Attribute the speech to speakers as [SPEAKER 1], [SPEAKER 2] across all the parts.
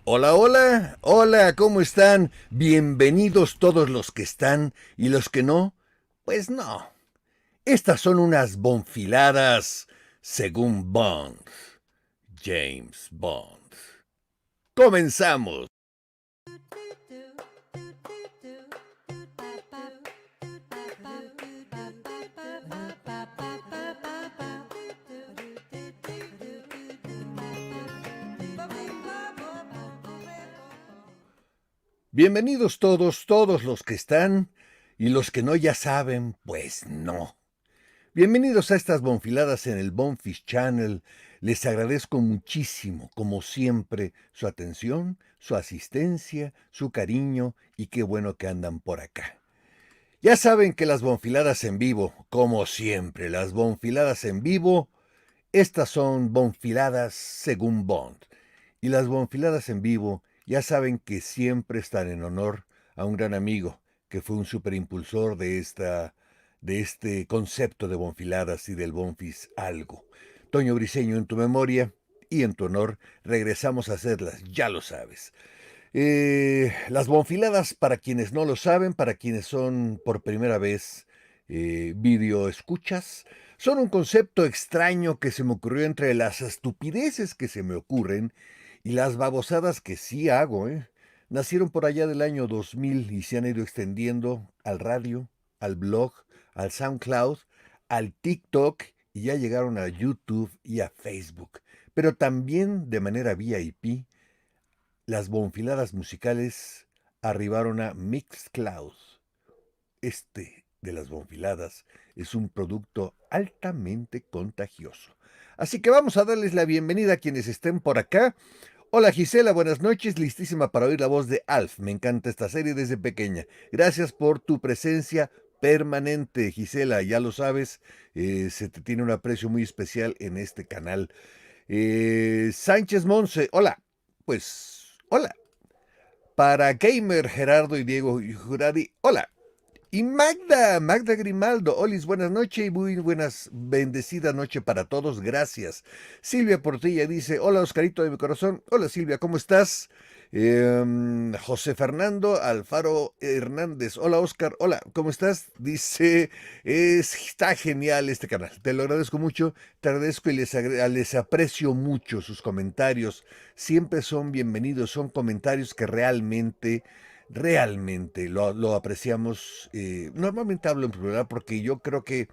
[SPEAKER 1] Hola, hola, hola, ¿cómo están? Bienvenidos todos los que están y los que no, pues no. Estas son unas bonfiladas según Bond, James Bond. Comenzamos. Bienvenidos todos los que están y los que no ya saben, pues no. Bienvenidos a estas bonfiladas en el Bonfis Channel. Les agradezco muchísimo, como siempre, su atención, su asistencia, su cariño y qué bueno que andan por acá. Ya saben que las bonfiladas en vivo, como siempre, las bonfiladas en vivo, estas son bonfiladas según Bond. Y las bonfiladas en vivo ya saben que siempre están en honor a un gran amigo que fue un superimpulsor de este concepto de bonfiladas y del bonfis algo. Toño Briseño, en tu memoria y en tu honor, regresamos a hacerlas, ya lo sabes. Las bonfiladas, para quienes no lo saben, para quienes son por primera vez video escuchas, son un concepto extraño que se me ocurrió entre las estupideces que se me ocurren y las babosadas que sí hago. Nacieron por allá del año 2000 y se han ido extendiendo al radio, al blog, al SoundCloud, al TikTok y ya llegaron a YouTube y a Facebook. Pero también de manera VIP las bonfiladas musicales arribaron a Mixcloud. Este de las bonfiladas es un producto altamente contagioso. Así que vamos a darles la bienvenida a quienes estén por acá. Hola Gisela, buenas noches, listísima para oír la voz de Alf. Me encanta esta serie desde pequeña. Gracias por tu presencia permanente, Gisela, ya lo sabes, se te tiene un aprecio muy especial en este canal. Sánchez Monse, hola, pues hola. Para Gamer, Gerardo y Diego Juradi, hola. Y Magda Grimaldo, Olis, buenas noches y muy buenas, bendecida noche para todos, gracias. Silvia Portilla dice, hola Oscarito de mi corazón, hola Silvia, ¿cómo estás? José Fernando Alfaro Hernández, hola Oscar, hola, ¿cómo estás? Dice, está genial este canal, te lo agradezco mucho, te agradezco y les aprecio mucho sus comentarios, siempre son bienvenidos, son comentarios que realmente lo apreciamos. Normalmente hablo en plural porque yo creo que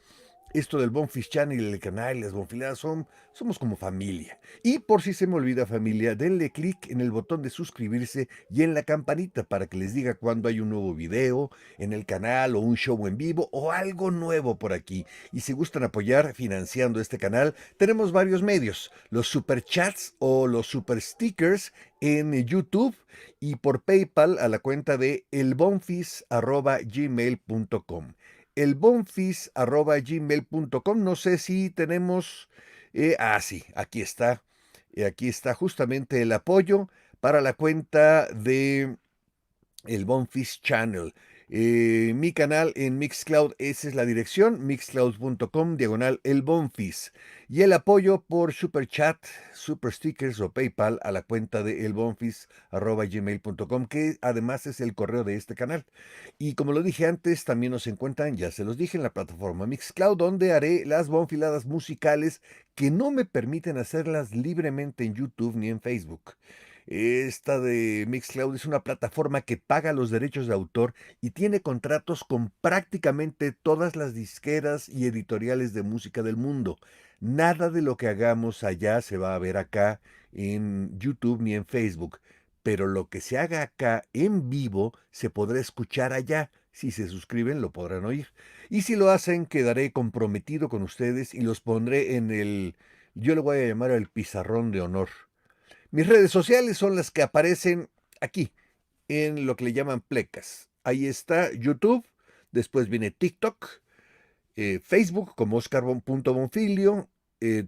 [SPEAKER 1] esto del Bonfis Channel y el canal y las bonfiladas somos como familia. Y por si se me olvida familia, denle clic en el botón de suscribirse y en la campanita para que les diga cuando hay un nuevo video en el canal o un show en vivo o algo nuevo por aquí. Y si gustan apoyar financiando este canal, tenemos varios medios, los super chats o los super stickers en YouTube y por PayPal a la cuenta de elbonfis@gmail.com elbonfis@gmail.com. No sé si tenemos... sí, aquí está justamente el apoyo para la cuenta de el Bonfis Channel. Mi canal en Mixcloud, esa es la dirección, mixcloud.com, el Bonfis. Y el apoyo por Super Chat, Super Stickers o PayPal a la cuenta de elbonfis@gmail.com, que además es el correo de este canal. Y como lo dije antes, también nos encuentran, ya se los dije, en la plataforma Mixcloud, donde haré las bonfiladas musicales que no me permiten hacerlas libremente en YouTube ni en Facebook. Esta de Mixcloud es una plataforma que paga los derechos de autor y tiene contratos con prácticamente todas las disqueras y editoriales de música del mundo. Nada de lo que hagamos allá se va a ver acá en YouTube ni en Facebook, pero lo que se haga acá en vivo se podrá escuchar allá. Si se suscriben lo podrán oír. Y si lo hacen, quedaré comprometido con ustedes y los pondré en yo le voy a llamar el pizarrón de honor. Mis redes sociales son las que aparecen aquí, en lo que le llaman plecas. Ahí está YouTube, después viene TikTok, Facebook como oscar.bonfilio,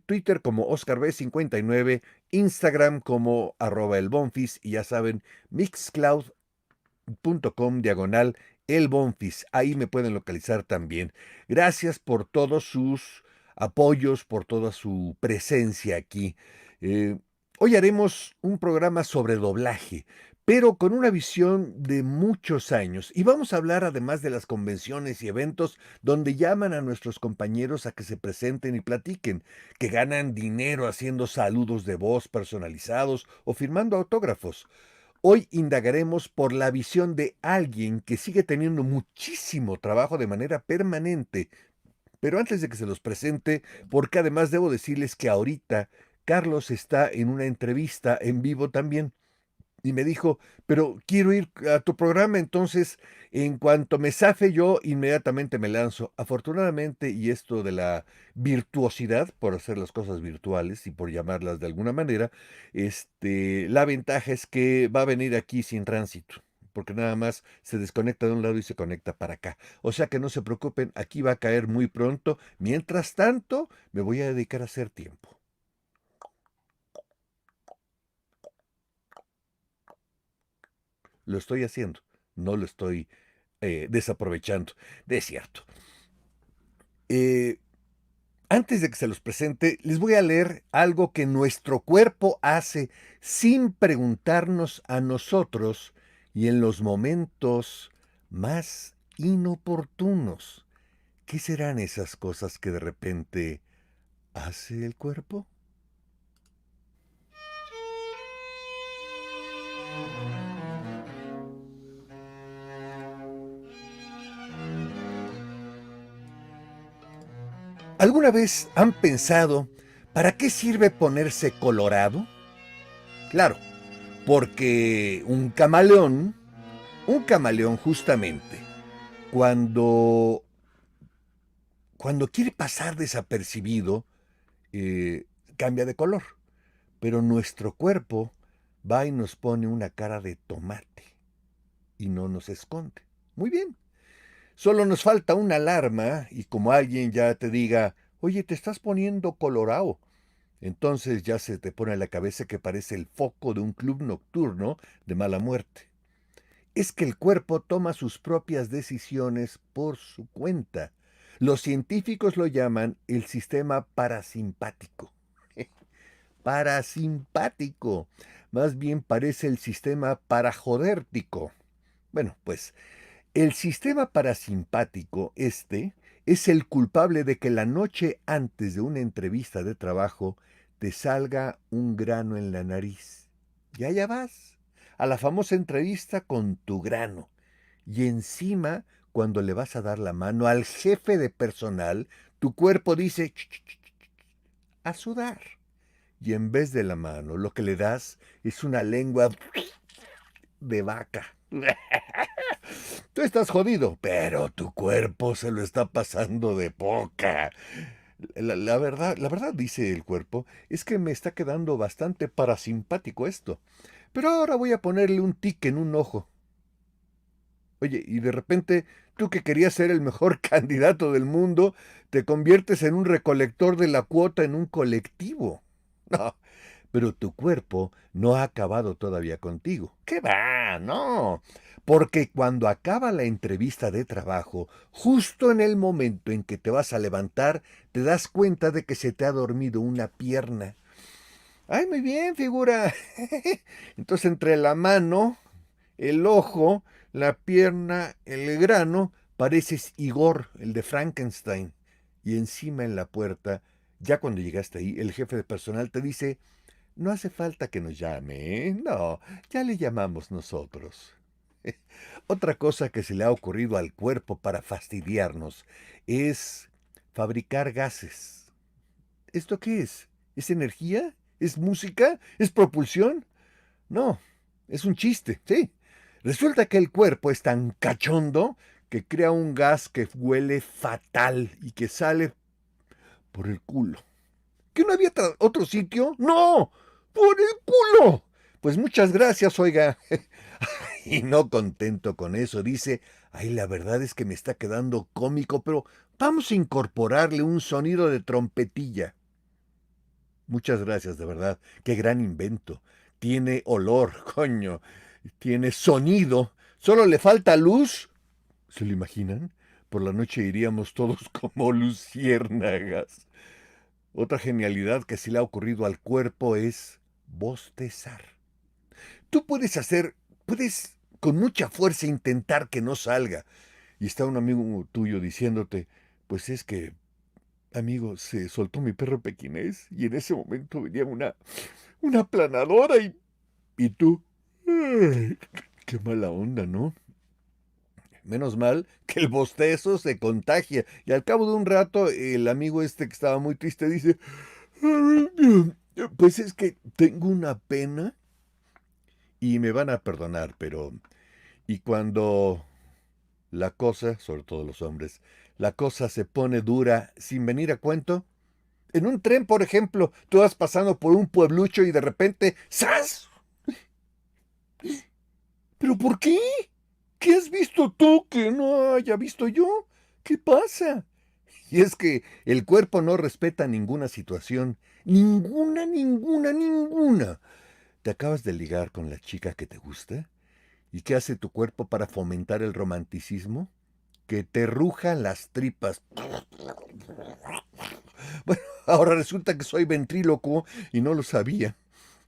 [SPEAKER 1] Twitter como oscarb59, Instagram como @elbonfis y ya saben, mixcloud.com/elbonfis. Ahí me pueden localizar también. Gracias por todos sus apoyos, por toda su presencia aquí. Eh, Hoy haremos un programa sobre doblaje, pero con una visión de muchos años. Y vamos a hablar además de las convenciones y eventos donde llaman a nuestros compañeros a que se presenten y platiquen, que ganan dinero haciendo saludos de voz personalizados o firmando autógrafos. Hoy indagaremos por la visión de alguien que sigue teniendo muchísimo trabajo de manera permanente, pero antes de que se los presente, porque además debo decirles que ahorita Carlos está en una entrevista en vivo también y me dijo, pero quiero ir a tu programa, entonces en cuanto me zafe yo, inmediatamente me lanzo. Afortunadamente, y esto de la virtuosidad, por hacer las cosas virtuales y por llamarlas de alguna manera, la ventaja es que va a venir aquí sin tránsito, porque nada más se desconecta de un lado y se conecta para acá. O sea que no se preocupen, aquí va a caer muy pronto. Mientras tanto, me voy a dedicar a hacer tiempo. Lo estoy haciendo, no lo estoy desaprovechando. De cierto. Eh, Antes de que se los presente, les voy a leer algo que nuestro cuerpo hace sin preguntarnos a nosotros y en los momentos más inoportunos. ¿Qué serán esas cosas que de repente hace el cuerpo? ¿Alguna vez han pensado para qué sirve ponerse colorado? Claro, porque un camaleón justamente, cuando, cuando quiere pasar desapercibido, eh, cambia de color. Pero nuestro cuerpo va y nos pone una cara de tomate y no nos esconde. Muy bien. Solo nos falta una alarma y como alguien ya te diga, oye, te estás poniendo colorado. Entonces ya se te pone a la cabeza que parece el foco de un club nocturno de mala muerte. Es que el cuerpo toma sus propias decisiones por su cuenta. Los científicos lo llaman el sistema parasimpático. Parasimpático. Más bien parece el sistema parajodértico. Bueno, pues el sistema parasimpático, es el culpable de que la noche antes de una entrevista de trabajo te salga un grano en la nariz. Y allá vas, a la famosa entrevista con tu grano. Y encima, cuando le vas a dar la mano al jefe de personal, tu cuerpo dice, "Ch, ch, ch, ch, a sudar". Y en vez de la mano, lo que le das es una lengua de vaca. Tú estás jodido, pero tu cuerpo se lo está pasando de poca. La verdad, dice el cuerpo, es que me está quedando bastante parasimpático esto. Pero ahora voy a ponerle un tic en un ojo. Oye, y de repente, tú que querías ser el mejor candidato del mundo, te conviertes en un recolector de la cuota en un colectivo. No, pero tu cuerpo no ha acabado todavía contigo. ¿Qué va? No. Porque cuando acaba la entrevista de trabajo, justo en el momento en que te vas a levantar, te das cuenta de que se te ha dormido una pierna. Ay, muy bien, figura. Entonces entre la mano, el ojo, la pierna, el grano, pareces Igor, el de Frankenstein. Y encima en la puerta, ya cuando llegaste ahí, el jefe de personal te dice, no hace falta que nos llame, ¿eh? No, ya le llamamos nosotros. Otra cosa que se le ha ocurrido al cuerpo para fastidiarnos es fabricar gases. ¿Esto qué es? ¿Es energía? ¿Es música? ¿Es propulsión? No, es un chiste, sí. Resulta que el cuerpo es tan cachondo que crea un gas que huele fatal y que sale por el culo. ¿Que no había otro sitio? ¡No! ¡Por el culo! Pues muchas gracias, oiga. Y no contento con eso, dice, ay, la verdad es que me está quedando cómico, pero vamos a incorporarle un sonido de trompetilla. Muchas gracias, de verdad. Qué gran invento. Tiene olor, coño. Tiene sonido. Solo le falta luz. ¿Se lo imaginan? Por la noche iríamos todos como luciérnagas. Otra genialidad que sí le ha ocurrido al cuerpo es bostezar. Tú puedes con mucha fuerza intentar que no salga. Y está un amigo tuyo diciéndote, pues es que, amigo, se soltó mi perro pequinés y en ese momento venía una aplanadora y tú, ay, qué mala onda, ¿no? Menos mal que el bostezo se contagia. Y al cabo de un rato, el amigo este que estaba muy triste dice, pues es que tengo una pena y me van a perdonar, pero... Y cuando la cosa, sobre todo los hombres, la cosa se pone dura sin venir a cuento, en un tren, por ejemplo, tú vas pasando por un pueblucho y de repente, ¡zas! ¿Pero por qué? ¿Qué has visto tú que no haya visto yo? ¿Qué pasa? Y es que el cuerpo no respeta ninguna situación. Ninguna, ninguna, ninguna. ¿Te acabas de ligar con la chica que te gusta? ¿Y qué hace tu cuerpo para fomentar el romanticismo? Que te rujan las tripas. Bueno, ahora resulta que soy ventrílocuo y no lo sabía.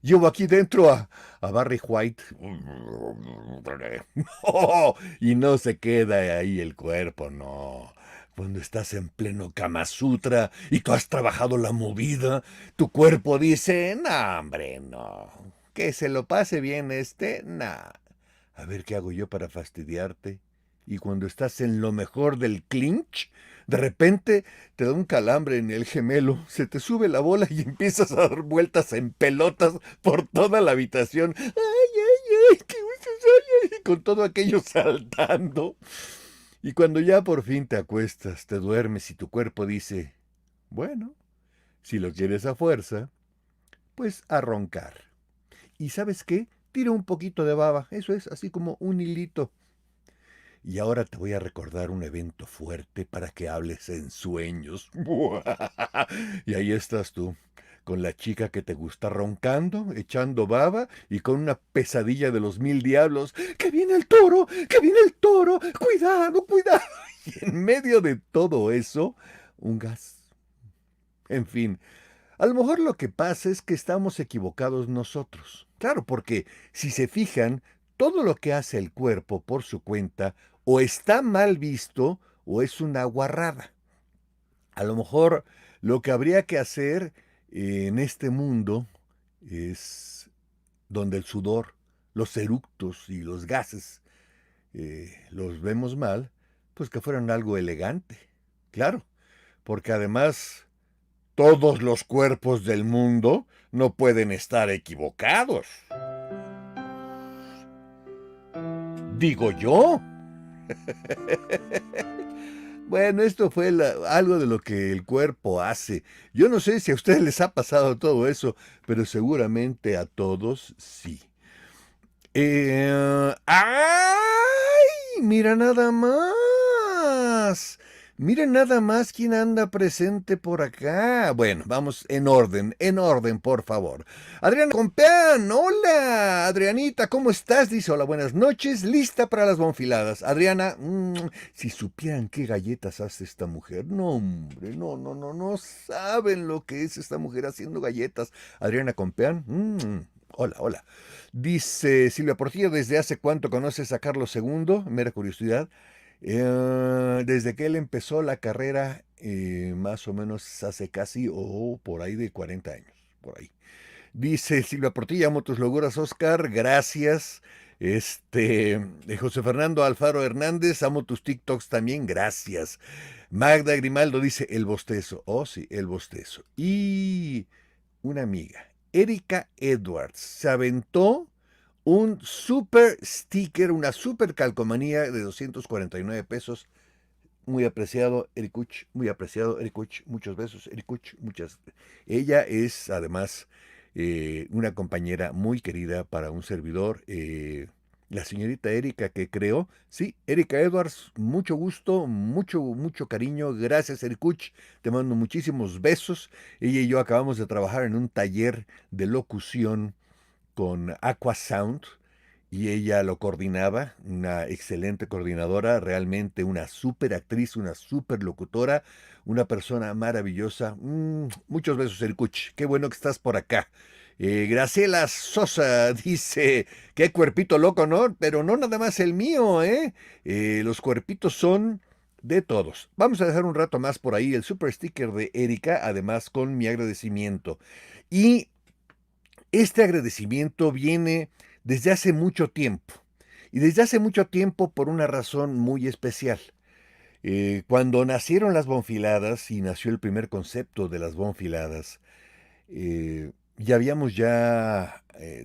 [SPEAKER 1] Llevo aquí dentro a Barry White. Oh, y no se queda ahí el cuerpo, no. Cuando estás en pleno Kama Sutra y tú has trabajado la movida, tu cuerpo dice, no, hombre, no. Que se lo pase bien nah. A ver qué hago yo para fastidiarte. Y cuando estás en lo mejor del clinch, de repente te da un calambre en el gemelo, se te sube la bola y empiezas a dar vueltas en pelotas por toda la habitación. ¡Ay, ay, ay! ¡Qué gusto soy! Y con todo aquello saltando. Y cuando ya por fin te acuestas, te duermes y tu cuerpo dice, bueno, si lo quieres a fuerza, pues a roncar. ¿Y sabes qué? Tira un poquito de baba, eso es, así como un hilito. Y ahora te voy a recordar un evento fuerte para que hables en sueños. Y ahí estás tú, con la chica que te gusta roncando, echando baba y con una pesadilla de los 1000 diablos. ¡Que viene el toro! ¡Que viene el toro! ¡Cuidado, cuidado! Y en medio de todo eso, un gas. En fin, a lo mejor lo que pasa es que estamos equivocados nosotros. Claro, porque si se fijan, todo lo que hace el cuerpo por su cuenta o está mal visto o es una guarrada. A lo mejor lo que habría que hacer en este mundo es donde el sudor, los eructos y los gases los vemos mal, pues que fueran algo elegante. Claro, porque además todos los cuerpos del mundo no pueden estar equivocados. Digo yo. Bueno, esto fue algo de lo que el cuerpo hace. Yo no sé si a ustedes les ha pasado todo eso, pero seguramente a todos sí. ¡Ay! Mira nada más. Mira nada más quién anda presente por acá. Bueno, vamos en orden, por favor. Adriana Compeán, hola. Adrianita, ¿cómo estás? Dice, hola, buenas noches, lista para las bonfiladas. Adriana, si supieran qué galletas hace esta mujer. No, hombre, no saben lo que es esta mujer haciendo galletas. Adriana Compeán, hola, hola. Dice Silvia Portillo, ¿desde hace cuánto conoces a Carlos II? Mera curiosidad. Desde que él empezó la carrera, más o menos hace casi, o por ahí de 40 años, por ahí. Dice Silvia Portilla, amo tus locuras, Oscar, gracias. José Fernando Alfaro Hernández, amo tus TikToks también, gracias. Magda Grimaldo dice, el bostezo, oh sí, el bostezo. Y una amiga, Erika Edwards, se aventó un super sticker, una super calcomanía de 249 pesos. Muy apreciado, Erikuch, muy apreciado, Erikuch, muchos besos, Erikuch, muchas. Ella es además una compañera muy querida para un servidor, la señorita Erika que creó, sí, Erika Edwards, mucho gusto, mucho cariño, gracias Erikuch, te mando muchísimos besos. Ella y yo acabamos de trabajar en un taller de locución con Aqua Sound y ella lo coordinaba, una excelente coordinadora, realmente una súper actriz, una súper locutora, una persona maravillosa. Muchos besos, Erikuch. Qué bueno que estás por acá. Graciela Sosa dice, qué cuerpito loco, ¿no? Pero no nada más el mío, ¿eh? Los cuerpitos son de todos. Vamos a dejar un rato más por ahí el super sticker de Erika, además con mi agradecimiento. Y este agradecimiento viene desde hace mucho tiempo. Y desde hace mucho tiempo por una razón muy especial. Cuando nacieron las bonfiladas y nació el primer concepto de las bonfiladas, ya habíamos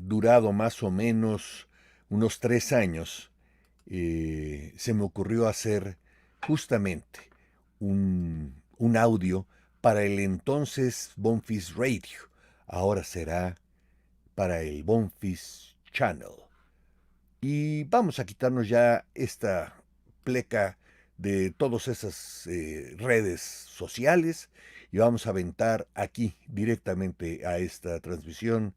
[SPEAKER 1] durado más o menos unos 3 años. Se me ocurrió hacer justamente un audio para el entonces Bonfis Radio. Ahora será para el Bonfis Channel. Y vamos a quitarnos ya esta pleca de todas esas redes sociales y vamos a aventar aquí directamente a esta transmisión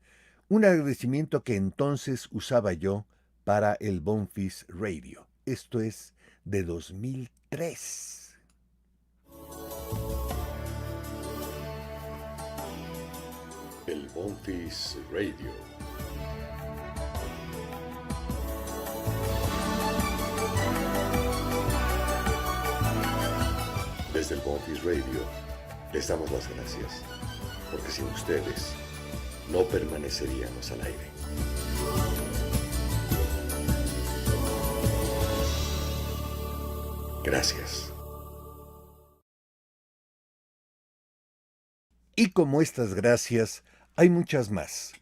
[SPEAKER 1] un agradecimiento que entonces usaba yo para el Bonfis Radio. Esto es de 2003.
[SPEAKER 2] El Bonfis Radio. Desde el Bonfis Radio les damos las gracias, porque sin ustedes no permaneceríamos al aire. Gracias.
[SPEAKER 1] Y como estas gracias, hay muchas más,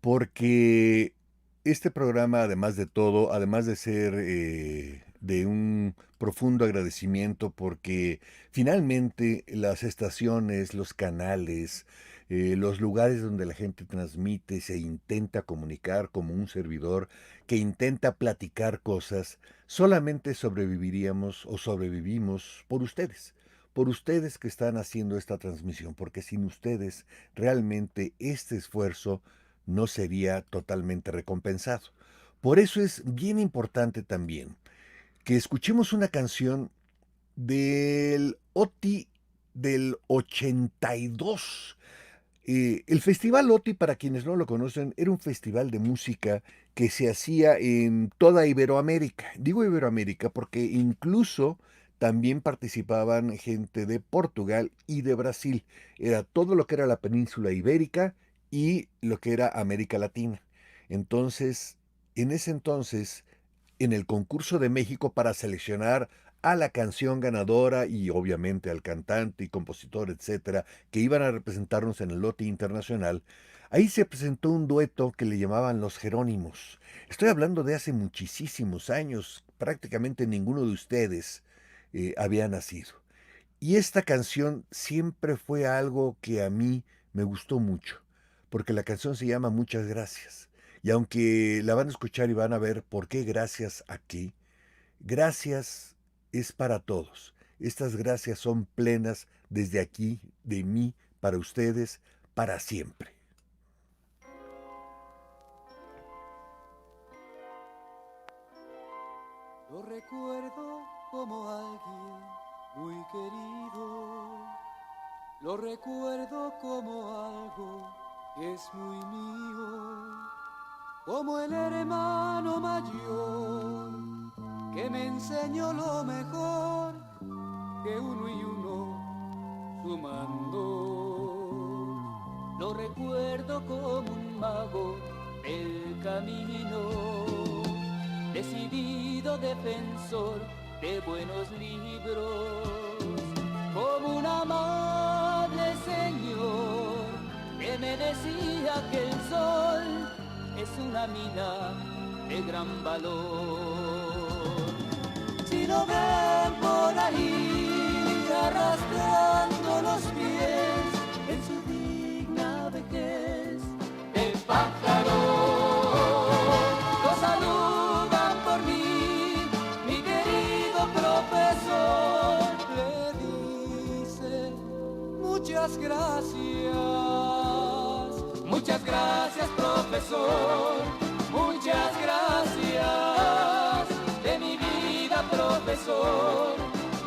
[SPEAKER 1] porque este programa, además de todo, además de ser de un profundo agradecimiento, porque finalmente las estaciones, los canales, los lugares donde la gente transmite, se intenta comunicar como un servidor que intenta platicar cosas, solamente sobreviviríamos o sobrevivimos por ustedes que están haciendo esta transmisión, porque sin ustedes realmente este esfuerzo no sería totalmente recompensado. Por eso es bien importante también que escuchemos una canción del OTI del 82. El Festival OTI, para quienes no lo conocen, era un festival de música que se hacía en toda Iberoamérica. Digo Iberoamérica porque incluso también participaban gente de Portugal y de Brasil. Era todo lo que era la península ibérica y lo que era América Latina. Entonces, en ese entonces, en el concurso de México para seleccionar a la canción ganadora y obviamente al cantante y compositor, etcétera, que iban a representarnos en el lote internacional, ahí se presentó un dueto que le llamaban Los Jerónimos. Estoy hablando de hace muchísimos años, prácticamente ninguno de ustedes había nacido. Y esta canción siempre fue algo que a mí me gustó mucho, porque la canción se llama Muchas Gracias. Y aunque la van a escuchar y van a ver por qué gracias aquí, gracias es para todos. Estas gracias son plenas desde aquí, de mí, para ustedes, para siempre.
[SPEAKER 3] Lo recuerdo como alguien muy querido. Lo recuerdo como algo que es muy mío. Como el hermano mayor que me enseñó lo mejor que uno y uno sumando. Lo recuerdo como un mago del camino, decidido defensor de buenos libros, como un amable señor que me decía que el sol es una mina de gran valor. Si lo ven por ahí arrastrando los pies en su digna vejez de pájaro, lo saludan por mí, mi querido profesor. Le dice muchas gracias profesor, muchas gracias de mi vida profesor,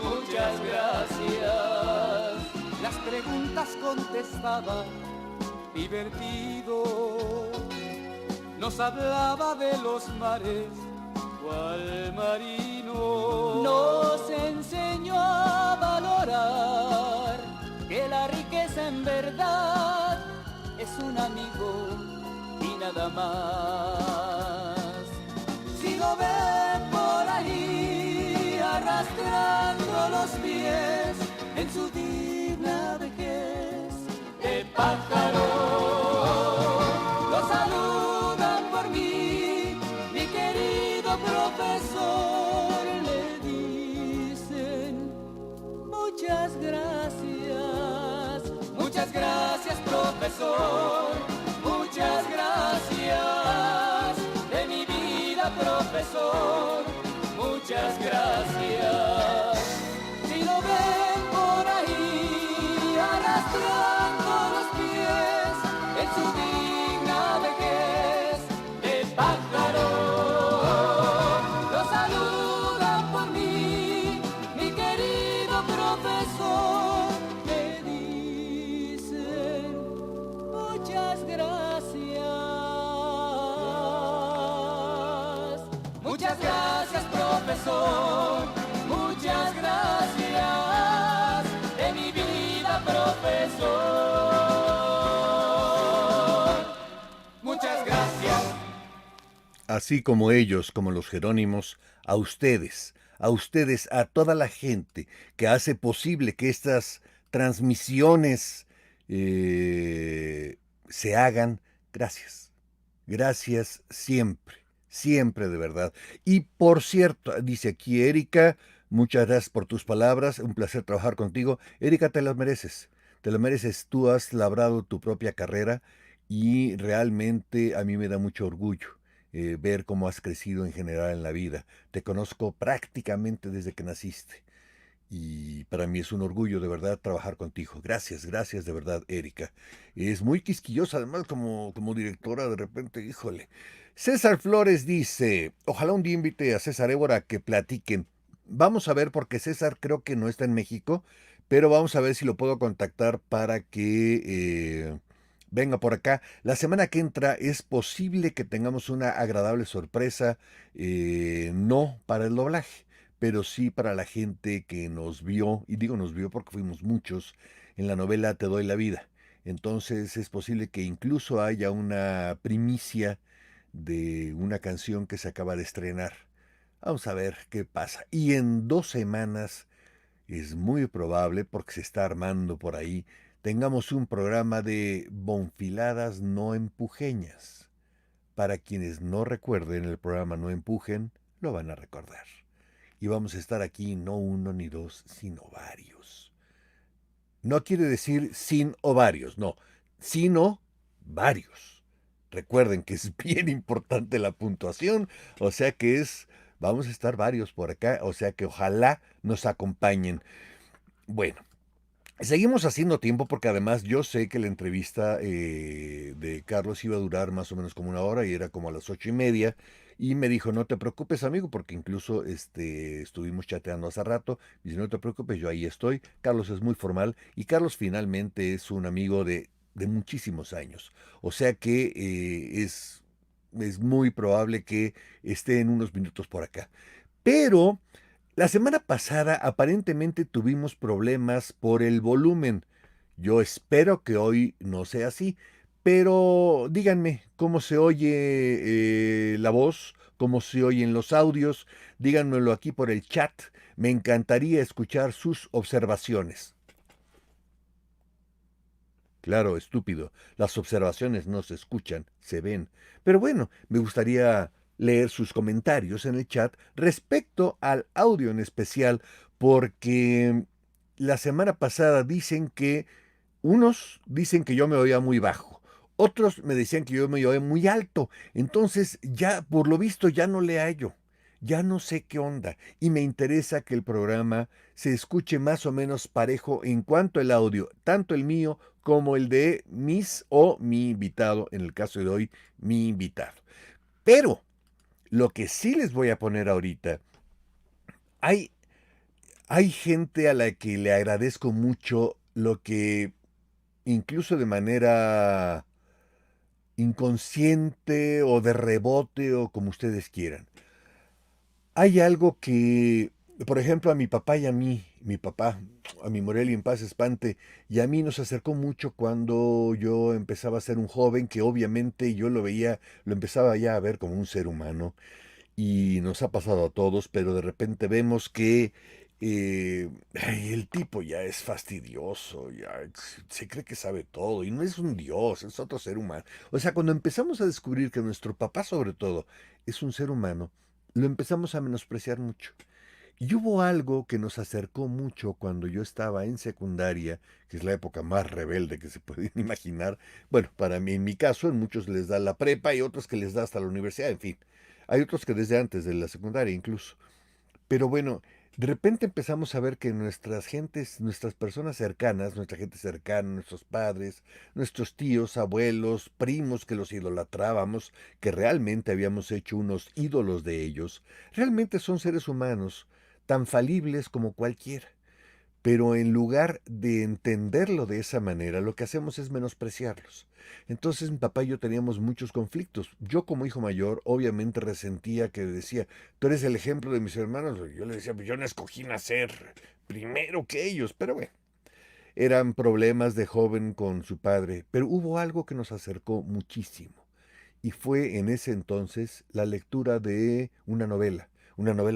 [SPEAKER 3] muchas gracias. Las preguntas contestaban divertido. Nos hablaba de los mares, cual marino. Nos enseñó a valorar que la riqueza en verdad es un amigo y nada más. Si lo ven por ahí arrastrando los pies en su digna vejez de pájaro, lo saludan por mí, mi querido profesor, le dicen muchas gracias profesor, muchas gracias de mi vida profesor, muchas gracias. Si lo ven por ahí arrastrando los pies en su digna vejez de pájaro, lo saludan por mí, mi querido profesor, le dicen muchas gracias. Muchas gracias profesor, muchas gracias de mi vida profesor, muchas gracias.
[SPEAKER 1] Así como ellos, como los Jerónimos, a ustedes, a toda la gente que hace posible que estas transmisiones se hagan, gracias. Gracias siempre, siempre de verdad. Y por cierto, dice aquí Erika, muchas gracias por tus palabras, un placer trabajar contigo. Erika, te lo mereces, tú has labrado tu propia carrera y realmente a mí me da mucho orgullo ver cómo has crecido en general en la vida. Te conozco prácticamente desde que naciste. Y para mí es un orgullo de verdad trabajar contigo. Gracias, gracias de verdad, Erika. Es muy quisquillosa, además, como directora, de repente, híjole. César Flores dice, ojalá un día invite a César Évora a que platiquen. Vamos a ver, porque César creo que no está en México, pero vamos a ver si lo puedo contactar para que venga por acá. La semana que entra es posible que tengamos una agradable sorpresa, no para el doblaje, pero sí para la gente que nos vio, y digo nos vio porque fuimos muchos, en la novela Te doy la vida. Entonces es posible que incluso haya una primicia de una canción que se acaba de estrenar. Vamos a ver qué pasa. Y en 2 semanas es muy probable, porque se está armando por ahí, tengamos un programa de bonfiladas no empujeñas. Para quienes no recuerden el programa No Empujen, lo van a recordar. Y vamos a estar aquí no uno ni dos, sino varios. No quiere decir sin ovarios, no, sino varios. Recuerden que es bien importante la puntuación, o sea que vamos a estar varios por acá, o sea que ojalá nos acompañen. Bueno, seguimos haciendo tiempo porque además yo sé que la entrevista de Carlos iba a durar más o menos como 1 hora y era como a las 8:30 y me dijo, no te preocupes amigo, porque incluso estuvimos chateando hace rato, y dice, no te preocupes, yo ahí estoy. Carlos es muy formal y Carlos finalmente es un amigo de muchísimos años, o sea que es muy probable que esté en unos minutos por acá. Pero la semana pasada aparentemente tuvimos problemas por el volumen. Yo espero que hoy no sea así, pero díganme cómo se oye la voz, cómo se oyen los audios, díganmelo aquí por el chat. Me encantaría escuchar sus observaciones. Claro, estúpido, las observaciones no se escuchan, se ven. Pero bueno, me gustaría leer sus comentarios en el chat respecto al audio en especial, porque la semana pasada unos dicen que yo me oía muy bajo, otros me decían que yo me oía muy alto, entonces ya, por lo visto, ya no le hallo, ya no sé qué onda, y me interesa que el programa se escuche más o menos parejo en cuanto al audio, tanto el mío como el de mis o mi invitado, en el caso de hoy, mi invitado. Pero lo que sí les voy a poner ahorita, hay gente a la que le agradezco mucho lo que incluso de manera inconsciente o de rebote o como ustedes quieran. Hay algo que, por ejemplo, a mi papá y a mí, mi papá, a mi Morelia en paz espante, y a mí nos acercó mucho cuando yo empezaba a ser un joven, que obviamente yo lo veía, lo empezaba ya a ver como un ser humano, y nos ha pasado a todos, pero de repente vemos que ay, el tipo ya es fastidioso, ya se cree que sabe todo, y no es un dios, es otro ser humano. O sea, cuando empezamos a descubrir que nuestro papá sobre todo es un ser humano, lo empezamos a menospreciar mucho. Y hubo algo que nos acercó mucho cuando yo estaba en secundaria, que es la época más rebelde que se pueden imaginar. Bueno, para mí, en mi caso, en muchos les da la prepa y otros que les da hasta la universidad, en fin. Hay otros que desde antes de la secundaria incluso. Pero bueno, de repente empezamos a ver que nuestras gentes, nuestras personas cercanas, nuestra gente cercana, nuestros padres, nuestros tíos, abuelos, primos que los idolatrábamos, que realmente habíamos hecho unos ídolos de ellos, realmente son seres humanos, tan falibles como cualquiera. Pero en lugar de entenderlo de esa manera, lo que hacemos es menospreciarlos. Entonces mi papá y yo teníamos muchos conflictos. Yo como hijo mayor obviamente resentía que decía, tú eres el ejemplo de mis hermanos. Yo le decía, pues yo no escogí nacer primero que ellos. Pero bueno, eran problemas de joven con su padre. Pero hubo algo que nos acercó muchísimo. Y fue en ese entonces la lectura de una novela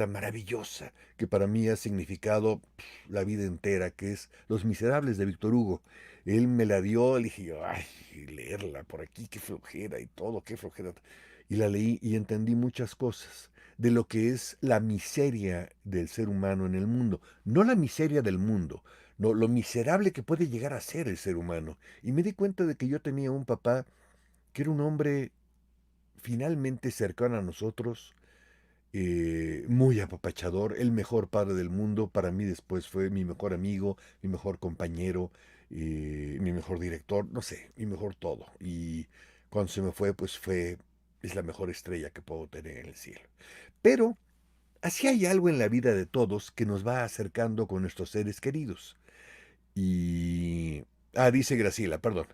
[SPEAKER 1] maravillosa que para mí ha significado la vida entera, que es Los Miserables de Víctor Hugo. Él me la dio, le dije, ay, leerla por aquí, qué flojera y todo, qué flojera. Y la leí y entendí muchas cosas de lo que es la miseria del ser humano en el mundo. No la miseria del mundo, no, lo miserable que puede llegar a ser el ser humano. Y me di cuenta de que yo tenía un papá que era un hombre finalmente cercano a nosotros, muy apapachador, el mejor padre del mundo. Para mí después fue mi mejor amigo, mi mejor compañero, mi mejor director, no sé, mi mejor todo. Y cuando se me fue, pues es la mejor estrella que puedo tener en el cielo. Pero así hay algo en la vida de todos que nos va acercando con nuestros seres queridos. Y... Ah, dice Graciela, perdón.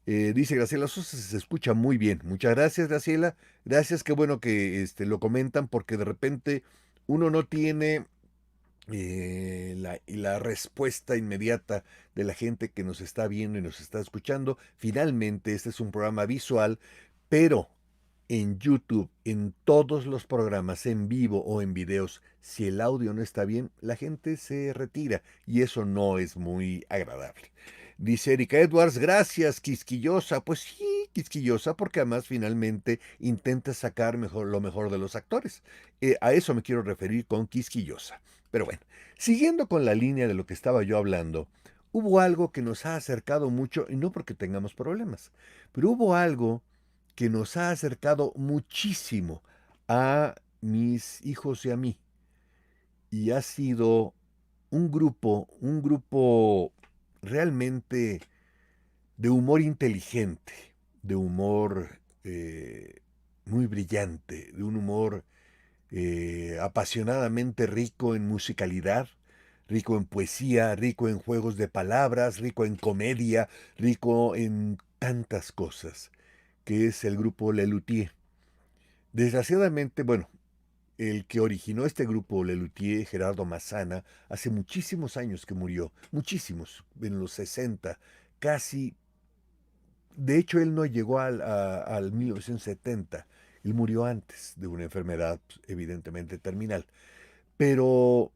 [SPEAKER 1] Dice Graciela Sosa, se escucha muy bien. Muchas gracias, Graciela. Gracias, qué bueno que lo comentan porque de repente uno no tiene la respuesta inmediata de la gente que nos está viendo y nos está escuchando. Finalmente, este es un programa visual, pero en YouTube, en todos los programas, en vivo o en videos, si el audio no está bien, la gente se retira y eso no es muy agradable. Dice Erika Edwards, gracias, quisquillosa. Pues sí, quisquillosa, porque además finalmente intenta sacar lo mejor de los actores. A eso me quiero referir con quisquillosa. Pero bueno, siguiendo con la línea de lo que estaba yo hablando, hubo algo que nos ha acercado mucho, y no porque tengamos problemas, pero hubo algo que nos ha acercado muchísimo a mis hijos y a mí. Y ha sido un grupo realmente de humor inteligente, de humor muy brillante, de un humor apasionadamente rico en musicalidad, rico en poesía, rico en juegos de palabras, rico en comedia, rico en tantas cosas, que es el grupo Lelutier. Desgraciadamente, bueno, el que originó este grupo Lelutier, Gerardo Massana, hace muchísimos años que murió, muchísimos, en los 60, casi. De hecho, él no llegó al 1970, él murió antes de una enfermedad evidentemente terminal. Pero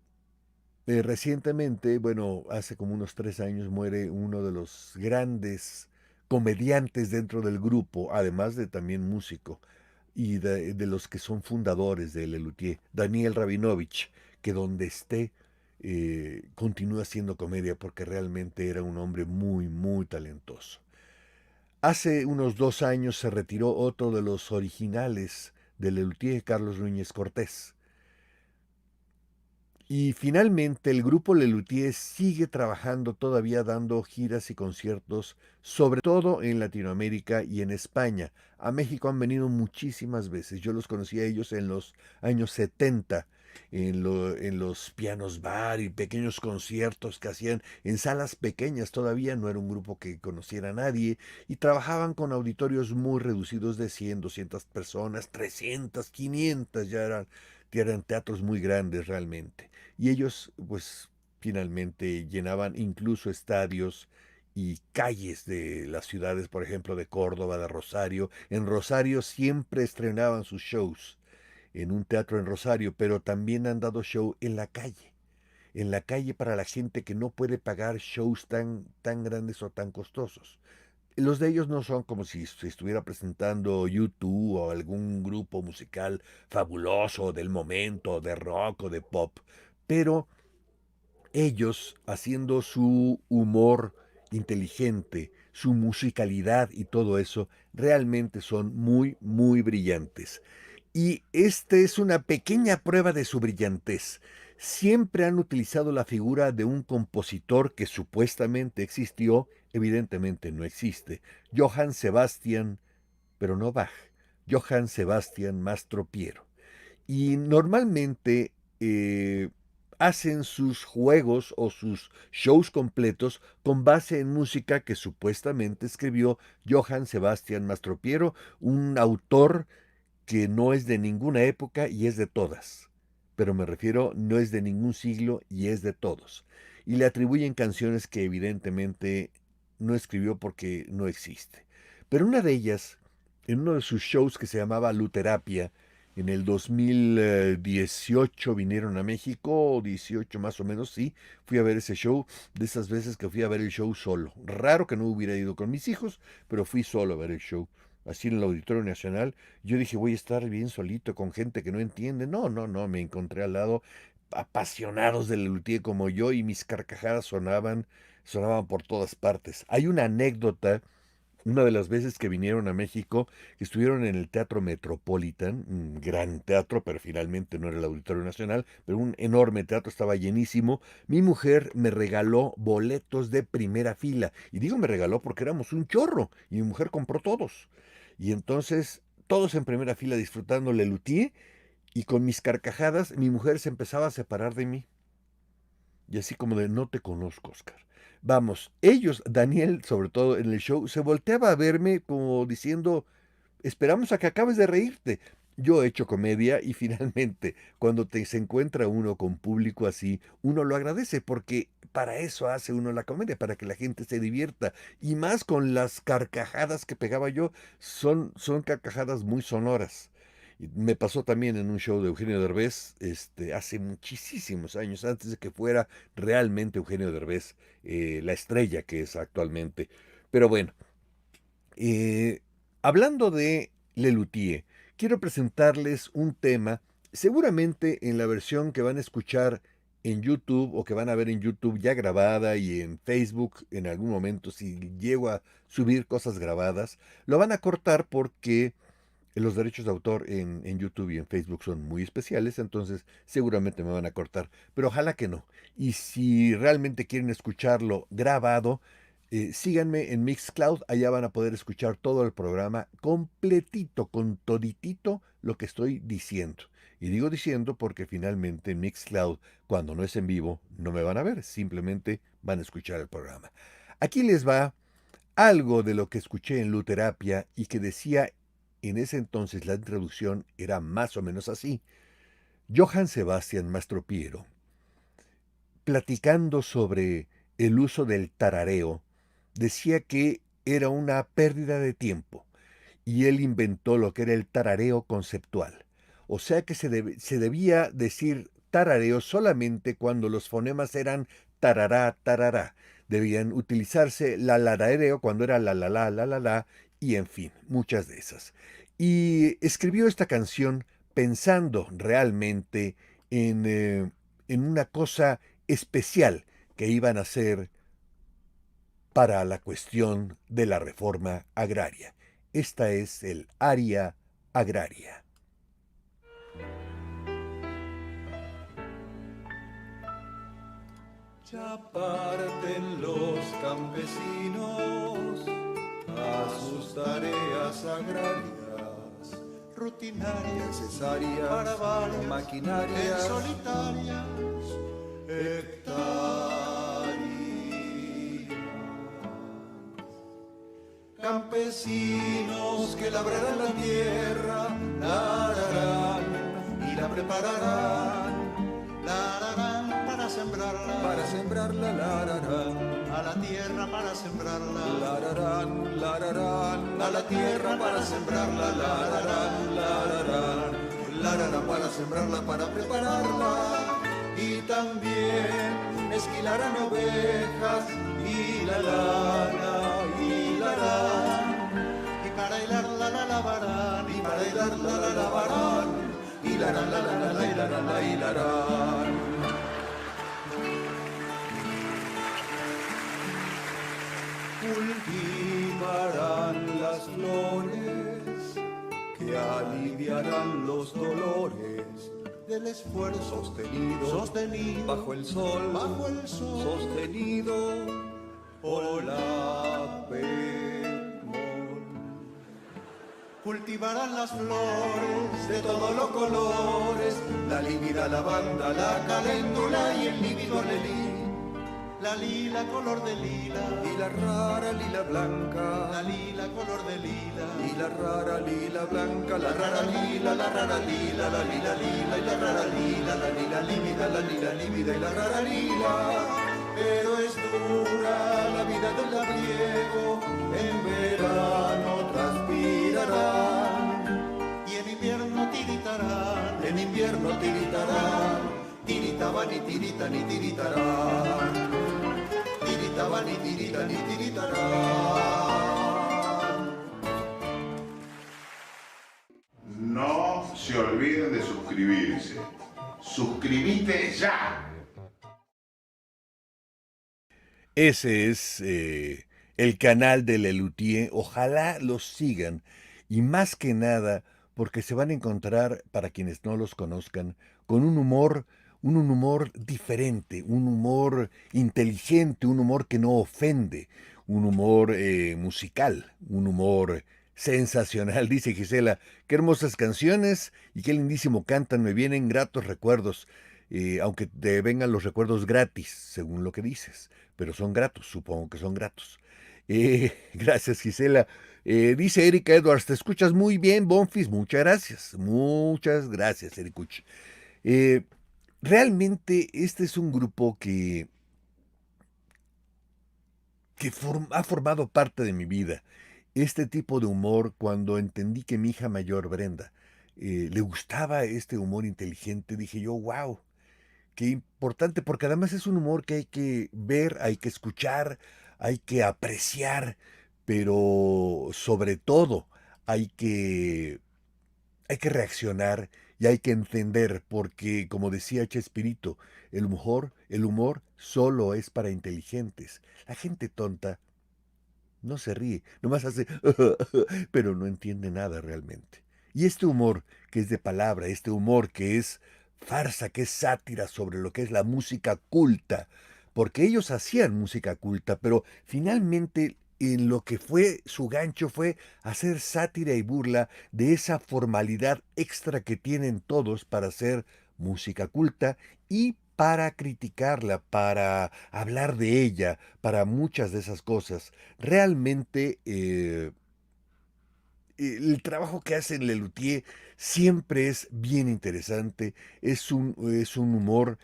[SPEAKER 1] recientemente, bueno, hace como unos 3 años muere uno de los grandes comediantes dentro del grupo, además de también músico, y de los que son fundadores de Lelutier, Daniel Rabinovich, que donde esté continúa haciendo comedia porque realmente era un hombre muy, muy talentoso. Hace unos 2 años se retiró otro de los originales de Lelutier, Carlos Núñez Cortés. Y finalmente el grupo Lelutier sigue trabajando todavía dando giras y conciertos, sobre todo en Latinoamérica y en España. A México han venido muchísimas veces. Yo los conocí a ellos en los años 70 en los pianos bar y pequeños conciertos que hacían en salas pequeñas todavía, no era un grupo que conociera a nadie, y trabajaban con auditorios muy reducidos de 100, 200 personas, 300, 500, ya eran teatros muy grandes realmente. Y ellos, pues, finalmente llenaban incluso estadios y calles de las ciudades, por ejemplo, de Córdoba, de Rosario. En Rosario siempre estrenaban sus shows en un teatro en Rosario, pero también han dado show en la calle para la gente que no puede pagar shows tan grandes o tan costosos. Los de ellos no son como si se estuviera presentando YouTube o algún grupo musical fabuloso del momento, de rock o de pop, pero ellos haciendo su humor inteligente, su musicalidad y todo eso, realmente son muy, muy brillantes. Y esta es una pequeña prueba de su brillantez. Siempre han utilizado la figura de un compositor que supuestamente existió, evidentemente no existe, Johann Sebastian, pero no Bach, Johann Sebastian Mastropiero. Y normalmente hacen sus juegos o sus shows completos con base en música que supuestamente escribió Johann Sebastian Mastropiero, un autor que no es de ninguna época y es de todas. Pero me refiero, no es de ningún siglo y es de todos. Y le atribuyen canciones que evidentemente no escribió porque no existe. Pero una de ellas, en uno de sus shows que se llamaba Luterapia, en el 2018 vinieron a México, 18 más o menos, sí, fui a ver ese show, de esas veces que fui a ver el show solo. Raro que no hubiera ido con mis hijos, pero fui solo a ver el show así en el Auditorio Nacional. Yo dije, voy a estar bien solito con gente que no entiende. No, no, no, me encontré al lado apasionados del luthier como yo y mis carcajadas sonaban por todas partes. Hay una anécdota, una de las veces que vinieron a México, que estuvieron en el Teatro Metropolitan, un gran teatro, pero finalmente no era el Auditorio Nacional, pero un enorme teatro, estaba llenísimo. Mi mujer me regaló boletos de primera fila. Y digo me regaló porque éramos un chorro, y mi mujer compró todos. Y entonces, todos en primera fila disfrutando Le Luthier, y con mis carcajadas, mi mujer se empezaba a separar de mí. Y así como de, no te conozco, Oscar. Vamos, ellos, Daniel, sobre todo en el show, se volteaba a verme como diciendo, esperamos a que acabes de reírte. Yo he hecho comedia y finalmente, cuando se encuentra uno con público así, uno lo agradece porque para eso hace uno la comedia, para que la gente se divierta. Y más con las carcajadas que pegaba yo, son carcajadas muy sonoras. Y me pasó también en un show de Eugenio Derbez, hace muchísimos años, antes de que fuera realmente Eugenio Derbez, la estrella que es actualmente. Pero bueno, eh, hablando de Lelutier, quiero presentarles un tema, seguramente en la versión que van a escuchar en YouTube o que van a ver en YouTube ya grabada y en Facebook en algún momento, si llego a subir cosas grabadas, lo van a cortar porque los derechos de autor en YouTube y en Facebook son muy especiales, entonces seguramente me van a cortar, pero ojalá que no. Y si realmente quieren escucharlo grabado, síganme en Mixcloud, allá van a poder escuchar todo el programa completito, con toditito lo que estoy diciendo. Y digo diciendo porque finalmente en Mixcloud, cuando no es en vivo, no me van a ver, simplemente van a escuchar el programa. Aquí les va algo de lo que escuché en Luterapia y que decía en ese entonces la introducción era más o menos así. Johann Sebastian Mastropiero, platicando sobre el uso del tarareo, decía que era una pérdida de tiempo y él inventó lo que era el tarareo conceptual. O sea que se debía decir tarareo solamente cuando los fonemas eran tarará, tarará. Debían utilizarse la larareo cuando era la, y en fin, muchas de esas. Y escribió esta canción pensando realmente en una cosa especial que iban a hacer para la cuestión de la reforma agraria. Esta es el Aria Agraria.
[SPEAKER 4] Ya parten los campesinos a sus tareas agrarias, rutinaria,
[SPEAKER 5] necesarias
[SPEAKER 4] para varias,
[SPEAKER 5] maquinarias
[SPEAKER 4] en solitarias hectáreas. Campesinos que labrarán la tierra, la ararán y la prepararán, la ararán para sembrarla, la ararán a la tierra para sembrarla, la ararán a la tierra para sembrarla, la ararán para sembrarla, para prepararla, y también esquilarán ovejas y la lana y la harán, y para hilarla la lavarán, y para hilarla la lavarán, y la harán, y la harán. Cultivarán las flores que aliviarán los dolores del esfuerzo sostenido bajo el sol, sostenido por la bemol. Cultivarán las flores de todos los colores, la lívida lavanda, la caléndula y el lívido lelí. La lila color de lila
[SPEAKER 5] y la rara lila blanca,
[SPEAKER 4] la lila color de lila
[SPEAKER 5] y la rara lila blanca,
[SPEAKER 4] la rara lila, la rara lila, la lila lila y la rara lila, la lila lívida, la lila lívida y la rara lila. Pero es dura la vida del labriego, en verano transpirarán y en invierno tiritarán, en invierno tiritarán, tiritaban y tiritan y tiritarán. Ni tirita, ni tiritarán.
[SPEAKER 6] No se olviden de suscribirse. ¡Suscribite ya!
[SPEAKER 1] Ese es el canal de Lelutier. Ojalá los sigan. Y más que nada, porque se van a encontrar, para quienes no los conozcan, con un humor diferente, un humor inteligente, un humor que no ofende, un humor musical, un humor sensacional. Dice Gisela, qué hermosas canciones y qué lindísimo cantan, me vienen gratos recuerdos, aunque te vengan los recuerdos gratis, según lo que dices, pero son gratos, supongo que son gratos. Gracias, Gisela. Dice Erika Edwards, te escuchas muy bien, Bonfis, muchas gracias, Ericuch. Realmente este es un grupo que ha formado parte de mi vida. Este tipo de humor, cuando entendí que mi hija mayor, Brenda, le gustaba este humor inteligente, dije yo, wow, qué importante, porque además es un humor que hay que ver, hay que escuchar, hay que apreciar, pero sobre todo hay que reaccionar y hay que entender, porque como decía Chespirito, el humor solo es para inteligentes. La gente tonta no se ríe, nomás hace pero no entiende nada realmente. Y este humor que es de palabra, este humor que es farsa, que es sátira sobre lo que es la música culta, porque ellos hacían música culta, pero finalmente en lo que fue su gancho fue hacer sátira y burla de esa formalidad extra que tienen todos para hacer música culta y para criticarla, para hablar de ella, para muchas de esas cosas. Realmente el trabajo que hace Lelutier siempre es bien interesante, es un humor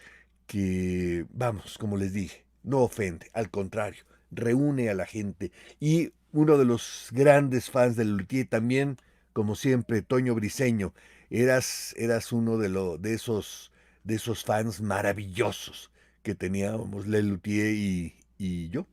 [SPEAKER 1] que, vamos, como les dije, no ofende, al contrario, reúne a la gente. Y uno de los grandes fans de Lelutier también, como siempre, Toño Briseño, eras uno de esos fans maravillosos que teníamos Lelutier y yo,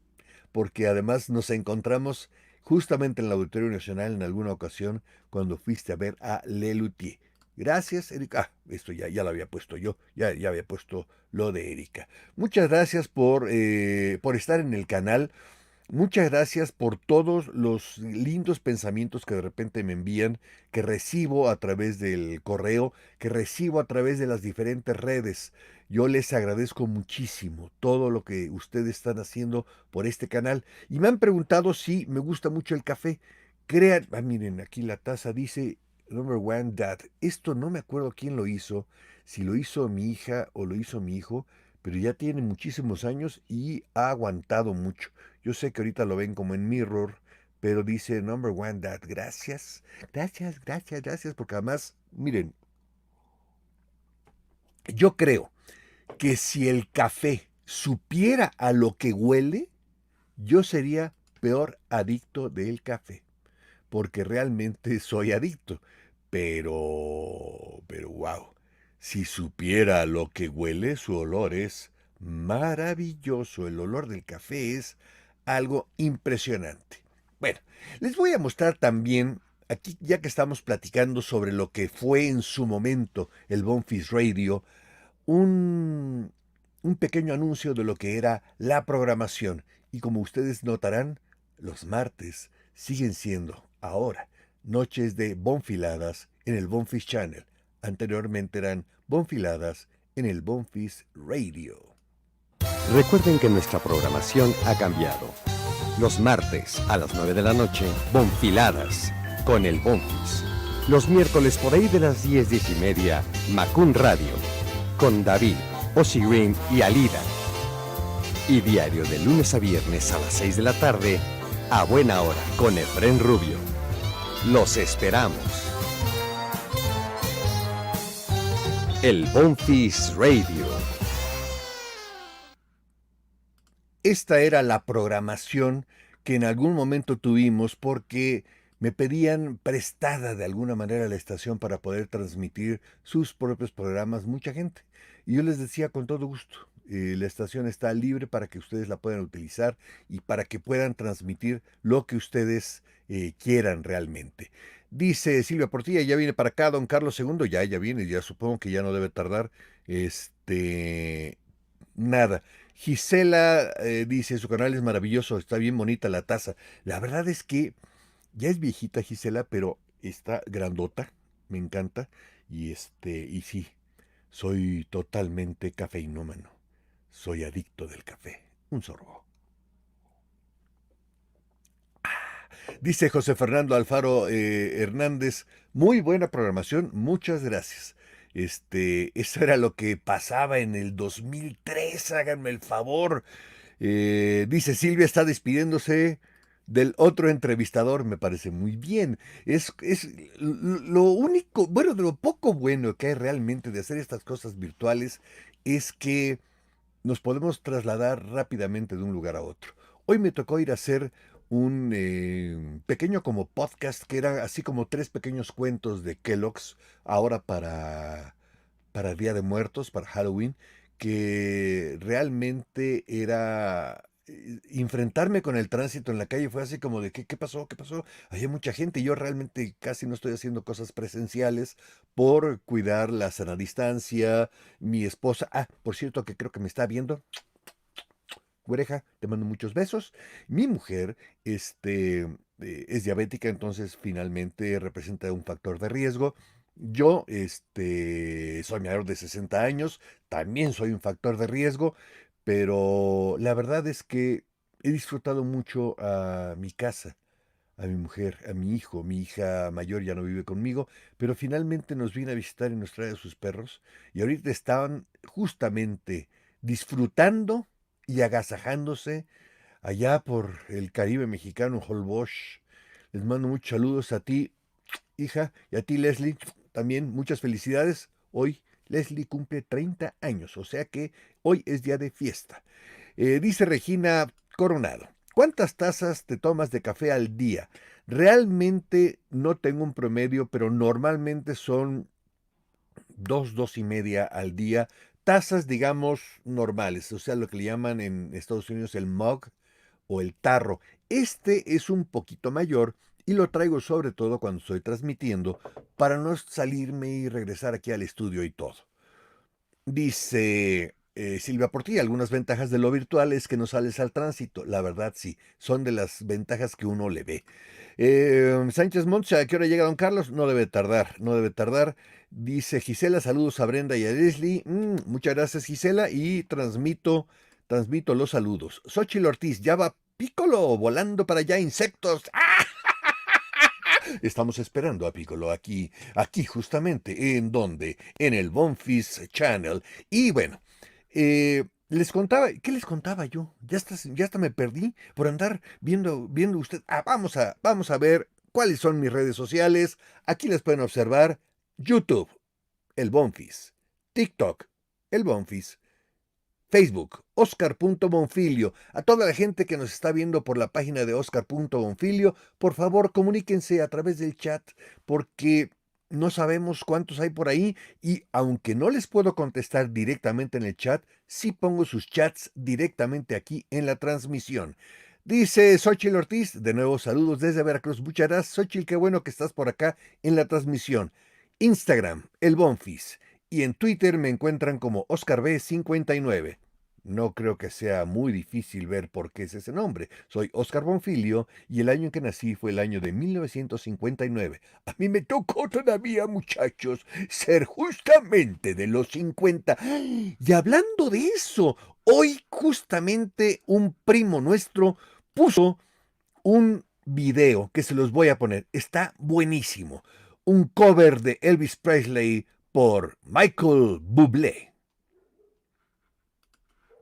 [SPEAKER 1] porque además nos encontramos justamente en el Auditorio Nacional en alguna ocasión cuando fuiste a ver a Lelutier. Gracias, Erika. Esto ya lo había puesto yo, ya había puesto lo de Erika. Muchas gracias por estar en el canal. Muchas gracias por todos los lindos pensamientos que de repente me envían, que recibo a través del correo, que recibo a través de las diferentes redes. Yo les agradezco muchísimo todo lo que ustedes están haciendo por este canal. Y me han preguntado si me gusta mucho el café. Crean, miren, aquí la taza dice Number One Dad. Esto no me acuerdo quién lo hizo, si lo hizo mi hija o lo hizo mi hijo, pero ya tiene muchísimos años y ha aguantado mucho. Yo sé que ahorita lo ven como en Mirror, pero dice Number One Dad. Gracias, gracias, gracias, gracias, porque además, miren, yo creo que si el café supiera a lo que huele, yo sería peor adicto del café, porque realmente soy adicto. Pero wow, si supiera a lo que huele, su olor es maravilloso. El olor del café es algo impresionante. Bueno, les voy a mostrar también, aquí ya que estamos platicando sobre lo que fue en su momento el Bonfils Radio, un, un pequeño anuncio de lo que era la programación. Y como ustedes notarán, los martes siguen siendo ahora noches de bonfiladas en el Bonfils Channel. Anteriormente eran bonfiladas en el Bonfils Radio.
[SPEAKER 7] Recuerden que nuestra programación ha cambiado. Los martes a las 9 de la noche, bonfiladas con el Bonfils. Los miércoles por ahí de las 10, 10 y media, Macún Radio, con David, Ozzy Green y Alida. Y diario de lunes a viernes a las 6 de la tarde, a buena hora, con Efrén Rubio. Los esperamos. El Bonfils Radio.
[SPEAKER 1] Esta era la programación que en algún momento tuvimos porque me pedían prestada de alguna manera la estación para poder transmitir sus propios programas mucha gente. Y yo les decía con todo gusto, la estación está libre para que ustedes la puedan utilizar y para que puedan transmitir lo que ustedes quieran realmente. Dice Silvia Portilla, ya viene para acá don Carlos II, ya viene, ya supongo que ya no debe tardar. Nada. Gisela dice, su canal es maravilloso, está bien bonita la taza. La verdad es que ya es viejita Gisela, pero está grandota, me encanta. Y sí, soy totalmente cafeinómano. Soy adicto del café. Un sorbo. Dice José Fernando Alfaro Hernández, muy buena programación, muchas gracias. Eso era lo que pasaba en el 2003, háganme el favor. Dice Silvia está despidiéndose del otro entrevistador, me parece muy bien. Es lo único, bueno, de lo poco bueno que hay realmente de hacer estas cosas virtuales es que nos podemos trasladar rápidamente de un lugar a otro. Hoy me tocó ir a hacer un pequeño como podcast que era así como 3 pequeños cuentos de Kellogg's ahora para Día de Muertos, para Halloween, que realmente era enfrentarme con el tránsito en la calle fue así como de ¿qué pasó? ¿Qué pasó? Había mucha gente y yo realmente casi no estoy haciendo cosas presenciales por cuidar la sana distancia. Mi esposa, por cierto que creo que me está viendo. Güereja, te mando muchos besos. Mi mujer, es diabética, entonces finalmente representa un factor de riesgo. Yo, soy mayor de 60 años, también soy un factor de riesgo, pero la verdad es que he disfrutado mucho a mi casa, a mi mujer, a mi hijo. Mi hija mayor ya no vive conmigo, pero finalmente nos viene a visitar y nos trae a sus perros. Y ahorita estaban justamente disfrutando y agasajándose allá por el Caribe mexicano, Holbox. Les mando muchos saludos a ti, hija, y a ti, Leslie, también muchas felicidades. Hoy Leslie cumple 30 años, o sea que hoy es día de fiesta. Dice Regina Coronado, ¿cuántas tazas te tomas de café al día? Realmente no tengo un promedio, pero normalmente son 2 y media al día. Tazas, digamos, normales, o sea, lo que le llaman en Estados Unidos el mug o el tarro. Este es un poquito mayor y lo traigo sobre todo cuando estoy transmitiendo para no salirme y regresar aquí al estudio y todo. Dice Silvia Portilla, algunas ventajas de lo virtual es que no sales al tránsito. La verdad sí, son de las ventajas que uno le ve. Sánchez Montes, ¿a qué hora llega don Carlos? No debe tardar, no debe tardar. Dice Gisela, saludos a Brenda y a Leslie. Muchas gracias Gisela y transmito los saludos. Xochitl Ortiz, ya va Piccolo volando para allá, insectos. Estamos esperando a Piccolo aquí justamente, ¿en donde? En el Bonfis Channel. Y bueno, les contaba, ¿qué les contaba yo? Ya hasta me perdí por andar viendo usted. Vamos a ver cuáles son mis redes sociales. Aquí les pueden observar: YouTube, el Bonfis; TikTok, el Bonfis; Facebook, Oscar.Bonfilio. A toda la gente que nos está viendo por la página de Oscar.Bonfilio, por favor comuníquense a través del chat, porque no sabemos cuántos hay por ahí, y aunque no les puedo contestar directamente en el chat, sí pongo sus chats directamente aquí en la transmisión. Dice Xochitl Ortiz, de nuevo saludos desde Veracruz. Muchas gracias, Xochitl, qué bueno que estás por acá en la transmisión. Instagram, el Bonfis, y en Twitter me encuentran como OscarB59. No creo que sea muy difícil ver por qué es ese nombre. Soy Oscar Bonfilio y el año en que nací fue el año de 1959. A mí me tocó todavía, muchachos, ser justamente de los 50. Y hablando de eso, hoy justamente un primo nuestro puso un video que se los voy a poner. Está buenísimo. Un cover de Elvis Presley por Michael Bublé.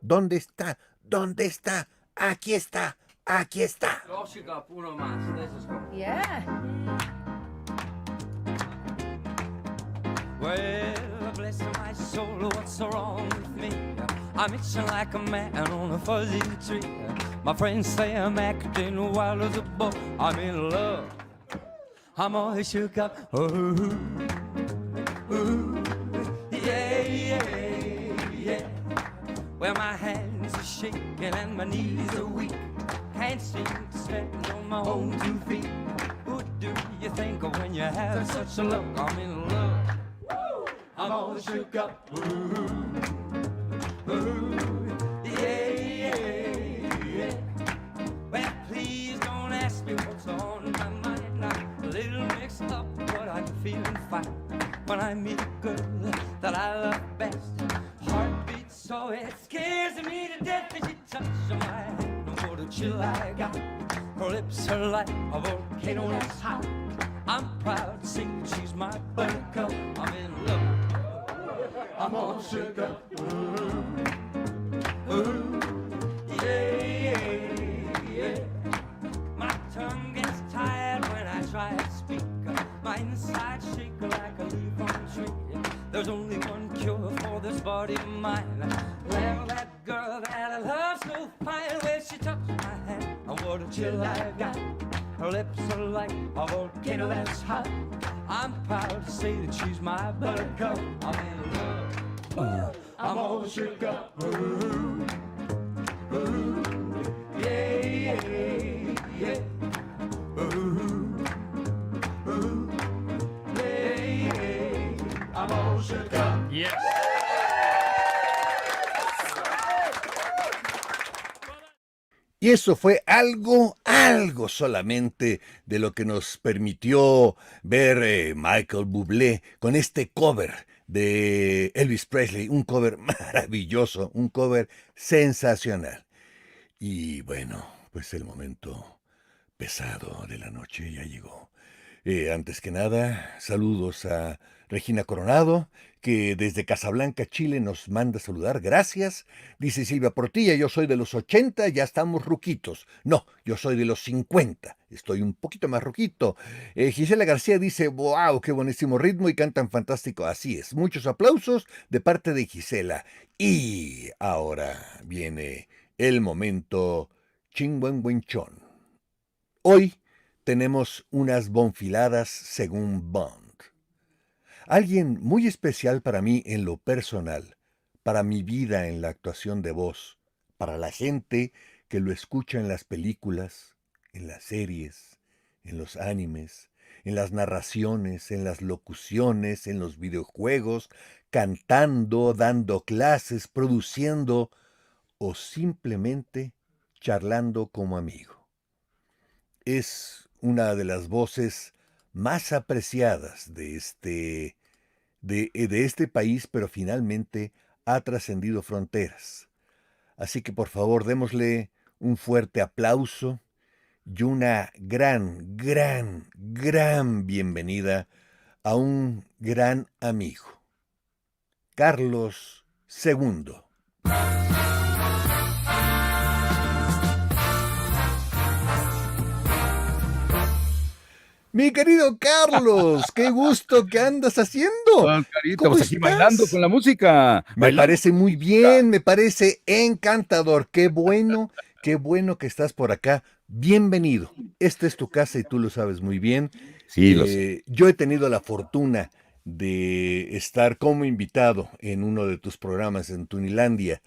[SPEAKER 1] ¿Dónde está? ¿Dónde está? Aquí está. Aquí está.
[SPEAKER 8] Yeah.
[SPEAKER 3] Well, bless my soul, what's so wrong with me? I'm itching like a man on a fuzzy tree. My friends say I'm acting wild as a bull. I'm in love. I'm all shook up. Ooh, ooh, yeah, yeah, yeah. Well, my hands are shaking and my knees are weak. Can't seem to stand on my own 2 feet. Who do you think of when you have such a look? I'm in love. I'm all shook up. Ooh, ooh, yeah, yeah, yeah. Well, please don't ask me what's on my mind. I'm a little mixed up, but I'm feeling fine when I meet a girl that I love best. Heart beats so it scares me to death when she touches my hand. What a chill I got. Her lips are like a volcano that's hot. I'm proud to say that she's my buttercup. I'm in love. I'm all shook up. Ooh, ooh, yeah, yeah, yeah. My tongue gets tired when I try to speak. My inside shake like a leaf on a tree. There's only one cure for this body of mine. Well, that girl that I love so fine, when she touched my hand, oh, what a chill I got. Her lips are like a volcano that's hot. I'm proud to say that she's my buttercup. I'm in love. I'm all shook up. Ooh, ooh, yeah, yeah, yeah. Ooh, ooh, yeah, yeah. I'm all shook up. Yes.
[SPEAKER 1] Y eso fue algo solamente de lo que nos permitió ver Michael Bublé con este cover de Elvis Presley, un cover maravilloso, un cover sensacional. Y bueno, pues el momento pesado de la noche ya llegó. Antes que nada, saludos a Regina Coronado, que desde Casablanca, Chile, nos manda saludar. Gracias. Dice Silvia Portilla, yo soy de los 80, ya estamos ruquitos. No, yo soy de los 50, estoy un poquito más ruquito. Gisela García dice, wow, qué buenísimo ritmo y cantan fantástico. Así es, muchos aplausos de parte de Gisela. Y ahora viene el momento chingüengüenchón. Hoy tenemos unas bonfiladas según Bond. Alguien muy especial para mí en lo personal, para mi vida en la actuación de voz, para la gente que lo escucha en las películas, en las series, en los animes, en las narraciones, en las locuciones, en los videojuegos, cantando, dando clases, produciendo o simplemente charlando como amigo. Es una de las voces más apreciadas de este país, pero finalmente ha trascendido fronteras. Así que por favor démosle un fuerte aplauso y una gran bienvenida a un gran amigo, Carlos II. Mi querido Carlos, qué gusto que andas haciendo.
[SPEAKER 8] Oscarito,
[SPEAKER 1] ¿Cómo
[SPEAKER 8] pues aquí bailando
[SPEAKER 1] estás?
[SPEAKER 8] con la música.
[SPEAKER 1] Me
[SPEAKER 8] Bailando
[SPEAKER 1] parece
[SPEAKER 8] con la
[SPEAKER 1] muy
[SPEAKER 8] música.
[SPEAKER 1] bien, me parece encantador. Qué bueno que estás por acá. Bienvenido. Esta es tu casa y tú lo sabes muy bien.
[SPEAKER 8] Sí, lo sé.
[SPEAKER 1] Yo he tenido la fortuna de estar como invitado en uno de tus programas en Tunilandia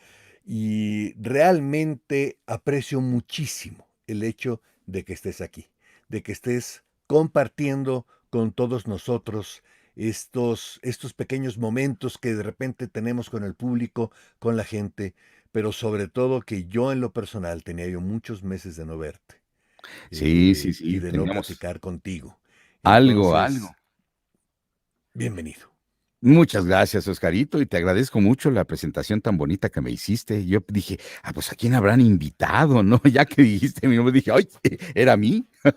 [SPEAKER 1] y realmente aprecio muchísimo el hecho de que estés aquí, de que estés compartiendo con todos nosotros estos pequeños momentos que de repente tenemos con el público, con la gente, pero sobre todo que yo en lo personal tenía yo muchos meses de no verte
[SPEAKER 8] Sí, sí,
[SPEAKER 1] y
[SPEAKER 8] sí,
[SPEAKER 1] de no
[SPEAKER 8] teníamos
[SPEAKER 1] platicar contigo.
[SPEAKER 8] algo.
[SPEAKER 1] Entonces, bienvenido.
[SPEAKER 8] Muchas gracias, Oscarito, y te agradezco mucho la presentación tan bonita que me hiciste. Yo dije, pues ¿a quién habrán invitado, no? Ya que dijiste mi nombre, dije, ¡ay! Era a mí. Te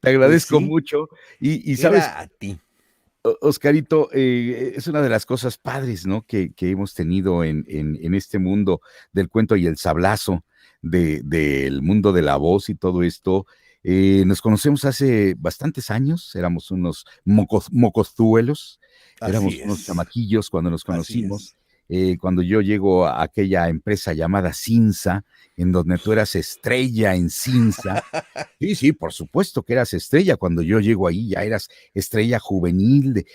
[SPEAKER 1] Pues
[SPEAKER 8] agradezco
[SPEAKER 1] sí,
[SPEAKER 8] mucho. Y sabes,
[SPEAKER 1] era a ti.
[SPEAKER 8] Oscarito, es una de las cosas padres, ¿no? Que hemos tenido en este mundo del cuento y el sablazo, del mundo de la voz y todo esto. Nos conocemos hace bastantes años, éramos unos mocozuelos,
[SPEAKER 1] Así
[SPEAKER 8] éramos unos
[SPEAKER 1] es,
[SPEAKER 8] chamaquillos cuando nos
[SPEAKER 1] así
[SPEAKER 8] conocimos.
[SPEAKER 1] es.
[SPEAKER 8] Cuando yo llego a aquella empresa llamada Cinza, en donde tú eras estrella en Cinza. Sí, sí, por supuesto que eras estrella. Cuando yo llego ahí ya eras estrella juvenil,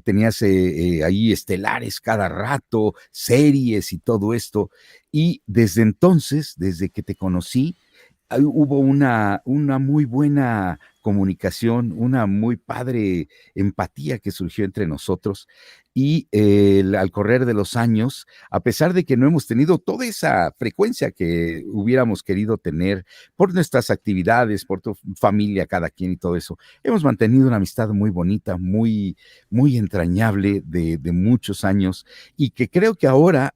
[SPEAKER 8] tenías ahí estelares cada rato, series y todo esto. Y desde entonces, desde que te conocí, hubo una muy buena comunicación, una muy padre empatía que surgió entre nosotros y al correr de los años, a pesar de que no hemos tenido toda esa frecuencia que hubiéramos querido tener por nuestras actividades, por tu familia, cada quien y todo eso, hemos mantenido una amistad muy bonita, muy entrañable de muchos años y que creo que ahora,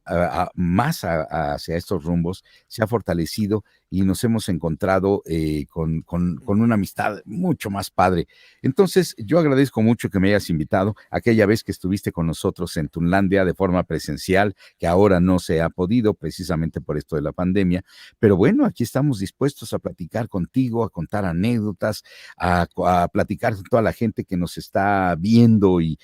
[SPEAKER 8] más hacia estos rumbos, se ha fortalecido y nos hemos encontrado con una amistad mucho más padre. Entonces, yo agradezco mucho que me hayas invitado aquella vez que estuviste con nosotros en Tunlandia de forma presencial, que ahora no se ha podido precisamente por esto de la pandemia. Pero bueno, aquí estamos dispuestos a platicar contigo, a contar anécdotas, a platicar con toda la gente que nos está viendo y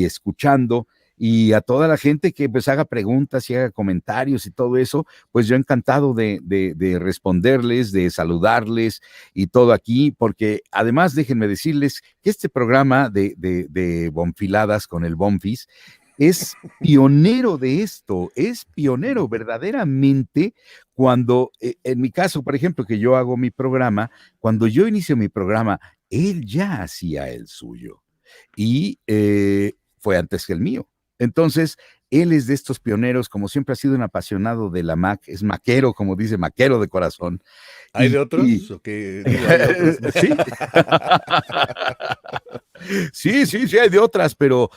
[SPEAKER 8] escuchando. Y a toda la gente que pues haga preguntas y haga comentarios y todo eso, pues yo encantado de responderles, de saludarles y todo aquí, porque además déjenme decirles que este programa de Bonfiladas con el Bonfis es pionero de esto, es pionero verdaderamente cuando, en mi caso, por ejemplo, que yo hago mi programa, cuando yo inicio mi programa, él ya hacía el suyo y fue antes que el mío. Entonces, él es de estos pioneros, como siempre ha sido un apasionado de la Mac, es maquero, como dice, maquero de corazón.
[SPEAKER 1] ¿Hay de
[SPEAKER 8] Y
[SPEAKER 1] otros? ¿O qué? Digo, hay otros.
[SPEAKER 8] sí. Sí, sí, sí, hay de otras, pero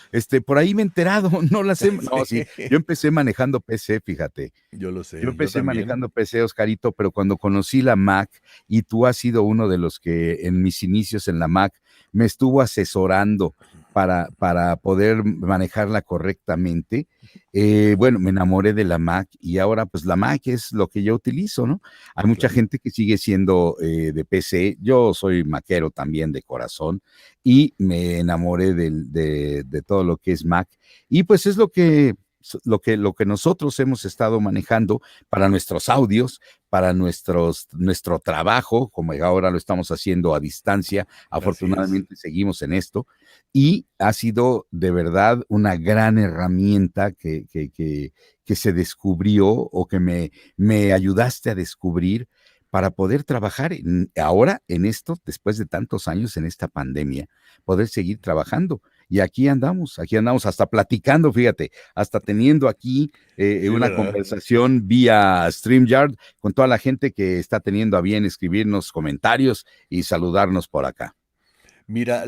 [SPEAKER 8] por ahí me he enterado, no las he, no, sí,
[SPEAKER 1] Sí,
[SPEAKER 8] yo empecé manejando PC, fíjate.
[SPEAKER 1] yo lo
[SPEAKER 8] Yo
[SPEAKER 1] sé, yo
[SPEAKER 8] empecé
[SPEAKER 1] también.
[SPEAKER 8] manejando PC, Oscarito, pero cuando conocí la Mac, y tú has sido uno de los que en mis inicios en la Mac me estuvo asesorando para poder manejarla correctamente, bueno, me enamoré de la Mac y ahora pues la Mac es lo que yo utilizo, ¿no? Hay mucha
[SPEAKER 1] Claro.
[SPEAKER 8] gente que sigue siendo de PC, yo soy maquero también de corazón y me enamoré de todo lo que es Mac y pues es lo que nosotros hemos estado manejando para nuestros audios, para nuestro trabajo, como ahora lo estamos haciendo a distancia,
[SPEAKER 1] Así es.
[SPEAKER 8] afortunadamente seguimos en esto, y ha sido de verdad una gran herramienta que se descubrió o que me ayudaste a descubrir para poder trabajar ahora en esto, después de tantos años en esta pandemia, poder seguir trabajando. Y aquí andamos hasta platicando, fíjate, hasta teniendo aquí
[SPEAKER 1] Sí,
[SPEAKER 8] una
[SPEAKER 1] ¿verdad?
[SPEAKER 8] conversación vía StreamYard con toda la gente que está teniendo a bien escribirnos comentarios y saludarnos por acá.
[SPEAKER 1] Mira,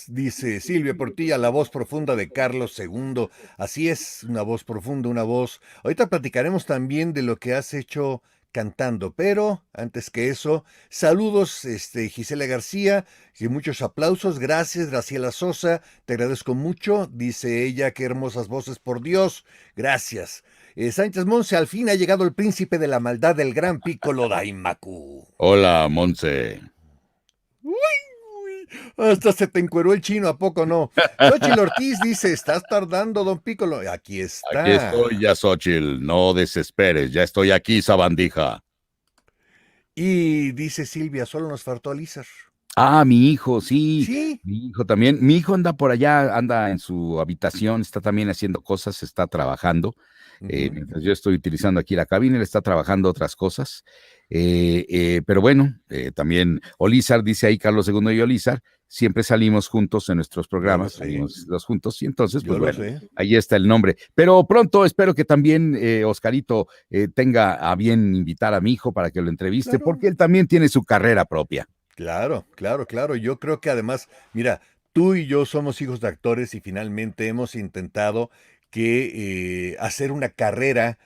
[SPEAKER 1] dice Silvia Portilla, la voz profunda de Carlos II. Así es, una voz profunda, una voz. Ahorita platicaremos también de lo que has hecho cantando. Pero antes que eso, saludos, Gisela García, y muchos aplausos. Gracias, Graciela Sosa, te agradezco mucho. Dice ella, qué hermosas voces, por Dios. Gracias. Sánchez Monse, al fin ha llegado el príncipe de la maldad del gran Piccolo Daimaku.
[SPEAKER 8] Hola, Monse.
[SPEAKER 1] Hasta se te encueró el chino, ¿a poco no? Xochitl Ortiz dice, estás tardando, don Piccolo. Aquí está.
[SPEAKER 8] Aquí estoy ya, Xochitl, no desesperes, ya estoy aquí, sabandija.
[SPEAKER 1] Y dice Silvia, solo nos faltó Lizar.
[SPEAKER 8] Ah, mi hijo, sí,
[SPEAKER 1] Sí.
[SPEAKER 8] mi hijo también. Mi hijo anda por allá, anda en su habitación, está también haciendo cosas, está trabajando. Mientras yo estoy utilizando aquí la cabina, él está trabajando otras cosas. Pero bueno, también Olizar, dice ahí Carlos II y Olizar, siempre salimos juntos en nuestros programas, salimos los juntos, y entonces, pues bueno, ahí está el nombre. Pero pronto espero que también Oscarito tenga a bien invitar a mi hijo para que lo entreviste, porque él también tiene su carrera propia.
[SPEAKER 1] Claro, claro, claro. Yo creo que además, mira, tú y yo somos hijos de actores y finalmente hemos intentado que hacer una carrera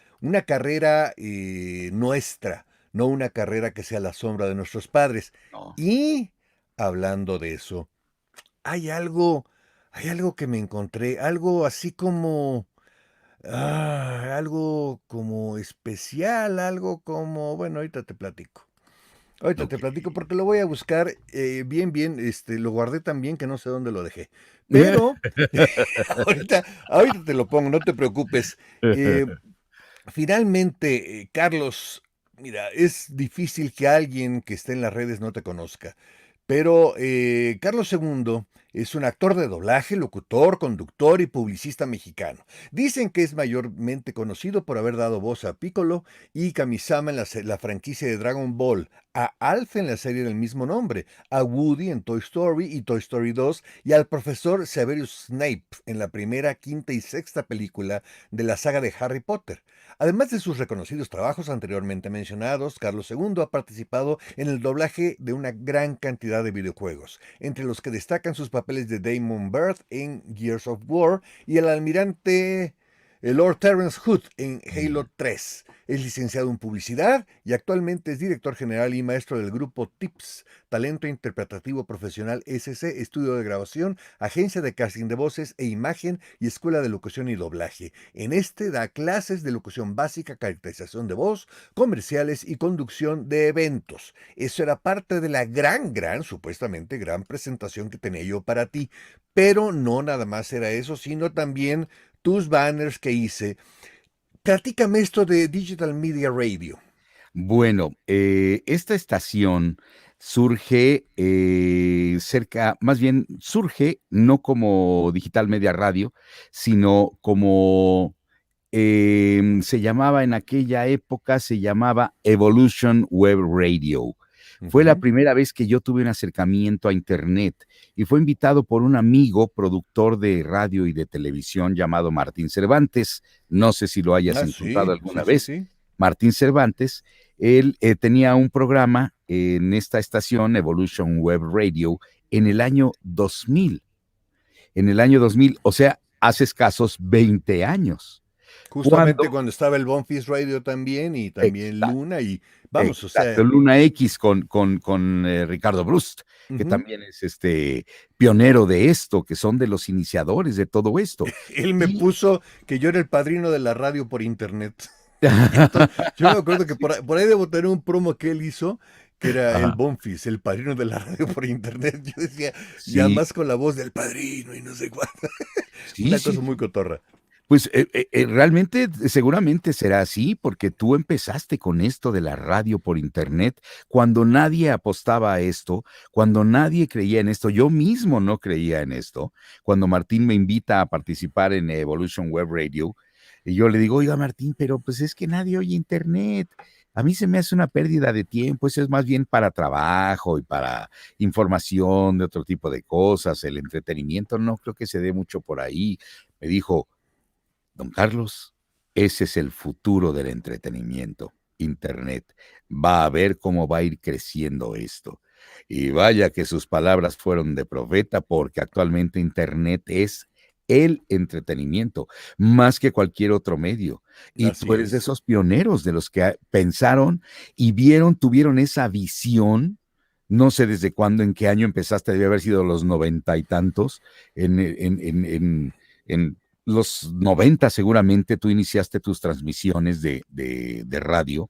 [SPEAKER 1] nuestra, no una carrera que sea la sombra de nuestros padres.
[SPEAKER 8] No.
[SPEAKER 1] Y hablando de eso, hay algo que me encontré, algo así como, algo como especial, algo como, bueno, ahorita te platico. Ahorita te platico porque lo voy a buscar bien, lo guardé tan bien que no sé dónde lo dejé. Pero ahorita te lo pongo, no te preocupes. Finalmente, Carlos, mira, es difícil que alguien que esté en las redes no te conozca. Pero Carlos II es un actor de doblaje, locutor, conductor y publicista mexicano. Dicen que es mayormente conocido por haber dado voz a Piccolo y Kamisama en la franquicia de Dragon Ball, a Alf en la serie del mismo nombre, a Woody en Toy Story y Toy Story 2 y al profesor Severus Snape en la primera, quinta y sexta película de la saga de Harry Potter. Además de sus reconocidos trabajos anteriormente mencionados, Carlos II ha participado en el doblaje de una gran cantidad de videojuegos, entre los que destacan sus papeles de Damon Byrd en Gears of War y el almirante Lord Terrence Hood en Halo 3. Es licenciado en publicidad y actualmente es director general y maestro del grupo TIPS, Talento Interpretativo Profesional SC, estudio de grabación, agencia de casting de voces e imagen y escuela de locución y doblaje. En da clases de locución básica, caracterización de voz, comerciales y conducción de eventos. Eso era parte de la supuestamente gran presentación que tenía yo para ti. Pero no nada más era eso, sino también tus banners que hice. Platícame esto de Digital Media Radio.
[SPEAKER 8] Bueno, esta estación surge surge no como Digital Media Radio, sino como se llamaba en aquella época, se llamaba Evolution Web Radio. Fue la primera vez que yo tuve un acercamiento a Internet y fue invitado por un amigo productor de radio y de televisión llamado Martín Cervantes. No sé si lo hayas encontrado alguna vez. Sí. Martín Cervantes, él tenía un programa en esta estación, Evolution Web Radio, en el año 2000. En el año 2000, o sea, hace escasos 20 años.
[SPEAKER 1] Justamente cuando estaba el Bonfis Radio también, y también Luna, y vamos,
[SPEAKER 8] exacto, o sea... Luna X con Ricardo Brust, que también es pionero de esto, que son de los iniciadores de todo esto.
[SPEAKER 1] Él me puso que yo era el padrino de la radio por internet. Entonces, yo me acuerdo que por ahí debo tener un promo que él hizo, que era el Bonfis, el padrino de la radio por internet. Yo decía, y además con la voz del padrino y no sé cuánto. Una cosa muy cotorra.
[SPEAKER 8] Pues realmente, seguramente será así, porque tú empezaste con esto de la radio por internet cuando nadie apostaba a esto, cuando nadie creía en esto. Yo mismo no creía en esto. Cuando Martín me invita a participar en Evolution Web Radio, y yo le digo, oiga Martín, pero pues es que nadie oye internet. A mí se me hace una pérdida de tiempo, eso es más bien para trabajo y para información de otro tipo de cosas, el entretenimiento no creo que se dé mucho por ahí. Me dijo, don Carlos, ese es el futuro del entretenimiento, Internet. Va a ver cómo va a ir creciendo esto. Y vaya que sus palabras fueron de profeta, porque actualmente Internet es el entretenimiento, más que cualquier otro medio. Y
[SPEAKER 1] Así
[SPEAKER 8] tú eres de
[SPEAKER 1] es.
[SPEAKER 8] esos pioneros, de los que pensaron y tuvieron esa visión. No sé desde cuándo, en qué año empezaste, debe haber sido los 90 y tantos, en los 90 seguramente tú iniciaste tus transmisiones de radio,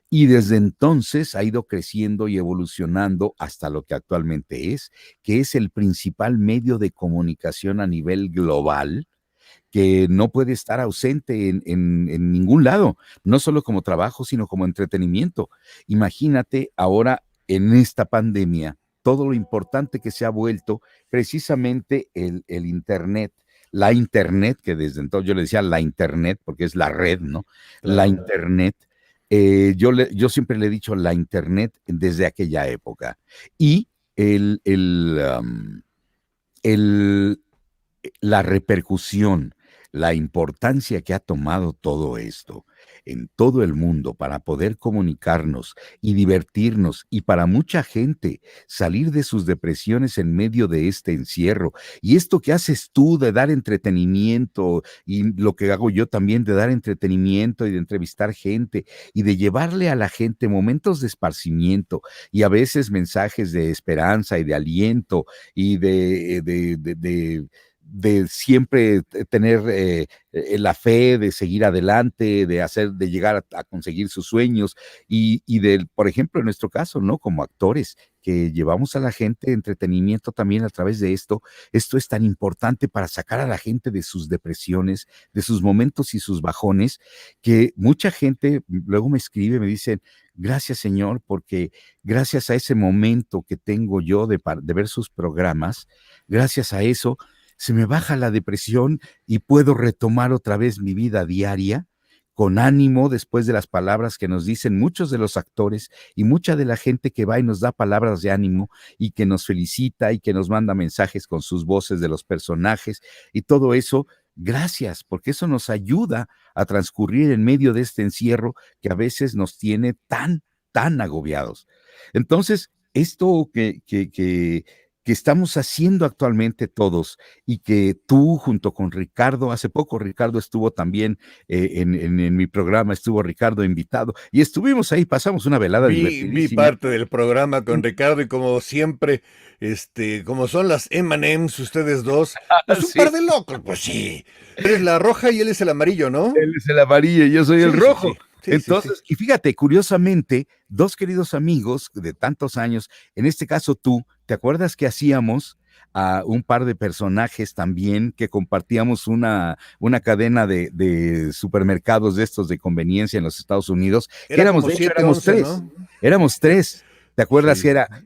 [SPEAKER 8] y desde entonces ha ido creciendo y evolucionando hasta lo que actualmente es, que es el principal medio de comunicación a nivel global, que no puede estar ausente en ningún lado, no solo como trabajo, sino como entretenimiento. Imagínate ahora en esta pandemia, todo lo importante que se ha vuelto precisamente el Internet, la Internet, que desde entonces yo le decía la Internet, porque es la red, ¿no? La
[SPEAKER 1] Claro.
[SPEAKER 8] Internet. Yo siempre le he dicho la Internet desde aquella época. Y el, la repercusión, la importancia que ha tomado todo esto en todo el mundo para poder comunicarnos y divertirnos, y para mucha gente salir de sus depresiones en medio de este encierro. Y esto que haces tú de dar entretenimiento, y lo que hago yo también de dar entretenimiento y de entrevistar gente y de llevarle a la gente momentos de esparcimiento y a veces mensajes de esperanza y de aliento y de siempre tener la fe, de seguir adelante, de llegar a conseguir sus sueños, por ejemplo, en nuestro caso, ¿no? Como actores, que llevamos a la gente entretenimiento también a través de esto. Esto es tan importante para sacar a la gente de sus depresiones, de sus momentos y sus bajones, que mucha gente luego me escribe, me dicen: gracias, Señor, porque gracias a ese momento que tengo yo de ver sus programas, gracias a eso, se me baja la depresión y puedo retomar otra vez mi vida diaria con ánimo, después de las palabras que nos dicen muchos de los actores y mucha de la gente que va y nos da palabras de ánimo y que nos felicita y que nos manda mensajes con sus voces de los personajes y todo eso. Gracias, porque eso nos ayuda a transcurrir en medio de este encierro que a veces nos tiene tan agobiados. Entonces, esto que estamos haciendo actualmente todos, y que tú junto con Ricardo, hace poco Ricardo estuvo también en mi programa, estuvo Ricardo invitado, y estuvimos ahí, pasamos una velada
[SPEAKER 1] Vi
[SPEAKER 8] divertidísima.
[SPEAKER 1] parte del programa con Ricardo y como siempre, como son las M&M's ustedes dos, pues un
[SPEAKER 8] Sí.
[SPEAKER 1] par de locos, pues sí. Eres la roja y él es el amarillo, ¿no?
[SPEAKER 8] Él es el amarillo y yo soy el
[SPEAKER 1] Sí,
[SPEAKER 8] rojo.
[SPEAKER 1] sí, sí.
[SPEAKER 8] Entonces,
[SPEAKER 1] Sí.
[SPEAKER 8] y fíjate, curiosamente, dos queridos amigos de tantos años, en este caso tú, ¿te acuerdas que hacíamos a un par de personajes también, que compartíamos una cadena de supermercados de estos de conveniencia en los Estados Unidos? Que
[SPEAKER 1] Era
[SPEAKER 8] éramos,
[SPEAKER 1] como
[SPEAKER 8] de hecho,
[SPEAKER 1] 7-11,
[SPEAKER 8] éramos tres. ¿Te acuerdas
[SPEAKER 1] Sí.
[SPEAKER 8] que era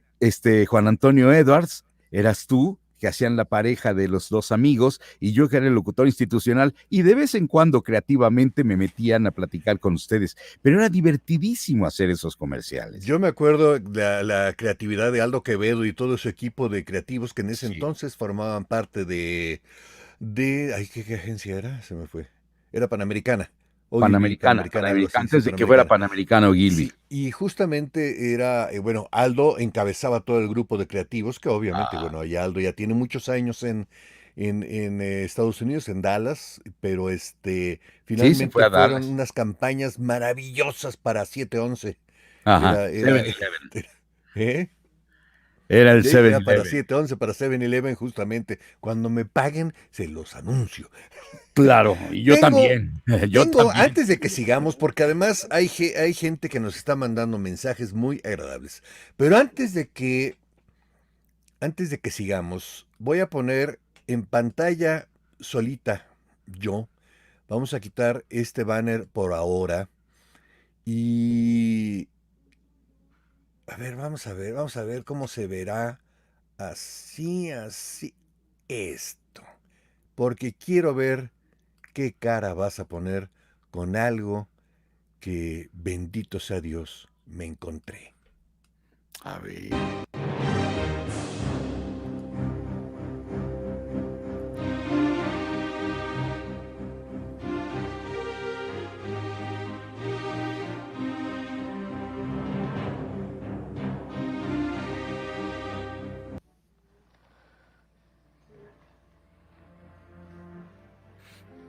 [SPEAKER 8] Juan Antonio Edwards, eras tú, que hacían la pareja de los dos amigos, y yo, que era el locutor institucional, y de vez en cuando creativamente me metían a platicar con ustedes, pero era divertidísimo hacer esos comerciales.
[SPEAKER 1] Yo me acuerdo de la creatividad de Aldo Quevedo y todo su equipo de creativos que en ese entonces formaban parte ay, ¿qué agencia era? Se me fue. Era Panamericana.
[SPEAKER 8] Panamericana,
[SPEAKER 1] algo así,
[SPEAKER 8] antes
[SPEAKER 1] sí,
[SPEAKER 8] de que fuera
[SPEAKER 1] Panamericana.
[SPEAKER 8] Panamericano Gilby.
[SPEAKER 1] Sí, y justamente era, Aldo encabezaba todo el grupo de creativos, que obviamente, ya Aldo ya tiene muchos años en Estados Unidos, en Dallas, pero
[SPEAKER 8] Sí,
[SPEAKER 1] finalmente
[SPEAKER 8] se fue a
[SPEAKER 1] fueron
[SPEAKER 8] Dallas.
[SPEAKER 1] unas campañas maravillosas para 7-11.
[SPEAKER 8] Ajá,
[SPEAKER 1] Era,
[SPEAKER 8] 7-Eleven.
[SPEAKER 1] ¿eh?
[SPEAKER 8] Era el
[SPEAKER 1] Sí, era para
[SPEAKER 8] 7-Eleven.
[SPEAKER 1] 7-11, para 7-Eleven, justamente. Cuando me paguen, se los anuncio.
[SPEAKER 8] Claro, y yo
[SPEAKER 1] Tengo,
[SPEAKER 8] también. Yo también.
[SPEAKER 1] antes de que sigamos, porque además hay gente que nos está mandando mensajes muy agradables. Pero antes de que sigamos, voy a poner en pantalla solita yo. Vamos a quitar este banner por ahora. Y vamos a ver cómo se verá así esto. Porque quiero ver qué cara vas a poner con algo que, bendito sea Dios, me encontré.
[SPEAKER 8] A ver.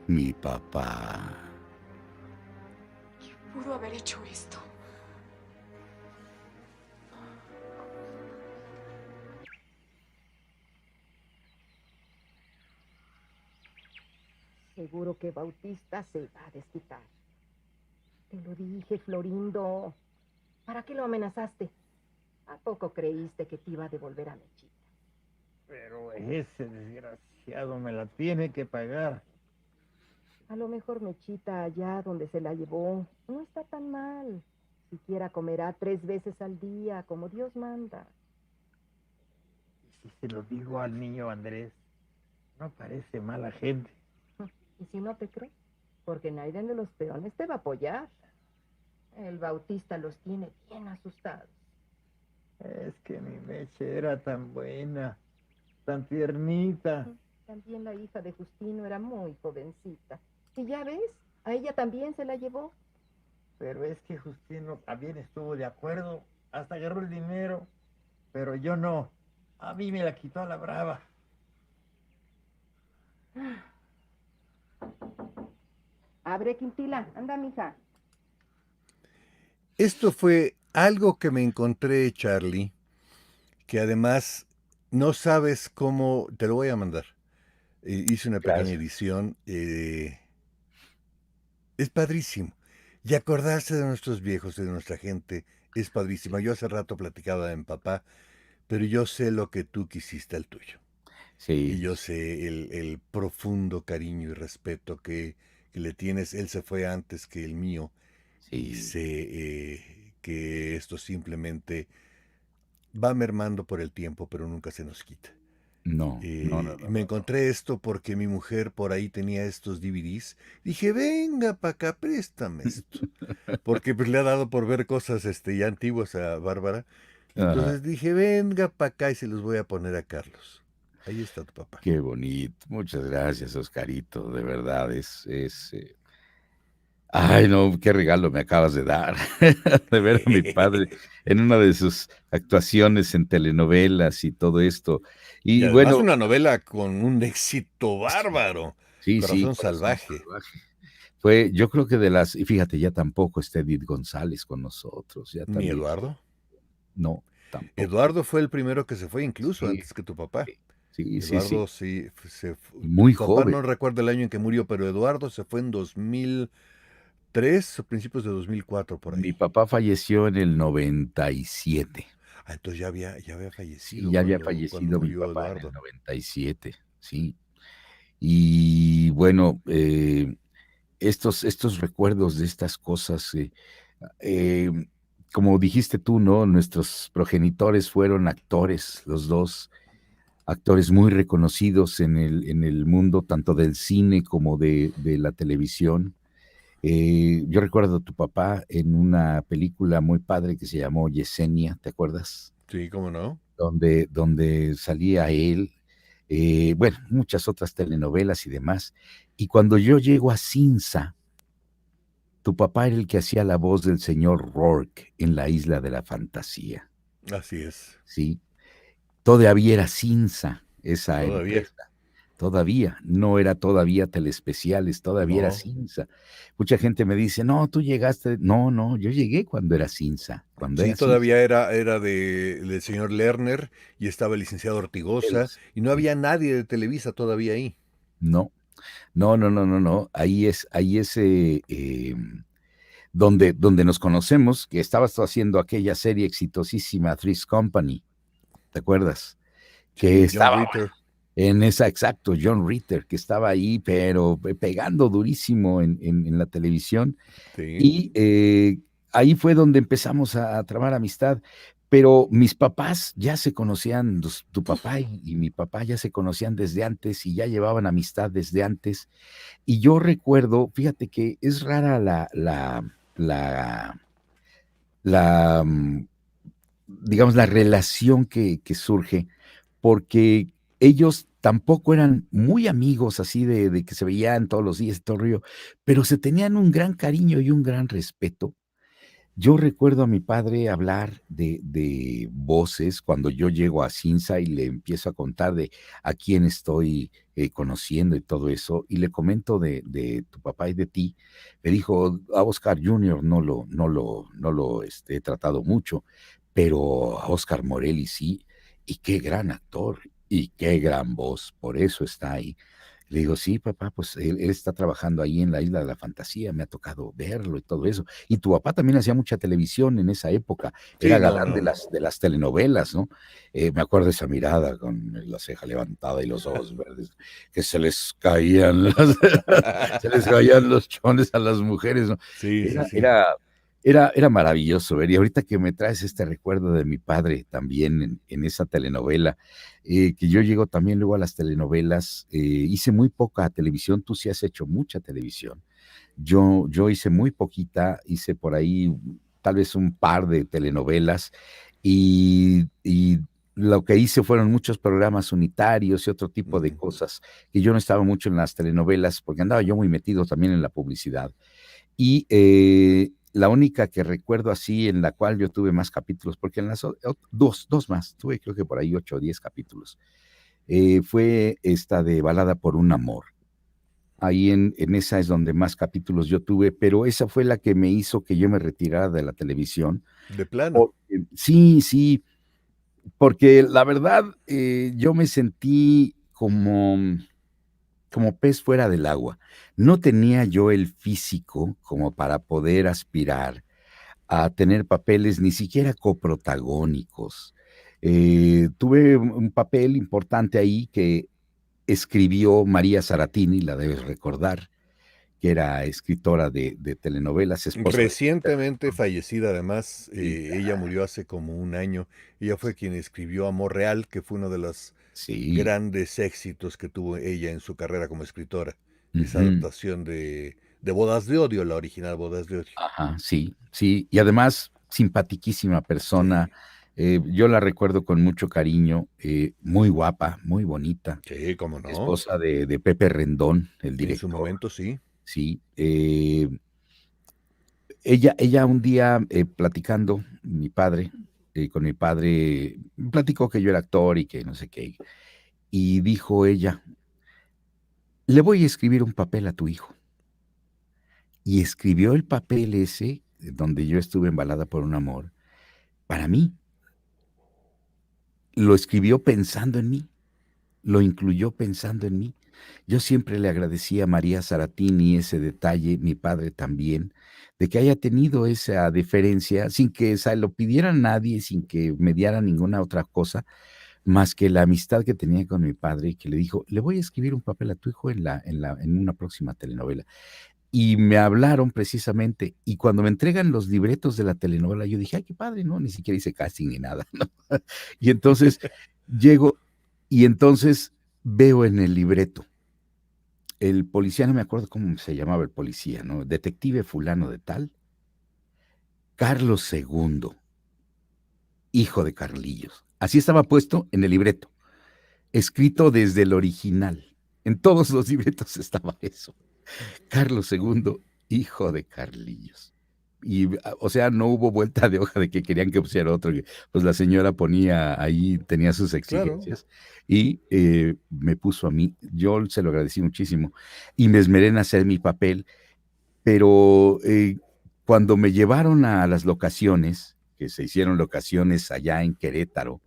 [SPEAKER 8] Mi papá.
[SPEAKER 9] Pudo haber hecho esto.
[SPEAKER 10] Seguro que Bautista se va a desquitar. Te lo dije, Florindo. ¿Para qué lo amenazaste? ¿A poco creíste que te iba a devolver a Mechita?
[SPEAKER 11] Pero ese desgraciado me la tiene que pagar.
[SPEAKER 10] A lo mejor Mechita allá donde se la llevó no está tan mal. Siquiera comerá 3 veces al día, como Dios manda.
[SPEAKER 11] Y si se lo digo al niño Andrés, no parece mala gente.
[SPEAKER 10] ¿Y si no te cree? Porque Naiden de los Peones te va a apoyar. El Bautista los tiene bien asustados.
[SPEAKER 11] Es que mi Meche era tan buena, tan tiernita.
[SPEAKER 10] También la hija de Justino era muy jovencita. Y ya ves, a ella también se la llevó.
[SPEAKER 11] Pero es que Justino también estuvo de acuerdo, hasta agarró el dinero. Pero yo no, a mí me la quitó a la brava.
[SPEAKER 10] Abre, Quintila, anda, mija.
[SPEAKER 1] Esto fue algo que me encontré, Charlie, que además no sabes cómo, te lo voy a mandar. Hice una pequeña edición. Es padrísimo. Y acordarse de nuestros viejos, de nuestra gente, es padrísimo. Yo hace rato platicaba de mi papá, pero yo sé lo que tú quisiste al tuyo.
[SPEAKER 8] Sí.
[SPEAKER 1] Y yo sé el profundo cariño y respeto que le tienes. Él se fue antes que el mío.
[SPEAKER 8] Sí.
[SPEAKER 1] Y sé que esto simplemente va mermando por el tiempo, pero nunca se nos quita.
[SPEAKER 8] No,
[SPEAKER 1] me encontré esto porque mi mujer por ahí tenía estos DVDs. Dije, venga para acá, préstame esto. Porque pues le ha dado por ver cosas ya antiguas a Bárbara. Entonces dije, venga para acá y se los voy a poner a Carlos. Ahí está tu papá.
[SPEAKER 8] Qué bonito. Muchas gracias, Oscarito. De verdad, Ay, no, qué regalo me acabas de dar. De ver a mi padre en una de sus actuaciones en telenovelas y todo esto. Y
[SPEAKER 1] además
[SPEAKER 8] bueno,
[SPEAKER 1] una novela con un éxito bárbaro.
[SPEAKER 8] Sí,
[SPEAKER 1] Corazón
[SPEAKER 8] sí,
[SPEAKER 1] salvaje.
[SPEAKER 8] Fue, yo creo que y fíjate, ya tampoco está Edith González con nosotros. Ya
[SPEAKER 1] ¿Ni
[SPEAKER 8] también.
[SPEAKER 1] Eduardo?
[SPEAKER 8] No, tampoco.
[SPEAKER 1] Eduardo fue el primero que se fue, incluso antes que tu papá.
[SPEAKER 8] Sí,
[SPEAKER 1] Eduardo sí se fue.
[SPEAKER 8] Muy
[SPEAKER 1] Tu papá
[SPEAKER 8] joven.
[SPEAKER 1] no recuerdo el año en que murió, pero Eduardo se fue en 2003 o principios de 2004 por ahí.
[SPEAKER 8] Mi papá falleció en el 97.
[SPEAKER 1] Entonces ya había fallecido.
[SPEAKER 8] Sí, ya había fallecido mi papá
[SPEAKER 1] Eduardo.
[SPEAKER 8] en el 97, sí. Y bueno, estos recuerdos de estas cosas, como dijiste tú, ¿no? Nuestros progenitores fueron actores, los dos, actores muy reconocidos en el mundo, tanto del cine como de la televisión. Yo recuerdo a tu papá en una película muy padre que se llamó Yesenia, ¿te acuerdas?
[SPEAKER 1] Sí, ¿cómo no?
[SPEAKER 8] Donde salía él, bueno, muchas otras telenovelas y demás. Y cuando yo llego a Cinza, tu papá era el que hacía la voz del señor Rourke en La Isla de la Fantasía.
[SPEAKER 1] Así es.
[SPEAKER 8] Sí. Todavía era Cinza esa
[SPEAKER 1] Todavía.
[SPEAKER 8] empresa. Todavía, no era todavía Telespeciales, todavía era Cinza. Mucha gente me dice, no, tú llegaste. No, yo llegué cuando era Cinza.
[SPEAKER 1] Sí, todavía era del señor Lerner y estaba el licenciado Ortigosa y no había nadie de Televisa todavía ahí.
[SPEAKER 8] No. Ahí es donde nos conocemos, que estabas tú haciendo aquella serie exitosísima, Three's Company. ¿Te acuerdas? Que estaba en esa, exacto, John Ritter, que estaba ahí, pero pegando durísimo en la televisión.
[SPEAKER 1] Sí.
[SPEAKER 8] Y ahí fue donde empezamos a trabar amistad. Pero mis papás ya se conocían, tu papá y mi papá ya se conocían desde antes y ya llevaban amistad desde antes. Y yo recuerdo, fíjate que es rara digamos, la relación que surge, porque ellos tampoco eran muy amigos así de que se veían todos los días, todo el rollo, pero se tenían un gran cariño y un gran respeto. Yo recuerdo a mi padre hablar de voces cuando yo llego a Cinza y le empiezo a contar de a quién estoy conociendo y todo eso, y le comento de tu papá y de ti. Me dijo, a Oscar Junior no lo he tratado mucho, pero a Oscar Morelli sí, y qué gran actor, y qué gran voz, por eso está ahí. Le digo, sí, papá, pues él está trabajando ahí en la Isla de la Fantasía, me ha tocado verlo y todo eso. Y tu papá también hacía mucha televisión en esa época,
[SPEAKER 1] Sí,
[SPEAKER 8] era
[SPEAKER 1] no,
[SPEAKER 8] galán
[SPEAKER 1] no, no.
[SPEAKER 8] de las telenovelas, ¿no? Me acuerdo de esa mirada con la ceja levantada y los ojos verdes, que se les caían se les caían los chones a las mujeres, ¿no?
[SPEAKER 1] Sí, sí,
[SPEAKER 8] Era,
[SPEAKER 1] sí.
[SPEAKER 8] era, era maravilloso ver, y ahorita que me traes este recuerdo de mi padre también en esa telenovela, que yo llego también luego a las telenovelas, hice muy poca televisión, tú sí has hecho mucha televisión, yo hice muy poquita, hice por ahí tal vez un par de telenovelas, y lo que hice fueron muchos programas unitarios y otro tipo de cosas, que yo no estaba mucho en las telenovelas, porque andaba yo muy metido también en la publicidad. Y la única que recuerdo así en la cual yo tuve más capítulos, porque en las dos más, tuve creo que por ahí 8 o 10 capítulos, fue esta de Balada por un amor. Ahí en esa es donde más capítulos yo tuve, pero esa fue la que me hizo que yo me retirara de la televisión.
[SPEAKER 1] De plano.
[SPEAKER 8] Sí, sí, porque la verdad yo me sentí como pez fuera del agua. No tenía yo el físico como para poder aspirar a tener papeles ni siquiera coprotagónicos. Tuve un papel importante ahí que escribió María Saratini, la debes recordar, que era escritora de telenovelas, esposa de Peter
[SPEAKER 1] Recientemente
[SPEAKER 8] Rendón.
[SPEAKER 1] fallecida, además,
[SPEAKER 8] Sí,
[SPEAKER 1] ella
[SPEAKER 8] claro.
[SPEAKER 1] murió hace como un año. Ella fue quien escribió Amor Real, que fue uno de los
[SPEAKER 8] Sí.
[SPEAKER 1] grandes éxitos que tuvo ella en su carrera como escritora. Esa
[SPEAKER 8] Ujú.
[SPEAKER 1] adaptación de Bodas de Odio, la original Bodas de Odio.
[SPEAKER 8] Ajá, sí, sí. Y además, simpatiquísima persona.
[SPEAKER 1] Sí,
[SPEAKER 8] Yo la recuerdo con mucho cariño, muy guapa, muy bonita.
[SPEAKER 1] sí, cómo no.
[SPEAKER 8] Esposa de Pepe Rendón, el
[SPEAKER 1] En su
[SPEAKER 8] director.
[SPEAKER 1] momento, sí.
[SPEAKER 8] Sí. Ella un día platicando, con mi padre, platicó que yo era actor y que no sé qué. Y dijo ella, le voy a escribir un papel a tu hijo. Y escribió el papel ese, donde yo estuve embalada por un amor, para mí. Lo escribió pensando en mí, lo incluyó pensando en mí. Yo siempre le agradecí a María Saratini ese detalle, mi padre también, de que haya tenido esa deferencia sin que se lo pidiera a nadie, sin que me diera ninguna otra cosa, más que la amistad que tenía con mi padre, que le dijo, le voy a escribir un papel a tu hijo en una próxima telenovela. Y me hablaron precisamente, y cuando me entregan los libretos de la telenovela, yo dije, ay, qué padre, ¿no? Ni siquiera hice casting ni nada, ¿no? Y entonces llego, y entonces veo en el libreto, el policía, no me acuerdo cómo se llamaba el policía, ¿no? Detective fulano de tal, Carlos II, hijo de Carlillos. Así estaba puesto en el libreto, escrito desde el original. En todos los libretos estaba eso. Carlos II, hijo de Carlillos. Y, o sea, no hubo vuelta de hoja de que querían que pusiera otro. Pues la señora ponía ahí, tenía sus
[SPEAKER 1] Claro.
[SPEAKER 8] exigencias y me puso a mí. Yo se lo agradecí muchísimo y me esmeré en hacer mi papel, pero cuando me llevaron a las locaciones, que se hicieron locaciones allá en Querétaro,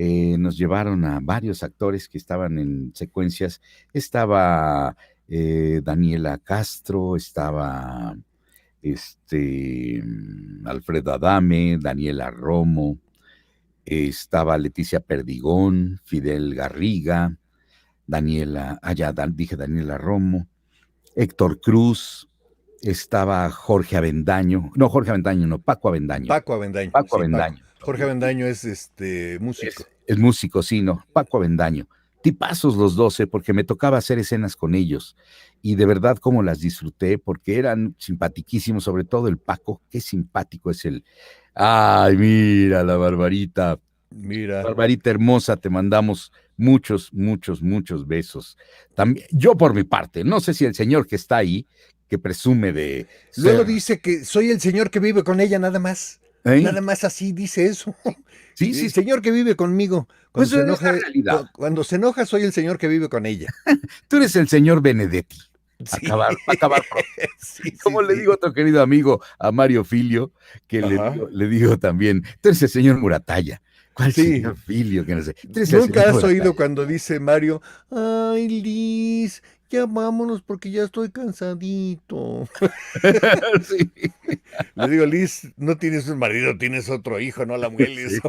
[SPEAKER 8] nos llevaron a varios actores que estaban en secuencias. Estaba Daniela Castro, estaba Alfredo Adame, Daniela Romo, estaba Leticia Perdigón, Fidel Garriga, dije Daniela Romo, Héctor Cruz, estaba Jorge Avendaño, no, Paco Avendaño.
[SPEAKER 1] Paco Avendaño,
[SPEAKER 8] Paco
[SPEAKER 1] sí, Paco.
[SPEAKER 8] Avendaño.
[SPEAKER 1] Jorge Avendaño es músico.
[SPEAKER 8] Es músico, sí, no, Paco Avendaño. Tipazos los 12, porque me tocaba hacer escenas con ellos. Y de verdad, cómo las disfruté, porque eran simpatiquísimos, sobre todo el Paco, qué simpático es el. Ay, mira la Barbarita.
[SPEAKER 1] Mira.
[SPEAKER 8] Barbarita hermosa, te mandamos muchos, muchos, muchos besos. También, yo por mi parte, no sé si el señor que está ahí, que presume de
[SPEAKER 1] Luego
[SPEAKER 8] ser,
[SPEAKER 1] dice que soy el señor que vive con ella, nada más.
[SPEAKER 8] ¿eh?
[SPEAKER 1] Nada más así dice eso.
[SPEAKER 8] Sí,
[SPEAKER 1] El
[SPEAKER 8] sí, sí.
[SPEAKER 1] señor que vive conmigo.
[SPEAKER 8] Pues
[SPEAKER 1] Cuando se
[SPEAKER 8] es la
[SPEAKER 1] enoja,
[SPEAKER 8] realidad.
[SPEAKER 1] cuando se enoja, soy el señor que vive con ella.
[SPEAKER 8] Tú eres el señor Benedetti.
[SPEAKER 1] Sí.
[SPEAKER 8] Acabar pronto.
[SPEAKER 1] Sí,
[SPEAKER 8] Como
[SPEAKER 1] sí,
[SPEAKER 8] le
[SPEAKER 1] sí.
[SPEAKER 8] digo a otro querido amigo, a Mario Filio, que
[SPEAKER 1] Ajá.
[SPEAKER 8] le digo también, tú eres el señor Muratalla. ¿Cuál
[SPEAKER 1] Sí.
[SPEAKER 8] señor Filio? Que no sé. Tú eres el
[SPEAKER 1] ¿Nunca
[SPEAKER 8] señor
[SPEAKER 1] has oído
[SPEAKER 8] Muratalla.
[SPEAKER 1] cuando dice Mario, ay, Liz, ya vámonos porque ya estoy cansadito?
[SPEAKER 8] Sí,
[SPEAKER 1] Le digo, Liz, no tienes un marido, tienes otro hijo, no la mueles.
[SPEAKER 8] sí.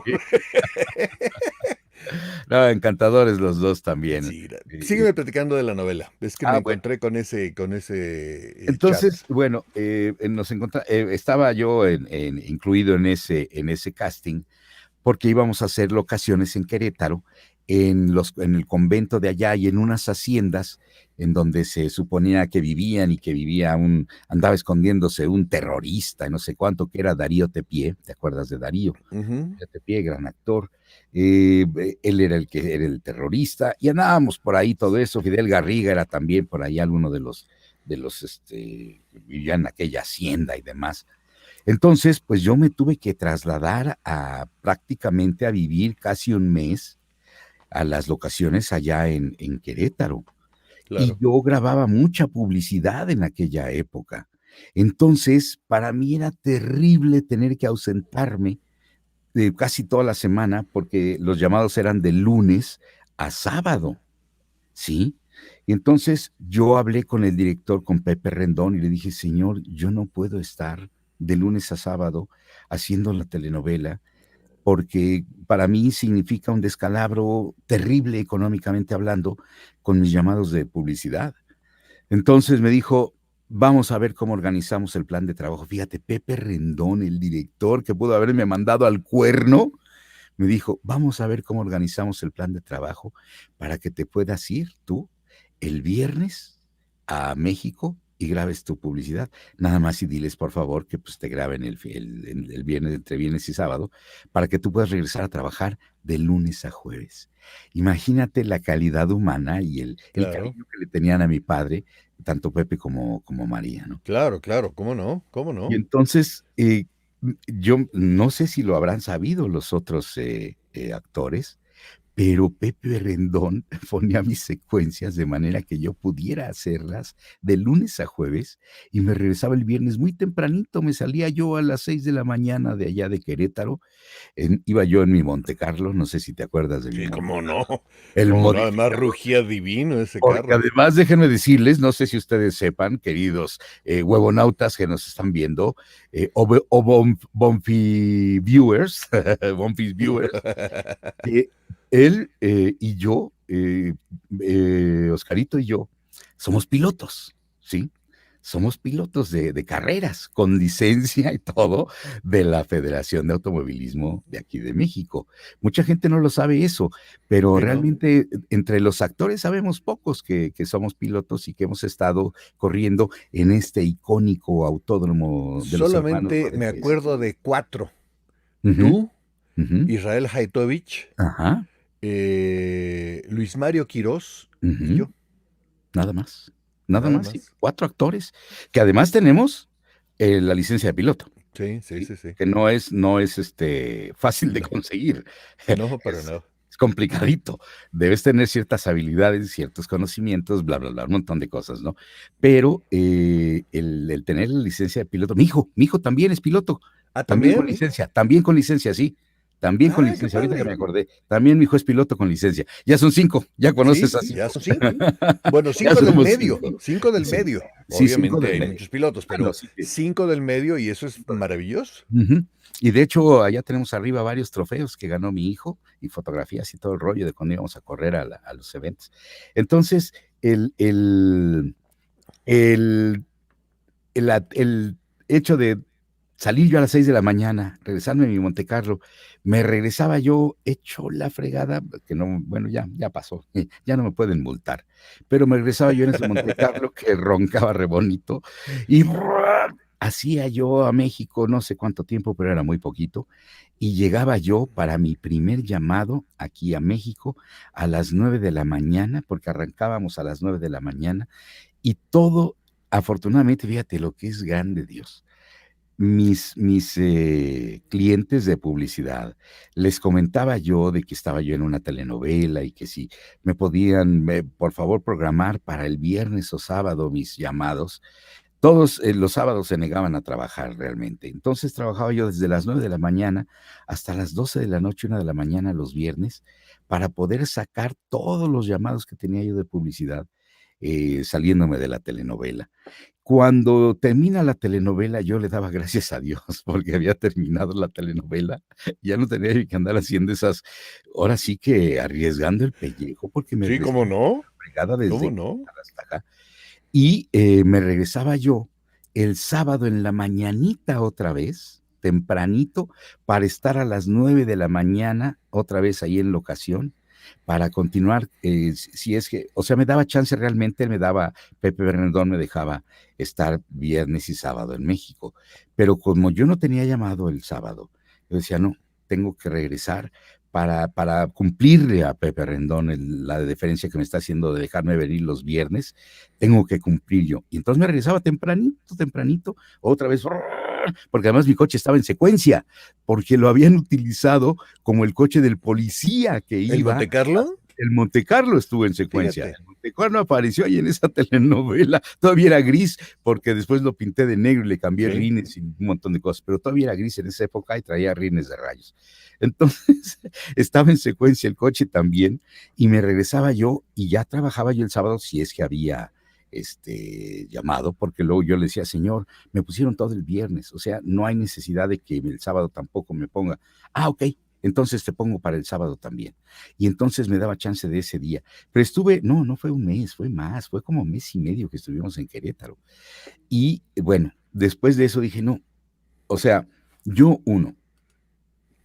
[SPEAKER 8] No, encantadores los dos también.
[SPEAKER 1] Sí, sígueme platicando de la novela. Es que me
[SPEAKER 8] Bueno.
[SPEAKER 1] encontré con ese chat.
[SPEAKER 8] Entonces, bueno, estaba yo incluido en ese casting, porque íbamos a hacer locaciones en Querétaro, en el convento de allá y en unas haciendas en donde se suponía que vivían y que andaba escondiéndose un terrorista, y no sé cuánto, que era Darío Tepié. ¿Te acuerdas de Darío?
[SPEAKER 1] Ujú.
[SPEAKER 8] Darío Tepié, gran actor. Él era el que era el terrorista, y andábamos por ahí todo eso. Fidel Garriga era también por ahí alguno de los que vivían en aquella hacienda y demás. Entonces, pues yo me tuve que trasladar prácticamente a vivir casi un mes a las locaciones allá en Querétaro.
[SPEAKER 1] Claro.
[SPEAKER 8] Y yo grababa mucha publicidad en aquella época. Entonces, para mí era terrible tener que ausentarme casi toda la semana, porque los llamados eran de lunes a sábado, ¿sí? Y entonces yo hablé con el director, con Pepe Rendón, y le dije, señor, yo no puedo estar de lunes a sábado haciendo la telenovela, porque para mí significa un descalabro terrible económicamente hablando con mis llamados de publicidad. Entonces me dijo, vamos a ver cómo organizamos el plan de trabajo. Fíjate, Pepe Rendón, el director que pudo haberme mandado al cuerno, me dijo, vamos a ver cómo organizamos el plan de trabajo para que te puedas ir tú el viernes a México y grabes tu publicidad. Nada más y diles, por favor, que pues te graben el viernes, entre viernes y sábado, para que tú puedas regresar a trabajar de lunes a jueves. Imagínate la calidad humana y el
[SPEAKER 1] Claro.
[SPEAKER 8] cariño que le tenían a mi padre, tanto Pepe como María, ¿no?
[SPEAKER 1] Claro, ¿cómo no? ¿Cómo no?
[SPEAKER 8] Y entonces, yo no sé si lo habrán sabido los otros actores, pero Pepe Rendón ponía mis secuencias de manera que yo pudiera hacerlas de lunes a jueves, y me regresaba el viernes muy tempranito. Me salía yo a las 6 de la mañana de allá de Querétaro. Iba yo en mi Monte Carlo, no sé si te acuerdas de mi
[SPEAKER 1] Sí,
[SPEAKER 8] Monte
[SPEAKER 1] cómo
[SPEAKER 8] Carlo.
[SPEAKER 1] no.
[SPEAKER 8] El
[SPEAKER 1] Cómo no,
[SPEAKER 8] modificador.
[SPEAKER 1] además rugía divino ese
[SPEAKER 8] Porque
[SPEAKER 1] carro.
[SPEAKER 8] además, déjenme decirles, no sé si ustedes sepan, queridos huevonautas que nos están viendo, Bonfi viewers, Bonfis viewers, que él y yo, Oscarito y yo, somos pilotos, ¿sí? Somos pilotos de carreras, con licencia y todo, de la Federación de Automovilismo de aquí de México. Mucha gente no lo sabe eso, pero
[SPEAKER 1] Sí, ¿no?
[SPEAKER 8] realmente entre los actores sabemos pocos que somos pilotos y que hemos estado corriendo en este icónico autódromo de los hermanos
[SPEAKER 1] Solamente me
[SPEAKER 8] Rodríguez.
[SPEAKER 1] acuerdo de 4.
[SPEAKER 8] Ujú,
[SPEAKER 1] Tú,
[SPEAKER 8] ujú,
[SPEAKER 1] Israel Haitovich,
[SPEAKER 8] ajá,
[SPEAKER 1] Luis Mario Quirós y
[SPEAKER 8] ujú.
[SPEAKER 1] yo.
[SPEAKER 8] Nada más. Nada
[SPEAKER 1] Nada
[SPEAKER 8] más, sí.
[SPEAKER 1] más.
[SPEAKER 8] 4 actores, que además tenemos la licencia de piloto,
[SPEAKER 1] Sí.
[SPEAKER 8] que no es fácil de
[SPEAKER 1] No.
[SPEAKER 8] conseguir.
[SPEAKER 1] No, para
[SPEAKER 8] Es,
[SPEAKER 1] nada.
[SPEAKER 8] es complicadito. Debes tener ciertas habilidades, ciertos conocimientos, bla, bla, bla, un montón de cosas, ¿no? Pero el tener la licencia de piloto, mi hijo también es piloto,
[SPEAKER 1] ¿Ah,
[SPEAKER 8] también con
[SPEAKER 1] también?
[SPEAKER 8] licencia, sí. También con
[SPEAKER 1] ¡Ay, qué
[SPEAKER 8] licencia, ahorita que me
[SPEAKER 1] padre!
[SPEAKER 8] acordé. También mi hijo es piloto con licencia. Ya son 5, ya conoces a
[SPEAKER 1] Sí,
[SPEAKER 8] 5.
[SPEAKER 1] ya son 5. Bueno,
[SPEAKER 8] Ya
[SPEAKER 1] 5 del
[SPEAKER 8] somos
[SPEAKER 1] medio.
[SPEAKER 8] 5.
[SPEAKER 1] 5 del
[SPEAKER 8] Sí,
[SPEAKER 1] medio.
[SPEAKER 8] sí, 5
[SPEAKER 1] Obviamente
[SPEAKER 8] del
[SPEAKER 1] hay
[SPEAKER 8] medio.
[SPEAKER 1] muchos pilotos,
[SPEAKER 8] Bueno,
[SPEAKER 1] pero
[SPEAKER 8] sí que
[SPEAKER 1] 5 del medio y eso es maravilloso.
[SPEAKER 8] ujú. Y de hecho, allá tenemos arriba varios trofeos que ganó mi hijo y fotografías y todo el rollo de cuando íbamos a correr a los eventos. Entonces, el hecho de salir yo a las 6 de la mañana, regresarme a mi Monte Carlo, me regresaba yo hecho la fregada, que no, bueno, ya pasó, ya no me pueden multar, pero me regresaba yo en ese Monte Carlo que roncaba re bonito, y hacía yo a México no sé cuánto tiempo, pero era muy poquito, y llegaba yo para mi primer llamado aquí a México a las 9 de la mañana, porque arrancábamos a las 9 de la mañana, y todo afortunadamente, fíjate lo que es grande Dios. Mis clientes de publicidad, les comentaba yo de que estaba yo en una telenovela y que si me podían, por favor, programar para el viernes o sábado mis llamados. Todos los sábados se negaban a trabajar realmente. Entonces trabajaba yo desde las 9 de la mañana hasta las 12 de la noche, 1 de la mañana los viernes, para poder sacar todos los llamados que tenía yo de publicidad, saliéndome de la telenovela. Cuando termina la telenovela, yo le daba gracias a Dios porque había terminado la telenovela. Ya no tenía que andar haciendo esas, ahora sí que arriesgando el pellejo, porque me
[SPEAKER 1] Sí, ¿cómo no?
[SPEAKER 8] fregada desde
[SPEAKER 1] ¿Cómo no?
[SPEAKER 8] hasta acá. Y me regresaba yo el sábado en la mañanita otra vez, tempranito, para estar a las 9 de la mañana otra vez ahí en locación, para continuar, si es que, o sea, me daba chance realmente, Pepe Bernardón me dejaba estar viernes y sábado en México, pero como yo no tenía llamado el sábado, yo decía, no, tengo que regresar para cumplirle a Pepe Rendón la deferencia que me está haciendo de dejarme venir los viernes, tengo que cumplir yo. Y entonces me regresaba tempranito, otra vez, porque además mi coche estaba en secuencia, porque lo habían utilizado como el coche del policía que iba.
[SPEAKER 1] ¿El Monte Carlo?
[SPEAKER 8] El Monte Carlo estuvo en secuencia.
[SPEAKER 1] Fíjate.
[SPEAKER 8] El Monte Carlo apareció ahí en esa telenovela. Todavía era gris, porque después lo pinté de negro y le cambié
[SPEAKER 1] Sí.
[SPEAKER 8] rines y un montón de cosas, pero todavía era gris en esa época y traía rines de rayos. Entonces, estaba en secuencia el coche también y me regresaba yo y ya trabajaba yo el sábado si es que había llamado, porque luego yo le decía, señor, me pusieron todo el viernes, o sea, no hay necesidad de que el sábado tampoco me ponga. Ah, ok, entonces te pongo para el sábado también. Y entonces me daba chance de ese día. Pero no fue un mes, fue más, fue como mes y medio que estuvimos en Querétaro. Y bueno, después de eso dije, no, o sea, yo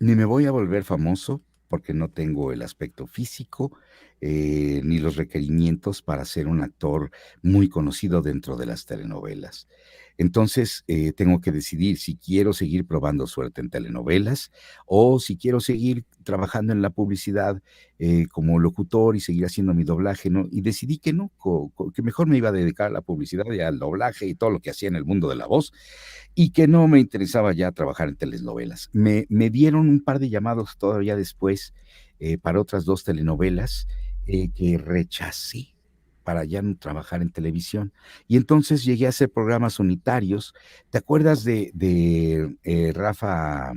[SPEAKER 8] ni me voy a volver famoso porque no tengo el aspecto físico ni los requerimientos para ser un actor muy conocido dentro de las telenovelas. Entonces, tengo que decidir si quiero seguir probando suerte en telenovelas o si quiero seguir trabajando en la publicidad como locutor y seguir haciendo mi doblaje, ¿no? Y decidí que no, que mejor me iba a dedicar a la publicidad y al doblaje y todo lo que hacía en el mundo de la voz y que no me interesaba ya trabajar en telenovelas. Me dieron un par de llamados todavía después para otras 2 telenovelas que rechacé para ya no trabajar en televisión. Y entonces llegué a hacer programas unitarios. ¿Te acuerdas de Rafa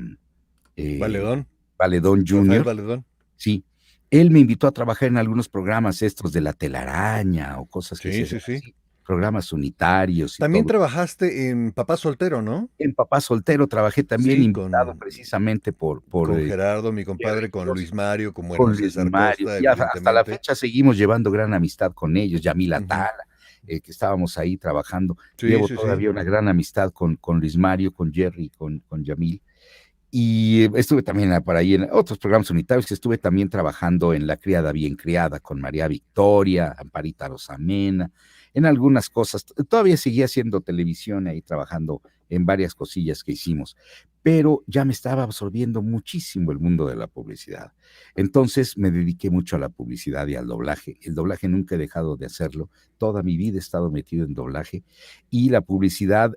[SPEAKER 1] Valedón.
[SPEAKER 8] Valedón
[SPEAKER 1] Rafael
[SPEAKER 8] Jr.?
[SPEAKER 1] Valedón.
[SPEAKER 8] Sí. Él me invitó a trabajar en algunos programas estos de La Telaraña o cosas que
[SPEAKER 1] Sí.
[SPEAKER 8] así, programas unitarios y
[SPEAKER 1] También
[SPEAKER 8] todo.
[SPEAKER 1] trabajaste en Papá Soltero, ¿no?
[SPEAKER 8] En Papá Soltero trabajé también,
[SPEAKER 1] Sí,
[SPEAKER 8] invitado precisamente por
[SPEAKER 1] con Gerardo, mi compadre, con Luis Mario, con Bueno
[SPEAKER 8] Luis
[SPEAKER 1] César
[SPEAKER 8] Mario,
[SPEAKER 1] Costa,
[SPEAKER 8] y hasta la
[SPEAKER 1] evidentemente.
[SPEAKER 8] fecha seguimos llevando gran amistad con ellos, Yamila
[SPEAKER 1] Ujú.
[SPEAKER 8] Tala, que estábamos ahí trabajando.
[SPEAKER 1] Sí,
[SPEAKER 8] Llevo
[SPEAKER 1] sí, sí.
[SPEAKER 8] todavía una gran amistad con Luis Mario, con Jerry, con Yamil. Y estuve también por ahí en otros programas unitarios, estuve también trabajando en La Criada Bien Criada con María Victoria, Amparita Rosamena, en algunas cosas. Todavía seguía haciendo televisión ahí trabajando en varias cosillas que hicimos, pero ya me estaba absorbiendo muchísimo el mundo de la publicidad. Entonces me dediqué mucho a la publicidad y al doblaje. El doblaje nunca he dejado de hacerlo. Toda mi vida he estado metido en doblaje y la publicidad,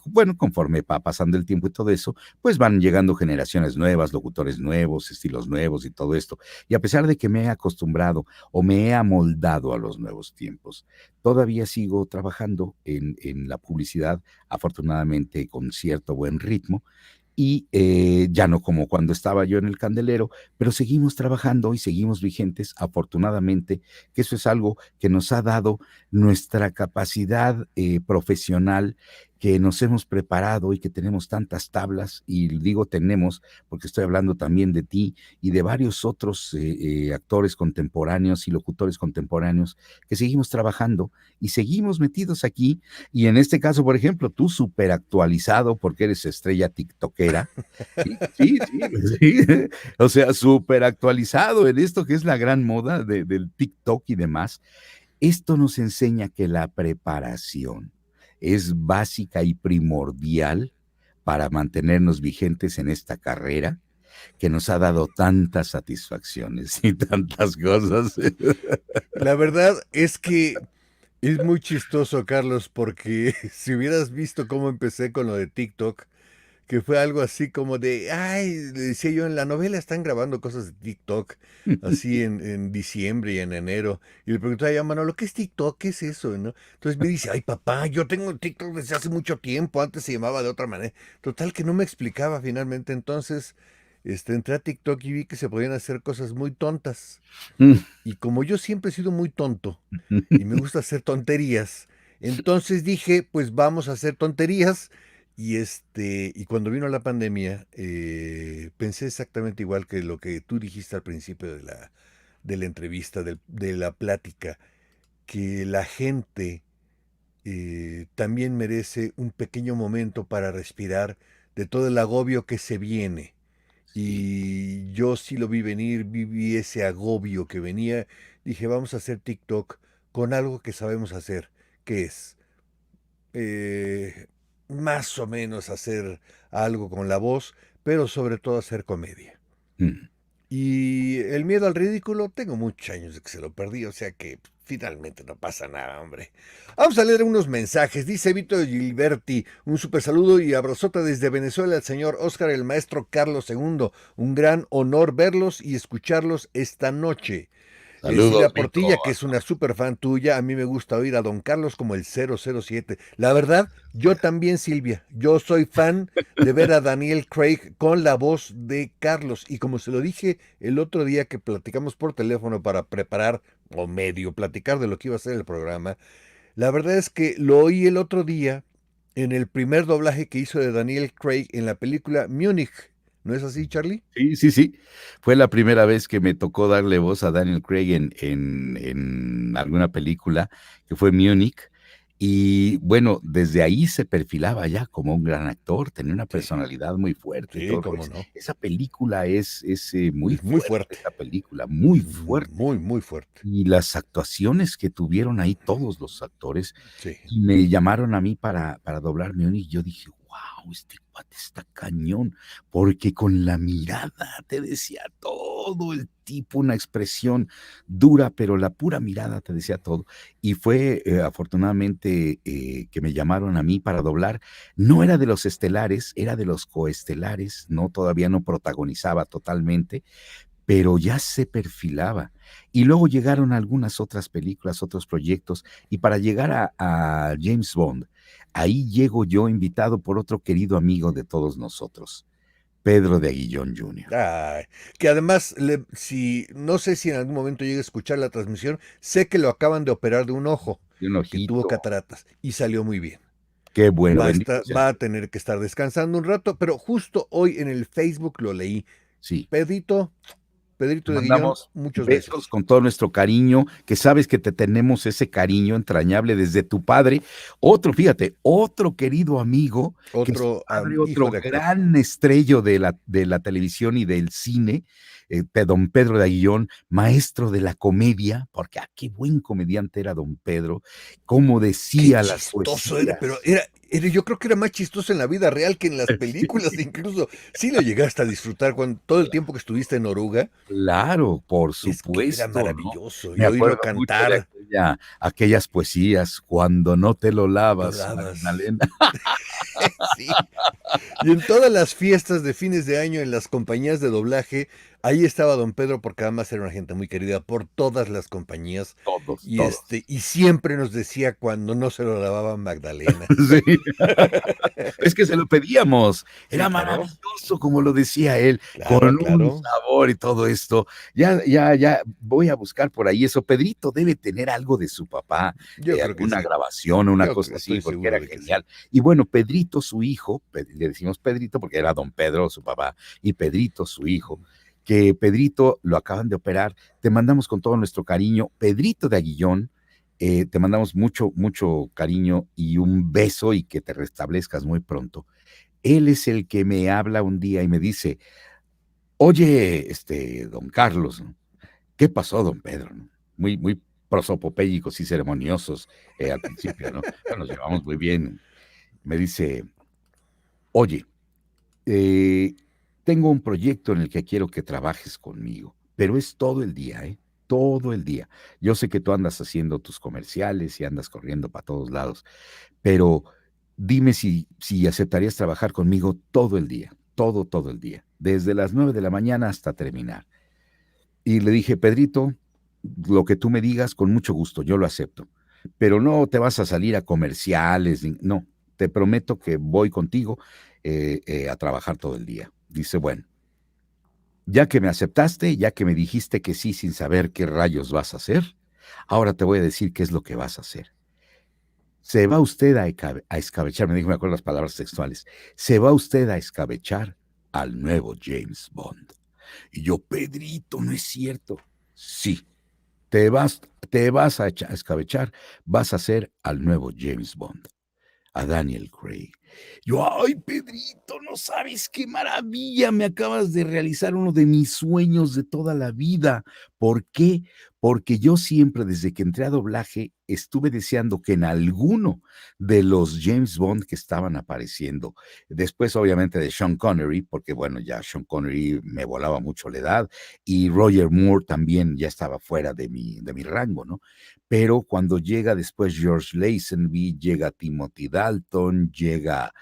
[SPEAKER 8] bueno, conforme va pasando el tiempo y todo eso, pues van llegando generaciones nuevas, locutores nuevos, estilos nuevos y todo esto. Y a pesar de que me he acostumbrado o me he amoldado a los nuevos tiempos, todavía sigo trabajando en la publicidad, afortunadamente con cierto buen ritmo, y ya no como cuando estaba yo en el Candelero, pero seguimos trabajando y seguimos vigentes, afortunadamente, que eso es algo que nos ha dado nuestra capacidad profesional, que nos hemos preparado y que tenemos tantas tablas, y digo tenemos porque estoy hablando también de ti y de varios otros actores contemporáneos y locutores contemporáneos que seguimos trabajando y seguimos metidos aquí, y en este caso, por ejemplo, tú súper actualizado porque eres estrella tiktokera, sí, o sea, súper actualizado en esto que es la gran moda del TikTok y demás. Esto nos enseña que la preparación es básica y primordial para mantenernos vigentes en esta carrera que nos ha dado tantas satisfacciones y tantas cosas.
[SPEAKER 1] La verdad es que Es muy chistoso, Carlos, porque si hubieras visto cómo empecé con lo de TikTok, que fue algo así como de, ay, le decía yo, en la novela están grabando cosas de TikTok, así en diciembre y en enero. Y le preguntaba yo a Manolo, ¿qué es TikTok? ¿Qué es eso? ¿No? Entonces me dice, ay, papá, yo tengo TikTok desde hace mucho tiempo, antes se llamaba de otra manera. Total, que no me explicaba finalmente. Entonces, entré a TikTok y vi que se podían hacer cosas muy tontas. Y como yo siempre he sido muy tonto y me gusta hacer tonterías, entonces dije, pues vamos a hacer tonterías. Y cuando vino la pandemia, pensé exactamente igual que lo que tú dijiste al principio de la entrevista, de la plática, que la gente también merece un pequeño momento para respirar de todo el agobio que se viene.
[SPEAKER 8] Sí.
[SPEAKER 1] Y yo sí lo vi venir, viví ese agobio que venía. Dije, vamos a hacer TikTok con algo que sabemos hacer, que es eh, más o menos hacer algo con la voz, pero sobre todo hacer comedia.
[SPEAKER 8] Mm.
[SPEAKER 1] Y el miedo al ridículo, tengo muchos años de que se lo perdí, o sea que finalmente no pasa nada, hombre. Vamos a leer unos mensajes. Dice Vito Gilberti, un super saludo y abrazota desde Venezuela al señor Oscar, el maestro Carlos II. Un gran honor verlos y escucharlos esta noche. Silvia
[SPEAKER 8] Saludos, Vito.
[SPEAKER 1] Portilla, que es una super fan tuya, a mí me gusta oír a Don Carlos como el 007. La verdad, yo también, Silvia, yo soy fan de ver a Daniel Craig con la voz de Carlos. Y como se lo dije el otro día que platicamos por teléfono para preparar o medio platicar de lo que iba a ser el programa, la verdad es que lo oí el otro día en el primer doblaje que hizo de Daniel Craig en la película Múnich. ¿No es así, Charlie?
[SPEAKER 8] Sí, sí, sí. Fue la primera vez que me tocó darle voz a Daniel Craig en alguna película, que fue Múnich. Y bueno, desde ahí se perfilaba ya como un gran actor, tenía una
[SPEAKER 1] Sí,
[SPEAKER 8] personalidad muy fuerte y
[SPEAKER 1] sí,
[SPEAKER 8] todo.
[SPEAKER 1] cómo no.
[SPEAKER 8] Esa película es muy
[SPEAKER 1] Es muy
[SPEAKER 8] fuerte,
[SPEAKER 1] fuerte.
[SPEAKER 8] esa película, muy fuerte.
[SPEAKER 1] Muy, muy fuerte.
[SPEAKER 8] Y las actuaciones que tuvieron ahí todos los actores,
[SPEAKER 1] Sí.
[SPEAKER 8] y me llamaron a mí para doblar Múnich, y yo dije, wow, este cuate está cañón, porque con la mirada te decía todo el tipo, una expresión dura, pero la pura mirada te decía todo. Y fue afortunadamente que me llamaron a mí para doblar. No era de los estelares, era de los coestelares, no, todavía no protagonizaba totalmente, pero ya se perfilaba. Y luego llegaron algunas otras películas, otros proyectos, y para llegar a James Bond, ahí llego yo invitado por otro querido amigo de todos nosotros, Pedro de Aguillón Jr.
[SPEAKER 1] Ay, que además, si, no sé si en algún momento llegue a escuchar la transmisión, sé que lo acaban de operar de un ojo,
[SPEAKER 8] De un
[SPEAKER 1] que tuvo
[SPEAKER 8] ojito,
[SPEAKER 1] cataratas, y salió muy bien.
[SPEAKER 8] qué bueno, bendito sea el
[SPEAKER 1] Va a
[SPEAKER 8] Señor.
[SPEAKER 1] tener que estar descansando un rato, pero justo hoy en el Facebook lo leí.
[SPEAKER 8] Sí.
[SPEAKER 1] Pedrito
[SPEAKER 8] Te
[SPEAKER 1] de Guillón,
[SPEAKER 8] mandamos
[SPEAKER 1] muchos
[SPEAKER 8] besos
[SPEAKER 1] besos.
[SPEAKER 8] con todo nuestro cariño, que sabes que te tenemos ese cariño entrañable desde tu padre. Otro, fíjate, otro querido amigo, que es su
[SPEAKER 1] Otro
[SPEAKER 8] padre,
[SPEAKER 1] hijo
[SPEAKER 8] otro
[SPEAKER 1] de actor.
[SPEAKER 8] gran estrello de la televisión y del cine, don Pedro de Aguillón, maestro de la comedia, porque qué buen comediante era don Pedro, cómo
[SPEAKER 1] Qué
[SPEAKER 8] decía las
[SPEAKER 1] chistoso era, pero
[SPEAKER 8] poesías.
[SPEAKER 1] yo creo que era más chistoso en la vida real que en las películas, incluso. Sí lo llegaste a disfrutar todo el tiempo que estuviste en Oruga.
[SPEAKER 8] Claro, por
[SPEAKER 1] Es que era
[SPEAKER 8] supuesto, ¿no?
[SPEAKER 1] maravilloso. Y
[SPEAKER 8] Me
[SPEAKER 1] oírlo
[SPEAKER 8] acuerdo mucho de
[SPEAKER 1] cantar,
[SPEAKER 8] aquellas poesías, cuando no te lo
[SPEAKER 1] lo
[SPEAKER 8] lavas,
[SPEAKER 1] dabas.
[SPEAKER 8] Magdalena.
[SPEAKER 1] Sí. Y en todas las fiestas de fines de año en las compañías de doblaje, ahí estaba don Pedro, porque además era una gente muy querida por todas las compañías.
[SPEAKER 8] Todos,
[SPEAKER 1] Y
[SPEAKER 8] todos.
[SPEAKER 1] y siempre nos decía cuando no se lo lavaba Magdalena.
[SPEAKER 8] Sí. Es que se lo pedíamos.
[SPEAKER 1] Sí,
[SPEAKER 8] Era
[SPEAKER 1] claro.
[SPEAKER 8] maravilloso, como lo decía él, con
[SPEAKER 1] Claro,
[SPEAKER 8] un
[SPEAKER 1] claro.
[SPEAKER 8] sabor y todo esto. Ya voy a buscar por ahí eso. Pedrito debe tener algo de su papá,
[SPEAKER 1] Yo creo que
[SPEAKER 8] alguna
[SPEAKER 1] sí.
[SPEAKER 8] grabación, una cosa así,
[SPEAKER 1] Estoy
[SPEAKER 8] porque
[SPEAKER 1] seguro
[SPEAKER 8] era
[SPEAKER 1] de que sí.
[SPEAKER 8] genial. Y bueno, Pedrito, su hijo, le decimos Pedrito porque era don Pedro, su papá, y Pedrito, su hijo, que Pedrito lo acaban de operar. Te mandamos con todo nuestro cariño. Pedrito de Aguillón, te mandamos mucho, mucho cariño y un beso, y que te restablezcas muy pronto. Él es el que me habla un día y me dice, oye, don Carlos, ¿no? ¿Qué pasó, don Pedro? ¿No? Muy, muy prosopopélicos y ceremoniosos al principio, ¿no? Pero nos llevamos muy bien. Me dice, oye, tengo un proyecto en el que quiero que trabajes conmigo, pero es todo el día, ¿eh? todo el día. Yo sé que tú andas haciendo tus comerciales y andas corriendo para todos lados, pero dime si aceptarías trabajar conmigo todo el día, todo el día, desde las 9 de la mañana hasta terminar. Y le dije, Pedrito, lo que tú me digas, con mucho gusto, yo lo acepto, pero no te vas a salir a comerciales, no, te prometo que voy contigo a trabajar todo el día. Dice, bueno, ya que me aceptaste, ya que me dijiste que sí sin saber qué rayos vas a hacer, ahora te voy a decir qué es lo que vas a hacer. Se va usted a escabechar, me acuerdo las palabras textuales, se va usted a escabechar al nuevo James Bond. Y yo, Pedrito, no es cierto. Sí, te vas a escabechar, vas a ser al nuevo James Bond, a Daniel Craig. Yo, ay, Pedrito, no sabes qué maravilla, me acabas de realizar uno de mis sueños de toda la vida. ¿Por qué? Porque yo siempre, desde que entré a doblaje, estuve deseando que en alguno de los James Bond que estaban apareciendo, después obviamente de Sean Connery, porque bueno, ya Sean Connery me volaba mucho la edad, y Roger Moore también ya estaba fuera de mi rango, ¿no? Pero cuando llega después George Lazenby, llega Timothy Dalton, llega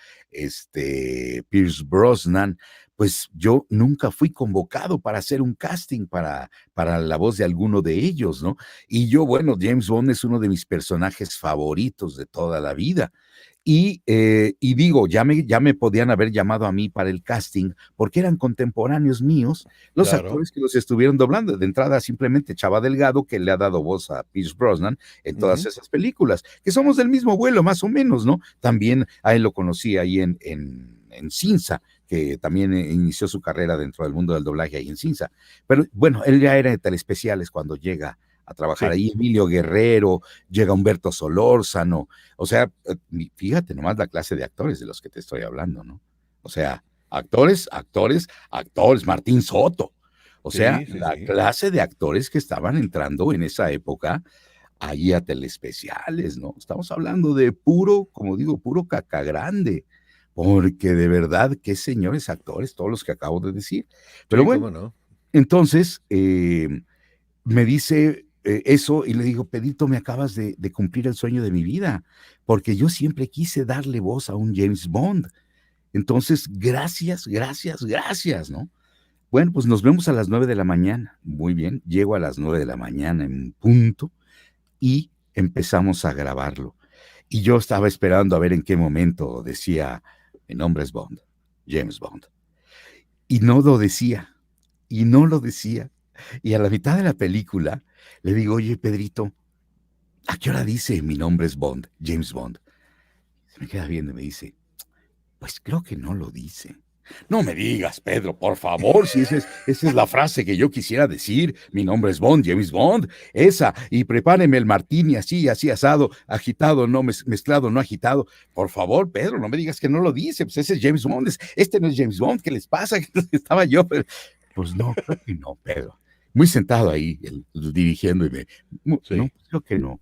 [SPEAKER 8] Pierce Brosnan, pues yo nunca fui convocado para hacer un casting para la voz de alguno de ellos, ¿no? Y yo, bueno, James Bond es uno de mis personajes favoritos de toda la vida. Y digo, ya me podían haber llamado a mí para el casting porque eran contemporáneos míos, los actores que los estuvieron doblando. De entrada, simplemente Chava Delgado, que le ha dado voz a Pierce Brosnan en todas esas películas, que somos del mismo vuelo, más o menos, ¿no? También a él lo conocí ahí en Cinza, que también inició su carrera dentro del mundo del doblaje ahí en Cinza. Pero bueno, él ya era de telespeciales cuando llega a trabajar ahí, Emilio Guerrero, llega Humberto Solórzano, o sea, fíjate nomás la clase de actores de los que te estoy hablando, ¿no? O sea, actores, Martín Soto, o sea, la clase de actores que estaban entrando en esa época ahí a telespeciales, ¿no? Estamos hablando de puro, como digo, puro caca grande, porque de verdad, qué señores actores, todos los que acabo de decir. Pero bueno,
[SPEAKER 1] ¿cómo no?
[SPEAKER 8] Entonces, me dice eso y le digo, Pedrito, me acabas de cumplir el sueño de mi vida, porque yo siempre quise darle voz a un James Bond. Entonces, gracias, ¿no? Bueno, pues nos vemos a las 9 de la mañana. Muy bien, llego a las 9 de la mañana en punto y empezamos a grabarlo. Y yo estaba esperando a ver en qué momento decía, mi nombre es Bond, James Bond. Y no lo decía. Y a la mitad de la película le digo, oye, Pedrito, ¿a qué hora dice mi nombre es Bond, James Bond? Se me queda viendo y me dice, pues creo que no lo dice. No me digas, Pedro, por favor, si esa es la frase que yo quisiera decir, mi nombre es Bond, James Bond, esa, y prepáreme el martini así asado, agitado, no mezclado, no agitado. Por favor, Pedro, no me digas que no lo dice, pues ese es James Bond, este no es James Bond, ¿qué les pasa? Estaba yo, pero, pues no, creo que no, Pedro. Muy sentado ahí, dirigiéndome. No, creo que no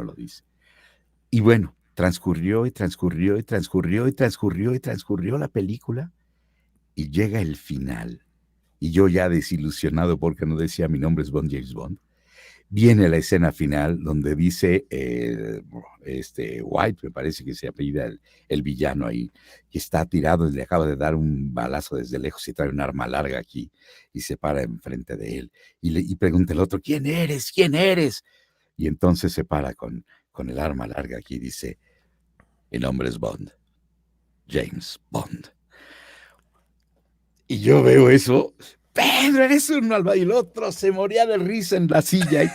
[SPEAKER 8] lo dice. Y bueno, transcurrió la película y llega el final. Y yo ya desilusionado porque no decía mi nombre es Bond, James Bond. Viene la escena final donde dice White, me parece que se apellida el villano ahí, que está tirado y le acaba de dar un balazo desde lejos y trae un arma larga aquí y se para enfrente de él y pregunta el otro, ¿quién eres? ¿Quién eres? Y entonces se para con el arma larga aquí y dice, mi nombre es Bond, James Bond. Y yo veo eso, Pedro, eres un malvado, y el otro se moría de risa en la silla.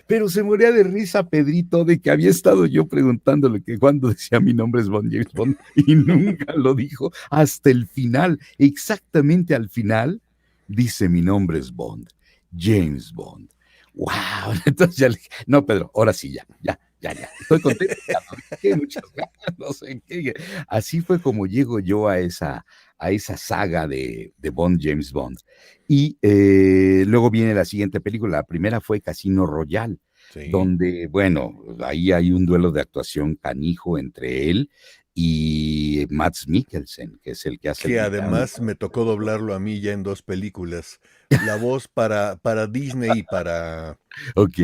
[SPEAKER 8] Pero se moría de risa Pedrito de que había estado yo preguntándole que cuando decía mi nombre es Bond, James Bond, y nunca lo dijo hasta el final. Exactamente al final dice mi nombre es Bond, James Bond. ¡Wow! Entonces ya le dije, no, Pedro, ahora sí, ya. Estoy contento. Muchas ganas, no sé qué. Así fue como llego yo a esa saga de Bond, James Bond. Y luego viene la siguiente película. La primera fue Casino Royale, donde, bueno, ahí hay un duelo de actuación canijo entre él y Mads Mikkelsen, que es el que hace el
[SPEAKER 1] Que
[SPEAKER 8] villano.
[SPEAKER 1] además me tocó doblarlo a mí ya en 2 películas. La voz para Disney y para
[SPEAKER 8] Ok,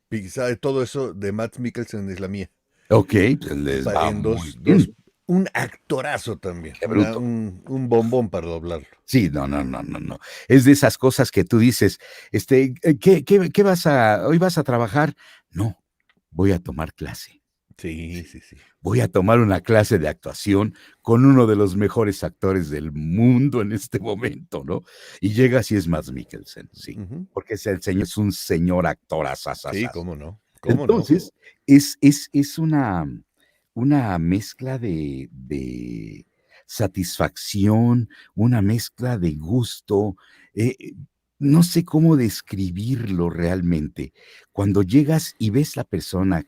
[SPEAKER 1] Pixar, todo eso de Matt Mikkelsen es la mía.
[SPEAKER 8] ok, pues les va
[SPEAKER 1] En
[SPEAKER 8] muy
[SPEAKER 1] dos,
[SPEAKER 8] bien.
[SPEAKER 1] un actorazo también.
[SPEAKER 8] Qué bruto.
[SPEAKER 1] Un bombón para doblarlo.
[SPEAKER 8] Sí, no, no, no, no, no. Es de esas cosas que tú dices, ¿qué hoy vas a trabajar? No, voy a tomar clase.
[SPEAKER 1] Sí, sí, sí.
[SPEAKER 8] Voy a tomar una clase de actuación con uno de los mejores actores del mundo en este momento, ¿no? Y llega y es Mads Mikkelsen, sí,
[SPEAKER 1] Ujú.
[SPEAKER 8] porque es un señor actor
[SPEAKER 1] Sí,
[SPEAKER 8] asasasas.
[SPEAKER 1] cómo no, cómo no.
[SPEAKER 8] Entonces, es una mezcla de satisfacción, una mezcla de gusto, no sé cómo describirlo realmente. Cuando llegas y ves la persona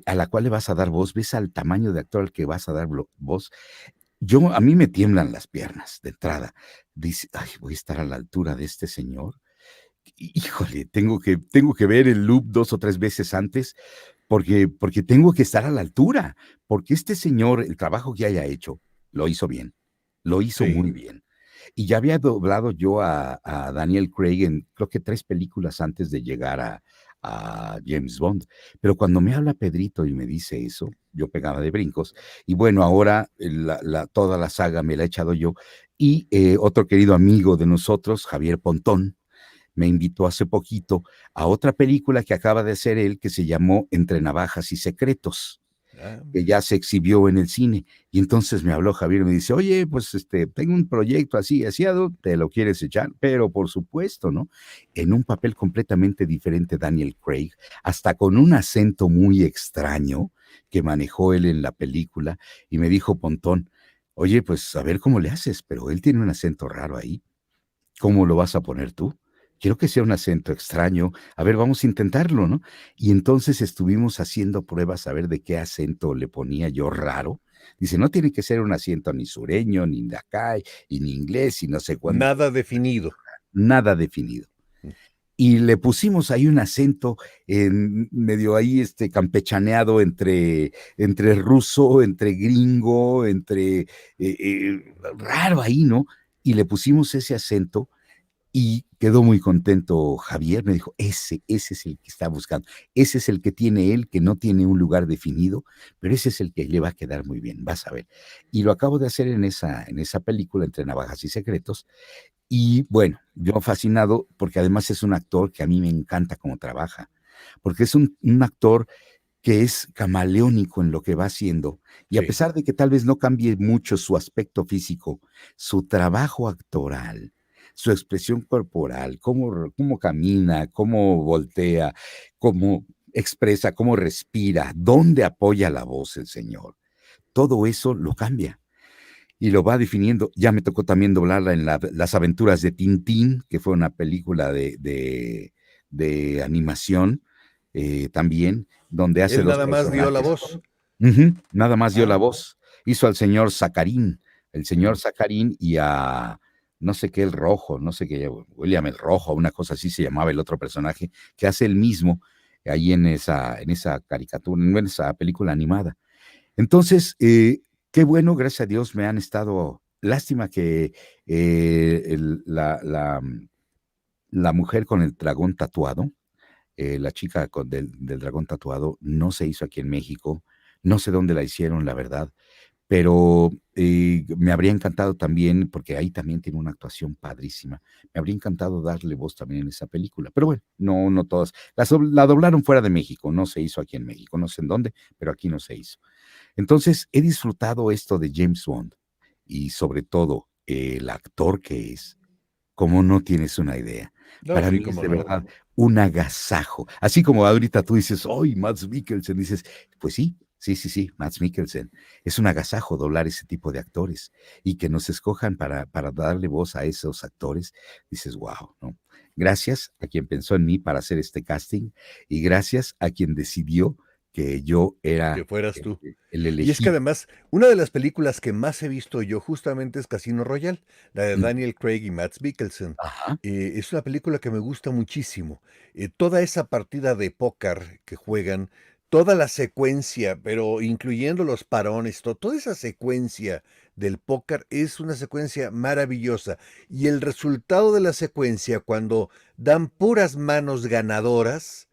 [SPEAKER 8] a la cual le vas a dar voz, ves al tamaño de actor al que vas a dar voz, a mí me tiemblan las piernas de entrada. Dice, ay, voy a estar a la altura de este señor. Híjole, tengo que ver el loop 2 o 3 veces antes, porque tengo que estar a la altura, porque este señor, el trabajo que haya hecho, lo hizo bien, lo hizo
[SPEAKER 1] Sí.
[SPEAKER 8] muy bien. Y ya había doblado yo a Daniel Craig en, creo que 3 películas antes de llegar a James Bond. Pero cuando me habla Pedrito y me dice eso, yo pegaba de brincos. Y bueno, ahora toda la saga me la he echado yo. Y otro querido amigo de nosotros, Javier Pontón, me invitó hace poquito a otra película que acaba de hacer él, que se llamó Entre Navajas y Secretos,
[SPEAKER 1] Ah,
[SPEAKER 8] que ya se exhibió en el cine. Y entonces me habló Javier y me dice, oye, pues tengo un proyecto así, asiado, ¿te lo quieres echar? Pero por supuesto, ¿no? En un papel completamente diferente, Daniel Craig, hasta con un acento muy extraño que manejó él en la película, y me dijo Pontón, oye, pues a ver cómo le haces, pero él tiene un acento raro ahí. ¿Cómo lo vas a poner tú? Quiero que sea un acento extraño. A ver, vamos a intentarlo, ¿no? Y entonces estuvimos haciendo pruebas a ver de qué acento le ponía yo raro. Dice, no tiene que ser un acento ni sureño, ni de acá, y ni inglés, y no sé cuándo.
[SPEAKER 1] nada definido.
[SPEAKER 8] Nada definido. Y le pusimos ahí un acento medio ahí campechaneado entre ruso, entre gringo, raro ahí, ¿no? Y le pusimos ese acento y quedó muy contento Javier, me dijo, ese es el que está buscando, ese es el que tiene él, que no tiene un lugar definido, pero ese es el que le va a quedar muy bien, vas a ver. Y lo acabo de hacer en esa película, Entre Navajas y Secretos, y bueno, yo fascinado, porque además es un actor que a mí me encanta cómo trabaja, porque es un actor que es camaleónico en lo que va haciendo, y a
[SPEAKER 1] Sí.
[SPEAKER 8] pesar de que tal vez no cambie mucho su aspecto físico, su trabajo actoral, su expresión corporal, cómo camina, cómo voltea, cómo expresa, cómo respira, dónde apoya la voz el señor. Todo eso lo cambia y lo va definiendo. Ya me tocó también doblarla en Las Aventuras de Tintín, que fue una película de animación también, donde hace
[SPEAKER 1] Él
[SPEAKER 8] 2
[SPEAKER 1] nada más dio la
[SPEAKER 8] personajes.
[SPEAKER 1] voz.
[SPEAKER 8] Ujú, nada más dio la
[SPEAKER 1] Ah,
[SPEAKER 8] voz. Hizo al señor Sacarín, el señor
[SPEAKER 1] ujú.
[SPEAKER 8] Sacarín y a no sé qué el Rojo, no sé qué, William el Rojo, una cosa así se llamaba el otro personaje, que hace el mismo ahí en esa caricatura, en esa película animada. Entonces, qué bueno, gracias a Dios me han estado, lástima que la mujer con el dragón tatuado, la chica del dragón tatuado no se hizo aquí en México, no sé dónde la hicieron, la verdad, pero me habría encantado también, porque ahí también tiene una actuación padrísima, me habría encantado darle voz también en esa película, pero bueno, no todas, la doblaron fuera de México, no se hizo aquí en México, no sé en dónde, pero aquí no se hizo. Entonces, he disfrutado esto de James Bond y sobre todo el actor que es, como no tienes una idea.
[SPEAKER 1] No,
[SPEAKER 8] Para
[SPEAKER 1] sí,
[SPEAKER 8] mí es
[SPEAKER 1] cómo
[SPEAKER 8] de
[SPEAKER 1] no.
[SPEAKER 8] verdad un agasajo. Así como ahorita tú dices, ¡ay, Mads Mikkelsen! Dices, pues sí, sí, Mads Mikkelsen. Es un agasajo doblar ese tipo de actores y que nos escojan para darle voz a esos actores. Dices, wow, ¿no? Gracias a quien pensó en mí para hacer este casting y gracias a quien decidió que yo
[SPEAKER 1] Que
[SPEAKER 8] era
[SPEAKER 1] fueras tú.
[SPEAKER 8] el
[SPEAKER 1] Y es que
[SPEAKER 8] elegido.
[SPEAKER 1] además, una de las películas que más he visto yo justamente es Casino Royale, la de
[SPEAKER 8] Mm,
[SPEAKER 1] Daniel Craig y Mads Mikkelsen.
[SPEAKER 8] ajá,
[SPEAKER 1] Es una película que me gusta muchísimo. Toda esa partida de póker que juegan toda la secuencia, pero incluyendo los parones, toda esa secuencia del póker es una secuencia maravillosa. Y el resultado de la secuencia, cuando dan puras manos ganadoras,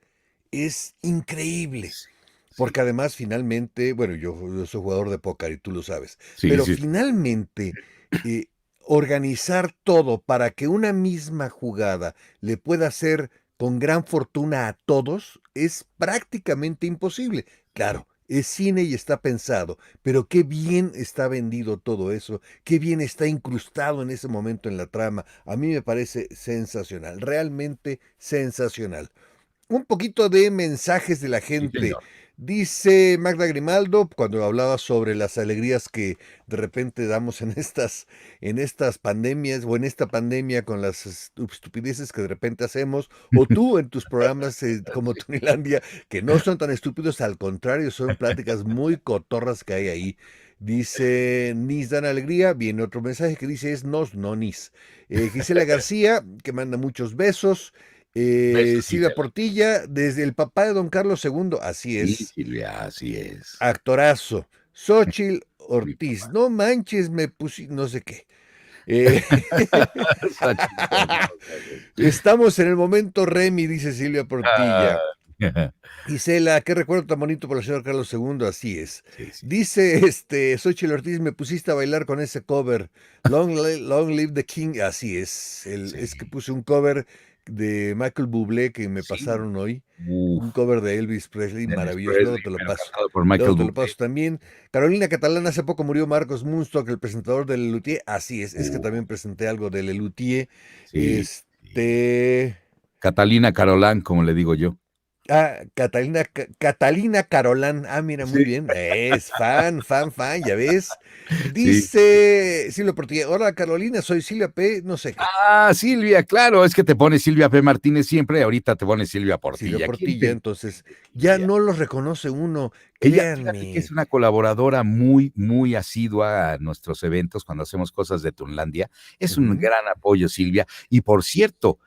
[SPEAKER 1] es increíble.
[SPEAKER 8] Sí,
[SPEAKER 1] Porque además, finalmente, bueno, yo soy jugador de póker y tú lo sabes,
[SPEAKER 8] sí,
[SPEAKER 1] pero
[SPEAKER 8] sí.
[SPEAKER 1] finalmente eh, organizar todo para que una misma jugada le pueda hacer con gran fortuna a todos es prácticamente imposible. Claro, es cine y está pensado, pero qué bien está vendido todo eso, qué bien está incrustado en ese momento en la trama. A mí me parece sensacional, realmente sensacional. Un poquito de mensajes de la
[SPEAKER 8] Sí,
[SPEAKER 1] gente.
[SPEAKER 8] señor.
[SPEAKER 1] Dice Magda Grimaldo, cuando hablaba sobre las alegrías que de repente damos en estas pandemias o en esta pandemia con las estupideces que de repente hacemos, o tú en tus programas como Tunilandia, que no son tan estúpidos, al contrario, son pláticas muy cotorras que hay ahí. Dice, Nis dan alegría. Viene otro mensaje que dice, es nos, no nis. Gisela García, que manda muchos besos.
[SPEAKER 8] Besos,
[SPEAKER 1] Silvia
[SPEAKER 8] Gisela.
[SPEAKER 1] Portilla, desde el papá de don Carlos II, así
[SPEAKER 8] Sí,
[SPEAKER 1] es,
[SPEAKER 8] Silvia, así es.
[SPEAKER 1] actorazo. Xochitl
[SPEAKER 8] Mi
[SPEAKER 1] Ortiz,
[SPEAKER 8] papá.
[SPEAKER 1] no manches, me puse, no sé qué. Eh,
[SPEAKER 8] Xochitl, por Dios,
[SPEAKER 1] Estamos en el momento Remy, dice Silvia Portilla.
[SPEAKER 8] Ah,
[SPEAKER 1] Isela, qué recuerdo tan bonito por el señor Carlos II, así es.
[SPEAKER 8] sí, sí.
[SPEAKER 1] Dice Xochitl Ortiz, me pusiste a bailar con ese cover. Long Live the King, así es. Es que
[SPEAKER 8] Sí.
[SPEAKER 1] puse un cover de Michael Bublé que me
[SPEAKER 8] Sí.
[SPEAKER 1] pasaron hoy.
[SPEAKER 8] Uf,
[SPEAKER 1] Un cover de Elvis Presley,
[SPEAKER 8] Elvis
[SPEAKER 1] maravilloso.
[SPEAKER 8] Presley,
[SPEAKER 1] Luego te lo
[SPEAKER 8] pero
[SPEAKER 1] paso.
[SPEAKER 8] cantado por
[SPEAKER 1] Luego
[SPEAKER 8] Michael
[SPEAKER 1] te lo
[SPEAKER 8] Bublé.
[SPEAKER 1] paso también. Carolina Catalán, hace poco murió Marcos Munstock, el presentador de Lelutier. Así es que
[SPEAKER 8] Uh,
[SPEAKER 1] también presenté algo de Lelutier.
[SPEAKER 8] sí, sí.
[SPEAKER 1] Este.
[SPEAKER 8] Catalina Carolán, como le digo yo.
[SPEAKER 1] Catalina Carolán. Ah, mira, muy
[SPEAKER 8] Sí,
[SPEAKER 1] bien. Es fan, ya ves.
[SPEAKER 8] sí.
[SPEAKER 1] Dice Silvia Portilla, hola Carolina, soy Silvia P. No sé qué.
[SPEAKER 8] Ah, Silvia, claro, es que te pone Silvia P. Martínez siempre, ahorita te pone Silvia
[SPEAKER 1] Silvia
[SPEAKER 8] Portilla. ¿Quién
[SPEAKER 1] Portilla,
[SPEAKER 8] te
[SPEAKER 1] entonces ya
[SPEAKER 8] Silvia?
[SPEAKER 1] no los reconoce uno,
[SPEAKER 8] Ella, fíjate que
[SPEAKER 1] créanme.
[SPEAKER 8] es una colaboradora muy, muy asidua a nuestros eventos cuando hacemos cosas de Tunlandia. Es un
[SPEAKER 1] Ujú.
[SPEAKER 8] gran apoyo, Silvia. Y por cierto,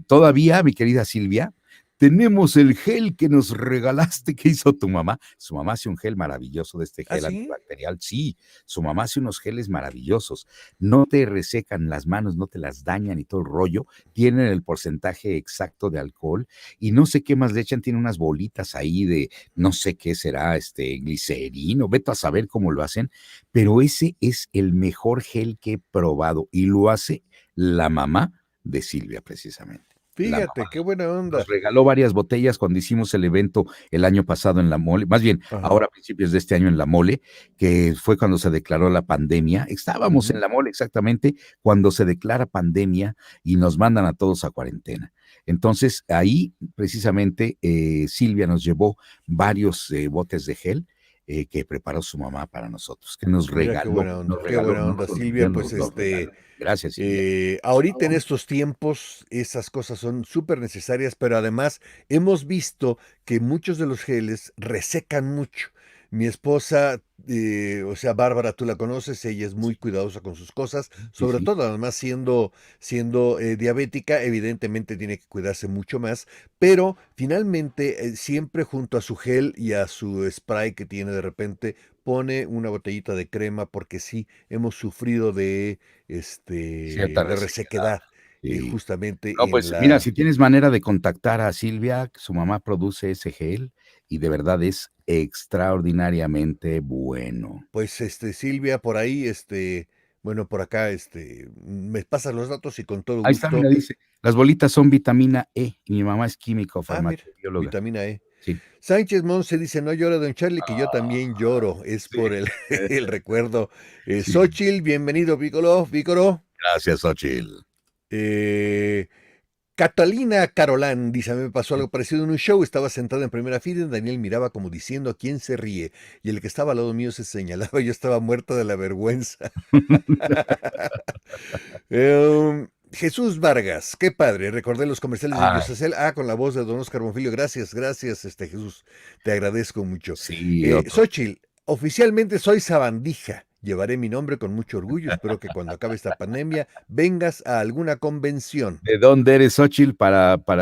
[SPEAKER 8] todavía, mi querida Silvia, tenemos el gel que nos regalaste que hizo tu mamá. Su mamá hace un gel maravilloso de este
[SPEAKER 1] ¿Ah,
[SPEAKER 8] gel
[SPEAKER 1] sí?
[SPEAKER 8] antibacterial. Sí, su mamá hace unos geles maravillosos. No te resecan las manos, no te las dañan y todo el rollo. Tienen el porcentaje exacto de alcohol y no sé qué más le echan. Tiene unas bolitas ahí de no sé qué será, glicerino. Vete a saber cómo lo hacen, pero ese es el mejor gel que he probado y lo hace la mamá de Silvia, precisamente. La
[SPEAKER 1] Fíjate, qué buena
[SPEAKER 8] nos
[SPEAKER 1] onda.
[SPEAKER 8] regaló varias botellas cuando hicimos el evento el año pasado en la Mole, más bien
[SPEAKER 1] Ajá.
[SPEAKER 8] ahora a principios de este año en la Mole, que fue cuando se declaró la pandemia. Estábamos en
[SPEAKER 1] Ujú.
[SPEAKER 8] la Mole exactamente cuando se declara pandemia y nos mandan a todos a cuarentena. Entonces ahí precisamente Silvia nos llevó varios botes de gel que preparó su mamá para nosotros, que nos
[SPEAKER 1] Mira
[SPEAKER 8] regaló,
[SPEAKER 1] qué buena
[SPEAKER 8] no
[SPEAKER 1] onda,
[SPEAKER 8] nos los
[SPEAKER 1] Silvia.
[SPEAKER 8] vendió,
[SPEAKER 1] Pues
[SPEAKER 8] nos los regaló. Gracias, Silvia.
[SPEAKER 1] ahorita en estos tiempos esas cosas son súper necesarias, pero además hemos visto que muchos de los geles resecan mucho. Mi esposa, o sea, Bárbara, tú la conoces, ella es muy cuidadosa con sus cosas,
[SPEAKER 8] Sí,
[SPEAKER 1] sobre
[SPEAKER 8] sí.
[SPEAKER 1] todo además siendo diabética, evidentemente tiene que cuidarse mucho más, pero finalmente siempre junto a su gel y a su spray que tiene de repente, pone una botellita de crema porque sí hemos sufrido
[SPEAKER 8] Cierta
[SPEAKER 1] de
[SPEAKER 8] resequedad.
[SPEAKER 1] resequedad
[SPEAKER 8] Sí. No,
[SPEAKER 1] justamente en
[SPEAKER 8] pues mira,
[SPEAKER 1] la.
[SPEAKER 8] si tienes manera de contactar a Silvia, su mamá produce ese gel y de verdad es extraordinariamente bueno.
[SPEAKER 1] Pues Silvia, por ahí, bueno, por acá, me pasas los datos y con todo
[SPEAKER 8] Ahí está,
[SPEAKER 1] gusto.
[SPEAKER 8] mira, dice, las bolitas son vitamina E y mi mamá es químico
[SPEAKER 1] Ah, mira,
[SPEAKER 8] farmacobióloga.
[SPEAKER 1] vitamina E.
[SPEAKER 8] Sí.
[SPEAKER 1] Sánchez Monse dice, no llora, don Charlie, que yo también
[SPEAKER 8] Ah,
[SPEAKER 1] lloro. Es
[SPEAKER 8] sí.
[SPEAKER 1] por el, el recuerdo.
[SPEAKER 8] Sí.
[SPEAKER 1] Xochitl, bienvenido, Vícoro.
[SPEAKER 8] Gracias, Xochitl.
[SPEAKER 1] Eh, Catalina Carolán dice, a mí me pasó algo parecido en un show, estaba sentada en primera fila y Daniel miraba como diciendo a quién se ríe y el que estaba al lado mío se señalaba, yo estaba muerta de la vergüenza. Jesús Vargas, qué padre, recordé los comerciales de
[SPEAKER 8] Ay,
[SPEAKER 1] Yosacel, con la voz de don Oscar Bonfilio, gracias, Jesús, te agradezco mucho.
[SPEAKER 8] sí, otro.
[SPEAKER 1] Xochitl, oficialmente soy sabandija, Llevaré mi nombre con mucho orgullo. Espero que cuando acabe esta pandemia vengas a alguna convención.
[SPEAKER 8] ¿De dónde eres, Xochitl?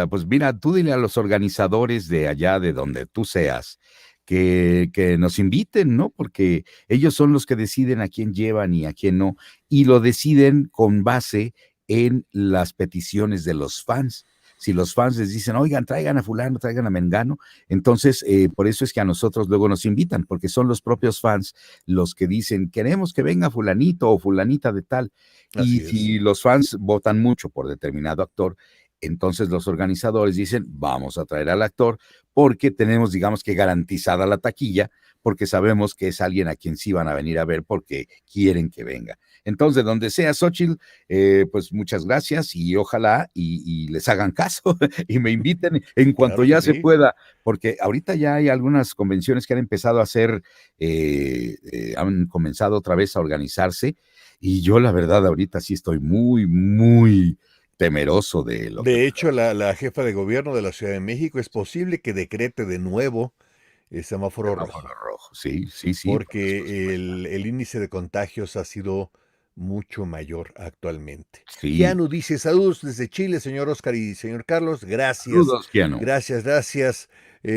[SPEAKER 8] Pues mira, tú dile a los organizadores de allá, de donde tú seas, que nos inviten, ¿no? Porque ellos son los que deciden a quién llevan y a quién no, y lo deciden con base en las peticiones de los fans. Si los fans les dicen, oigan, traigan a fulano, traigan a mengano, entonces por eso es que a nosotros luego nos invitan, porque son los propios fans los que dicen, queremos que venga fulanito o fulanita de tal. Y
[SPEAKER 1] Así es.
[SPEAKER 8] si los fans votan mucho por determinado actor, entonces los organizadores dicen, vamos a traer al actor porque tenemos, digamos que garantizada la taquilla, porque sabemos que es alguien a quien sí van a venir a ver porque quieren que venga. Entonces, donde sea, Xochitl, pues muchas gracias y ojalá y les hagan caso y me inviten en cuanto
[SPEAKER 1] Claro que
[SPEAKER 8] ya se
[SPEAKER 1] sí.
[SPEAKER 8] pueda, porque ahorita ya hay algunas convenciones que han empezado a hacer, han comenzado otra vez a organizarse y yo la verdad ahorita sí estoy muy, muy temeroso de lo que...
[SPEAKER 1] De hecho, la jefa de gobierno de la Ciudad de México es posible que decrete de nuevo el semáforo rojo,
[SPEAKER 8] rojo. Sí, sí, sí.
[SPEAKER 1] porque el índice de contagios ha sido mucho mayor actualmente.
[SPEAKER 8] Sí.
[SPEAKER 1] Keanu dice, saludos desde Chile, señor Oscar y señor Carlos, gracias.
[SPEAKER 8] Saludos, Keanu.
[SPEAKER 1] Gracias, gracias. A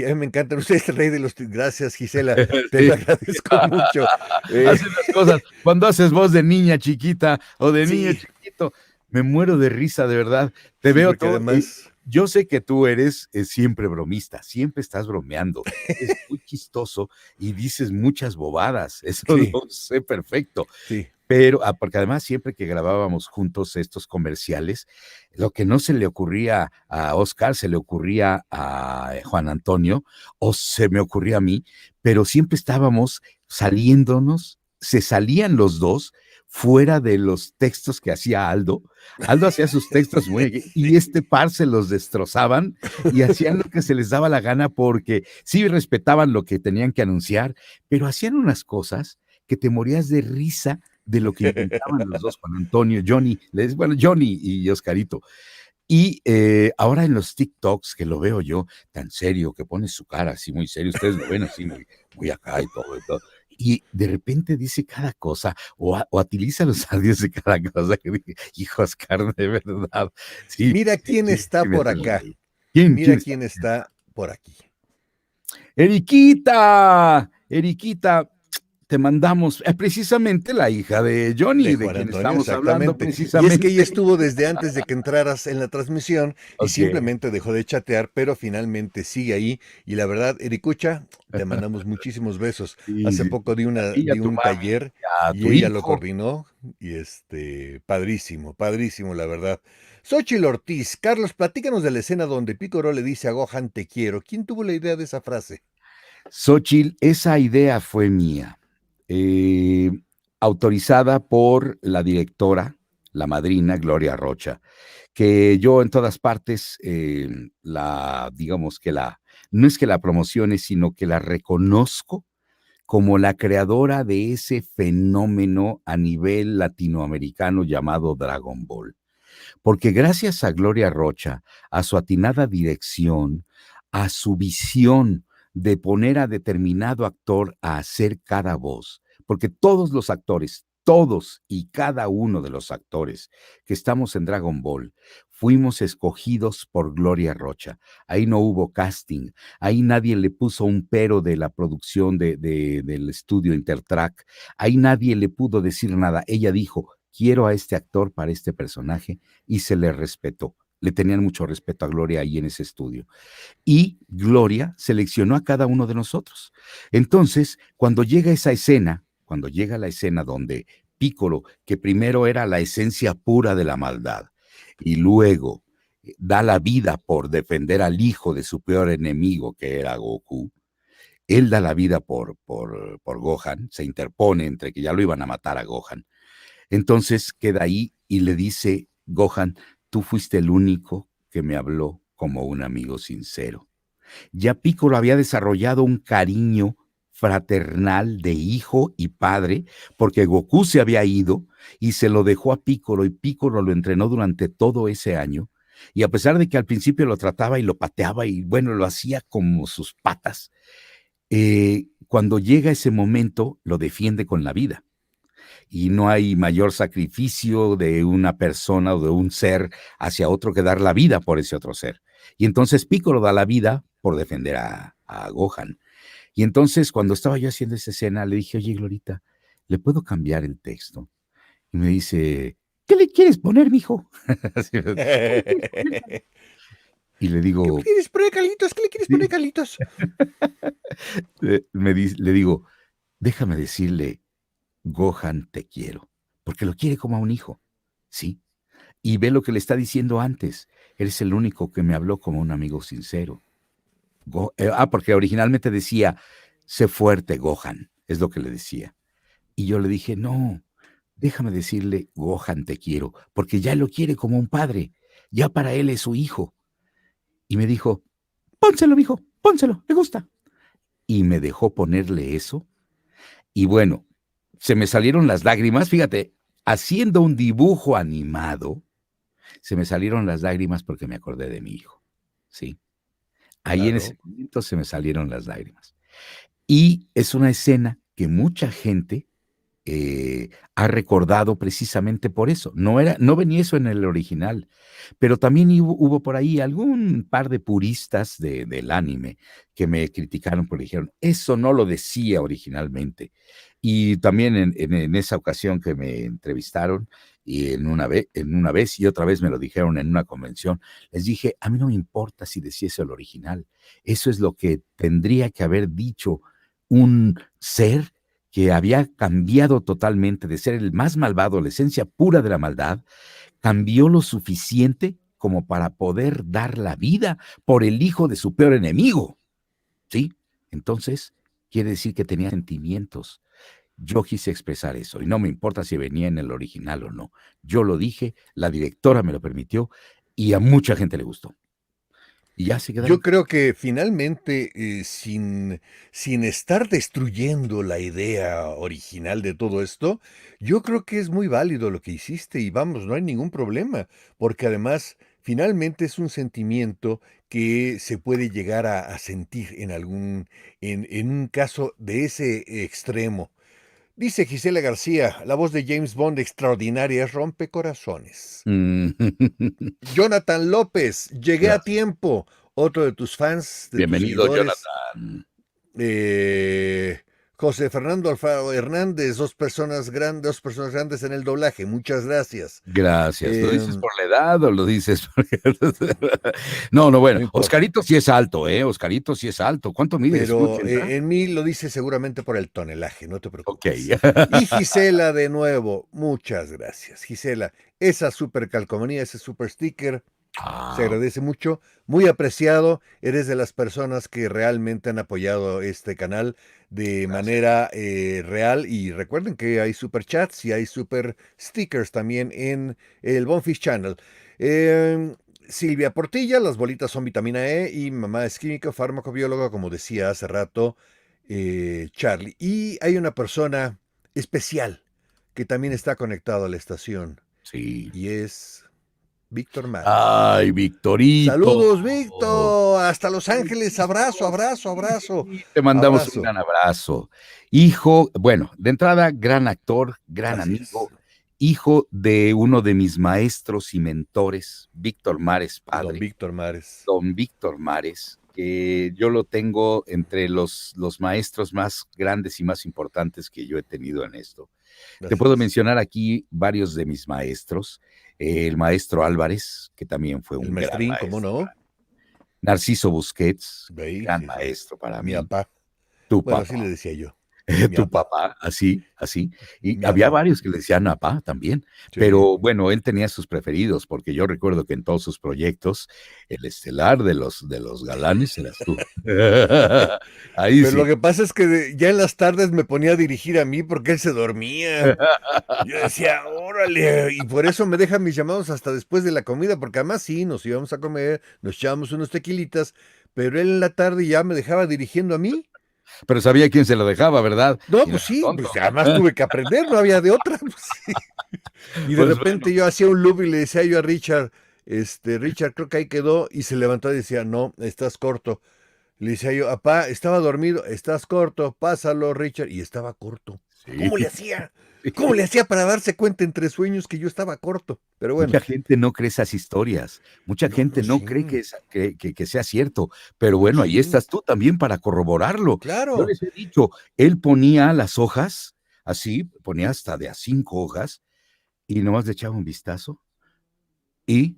[SPEAKER 1] mí me encantan ustedes, el rey de los... Gracias, Gisela, te lo agradezco mucho.
[SPEAKER 8] Hacen las cosas, cuando haces voz de niña chiquita o de niño chiquito, me muero de risa, de verdad. Te veo todo.
[SPEAKER 1] Además...
[SPEAKER 8] Yo sé que tú eres siempre bromista, siempre estás bromeando, es muy chistoso y dices muchas bobadas, eso lo sé perfecto.
[SPEAKER 1] Sí.
[SPEAKER 8] Pero, porque además siempre que grabábamos juntos estos comerciales, lo que no se le ocurría a Oscar, se le ocurría a Juan Antonio, o se me ocurría a mí, pero siempre estábamos saliéndonos, se salían los dos fuera de los textos que hacía Aldo. Aldo hacía sus textos y este par se los destrozaban y hacían lo que se les daba la gana porque sí respetaban lo que tenían que anunciar, pero hacían unas cosas que te morías de risa de lo que inventaban los dos, Juan Antonio, Johnny y Oscarito. Y ahora en los TikToks, que lo veo yo tan serio, que pone su cara así muy serio, ustedes lo ven así muy acá y todo, y de repente dice cada cosa, o utiliza los audios de cada cosa, que dije, hijo Oscar, de verdad. Sí,
[SPEAKER 1] mira quién está por acá.
[SPEAKER 8] Mira
[SPEAKER 1] quién está por aquí.
[SPEAKER 8] Eriquita, te mandamos precisamente la hija de Johnny, de quien estamos hablando precisamente.
[SPEAKER 1] Y es que ella estuvo desde antes de que entraras en la transmisión y simplemente dejó de chatear, pero finalmente sigue ahí. Y la verdad, Ericucha, te mandamos muchísimos besos. Hace poco di un taller y ella lo coordinó y padrísimo, la verdad. Xochitl Ortiz, Carlos, platícanos de la escena donde Pícoro le dice a Gohan te quiero. ¿Quién tuvo la idea de esa frase?
[SPEAKER 8] Xochitl, esa idea fue mía. Autorizada por la directora, la madrina Gloria Rocha, que yo en todas partes no es que la promocione, sino que la reconozco como la creadora de ese fenómeno a nivel latinoamericano llamado Dragon Ball. Porque gracias a Gloria Rocha, a su atinada dirección, a su visión de poner a determinado actor a hacer cada voz, porque todos los actores, todos y cada uno de los actores que estamos en Dragon Ball, fuimos escogidos por Gloria Rocha. Ahí no hubo casting, ahí nadie le puso un pero de la producción del estudio Intertrack, ahí nadie le pudo decir nada. Ella dijo, quiero a este actor para este personaje, y se le respetó. Le tenían mucho respeto a Gloria ahí en ese estudio. Y Gloria seleccionó a cada uno de nosotros. Entonces, cuando llega la escena donde Piccolo, que primero era la esencia pura de la maldad, y luego da la vida por defender al hijo de su peor enemigo, que era Goku, él da la vida por Gohan, se interpone entre que ya lo iban a matar a Gohan. Entonces queda ahí y le dice, Gohan, tú fuiste el único que me habló como un amigo sincero. Ya Piccolo había desarrollado un cariño fraternal de hijo y padre, porque Goku se había ido y se lo dejó a Piccolo, y Piccolo lo entrenó durante todo ese año, y a pesar de que al principio lo trataba y lo pateaba y bueno, lo hacía como sus patas, cuando llega ese momento lo defiende con la vida. y no hay mayor sacrificio de una persona o de un ser hacia otro que dar la vida por ese otro ser. Y entonces Piccolo da la vida por defender a Gohan. Y entonces cuando estaba yo haciendo esa escena le dije, oye Glorita, ¿le puedo cambiar el texto? Y me dice, ¿qué le quieres poner, mijo? Así, y le
[SPEAKER 1] ¿Qué
[SPEAKER 8] digo,
[SPEAKER 1] le quieres poner, Carlitos? ¿Qué le quieres poner, Carlitos?
[SPEAKER 8] le digo, déjame decirle, Gohan, te quiero, porque lo quiere como a un hijo, ¿sí? Y ve lo que le está diciendo antes, eres el único que me habló como un amigo sincero. Porque originalmente decía, sé fuerte, Gohan, es lo que le decía. Y yo le dije, no, déjame decirle, Gohan, te quiero, porque ya lo quiere como un padre, ya para él es su hijo. Y me dijo, pónselo, mijo, pónselo, me gusta. Y me dejó ponerle eso. Y bueno, se me salieron las lágrimas, fíjate, haciendo un dibujo animado, se me salieron las lágrimas porque me acordé de mi hijo, ¿sí? Ahí en ese momento se me salieron las lágrimas. Y es una escena que mucha gente ha recordado precisamente por eso. No venía eso en el original, pero también hubo por ahí algún par de puristas del anime que me criticaron porque dijeron, eso no lo decía originalmente. Y también en esa ocasión que me entrevistaron, y en una vez y otra vez me lo dijeron en una convención, les dije, a mí no me importa si decía eso el original, eso es lo que tendría que haber dicho un ser que había cambiado totalmente de ser el más malvado, la esencia pura de la maldad, cambió lo suficiente como para poder dar la vida por el hijo de su peor enemigo, ¿sí? Entonces, quiere decir que tenía sentimientos. Yo quise expresar eso, y no me importa si venía en el original o no. Yo lo dije, la directora me lo permitió, y a mucha gente le gustó. Y ya se quedaron.
[SPEAKER 1] Yo creo que finalmente, sin estar destruyendo la idea original de todo esto, yo creo que es muy válido lo que hiciste y vamos, no hay ningún problema, porque además finalmente es un sentimiento que se puede llegar a sentir en un caso de ese extremo. Dice Gisela García, la voz de James Bond extraordinaria es rompecorazones. Jonathan López, llegué a tiempo. Otro de tus fans, de
[SPEAKER 8] Bienvenido,
[SPEAKER 1] tus seguidores.
[SPEAKER 8] Jonathan.
[SPEAKER 1] José Fernando Alfaro Hernández, dos personas grandes en el doblaje. Muchas gracias.
[SPEAKER 8] Gracias. ¿Lo dices por la edad o lo dices porque... No, bueno,
[SPEAKER 1] No
[SPEAKER 8] Oscarito sí es alto, ¿eh? Oscarito sí es alto. ¿Cuánto mides?
[SPEAKER 1] Pero en mí lo dice seguramente por el tonelaje, no te preocupes.
[SPEAKER 8] Ok.
[SPEAKER 1] Y Gisela de nuevo, muchas gracias. Gisela, esa super calcomanía, ese super sticker, se agradece mucho, muy apreciado. Eres de las personas que realmente han apoyado este canal de manera real. Y recuerden que hay super chats y hay super stickers también en el Bonefish Channel. Silvia Portilla, las bolitas son vitamina E y mamá es química, farmacobióloga, como decía hace rato Charlie. Y hay una persona especial que también está conectado a la estación.
[SPEAKER 8] Sí.
[SPEAKER 1] Y es Víctor Mares.
[SPEAKER 8] Ay, Victorito.
[SPEAKER 1] Saludos, Víctor. Hasta Los Ángeles. Abrazo, abrazo, abrazo.
[SPEAKER 8] Te mandamos un gran abrazo. Hijo, bueno, de entrada, gran actor, gran amigo, hijo de uno de mis maestros y mentores, Víctor Mares, padre.
[SPEAKER 1] Don Víctor Mares.
[SPEAKER 8] Don Víctor Mares, que yo lo tengo entre los maestros más grandes y más importantes que yo he tenido en esto. Gracias. Te puedo mencionar aquí varios de mis maestros. El maestro Álvarez, que también fue un
[SPEAKER 1] maestrín,
[SPEAKER 8] gran maestro.
[SPEAKER 1] ¿Cómo no?
[SPEAKER 8] Narciso Busquets, gran maestro para mí.
[SPEAKER 1] Mi papá.
[SPEAKER 8] Tu
[SPEAKER 1] bueno,
[SPEAKER 8] papá.
[SPEAKER 1] Así le decía yo.
[SPEAKER 8] Tu papá, así. Y había varios que le decían papá también, sí. Pero bueno, él tenía sus preferidos, porque yo recuerdo que en todos sus proyectos, el estelar de los galanes eras tú. Ahí
[SPEAKER 1] pero
[SPEAKER 8] sí.
[SPEAKER 1] Lo que pasa es que ya en las tardes me ponía a dirigir a mí porque él se dormía. Yo decía, órale, y por eso me dejan mis llamados hasta después de la comida, porque además sí, nos íbamos a comer, nos echábamos unos tequilitas, pero él en la tarde ya me dejaba dirigiendo a mí.
[SPEAKER 8] Pero sabía quién se lo dejaba, ¿verdad?
[SPEAKER 1] No, pues sí, pues además tuve que aprender, no había de otra. Pues sí. Y de repente yo hacía un loop y le decía yo a Richard, Richard, creo que ahí quedó, y se levantó y decía, no, estás corto. Le decía yo, papá, estaba dormido, estás corto, pásalo, Richard, y estaba corto. ¿Cómo le hacía? ¿Cómo le hacía para darse cuenta entre sueños que yo estaba corto? Pero bueno.
[SPEAKER 8] Mucha gente no cree esas historias, mucha gente no cree que sea cierto, pero bueno, ahí estás tú también para corroborarlo. Yo
[SPEAKER 1] Claro.
[SPEAKER 8] les he dicho, él ponía las hojas, así, ponía hasta de a 5 hojas, y nomás le echaba un vistazo, y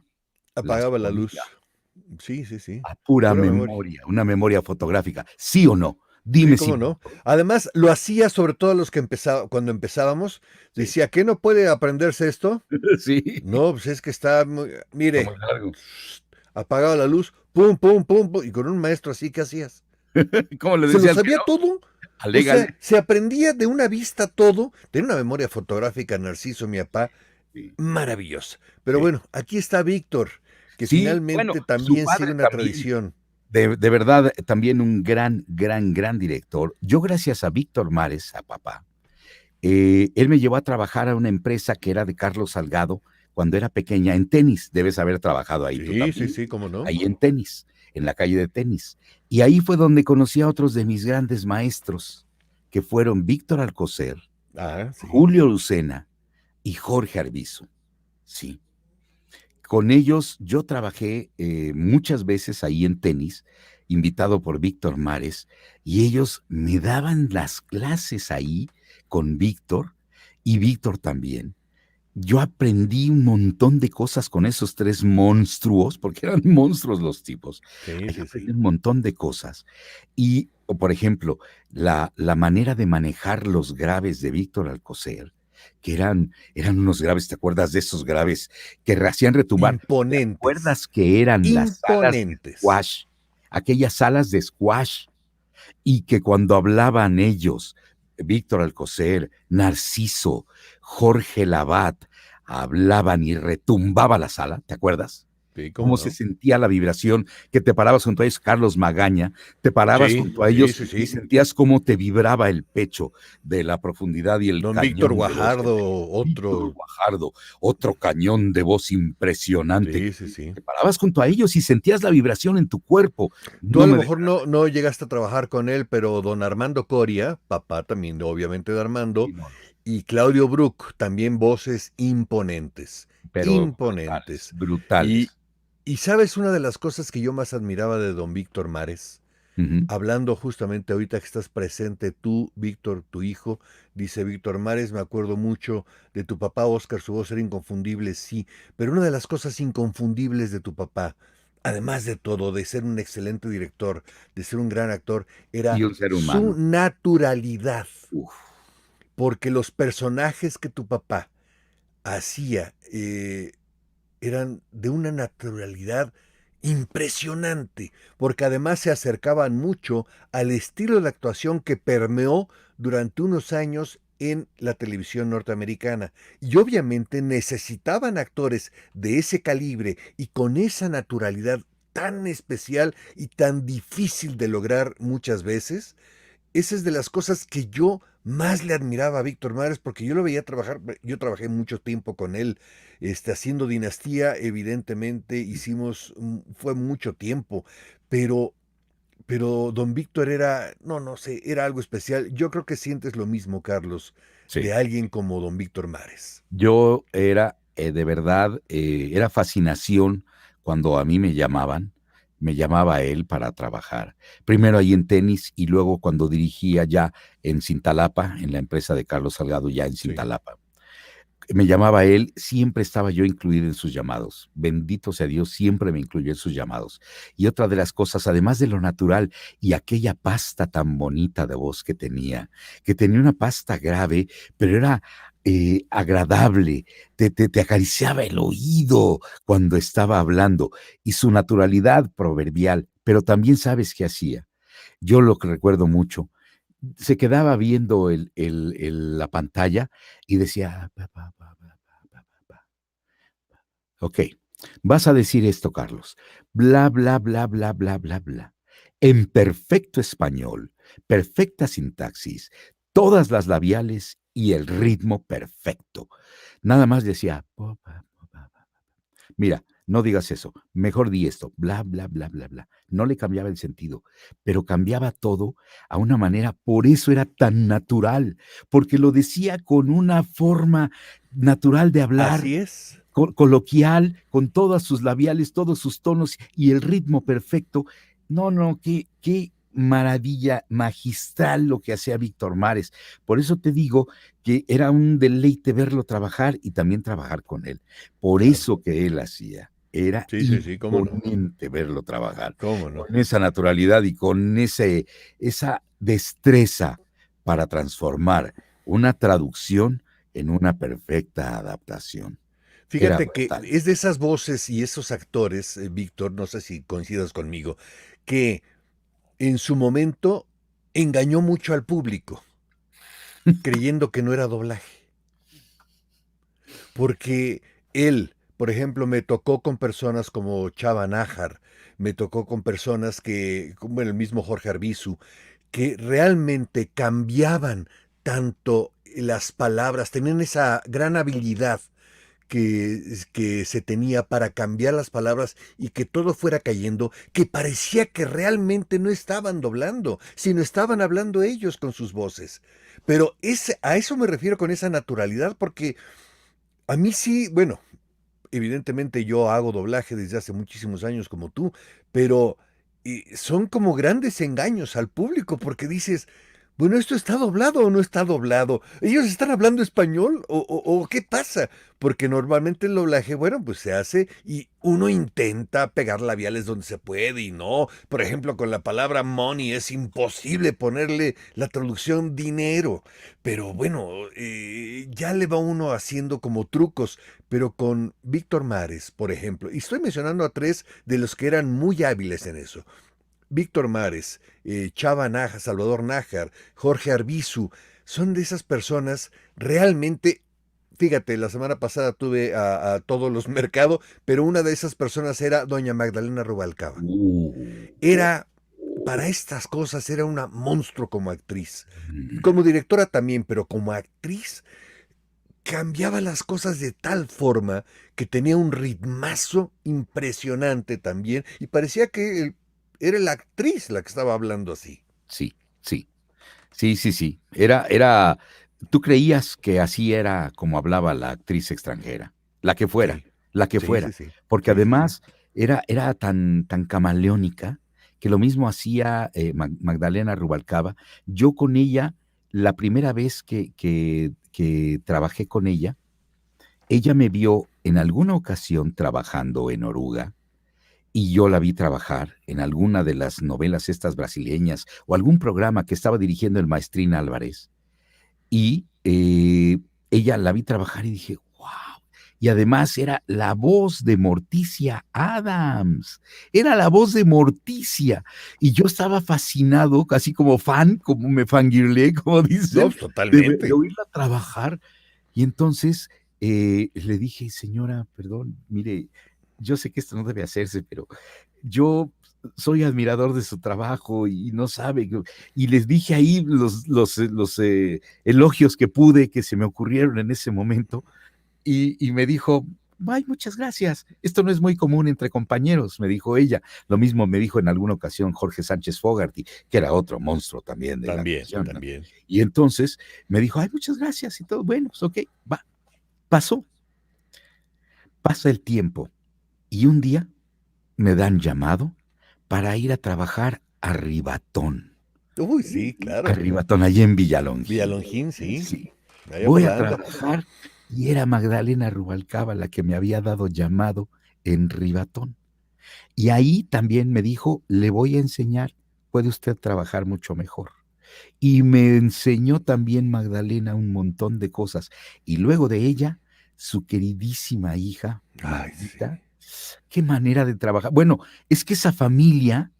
[SPEAKER 1] Apagaba la luz.
[SPEAKER 8] ponía
[SPEAKER 1] Sí, sí, sí.
[SPEAKER 8] a pura
[SPEAKER 1] Pura memoria.
[SPEAKER 8] memoria, una memoria fotográfica, ¿sí o no?
[SPEAKER 1] Sí,
[SPEAKER 8] Dime si
[SPEAKER 1] cómo no. Además, lo hacía sobre todo los que cuando empezábamos, decía, ¿qué no puede aprenderse esto?
[SPEAKER 8] Sí.
[SPEAKER 1] No, pues es que está muy,
[SPEAKER 8] Está
[SPEAKER 1] mire,
[SPEAKER 8] muy largo.
[SPEAKER 1] apagaba la luz, pum, pum, pum, pum, y con un maestro así, ¿qué hacías?
[SPEAKER 8] ¿Cómo le
[SPEAKER 1] Se lo
[SPEAKER 8] decías que
[SPEAKER 1] sabía
[SPEAKER 8] no?
[SPEAKER 1] todo. O
[SPEAKER 8] Alégale.
[SPEAKER 1] sea, se aprendía de una vista todo. Tenía una memoria fotográfica, Narciso, mi papá,
[SPEAKER 8] Sí,
[SPEAKER 1] maravillosa. Pero
[SPEAKER 8] sí.
[SPEAKER 1] bueno, aquí está Víctor, que
[SPEAKER 8] Sí,
[SPEAKER 1] finalmente
[SPEAKER 8] bueno, su
[SPEAKER 1] también sigue
[SPEAKER 8] padre
[SPEAKER 1] una
[SPEAKER 8] también.
[SPEAKER 1] tradición.
[SPEAKER 8] De verdad, también un gran, gran, gran director. Yo, gracias a Víctor Mares, a papá, él me llevó a trabajar a una empresa que era de Carlos Salgado cuando era pequeña en tenis. Debes haber trabajado ahí tú
[SPEAKER 1] Sí, sí,
[SPEAKER 8] también.
[SPEAKER 1] sí, cómo no.
[SPEAKER 8] Ahí en tenis, en la calle de tenis. Y ahí fue donde conocí a otros de mis grandes maestros, que fueron Víctor Alcocer,
[SPEAKER 1] Ah, sí.
[SPEAKER 8] Julio Lucena y Jorge Arbizu. Sí. Con ellos yo trabajé muchas veces ahí en tenis, invitado por Víctor Mares, y ellos me daban las clases ahí con Víctor y Víctor también. Yo aprendí un montón de cosas con esos 3 monstruos, porque eran monstruos los tipos.
[SPEAKER 1] Sí,
[SPEAKER 8] Ahí
[SPEAKER 1] sí,
[SPEAKER 8] aprendí
[SPEAKER 1] sí.
[SPEAKER 8] un montón de cosas. Y, por ejemplo, la manera de manejar los graves de Víctor Alcocer, que eran unos graves, ¿te acuerdas de esos graves que hacían retumbar? ¿Te
[SPEAKER 1] Imponentes.
[SPEAKER 8] acuerdas que eran las salas de
[SPEAKER 1] Imponentes.
[SPEAKER 8] squash? Aquellas salas de squash, y que cuando hablaban ellos, Víctor Alcocer, Narciso, Jorge Labat, hablaban y retumbaba la sala, ¿te acuerdas?
[SPEAKER 1] Sí,
[SPEAKER 8] Cómo
[SPEAKER 1] cómo
[SPEAKER 8] se
[SPEAKER 1] no.
[SPEAKER 8] sentía la vibración, que te parabas junto a ellos, Carlos Magaña, te parabas
[SPEAKER 1] Sí,
[SPEAKER 8] junto a
[SPEAKER 1] sí,
[SPEAKER 8] ellos
[SPEAKER 1] sí,
[SPEAKER 8] y
[SPEAKER 1] sí.
[SPEAKER 8] sentías cómo te vibraba el pecho de la profundidad y el
[SPEAKER 1] Don Víctor
[SPEAKER 8] cañón de voz que
[SPEAKER 1] Guajardo,
[SPEAKER 8] tenía. Víctor
[SPEAKER 1] otro.
[SPEAKER 8] Guajardo, otro cañón de voz impresionante.
[SPEAKER 1] Sí, sí, sí.
[SPEAKER 8] Te parabas junto a ellos y sentías la vibración en tu cuerpo.
[SPEAKER 1] Tú a
[SPEAKER 8] No
[SPEAKER 1] lo
[SPEAKER 8] me
[SPEAKER 1] mejor no llegaste a trabajar con él, pero don Armando Coria, papá también obviamente de Armando,
[SPEAKER 8] dejarás, no,
[SPEAKER 1] y Claudio Brook, también voces imponentes,
[SPEAKER 8] pero
[SPEAKER 1] imponentes.
[SPEAKER 8] brutales.
[SPEAKER 1] Y sabes una de las cosas que yo más admiraba de don Víctor Mares,
[SPEAKER 8] Ujú.
[SPEAKER 1] hablando justamente ahorita que estás presente tú, Víctor, tu hijo, dice Víctor Mares, me acuerdo mucho de tu papá, Óscar, su voz era inconfundible, sí, pero una de las cosas inconfundibles de tu papá, además de todo, de ser un excelente director, de ser un gran actor, era
[SPEAKER 8] Y un ser
[SPEAKER 1] su
[SPEAKER 8] humano.
[SPEAKER 1] naturalidad,
[SPEAKER 8] Uf.
[SPEAKER 1] porque los personajes que tu papá hacía eran de una naturalidad impresionante, porque además se acercaban mucho al estilo de actuación que permeó durante unos años en la televisión norteamericana. Y obviamente necesitaban actores de ese calibre y con esa naturalidad tan especial y tan difícil de lograr muchas veces. Esa es de las cosas que yo más le admiraba a Víctor Mares, porque yo lo veía trabajar, yo trabajé mucho tiempo con él, haciendo Dinastía, evidentemente fue mucho tiempo, pero, pero don Víctor era, no sé, era algo especial. Yo creo que sientes lo mismo, Carlos,
[SPEAKER 8] Sí.
[SPEAKER 1] de alguien como don Víctor Mares.
[SPEAKER 8] Yo era, de verdad, era fascinación cuando a mí me llamaba él para trabajar. Primero ahí en tenis y luego cuando dirigía ya en Cintalapa, en la empresa de Carlos Salgado, ya en
[SPEAKER 1] Sí.
[SPEAKER 8] Cintalapa. Me llamaba él, siempre estaba yo incluido en sus llamados. Bendito sea Dios, siempre me incluyó en sus llamados. Y otra de las cosas, además de lo natural y aquella pasta tan bonita de voz que tenía una pasta grave, pero era agradable, te acariciaba el oído cuando estaba hablando, y su naturalidad proverbial, pero también sabes qué hacía. Yo lo que recuerdo mucho, se quedaba viendo la pantalla y decía, "Pa, pa, pa, pa, pa, pa, pa". Ok, vas a decir esto, Carlos. Bla, bla, bla, bla, bla, bla, bla. En perfecto español, perfecta sintaxis, todas las labiales y el ritmo perfecto. Nada más decía, "Po, pa, po, pa, pa, pa". Mira, no digas eso, mejor di esto, bla, bla, bla, bla, bla. No le cambiaba el sentido, pero cambiaba todo a una manera, por eso era tan natural, porque lo decía con una forma natural de hablar,
[SPEAKER 1] Así es.
[SPEAKER 8] coloquial, con todas sus labiales, todos sus tonos y el ritmo perfecto. No, qué maravilla magistral lo que hacía Víctor Mares. Por eso te digo que era un deleite verlo trabajar y también trabajar con él. Por
[SPEAKER 1] Claro.
[SPEAKER 8] eso que él hacía. Era
[SPEAKER 1] Sí, cómo no.
[SPEAKER 8] imponente verlo trabajar.
[SPEAKER 1] Cómo no.
[SPEAKER 8] Con esa naturalidad y con esa destreza para transformar una traducción en una perfecta adaptación. Era
[SPEAKER 1] Fíjate que
[SPEAKER 8] brutal.
[SPEAKER 1] es de esas voces y esos actores, Víctor, no sé si coincidas conmigo, que en su momento engañó mucho al público, creyendo que no era doblaje. Porque él, por ejemplo, me tocó con personas como Chava Nájar, me tocó con personas que, como el mismo Jorge Arbizu, que realmente cambiaban tanto las palabras, tenían esa gran habilidad que se tenía para cambiar las palabras y que todo fuera cayendo, que parecía que realmente no estaban doblando, sino estaban hablando ellos con sus voces. Pero a eso me refiero con esa naturalidad, porque a mí sí, bueno, evidentemente yo hago doblaje desde hace muchísimos años como tú, pero son como grandes engaños al público porque dices, bueno, ¿esto está doblado o no está doblado? ¿Ellos están hablando español o qué pasa? Porque normalmente el doblaje, bueno, pues se hace y uno intenta pegar labiales donde se puede y no. Por ejemplo, con la palabra money es imposible ponerle la traducción dinero. Pero bueno, ya le va uno haciendo como trucos. Pero con Víctor Mares, por ejemplo, y estoy mencionando a tres de los que eran muy hábiles en eso. Víctor Mares, Chava Nájar, Salvador Nájar, Jorge Arbizu, son de esas personas realmente, fíjate, la semana pasada tuve a todos los mercados, pero una de esas personas era doña Magdalena Rubalcaba. Era, para estas cosas, era una monstruo como actriz. Como directora también, pero como actriz cambiaba las cosas de tal forma que tenía un ritmazo impresionante también y parecía que era la actriz la que estaba hablando así.
[SPEAKER 8] Sí. Tú creías que así era como hablaba la actriz extranjera, la que fuera,
[SPEAKER 1] Sí.
[SPEAKER 8] porque además era tan camaleónica que lo mismo hacía Magdalena Rubalcaba. Yo con ella, la primera vez que trabajé con ella me vio en alguna ocasión trabajando en Oruga, y yo la vi trabajar en alguna de las novelas estas brasileñas o algún programa que estaba dirigiendo el Maestrín Álvarez. Y ella la vi trabajar y dije, wow. Y además era la voz de Morticia Adams. Era la voz de Morticia. Y yo estaba fascinado, casi como fan, como me fangirlé, como dicen,
[SPEAKER 1] No, totalmente.
[SPEAKER 8] de oírla trabajar. Y entonces le dije, señora, perdón, mire, yo sé que esto no debe hacerse, pero yo soy admirador de su trabajo y no sabe. Y les dije ahí los elogios que pude, que se me ocurrieron en ese momento. Y me dijo, ay, muchas gracias. Esto no es muy común entre compañeros, me dijo ella. Lo mismo me dijo en alguna ocasión Jorge Sánchez Fogarty, que era otro monstruo también de la actuación, ¿no?
[SPEAKER 1] También.
[SPEAKER 8] Y entonces me dijo, ay, muchas gracias y todo. Bueno, pues ok, va. Pasó. Pasa el tiempo. Y un día me dan llamado para ir a trabajar a Rivatón.
[SPEAKER 1] Uy, sí, claro.
[SPEAKER 8] A Rivatón, allá en Villalongín.
[SPEAKER 1] Villalongín, sí.
[SPEAKER 8] Sí.
[SPEAKER 1] Allá
[SPEAKER 8] Voy
[SPEAKER 1] por
[SPEAKER 8] a
[SPEAKER 1] la Anda.
[SPEAKER 8] trabajar y era Magdalena Rubalcaba la que me había dado llamado en Rivatón. Y ahí también me dijo, le voy a enseñar, puede usted trabajar mucho mejor. Y me enseñó también Magdalena un montón de cosas. Y luego de ella, su queridísima hija, Magdita, qué manera de trabajar. Bueno, es que esa familia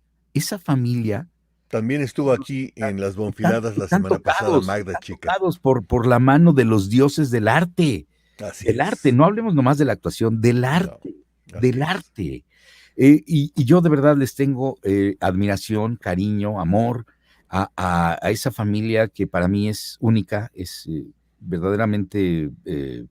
[SPEAKER 1] también estuvo aquí en las Bonfiladas la
[SPEAKER 8] están
[SPEAKER 1] semana pasada,
[SPEAKER 8] tocados,
[SPEAKER 1] Magda chica.
[SPEAKER 8] tocados por la mano de los dioses del arte.
[SPEAKER 1] Así
[SPEAKER 8] Del
[SPEAKER 1] es.
[SPEAKER 8] arte, no hablemos nomás de la actuación, del arte,
[SPEAKER 1] así
[SPEAKER 8] del
[SPEAKER 1] es.
[SPEAKER 8] arte. Y yo de verdad les tengo admiración, cariño, amor a esa familia que para mí es única, es verdaderamente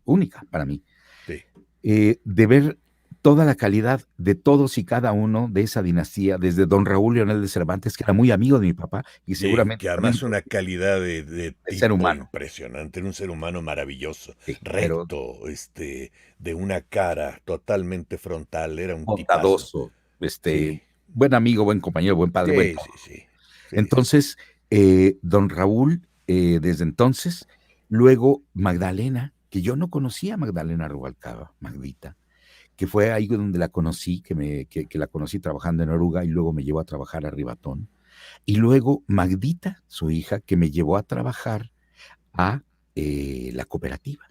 [SPEAKER 8] única para mí.
[SPEAKER 1] Sí.
[SPEAKER 8] De ver toda la calidad de todos y cada uno de esa dinastía, desde don Raúl Leonel de Cervantes, que era muy amigo de mi papá y seguramente
[SPEAKER 1] que
[SPEAKER 8] también
[SPEAKER 1] además una calidad de
[SPEAKER 8] ser
[SPEAKER 1] tipo
[SPEAKER 8] humano.
[SPEAKER 1] impresionante, era un ser humano maravilloso,
[SPEAKER 8] Sí, pero
[SPEAKER 1] recto, de una cara totalmente frontal, era un tipazo.
[SPEAKER 8] bondadoso,
[SPEAKER 1] Sí,
[SPEAKER 8] buen amigo, buen compañero, buen padre, buen
[SPEAKER 1] sí,
[SPEAKER 8] todo.
[SPEAKER 1] sí, sí, sí, sí.
[SPEAKER 8] Entonces, don Raúl, desde entonces, luego Magdalena, que yo no conocía a Magdalena Rubalcaba, Magdita, que fue ahí donde la conocí, que la conocí trabajando en Oruga y luego me llevó a trabajar a Ribatón. Y luego Magdita, su hija, que me llevó a trabajar a la cooperativa.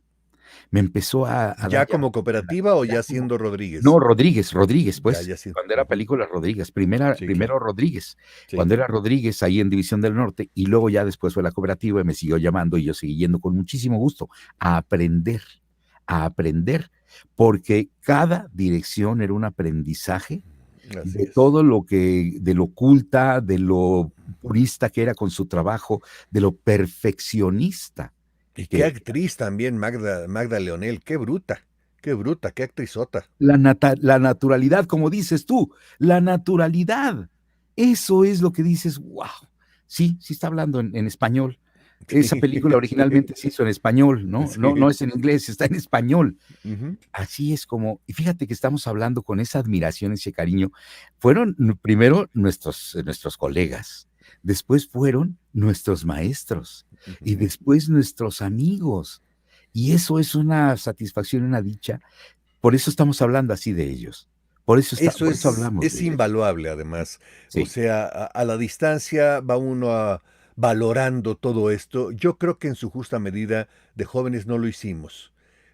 [SPEAKER 8] Me empezó a dar
[SPEAKER 1] ¿Ya como cooperativa o ya
[SPEAKER 8] como,
[SPEAKER 1] siendo Rodríguez?
[SPEAKER 8] no, Rodríguez,
[SPEAKER 1] Ya,
[SPEAKER 8] pues,
[SPEAKER 1] ya sí.
[SPEAKER 8] cuando era
[SPEAKER 1] Ujú.
[SPEAKER 8] película Rodríguez,
[SPEAKER 1] Sí,
[SPEAKER 8] primero
[SPEAKER 1] claro.
[SPEAKER 8] Rodríguez,
[SPEAKER 1] Sí.
[SPEAKER 8] cuando era Rodríguez ahí en División del Norte, y luego ya después fue la cooperativa y me siguió llamando y yo seguí yendo con muchísimo gusto a aprender, porque cada dirección era un aprendizaje
[SPEAKER 1] Así
[SPEAKER 8] de
[SPEAKER 1] es.
[SPEAKER 8] todo lo que, de lo culta, de lo purista que era con su trabajo, de lo perfeccionista
[SPEAKER 1] Y qué
[SPEAKER 8] que
[SPEAKER 1] actriz también, Magda Leonel, qué bruta, qué actrizota.
[SPEAKER 8] la naturalidad, como dices tú, la naturalidad. Eso es lo que dices, wow. Sí, sí está hablando en español. Esa
[SPEAKER 1] Sí,
[SPEAKER 8] película
[SPEAKER 1] sí,
[SPEAKER 8] originalmente se hizo en español, ¿no? No,
[SPEAKER 1] sí.
[SPEAKER 8] no es en inglés, está en español.
[SPEAKER 1] Ujú.
[SPEAKER 8] Así es como, y fíjate que estamos hablando con esa admiración, ese cariño. Fueron primero nuestros colegas, después fueron nuestros maestros y
[SPEAKER 1] Ujú.
[SPEAKER 8] después nuestros amigos. Y eso es una satisfacción, una dicha. Por eso estamos hablando así de ellos.
[SPEAKER 1] Eso
[SPEAKER 8] Por eso hablamos
[SPEAKER 1] es
[SPEAKER 8] de ellos.
[SPEAKER 1] invaluable, además. O
[SPEAKER 8] Sí,
[SPEAKER 1] sea, a la distancia va uno valorando todo esto. Yo creo que en su justa medida de jóvenes no lo hicimos,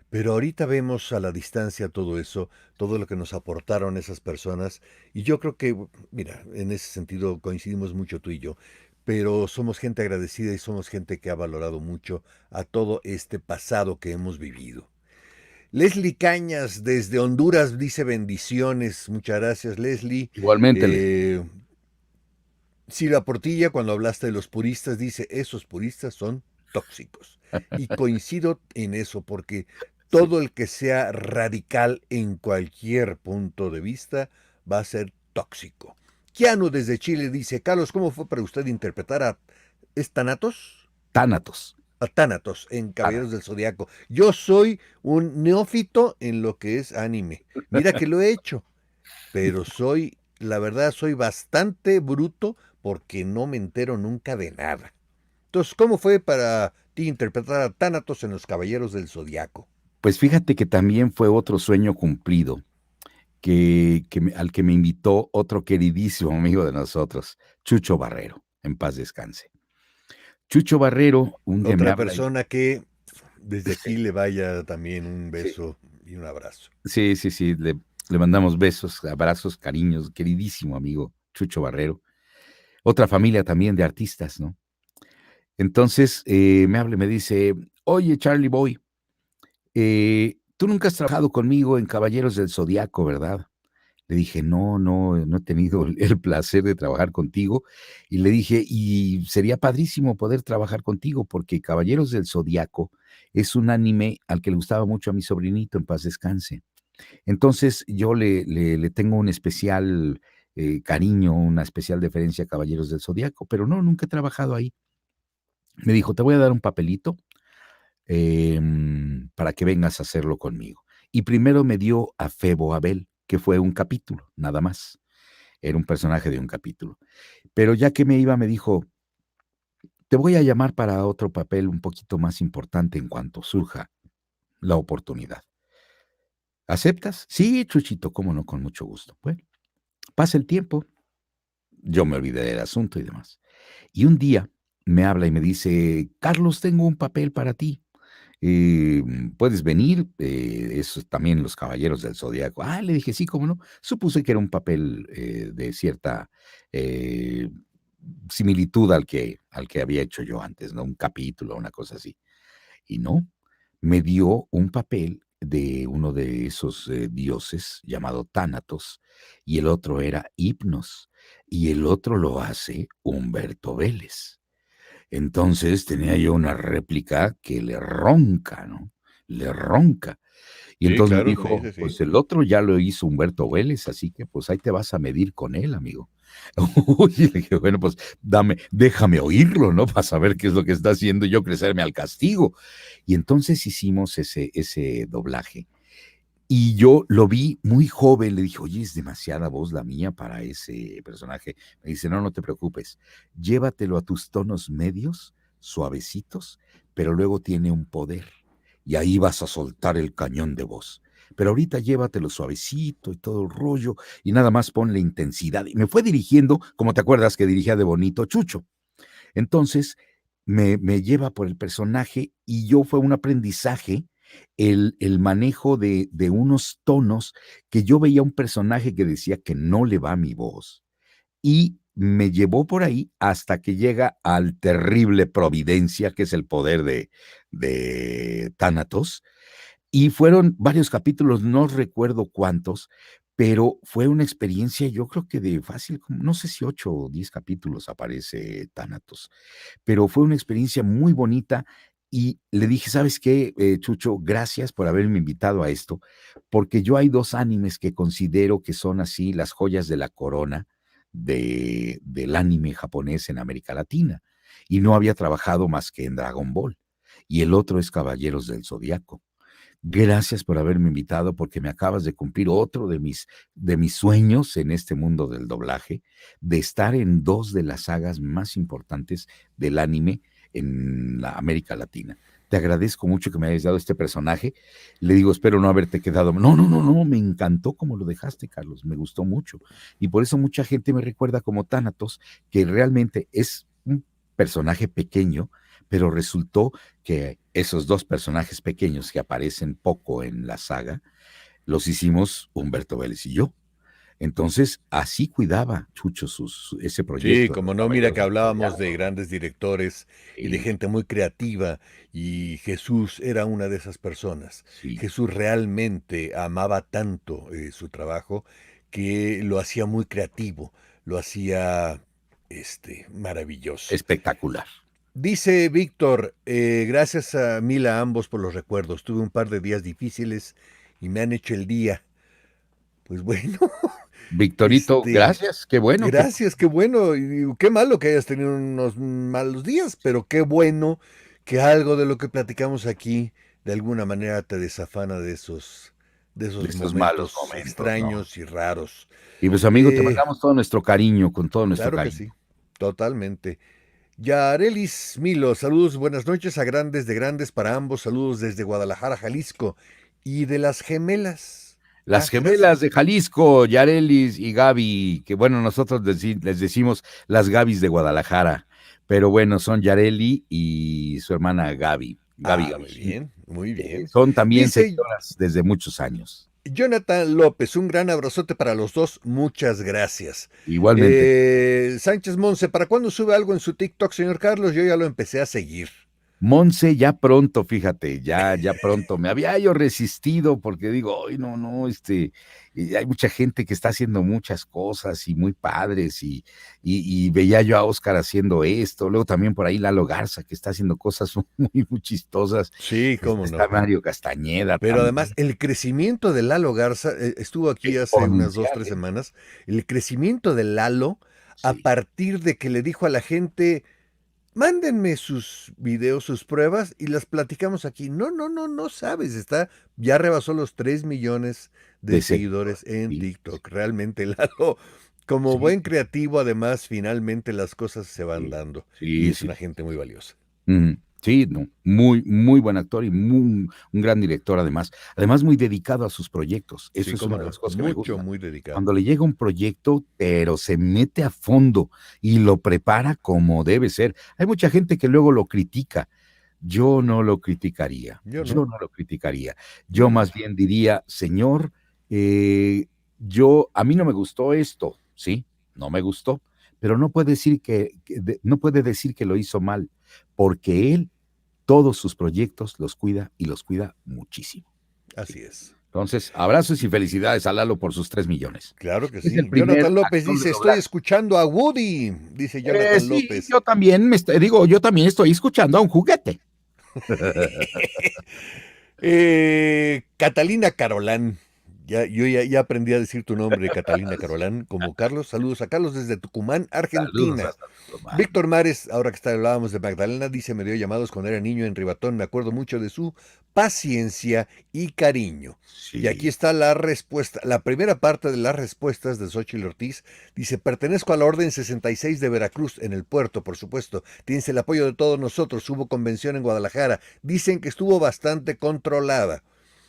[SPEAKER 1] pero ahorita vemos a la distancia todo eso, todo lo que nos aportaron esas personas, y yo creo que, mira, en ese sentido coincidimos mucho tú y yo, pero somos gente agradecida y somos gente que ha valorado mucho a todo este pasado que hemos vivido. Leslie Cañas desde Honduras dice bendiciones. Muchas gracias, Leslie.
[SPEAKER 8] igualmente, Leslie.
[SPEAKER 1] Eh, Silvia Portilla, cuando hablaste de los puristas, dice, esos puristas son tóxicos. Y coincido en eso, porque
[SPEAKER 8] Sí.
[SPEAKER 1] todo el que sea radical en cualquier punto de vista va a ser tóxico. Keanu desde Chile dice, Carlos, ¿cómo fue para usted interpretar a Thanatos?
[SPEAKER 8] Tánatos.
[SPEAKER 1] A Thanatos en Caballeros
[SPEAKER 8] Tánatos.
[SPEAKER 1] del Zodiaco. Yo soy un neófito en lo que es anime. Mira que lo he hecho, pero soy, la verdad, soy bastante bruto porque no me entero nunca de nada. Entonces, ¿cómo fue para ti interpretar a Thanatos en los Caballeros del Zodiaco?
[SPEAKER 8] Pues fíjate que también fue otro sueño cumplido, al que me invitó otro queridísimo amigo de nosotros, Chucho Barrero, en paz descanse. Chucho Barrero un día me
[SPEAKER 1] Otra
[SPEAKER 8] habla y
[SPEAKER 1] persona que desde
[SPEAKER 8] sí,
[SPEAKER 1] aquí le vaya también un
[SPEAKER 8] sí,
[SPEAKER 1] beso y un abrazo.
[SPEAKER 8] sí, sí, sí, le mandamos besos, abrazos, cariños, queridísimo amigo Chucho Barrero. Otra familia también de artistas, ¿no? Entonces, me habla y me dice: "Oye, Charlie Boy, tú nunca has trabajado conmigo en Caballeros del Zodiaco, ¿verdad?". Le dije: "No, no, no he tenido el placer de trabajar contigo". Y le dije: "Y sería padrísimo poder trabajar contigo, porque Caballeros del Zodiaco es un anime al que le gustaba mucho a mi sobrinito, en paz descanse. Entonces, yo le tengo un especial, cariño, una especial deferencia a Caballeros del Zodiaco, pero no, nunca he trabajado ahí". Me dijo: "Te voy a dar un papelito, para que vengas a hacerlo conmigo". Y primero me dio a Febo Abel, que fue un capítulo, nada más. Era un personaje de un capítulo. Pero ya que me iba, me dijo: "Te voy a llamar para otro papel un poquito más importante en cuanto surja la oportunidad. ¿Aceptas?". "Sí, Chuchito, cómo no, con mucho gusto". Bueno, pasa el tiempo, yo me olvidé del asunto y demás. Y un día me habla y me dice: "Carlos, tengo un papel para ti. ¿Puedes venir?". Eso también Los Caballeros del Zodiaco. Ah, le dije: "Sí, cómo no". Supuse que era un papel, de cierta, eh, similitud al que había hecho yo antes, ¿no? Un capítulo, una cosa así. Y no, me dio un papel de uno de esos, dioses llamado Tánatos, y el otro era Hipnos, y el otro lo hace Humberto Vélez. Entonces, tenía yo una réplica que le ronca, ¿no? le ronca. Y
[SPEAKER 1] Sí,
[SPEAKER 8] entonces
[SPEAKER 1] claro,
[SPEAKER 8] me dijo,
[SPEAKER 1] sí, sí,
[SPEAKER 8] pues
[SPEAKER 1] sí.
[SPEAKER 8] el otro ya lo hizo Humberto Vélez, así que pues ahí te vas a medir con él, amigo. Uy, le dije, bueno, pues déjame oírlo, ¿no? Para saber qué es lo que está haciendo y yo crecerme al castigo. Y entonces hicimos ese doblaje. Y yo lo vi muy joven, le dije, oye, es demasiada voz la mía para ese personaje. Me dice, no, no te preocupes, llévatelo a tus tonos medios, suavecitos, pero luego tiene un poder. Y ahí vas a soltar el cañón de voz. Pero ahorita llévatelo suavecito y todo el rollo, y nada más ponle intensidad. Y me fue dirigiendo, como te acuerdas que dirigía de bonito Chucho. Entonces, me lleva por el personaje y yo fue un aprendizaje el manejo de unos tonos que yo veía un personaje que decía que no le va a mi voz y me llevó por ahí hasta que llega al terrible Providencia, que es el poder de Thanatos, y fueron varios capítulos, no recuerdo cuántos, pero fue una experiencia, yo creo que de fácil, no sé si 8 o 10 capítulos aparece Thanatos, pero fue una experiencia muy bonita y le dije, ¿sabes qué, Chucho? Gracias por haberme invitado a esto, porque yo hay 2 animes que considero que son así las joyas de la corona del anime japonés en América Latina, y no había trabajado más que en Dragon Ball, y el otro es Caballeros del Zodiaco. Gracias por haberme invitado porque me acabas de cumplir otro de mis sueños en este mundo del doblaje, de estar en 2 de las sagas más importantes del anime en la América Latina. Te agradezco mucho que me hayas dado este personaje. Le digo, espero no haberte quedado. No, me encantó como lo dejaste, Carlos, me gustó mucho. Y por eso mucha gente me recuerda como Thanatos, que realmente es un personaje pequeño, pero resultó que esos 2 personajes pequeños que aparecen poco en la saga, los hicimos Humberto Vélez y yo. Entonces, así cuidaba Chucho ese proyecto.
[SPEAKER 1] Sí, como no, mira que hablábamos de grandes directores y de
[SPEAKER 8] Sí,
[SPEAKER 1] gente muy creativa, y Jesús era una de esas personas.
[SPEAKER 8] sí,
[SPEAKER 1] Jesús realmente amaba tanto su trabajo que lo hacía muy creativo, lo hacía maravilloso.
[SPEAKER 8] espectacular.
[SPEAKER 1] Dice Víctor, gracias a mil a ambos por los recuerdos. Tuve un par de días difíciles y me han hecho el día. Pues bueno,
[SPEAKER 8] Victorito, gracias, qué bueno.
[SPEAKER 1] gracias, qué bueno. Y qué malo que hayas tenido unos malos días, pero qué bueno que algo de lo que platicamos aquí de alguna manera te desafana de esos
[SPEAKER 8] Estos malos
[SPEAKER 1] momentos
[SPEAKER 8] momentos, ¿no?
[SPEAKER 1] extraños y raros.
[SPEAKER 8] Y pues, amigo, te
[SPEAKER 1] Eh,
[SPEAKER 8] mandamos todo nuestro cariño, con todo nuestro
[SPEAKER 1] claro que
[SPEAKER 8] cariño.
[SPEAKER 1] sí, totalmente. Yarelis Milo, saludos, buenas noches a grandes de grandes para ambos, saludos desde Guadalajara, Jalisco, y de las gemelas.
[SPEAKER 8] Las gemelas
[SPEAKER 1] Gracias.
[SPEAKER 8] de Jalisco, Yarelis y Gaby, que bueno, nosotros les decimos las Gabis de Guadalajara, pero bueno, son Yareli y su hermana Gaby. Gaby,
[SPEAKER 1] Muy bien, muy bien.
[SPEAKER 8] Son también
[SPEAKER 1] Dice
[SPEAKER 8] seguidoras desde muchos años.
[SPEAKER 1] Jonathan López, un gran abrazote para los dos, muchas gracias.
[SPEAKER 8] Igualmente.
[SPEAKER 1] Sánchez Monse, ¿para cuándo sube algo en su TikTok, señor Carlos? Yo ya lo empecé a seguir.
[SPEAKER 8] Monse, ya pronto, fíjate, ya pronto. Me había yo resistido porque digo, ay, no, y hay mucha gente que está haciendo muchas cosas y muy padres y veía yo a Óscar haciendo esto, luego también por ahí Lalo Garza que está haciendo cosas muy chistosas.
[SPEAKER 1] Sí, cómo
[SPEAKER 8] Está
[SPEAKER 1] no.
[SPEAKER 8] Mario Castañeda
[SPEAKER 1] Pero
[SPEAKER 8] también.
[SPEAKER 1] además, el crecimiento de Lalo Garza, estuvo aquí hace unas 2, 3 semanas, el crecimiento de Lalo a
[SPEAKER 8] Sí.
[SPEAKER 1] partir de que le dijo a la gente, mándenme sus videos, sus pruebas y las platicamos aquí. No sabes, ya rebasó los 3 millones de seguidores en
[SPEAKER 8] sí.
[SPEAKER 1] TikTok. Realmente, Lalo, como
[SPEAKER 8] Sí.
[SPEAKER 1] buen creativo, además, finalmente las cosas se van
[SPEAKER 8] Sí.
[SPEAKER 1] dando.
[SPEAKER 8] Sí,
[SPEAKER 1] Y es
[SPEAKER 8] sí.
[SPEAKER 1] una gente muy valiosa.
[SPEAKER 8] Sí, no, muy buen actor y un gran director además. Además muy dedicado a sus proyectos. Eso
[SPEAKER 1] Sí,
[SPEAKER 8] es
[SPEAKER 1] cómo
[SPEAKER 8] una de
[SPEAKER 1] no.
[SPEAKER 8] las cosas que me
[SPEAKER 1] Mucho,
[SPEAKER 8] gusta.
[SPEAKER 1] muy dedicado.
[SPEAKER 8] Cuando le llega un proyecto, pero se mete a fondo y lo prepara como debe ser. Hay mucha gente que luego lo critica. Yo no lo criticaría.
[SPEAKER 1] Yo
[SPEAKER 8] Yo
[SPEAKER 1] no.
[SPEAKER 8] no lo criticaría. Yo más bien diría, señor, a mí no me gustó esto, ¿sí? No me gustó, pero no puede decir no puede decir que lo hizo mal, porque él todos sus proyectos los cuida y los cuida muchísimo.
[SPEAKER 1] Así es.
[SPEAKER 8] Entonces, abrazos y felicidades a Lalo por sus 3 millones.
[SPEAKER 1] Claro que
[SPEAKER 8] Es
[SPEAKER 1] sí.
[SPEAKER 8] el primer
[SPEAKER 1] Jonathan López
[SPEAKER 8] actor de
[SPEAKER 1] dice, estoy
[SPEAKER 8] doblaje.
[SPEAKER 1] escuchando a Woody, dice Jonathan
[SPEAKER 8] Sí,
[SPEAKER 1] López.
[SPEAKER 8] yo también estoy escuchando a un juguete.
[SPEAKER 1] Catalina Carolán. Ya aprendí a decir tu nombre, Catalina Carolán, como Carlos. Saludos a Carlos desde Tucumán,
[SPEAKER 8] Saludos
[SPEAKER 1] Argentina.
[SPEAKER 8] hasta Tucumán.
[SPEAKER 1] Víctor Mares, ahora que hablábamos de Magdalena, dice, me dio llamados cuando era niño en Ribatón, me acuerdo mucho de su paciencia y cariño. Y aquí
[SPEAKER 8] Sí.
[SPEAKER 1] está la respuesta, la primera parte de las respuestas de Xóchitl Ortiz. Dice, pertenezco a la Orden 66 de Veracruz, en el puerto, por supuesto. Tienes el apoyo de todos nosotros, hubo convención en Guadalajara. Dicen que estuvo bastante controlada.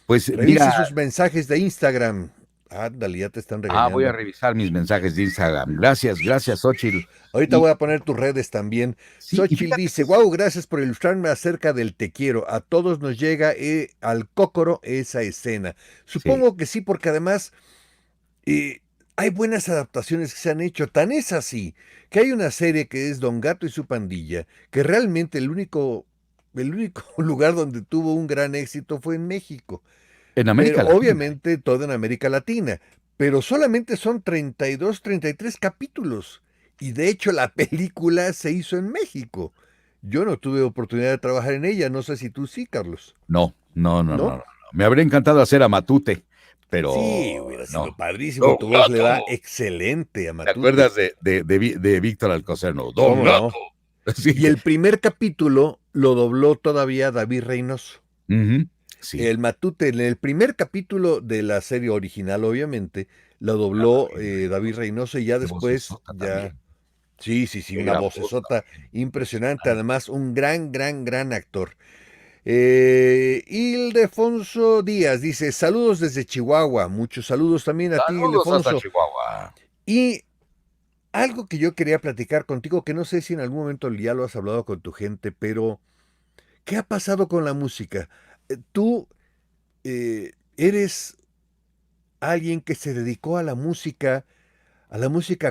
[SPEAKER 8] Pues
[SPEAKER 1] Revise
[SPEAKER 8] mira,
[SPEAKER 1] sus mensajes de Instagram. Ándale, ya te están
[SPEAKER 8] voy a
[SPEAKER 1] regañando.
[SPEAKER 8] revisar mis mensajes de Instagram. Gracias, gracias, Xochitl.
[SPEAKER 1] Ahorita
[SPEAKER 8] Y
[SPEAKER 1] voy a poner tus redes también.
[SPEAKER 8] sí, y
[SPEAKER 1] Xochitl
[SPEAKER 8] fíjate
[SPEAKER 1] dice,
[SPEAKER 8] que
[SPEAKER 1] wow, gracias por ilustrarme acerca del te quiero. A todos nos llega al cócoro esa escena.
[SPEAKER 8] sí,
[SPEAKER 1] Supongo que sí, porque además eh, hay buenas adaptaciones que se han hecho. Tan es así que hay una serie que es Don Gato y su pandilla, que realmente el único lugar donde tuvo un gran éxito fue en México.
[SPEAKER 8] en
[SPEAKER 1] Pero
[SPEAKER 8] América Latina.
[SPEAKER 1] obviamente todo en América Latina. Pero solamente son 32, 33 capítulos. Y de hecho la película se hizo en México. Yo no tuve oportunidad de trabajar en ella, no sé si tú sí, Carlos.
[SPEAKER 8] No, no, no, no,
[SPEAKER 1] ¿No?
[SPEAKER 8] no. Me habría encantado hacer a Matute,
[SPEAKER 1] Sí,
[SPEAKER 8] pero
[SPEAKER 1] hubiera sido
[SPEAKER 8] no.
[SPEAKER 1] padrísimo.
[SPEAKER 8] Don
[SPEAKER 1] Tu voz le va
[SPEAKER 8] Gato.
[SPEAKER 1] excelente a
[SPEAKER 8] ¿Te
[SPEAKER 1] Matute.
[SPEAKER 8] acuerdas de Víctor Alcocer? No, Don
[SPEAKER 1] ¿Cómo
[SPEAKER 8] Gato.
[SPEAKER 1] no?
[SPEAKER 8] Sí.
[SPEAKER 1] Y el primer capítulo lo dobló todavía David Reynoso.
[SPEAKER 8] Ujú, sí.
[SPEAKER 1] El Matute, en el primer capítulo de la serie original, obviamente, lo dobló David Reynoso y ya
[SPEAKER 8] Qué
[SPEAKER 1] después,
[SPEAKER 8] vocesota
[SPEAKER 1] ya.
[SPEAKER 8] también.
[SPEAKER 1] Sí,
[SPEAKER 8] Qué
[SPEAKER 1] una
[SPEAKER 8] gran voz
[SPEAKER 1] vocesota
[SPEAKER 8] también.
[SPEAKER 1] impresionante, además un gran actor. Ildefonso Díaz dice, saludos desde Chihuahua, muchos saludos también a ti,
[SPEAKER 8] Saludos hasta
[SPEAKER 1] Ildefonso.
[SPEAKER 8] Chihuahua.
[SPEAKER 1] Y algo que yo quería platicar contigo, que no sé si en algún momento ya lo has hablado con tu gente, pero ¿qué ha pasado con la música? Tú eres alguien que se dedicó a la música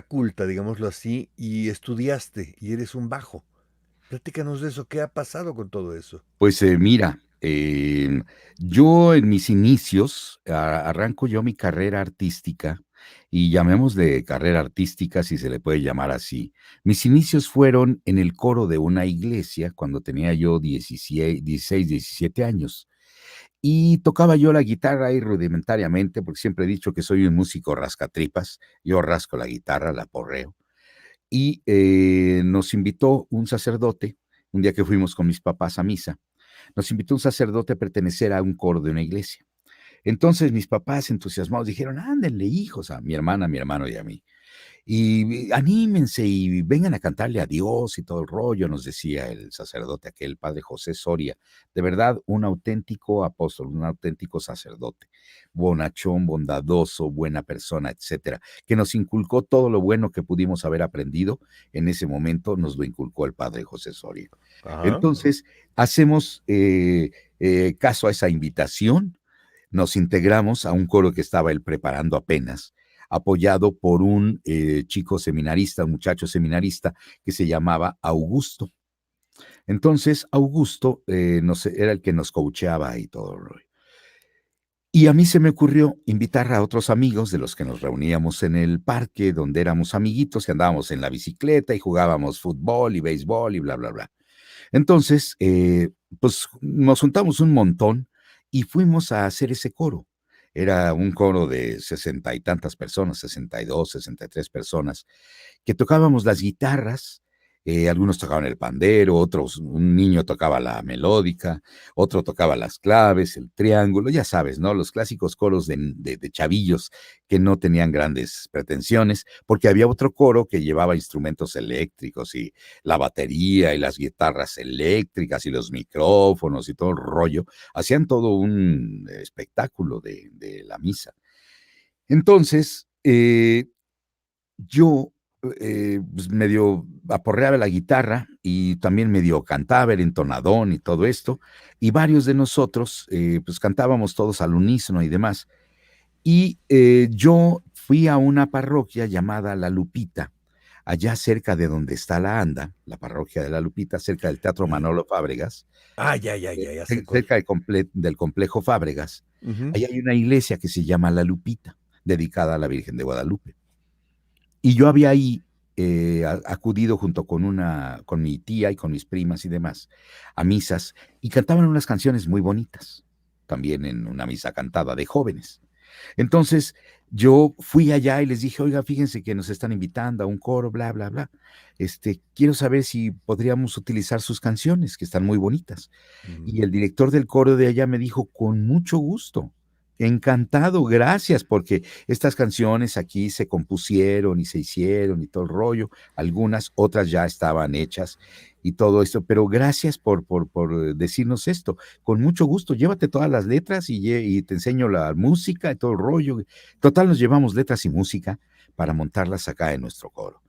[SPEAKER 1] culta, digámoslo así, y estudiaste y eres un bajo. Platícanos de eso, ¿qué ha pasado con todo eso?
[SPEAKER 8] Pues mira, yo en mis inicios arranco yo mi carrera artística y llamémosle carrera artística si se le puede llamar así. Mis inicios fueron en el coro de una iglesia cuando tenía yo 16, 17 años y tocaba yo la guitarra ahí rudimentariamente porque siempre he dicho que soy un músico rascatripas, yo rasco la guitarra, la porreo y nos invitó un sacerdote, un día que fuimos con mis papás a misa, nos invitó un sacerdote a pertenecer a un coro de una iglesia. Entonces mis papás entusiasmados dijeron, ándenle hijos, a mi hermana, a mi hermano y a mí. Y anímense y vengan a cantarle a Dios y todo el rollo, nos decía el sacerdote aquel, padre José Soria. De verdad, un auténtico apóstol, un auténtico sacerdote, bonachón, bondadoso, buena persona, etcétera, que nos inculcó todo lo bueno que pudimos haber aprendido. En ese momento nos lo inculcó el padre José Soria.
[SPEAKER 1] Ajá.
[SPEAKER 8] Entonces, hacemos caso a esa invitación, nos integramos a un coro que estaba él preparando apenas, apoyado por un chico seminarista, un muchacho seminarista que se llamaba Augusto. Entonces, Augusto era el que nos coacheaba y todo el rollo. Y a mí se me ocurrió invitar a otros amigos de los que nos reuníamos en el parque, donde éramos amiguitos y andábamos en la bicicleta y jugábamos fútbol y béisbol y bla, bla, bla. Entonces, pues nos juntamos un montón y fuimos a hacer ese coro. Era un coro de 60 y tantas personas, 62, 63 personas, que tocábamos las guitarras, algunos tocaban el pandero, otros, un niño tocaba la melódica, otro tocaba las claves, el triángulo, ya sabes, ¿no? Los clásicos coros de chavillos que no tenían grandes pretensiones, porque había otro coro que llevaba instrumentos eléctricos y la batería y las guitarras eléctricas y los micrófonos y todo el rollo, hacían todo un espectáculo de la misa. Entonces, yo pues medio aporreaba la guitarra y también medio cantaba, era entonadón y todo esto, y varios de nosotros pues cantábamos todos al unísono y demás. Y yo fui a una parroquia llamada La Lupita, allá cerca de donde está la ANDA, la parroquia de La Lupita, cerca del Teatro Manolo Fábregas,
[SPEAKER 1] Ya sé cuál.
[SPEAKER 8] cerca del complejo Fábregas.
[SPEAKER 1] Ujú.
[SPEAKER 8] Allá hay una iglesia que se llama La Lupita, dedicada a la Virgen de Guadalupe. Y yo había ahí acudido junto con mi tía y con mis primas y demás a misas y cantaban unas canciones muy bonitas. también en una misa cantada de jóvenes. Entonces, yo fui allá y les dije, oiga, fíjense que nos están invitando a un coro, bla, bla, bla. Quiero saber si podríamos utilizar sus canciones, que están muy bonitas. Y el director del coro de allá me dijo, con mucho gusto, encantado, gracias, porque estas canciones aquí se compusieron y se hicieron y todo el rollo, algunas, otras ya estaban hechas y todo esto, pero gracias por decirnos esto, con mucho gusto, llévate todas las letras y te enseño la música y todo el rollo. Total, nos llevamos letras y música para montarlas acá en nuestro coro.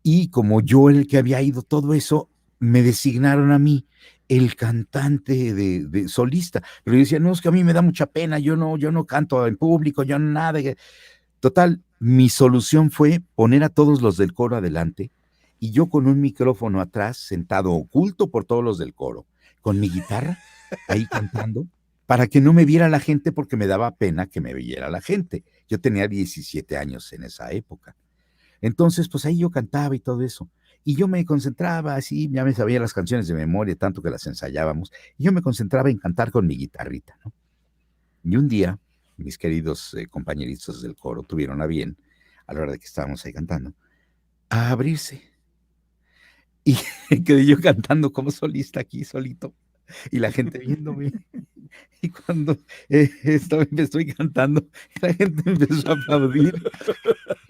[SPEAKER 8] Y como yo era el que había ido todo eso, me designaron a mí el cantante de solista. Pero yo decía, no, es que a mí me da mucha pena, yo no canto en público, yo nada. Total, mi solución fue poner a todos los del coro adelante y yo con un micrófono atrás, sentado oculto por todos los del coro, con mi guitarra ahí cantando, para que no me viera la gente porque me daba pena que me viera la gente. Yo tenía 17 años en esa época. Entonces, pues ahí yo cantaba y todo eso. Y yo me concentraba así, ya me sabía las canciones de memoria, tanto que las ensayábamos, y yo me concentraba en cantar con mi guitarrita, ¿no? Y un día, mis queridos compañeritos del coro tuvieron a bien, a la hora de que estábamos ahí cantando, a abrirse. Y quedé yo cantando como solista aquí, solito, y la gente viéndome. Y cuando estoy cantando, la gente empezó a aplaudir.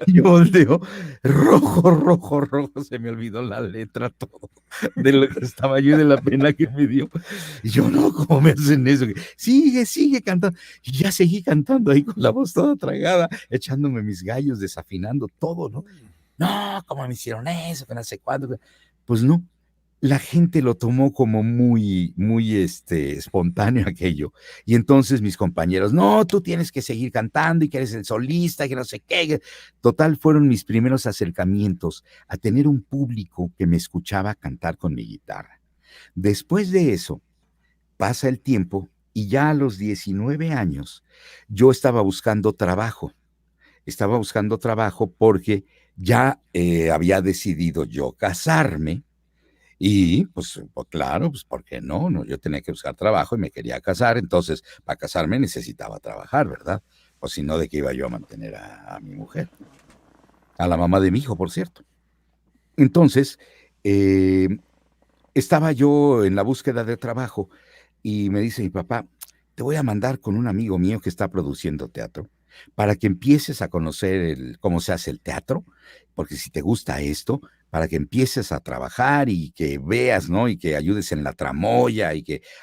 [SPEAKER 8] Y yo volteo, rojo, se me olvidó la letra, todo, de lo que estaba yo y de la pena que me dio. Y yo, no, ¿cómo me hacen eso? Sigue cantando. Y ya seguí cantando ahí con la voz toda tragada, echándome mis gallos, desafinando todo, ¿no? No, ¿cómo me hicieron eso? Que no sé cuándo. Pues no. La gente lo tomó como muy espontáneo aquello. Y entonces mis compañeros, no, tú tienes que seguir cantando y que eres el solista, que no sé qué. Total, fueron mis primeros acercamientos a tener un público que me escuchaba cantar con mi guitarra. Después de eso, pasa el tiempo y ya a los 19 años, yo estaba buscando trabajo. Estaba buscando trabajo porque ya había decidido yo casarme. Y pues claro, pues ¿por qué no? Yo tenía que buscar trabajo y me quería casar, entonces para casarme necesitaba trabajar, ¿verdad? Pues si no, ¿de qué iba yo a mantener a mi mujer? A la mamá de mi hijo, por cierto. Entonces, estaba yo en la búsqueda de trabajo y me dice mi papá, te voy a mandar con un amigo mío que está produciendo teatro para que empieces a conocer cómo se hace el teatro, porque si te gusta esto, para que empieces a trabajar y que veas, ¿no? Y que ayudes en la tramoya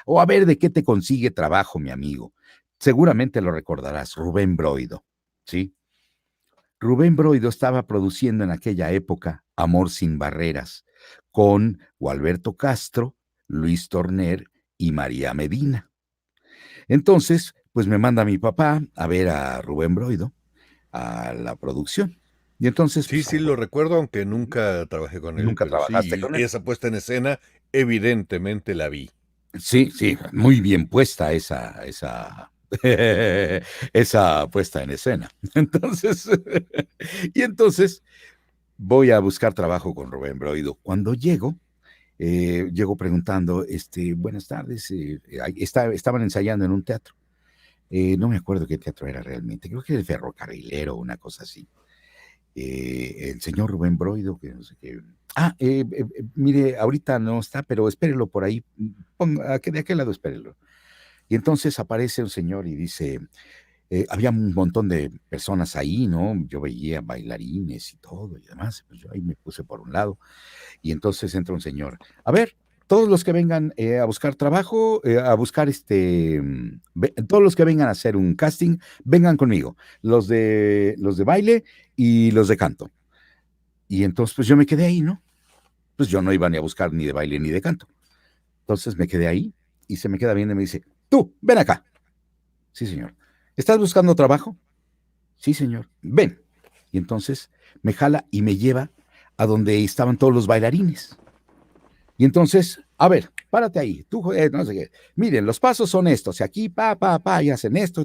[SPEAKER 8] o a ver de qué te consigue trabajo, mi amigo. Seguramente lo recordarás, Rubén Broido, ¿sí? Rubén Broido estaba produciendo en aquella época Amor sin Barreras con Gualberto Castro, Luis Torner y María Medina. Entonces, pues me manda mi papá a ver a Rubén Broido a la producción. Y entonces,
[SPEAKER 1] sí, sí, lo recuerdo, aunque nunca trabajé con él.
[SPEAKER 8] Nunca
[SPEAKER 1] pero
[SPEAKER 8] trabajaste
[SPEAKER 1] sí,
[SPEAKER 8] con él.
[SPEAKER 1] Y esa puesta en escena, evidentemente la vi.
[SPEAKER 8] Sí, muy bien puesta esa puesta en escena. Entonces, voy a buscar trabajo con Rubén Broido. Cuando llego preguntando, buenas tardes, estaban ensayando en un teatro. No me acuerdo qué teatro era realmente, creo que era el Ferrocarrilero, una cosa así. El señor Rubén Broido, que no sé qué. Mire, ahorita no está, pero espérelo por ahí, de aquel lado espérelo. Y entonces aparece un señor y dice, había un montón de personas ahí, ¿no? Yo veía bailarines y todo y demás, pues yo ahí me puse por un lado. Y entonces entra un señor, a ver, todos los que vengan a buscar trabajo, a buscar todos los que vengan a hacer un casting, vengan conmigo, los de baile y los de canto. Y entonces pues yo me quedé ahí, ¿no? Pues yo no iba ni a buscar ni de baile ni de canto. Entonces me quedé ahí y se me queda viendo y me dice, tú, ven acá. Sí, señor. ¿Estás buscando trabajo? Sí, señor. Ven. Y entonces me jala y me lleva a donde estaban todos los bailarines. Y entonces, a ver, párate ahí, tú, no sé qué. Miren, los pasos son estos, y aquí, y hacen esto,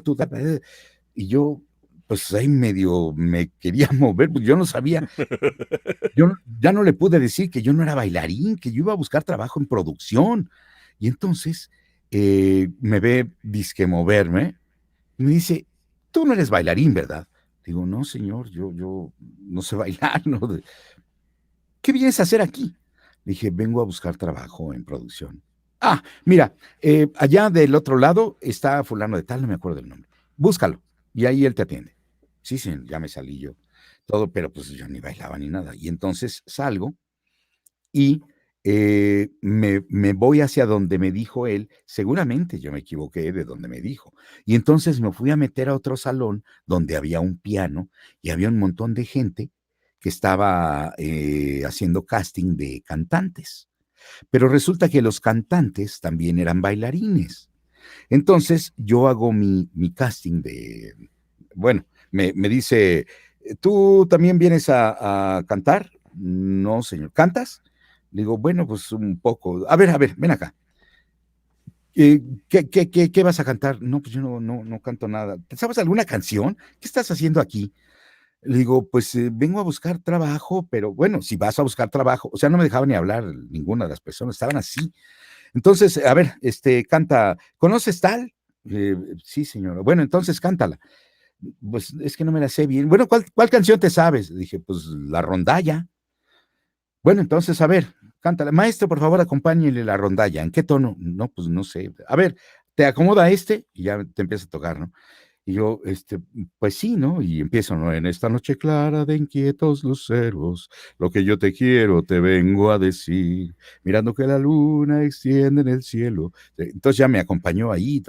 [SPEAKER 8] y yo, pues ahí medio me quería mover, porque yo no sabía, yo ya no le pude decir que yo no era bailarín, que yo iba a buscar trabajo en producción. Y entonces, me ve disque moverme y me dice, tú no eres bailarín, ¿verdad? Digo, no, señor, yo no sé bailar, ¿no? ¿Qué vienes a hacer aquí? Le dije, vengo a buscar trabajo en producción. Ah, mira, allá del otro lado está fulano de tal, no me acuerdo del nombre. Búscalo y ahí él te atiende. Sí, sí, ya me salí yo. Todo, pero pues yo ni bailaba ni nada. Y entonces salgo y me voy hacia donde me dijo él. Seguramente yo me equivoqué de donde me dijo. Y entonces me fui a meter a otro salón donde había un piano y había un montón de gente que estaba haciendo casting de cantantes. Pero resulta que los cantantes también eran bailarines. Entonces yo hago mi casting de, bueno, me dice, ¿tú también vienes a cantar? No, señor. ¿Cantas? Le digo, bueno, pues un poco. A ver, ven acá. ¿Qué vas a cantar? No, pues yo no canto nada. ¿Sabes alguna canción? ¿Qué estás haciendo aquí? Le digo, pues vengo a buscar trabajo, pero bueno, si vas a buscar trabajo, o sea, no me dejaba ni hablar ninguna de las personas, estaban así. Entonces, a ver, canta, ¿conoces tal? Sí, señora. Bueno, entonces cántala. Pues es que no me la sé bien. Bueno, ¿cuál canción te sabes? Le dije, pues la rondalla. Bueno, entonces, a ver, cántala. Maestro, por favor, acompáñele la rondalla. ¿En qué tono? No, pues no sé. A ver, ¿te acomoda este? Y ya te empieza a tocar, ¿no? Y yo, pues sí, ¿no? Y empiezo, ¿no? En esta noche clara de inquietos luceros, lo que yo te quiero te vengo a decir, mirando que la luna extiende en el cielo. Entonces ya me acompañó ahí.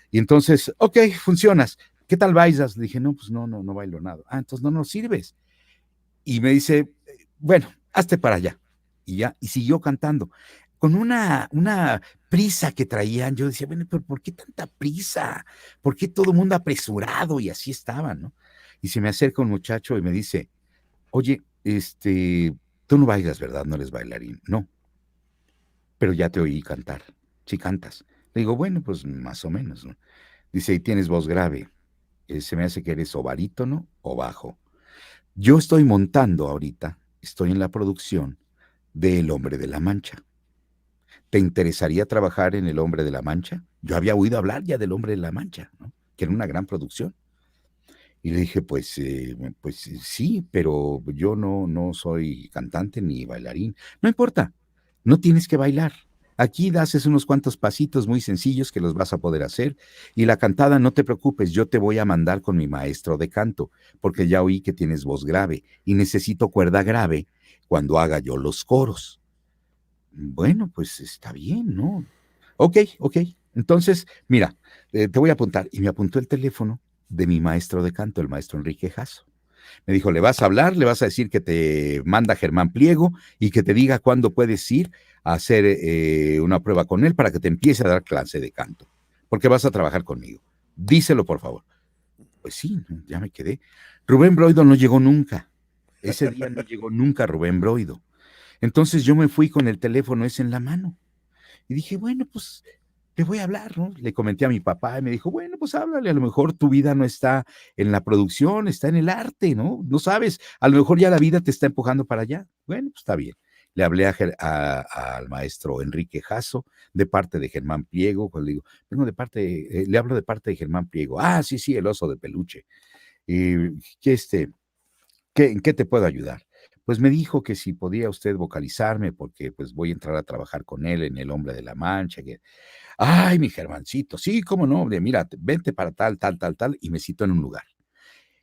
[SPEAKER 8] Y entonces, ok, funcionas. ¿Qué tal bailas? Le dije, no, pues no bailo nada. Ah, entonces no nos sirves. Y me dice, bueno, hazte para allá. Y ya, y siguió cantando. Con una prisa que traían, yo decía, bueno, pero ¿por qué tanta prisa? ¿Por qué todo el mundo apresurado? Y así estaban, ¿no? Y se me acerca un muchacho y me dice, oye, tú no bailas, ¿verdad? No eres bailarín. No, pero ya te oí cantar. Sí cantas. Le digo, bueno, pues más o menos, ¿no? Dice, y tienes voz grave. Se me hace que eres o barítono o bajo. Yo estoy montando ahorita, estoy en la producción de El Hombre de la Mancha. ¿Te interesaría trabajar en El Hombre de la Mancha? Yo había oído hablar ya del Hombre de la Mancha, ¿no? Que era una gran producción. Y le dije, pues sí, pero yo no soy cantante ni bailarín. No importa, no tienes que bailar. Aquí haces unos cuantos pasitos muy sencillos que los vas a poder hacer. Y la cantada, no te preocupes, yo te voy a mandar con mi maestro de canto, porque ya oí que tienes voz grave y necesito cuerda grave cuando haga yo los coros. Bueno, pues está bien, ¿no? Ok. Entonces, mira, te voy a apuntar. Y me apuntó el teléfono de mi maestro de canto, el maestro Enrique Jasso. Me dijo, le vas a hablar, le vas a decir que te manda Germán Pliego y que te diga cuándo puedes ir a hacer una prueba con él para que te empiece a dar clase de canto, porque vas a trabajar conmigo. Díselo, por favor. Pues sí, ya me quedé. Rubén Broido no llegó nunca. Ese día no llegó nunca Rubén Broido. Entonces yo me fui con el teléfono ese en la mano y dije, bueno, pues le voy a hablar, ¿no? Le comenté a mi papá y me dijo, bueno, pues háblale, a lo mejor tu vida no está en la producción, está en el arte, ¿no? No sabes, a lo mejor ya la vida te está empujando para allá. Bueno, pues está bien. Le hablé al maestro Enrique Jasso, de parte de Germán Pliego, pues le digo, vengo de parte, le hablo de parte de Germán Pliego. Ah, sí, el oso de peluche. ¿En qué te puedo ayudar? Pues me dijo que si podía usted vocalizarme, porque pues voy a entrar a trabajar con él en El Hombre de la Mancha. Ay, mi Germancito, sí, cómo no, mira, vente para tal, y me citó en un lugar,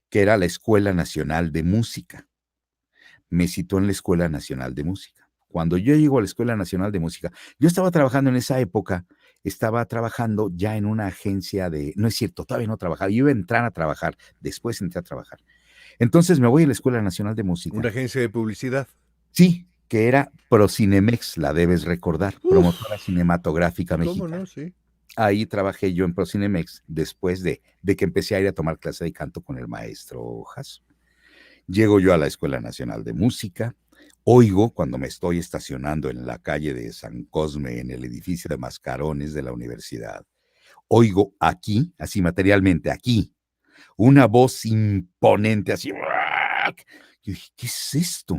[SPEAKER 8] que era la Escuela Nacional de Música. Me citó en la Escuela Nacional de Música. Cuando yo llego a la Escuela Nacional de Música, yo estaba trabajando en esa época, estaba trabajando ya en una agencia no es cierto, todavía no trabajaba, yo iba a entrar a trabajar, después entré a trabajar. Entonces me voy a la Escuela Nacional de Música.
[SPEAKER 1] ¿Una agencia de publicidad?
[SPEAKER 8] Sí, que era Procinemex, la debes recordar, promotora cinematográfica mexicana.
[SPEAKER 1] ¿Cómo no? Sí.
[SPEAKER 8] Ahí trabajé yo en Procinemex después de que empecé a ir a tomar clase de canto con el maestro Jasso. Llego yo a la Escuela Nacional de Música, oigo cuando me estoy estacionando en la calle de San Cosme, en el edificio de Mascarones de la universidad, oigo aquí, así materialmente, aquí, una voz imponente, así. Yo dije, ¿qué es esto?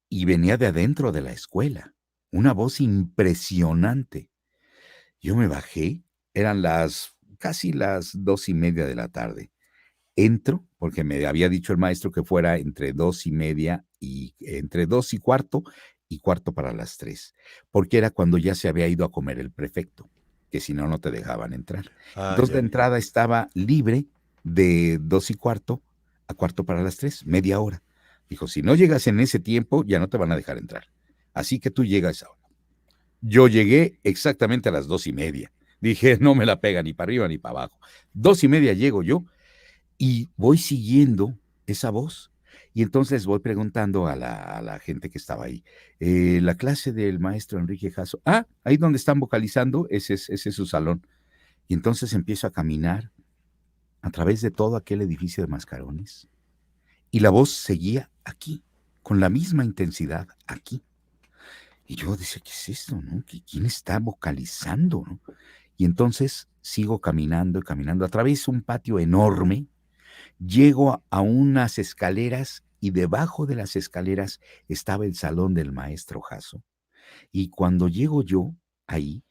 [SPEAKER 8] Y venía de adentro de la escuela, una voz impresionante. Yo me bajé, eran casi las 2:30 de la tarde. Entro, porque me había dicho el maestro que fuera entre 2:30 y entre 2:15 y 2:45 porque era cuando ya se había ido a comer el prefecto, que si no, no te dejaban entrar. Entonces
[SPEAKER 1] ya,
[SPEAKER 8] la
[SPEAKER 1] ya.
[SPEAKER 8] entrada estaba libre de 2:15 a 2:45, media hora. Dijo, si no llegas en ese tiempo, ya no te van a dejar entrar. Así que tú llegas ahora. Yo llegué exactamente a las 2:30. Dije, no me la pega ni para arriba ni para abajo. 2:30 llego yo y voy siguiendo esa voz. Y entonces voy preguntando a la gente que estaba ahí. La clase del maestro Enrique Jasso. Ah, ahí donde están vocalizando, ese es su salón. Y entonces empiezo a caminar a través de todo aquel edificio de mascarones. Y la voz seguía aquí, con la misma intensidad aquí. Y yo decía, ¿qué es esto, no? ¿Quién está vocalizando, no? Y entonces sigo caminando y caminando a través de un patio enorme. Llego a unas escaleras y debajo de las escaleras estaba el salón del maestro Jasso. Y cuando llego yo ahí,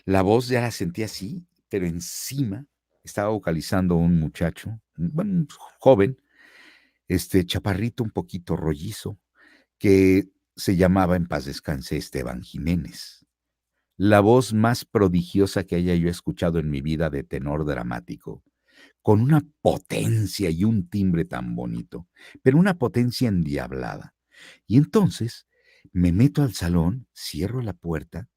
[SPEAKER 8] la voz ya la sentí así, pero encima estaba vocalizando un muchacho, bueno, un joven, chaparrito, un poquito rollizo, que se llamaba, en paz descanse, Esteban Jiménez. La voz más prodigiosa que haya yo escuchado en mi vida de tenor dramático, con una potencia y un timbre tan bonito, pero una potencia endiablada. Y entonces me meto al salón, cierro la puerta,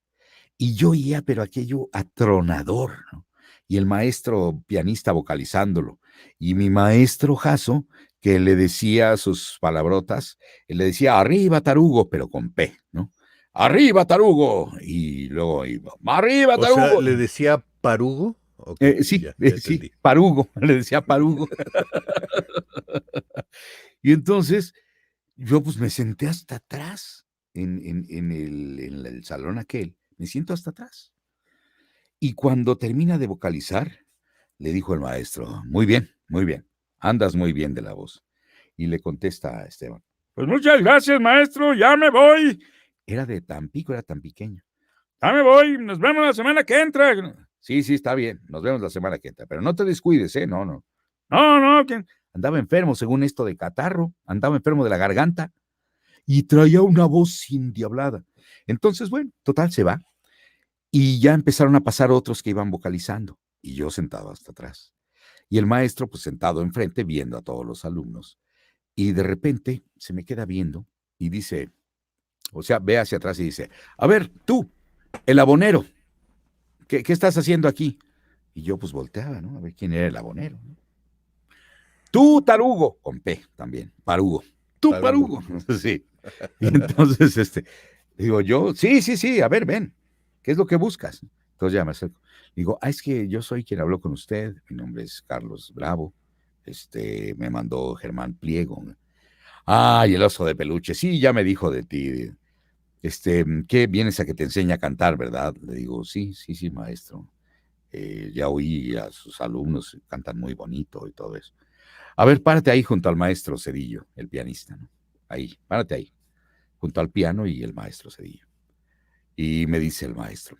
[SPEAKER 8] y yo oía, pero aquello atronador, ¿no? Y el maestro pianista vocalizándolo, y mi maestro Jasso, que le decía sus palabrotas, le decía, arriba tarugo, pero con P, ¿no? Arriba tarugo, y luego iba, arriba
[SPEAKER 1] O sea,
[SPEAKER 8] tarugo.
[SPEAKER 1] ¿le decía parugo? Ok,
[SPEAKER 8] Sí,
[SPEAKER 1] ya
[SPEAKER 8] sí,
[SPEAKER 1] entendí.
[SPEAKER 8] parugo, le decía parugo. Y entonces yo pues me senté hasta atrás en el salón aquel, me siento hasta atrás. Y cuando termina de vocalizar, le dijo el maestro, muy bien, andas muy bien de la voz. Y le contesta a Esteban, pues muchas gracias, maestro, ya me voy. Era de Tampico, era tan pequeño. Ya me voy, nos vemos la semana que entra. Sí, está bien, nos vemos la semana que entra, pero no te descuides, ¿eh? No. No, que andaba enfermo, según esto de catarro, andaba enfermo de la garganta y traía una voz endiablada. Entonces, bueno, total, se va. Y ya empezaron a pasar otros que iban vocalizando, y yo sentado hasta atrás. Y el maestro, pues sentado enfrente, viendo a todos los alumnos. Y de repente se me queda viendo y dice, o sea, ve hacia atrás y dice, a ver, tú, el abonero, ¿qué estás haciendo aquí? Y yo pues volteaba, ¿no? A ver quién era el abonero, ¿no? Tú, tarugo, con P también, parugo. Tú, parugo. Sí. Y entonces, digo yo, sí, a ver, ven, ¿qué es lo que buscas? Entonces ya me acerco. Digo, es que yo soy quien habló con usted, mi nombre es Carlos Bravo, me mandó Germán Pliego. Ay, el oso de peluche, sí, ya me dijo de ti. ¿Qué vienes a que te enseñe a cantar, verdad? Le digo, sí, maestro. Ya oí a sus alumnos, cantan muy bonito y todo eso. A ver, párate ahí junto al maestro Cedillo, el pianista, ¿no? Ahí, párate ahí, junto al piano y el maestro Cedillo. Y me dice el maestro,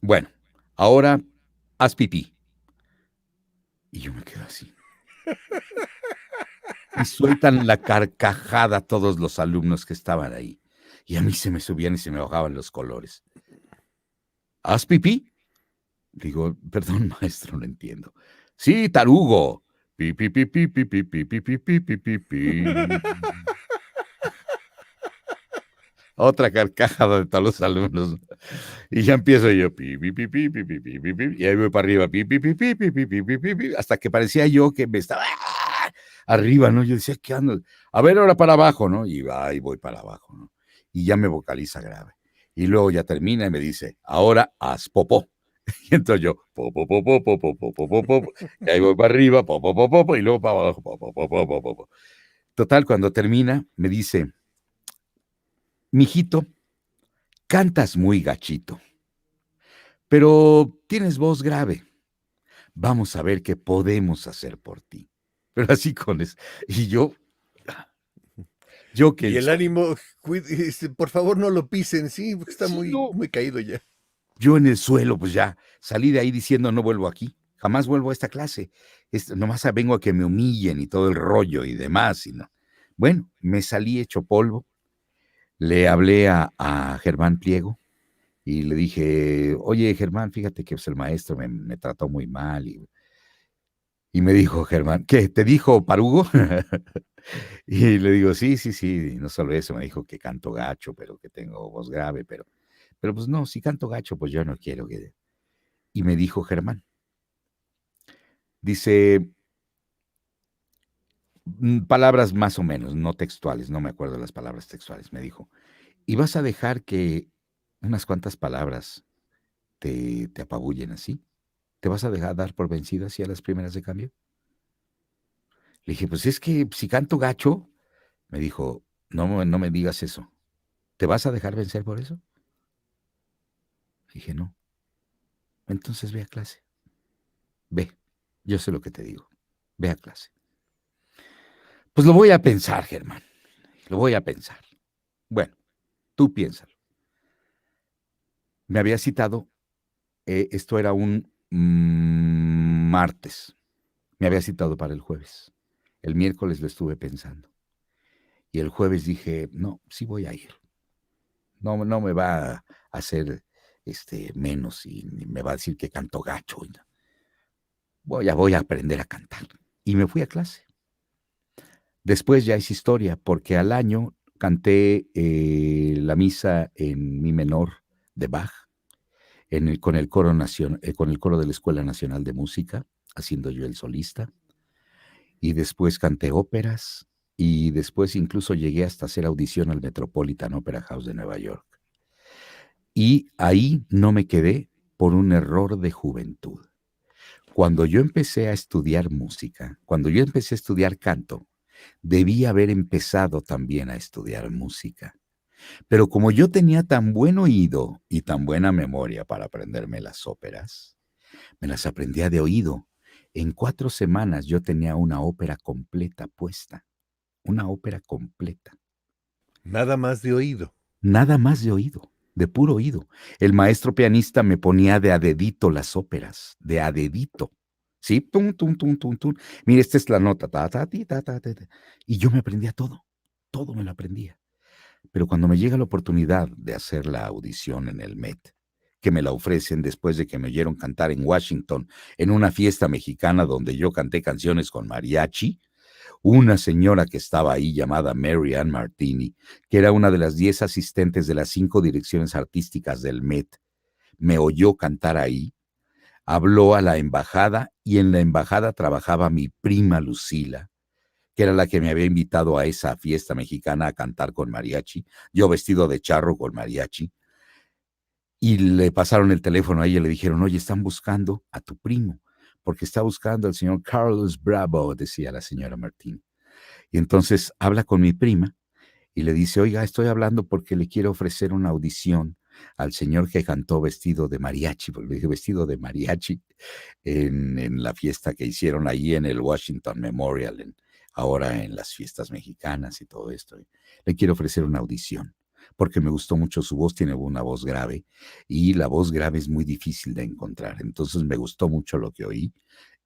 [SPEAKER 8] bueno, ahora haz pipí. Y yo me quedo así. Y sueltan la carcajada todos los alumnos que estaban ahí. Y a mí se me subían y se me bajaban los colores. ¿Haz pipí? Digo, perdón, maestro, no entiendo. Sí, tarugo. Pi, pi, pi, pi, pi, pi, pi, pi, pi, pi, pi, pi, pi. Otra carcajada de todos los alumnos. Y ya empiezo yo, pi, pi, pi, pi, pi, pi, pi, pi, pi, y ahí voy para arriba, pi, pi, pi, pi, pi, pi, pi, pi, pi, pi, hasta que parecía yo que me estaba arriba, ¿no? Yo decía, ¿qué ando? A ver, ahora para abajo, ¿no? Y ahí voy para abajo, ¿no? Y ya me vocaliza grave. Y luego ya termina y me dice, ahora haz popó. Y entonces yo, po, po, po, po, po, po, po, po, po, po, y ahí voy para arriba, po, po, po, po, y luego para abajo, po, po, po, po, po, po. Total, cuando termina, me dice, mijito, cantas muy gachito, pero tienes voz grave. Vamos a ver qué podemos hacer por ti. Pero así con eso. Y yo que...
[SPEAKER 1] Y el ánimo, por favor no lo pisen, sí, porque está
[SPEAKER 8] Sí,
[SPEAKER 1] muy,
[SPEAKER 8] no.
[SPEAKER 1] muy caído ya.
[SPEAKER 8] Yo en el suelo, pues ya salí de ahí diciendo no vuelvo aquí, jamás vuelvo a esta clase. Nomás vengo a que me humillen y todo el rollo y demás. Y no. Bueno, me salí hecho polvo, le hablé a Germán Pliego y le dije, oye Germán, fíjate que pues, el maestro me trató muy mal. Y me dijo Germán, ¿qué? ¿Te dijo Parugo? Y le digo, sí, sí, sí, y no solo eso, me dijo que canto gacho, pero que tengo voz grave, pero pues no, si canto gacho, pues yo no quiero que... Y me dijo Germán, dice, palabras más o menos, no textuales, no me acuerdo las palabras textuales, me dijo, ¿y vas a dejar que unas cuantas palabras te apabullen así? ¿Te vas a dejar dar por vencida así a las primeras de cambio? Le dije, pues es que si canto gacho, me dijo, no me digas eso, ¿te vas a dejar vencer por eso? Dije, no. Entonces ve a clase. Ve, yo sé lo que te digo. Ve a clase. Pues lo voy a pensar, Germán. Lo voy a pensar. Bueno, tú piénsalo. Me había citado, esto era un martes. Me había citado para el jueves. El miércoles lo estuve pensando. Y el jueves dije, no, sí voy a ir. No me va a hacer menos y me va a decir que canto gacho. Voy a aprender a cantar. Y me fui a clase. Después ya es historia, porque al año canté la misa en mi menor de Bach, con el coro de la Escuela Nacional de Música, haciendo yo el solista. Y después canté óperas, y después incluso llegué hasta hacer audición al Metropolitan Opera House de Nueva York. Y ahí no me quedé por un error de juventud. Cuando yo empecé a estudiar música, cuando yo empecé a estudiar canto, debí haber empezado también a estudiar música. Pero como yo tenía tan buen oído y tan buena memoria para aprenderme las óperas, me las aprendía de oído. En 4 semanas yo tenía una ópera completa puesta. Una ópera completa.
[SPEAKER 1] Nada más de oído.
[SPEAKER 8] Nada más de oído, de puro oído. El maestro pianista me ponía de a dedito las óperas, de a dedito. ¿Sí? Tum, tum, tum, tum, tum. Mira, esta es la nota. Ta, ta, ti, ta, ta, ta, ta. Y yo me aprendía todo me lo aprendía. Pero cuando me llega la oportunidad de hacer la audición en el Met, que me la ofrecen después de que me oyeron cantar en Washington, en una fiesta mexicana donde yo canté canciones con mariachi, una señora que estaba ahí llamada Mary Ann Martini, que era una de las 10 asistentes de las 5 direcciones artísticas del Met, me oyó cantar ahí, habló a la embajada y en la embajada trabajaba mi prima Lucila, que era la que me había invitado a esa fiesta mexicana a cantar con mariachi, yo vestido de charro con mariachi, y le pasaron el teléfono a ella y le dijeron, oye, están buscando a tu primo, porque está buscando al señor Carlos Bravo, decía la señora Martín. Y entonces habla con mi prima y le dice, oiga, estoy hablando porque le quiero ofrecer una audición al señor que cantó vestido de mariachi, porque le dije vestido de mariachi, en la fiesta que hicieron ahí en el Washington Memorial, ahora en las fiestas mexicanas y todo esto. Le quiero ofrecer una audición, porque me gustó mucho su voz, tiene una voz grave, y la voz grave es muy difícil de encontrar. Entonces me gustó mucho lo que oí,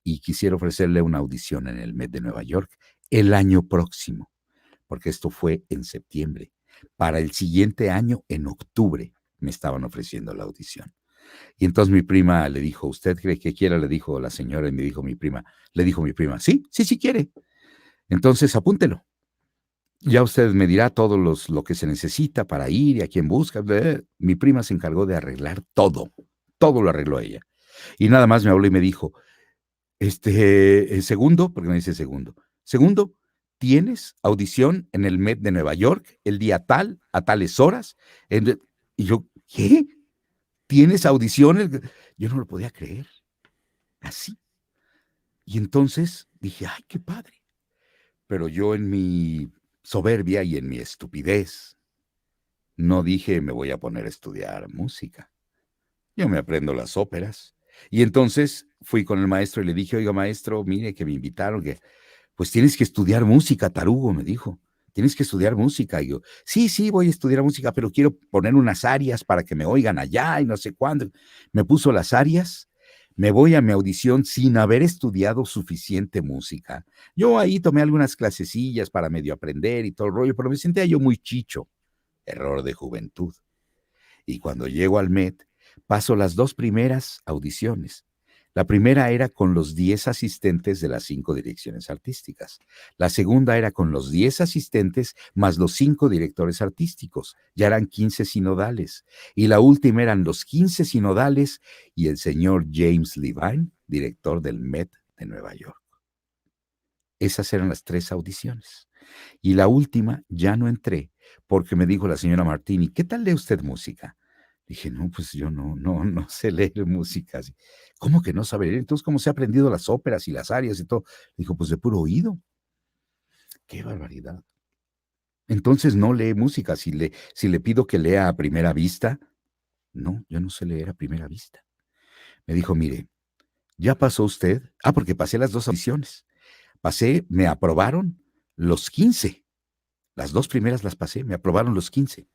[SPEAKER 8] y quisiera ofrecerle una audición en el Met de Nueva York el año próximo, porque esto fue en septiembre. Para el siguiente año, en octubre, me estaban ofreciendo la audición. Y entonces mi prima le dijo, ¿usted cree que quiera? Le dijo la señora, y me dijo mi prima, sí quiere. Entonces apúntelo. Ya usted me dirá todo lo que se necesita para ir y a quién busca. Mi prima se encargó de arreglar todo lo arregló ella. Y nada más me habló y me dijo, segundo, porque me dice segundo, tienes audición en el Met de Nueva York el día tal, a tales horas. Y yo, ¿qué? ¿Tienes audición? Yo no lo podía creer. Así. Y entonces dije, ay, qué padre. Pero yo en mi soberbia y en mi estupidez no dije me voy a poner a estudiar música. Yo me aprendo las óperas. Y entonces fui con el maestro y le dije, oiga maestro, mire que me invitaron, que pues tienes que estudiar música, tarugo, me dijo. tienes que estudiar música. Y yo, sí, voy a estudiar música, pero quiero poner unas arias para que me oigan allá y no sé cuándo. Me puso las arias, me voy a mi audición sin haber estudiado suficiente música. Yo ahí tomé algunas clasecillas para medio aprender y todo el rollo, pero me sentía yo muy chicho. Error de juventud. Y cuando llego al Met, paso las 2 primeras audiciones. La primera era con los 10 asistentes de las 5 direcciones artísticas. La segunda era con los 10 asistentes más los 5 directores artísticos. Ya eran 15 sinodales. Y la última eran los 15 sinodales y el señor James Levine, director del Met de Nueva York. Esas eran las 3 audiciones. Y la última ya no entré porque me dijo la señora Martini, ¿qué tal lee usted música? Dije, no, pues yo no sé leer música. ¿Cómo que no sabe leer? Entonces, ¿cómo se ha aprendido las óperas y las arias y todo? Dijo, pues de puro oído. ¡Qué barbaridad! Entonces no lee música. Si le pido que lea a primera vista, no, yo no sé leer a primera vista. Me dijo, mire, ya pasó usted. Porque pasé las 2 audiciones. Me aprobaron los 15. Las 2 primeras las pasé, me aprobaron los 15.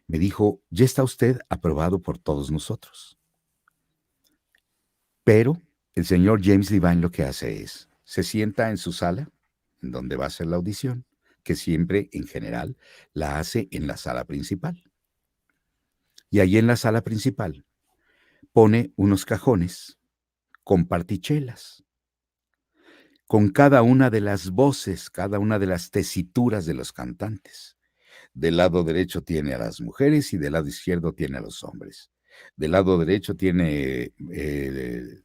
[SPEAKER 8] Me dijo, ya está usted aprobado por todos nosotros. Pero el señor James Levine lo que hace es, se sienta en su sala, en donde va a hacer la audición, que siempre, en general, la hace en la sala principal. Y ahí en la sala principal pone unos cajones con partichelas, con cada una de las voces, cada una de las tesituras de los cantantes. Del lado derecho tiene a las mujeres y del lado izquierdo tiene a los hombres. Del lado derecho tiene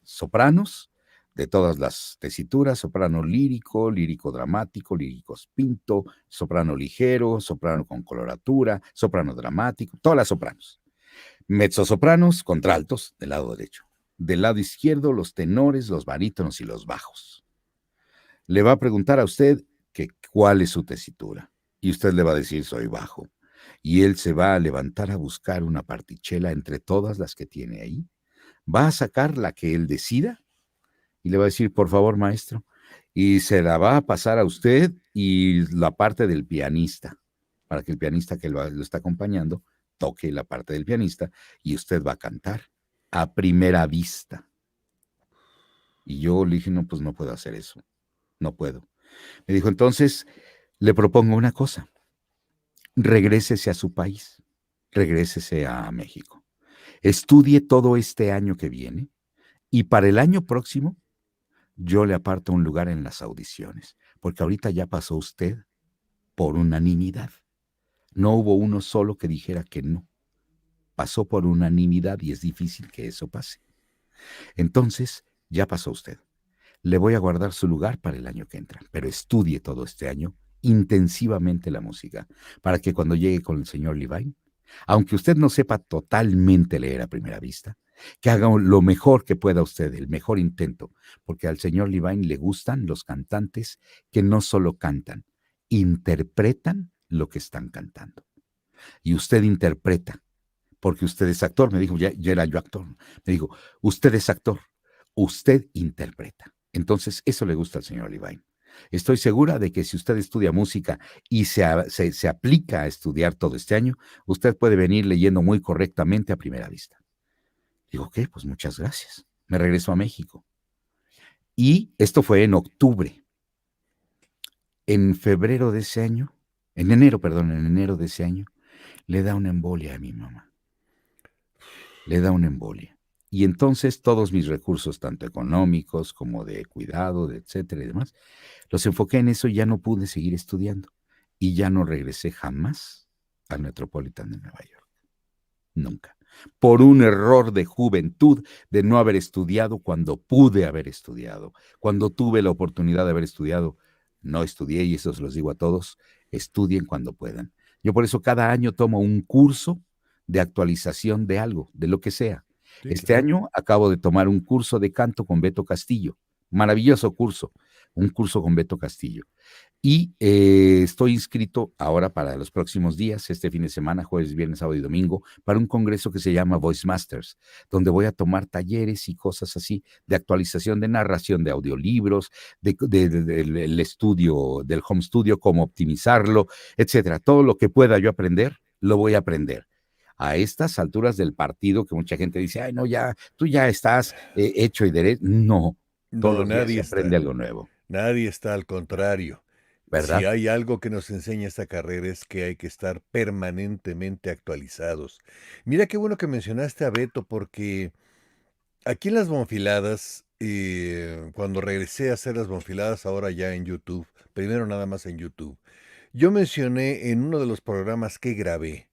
[SPEAKER 8] sopranos de todas las tesituras, soprano lírico, lírico dramático, lírico spinto, soprano ligero, soprano con coloratura, soprano dramático, todas las sopranos. Mezzosopranos, contraltos, del lado derecho. Del lado izquierdo, los tenores, los barítonos y los bajos. Le va a preguntar a usted que cuál es su tesitura. Y usted le va a decir, soy bajo. Y él se va a levantar a buscar una partichela entre todas las que tiene ahí. Va a sacar la que él decida y le va a decir, por favor, maestro. Y se la va a pasar a usted y la parte del pianista, para que el pianista que lo está acompañando toque la parte del pianista y usted va a cantar a primera vista. Y yo le dije, no, pues no puedo hacer eso. No puedo. Me dijo, entonces, le propongo una cosa. Regrésese a su país. Regrésese a México. Estudie todo este año que viene y para el año próximo yo le aparto un lugar en las audiciones, porque ahorita ya pasó usted por unanimidad. No hubo uno solo que dijera que no. Pasó por unanimidad y es difícil que eso pase. Entonces, ya pasó usted. Le voy a guardar su lugar para el año que entra, pero estudie todo este año intensivamente la música, para que cuando llegue con el señor Levine, aunque usted no sepa totalmente leer a primera vista, que haga lo mejor que pueda usted, el mejor intento, porque al señor Levine le gustan los cantantes que no solo cantan, interpretan lo que están cantando. Y usted interpreta, porque usted es actor, me dijo, ya era yo actor, me dijo, usted es actor, usted interpreta. Entonces, eso le gusta al señor Levine. Estoy segura de que si usted estudia música y se aplica a estudiar todo este año, usted puede venir leyendo muy correctamente a primera vista. Digo, ok, pues muchas gracias. Me regreso a México. Y esto fue en octubre. En enero de ese año, le da una embolia a mi mamá. Le da una embolia. Y entonces todos mis recursos, tanto económicos como de cuidado, de etcétera y demás, los enfoqué en eso y ya no pude seguir estudiando. Y ya no regresé jamás al Metropolitan de Nueva York. Nunca. Por un error de juventud, de no haber estudiado cuando pude haber estudiado. Cuando tuve la oportunidad de haber estudiado, no estudié, y eso se los digo a todos, estudien cuando puedan. Yo por eso cada año tomo un curso de actualización de algo, de lo que sea. Sí, este año acabo de tomar un curso de canto con Beto Castillo. Maravilloso curso. un curso con Beto Castillo. Y estoy inscrito ahora para los próximos días, este fin de semana, jueves, viernes, sábado y domingo, para un congreso que se llama Voice Masters, donde voy a tomar talleres y cosas así de actualización de narración de audiolibros, del estudio, del home studio, cómo optimizarlo, etcétera. Todo lo que pueda yo aprender, lo voy a aprender. A estas alturas del partido, que mucha gente dice, ay, no, ya, tú ya estás hecho y derecho. No, todos
[SPEAKER 1] No,
[SPEAKER 8] los días se
[SPEAKER 1] nadie
[SPEAKER 8] aprende
[SPEAKER 1] está.
[SPEAKER 8] algo nuevo,
[SPEAKER 1] Nadie está, al contrario. Si
[SPEAKER 8] ¿verdad?
[SPEAKER 1] hay algo que nos enseña esta carrera es que hay que estar permanentemente actualizados. Mira qué bueno que mencionaste a Beto, porque aquí en las bonfiladas, cuando regresé a hacer las bonfiladas ahora ya en YouTube, primero nada más en YouTube, yo mencioné en uno de los programas que grabé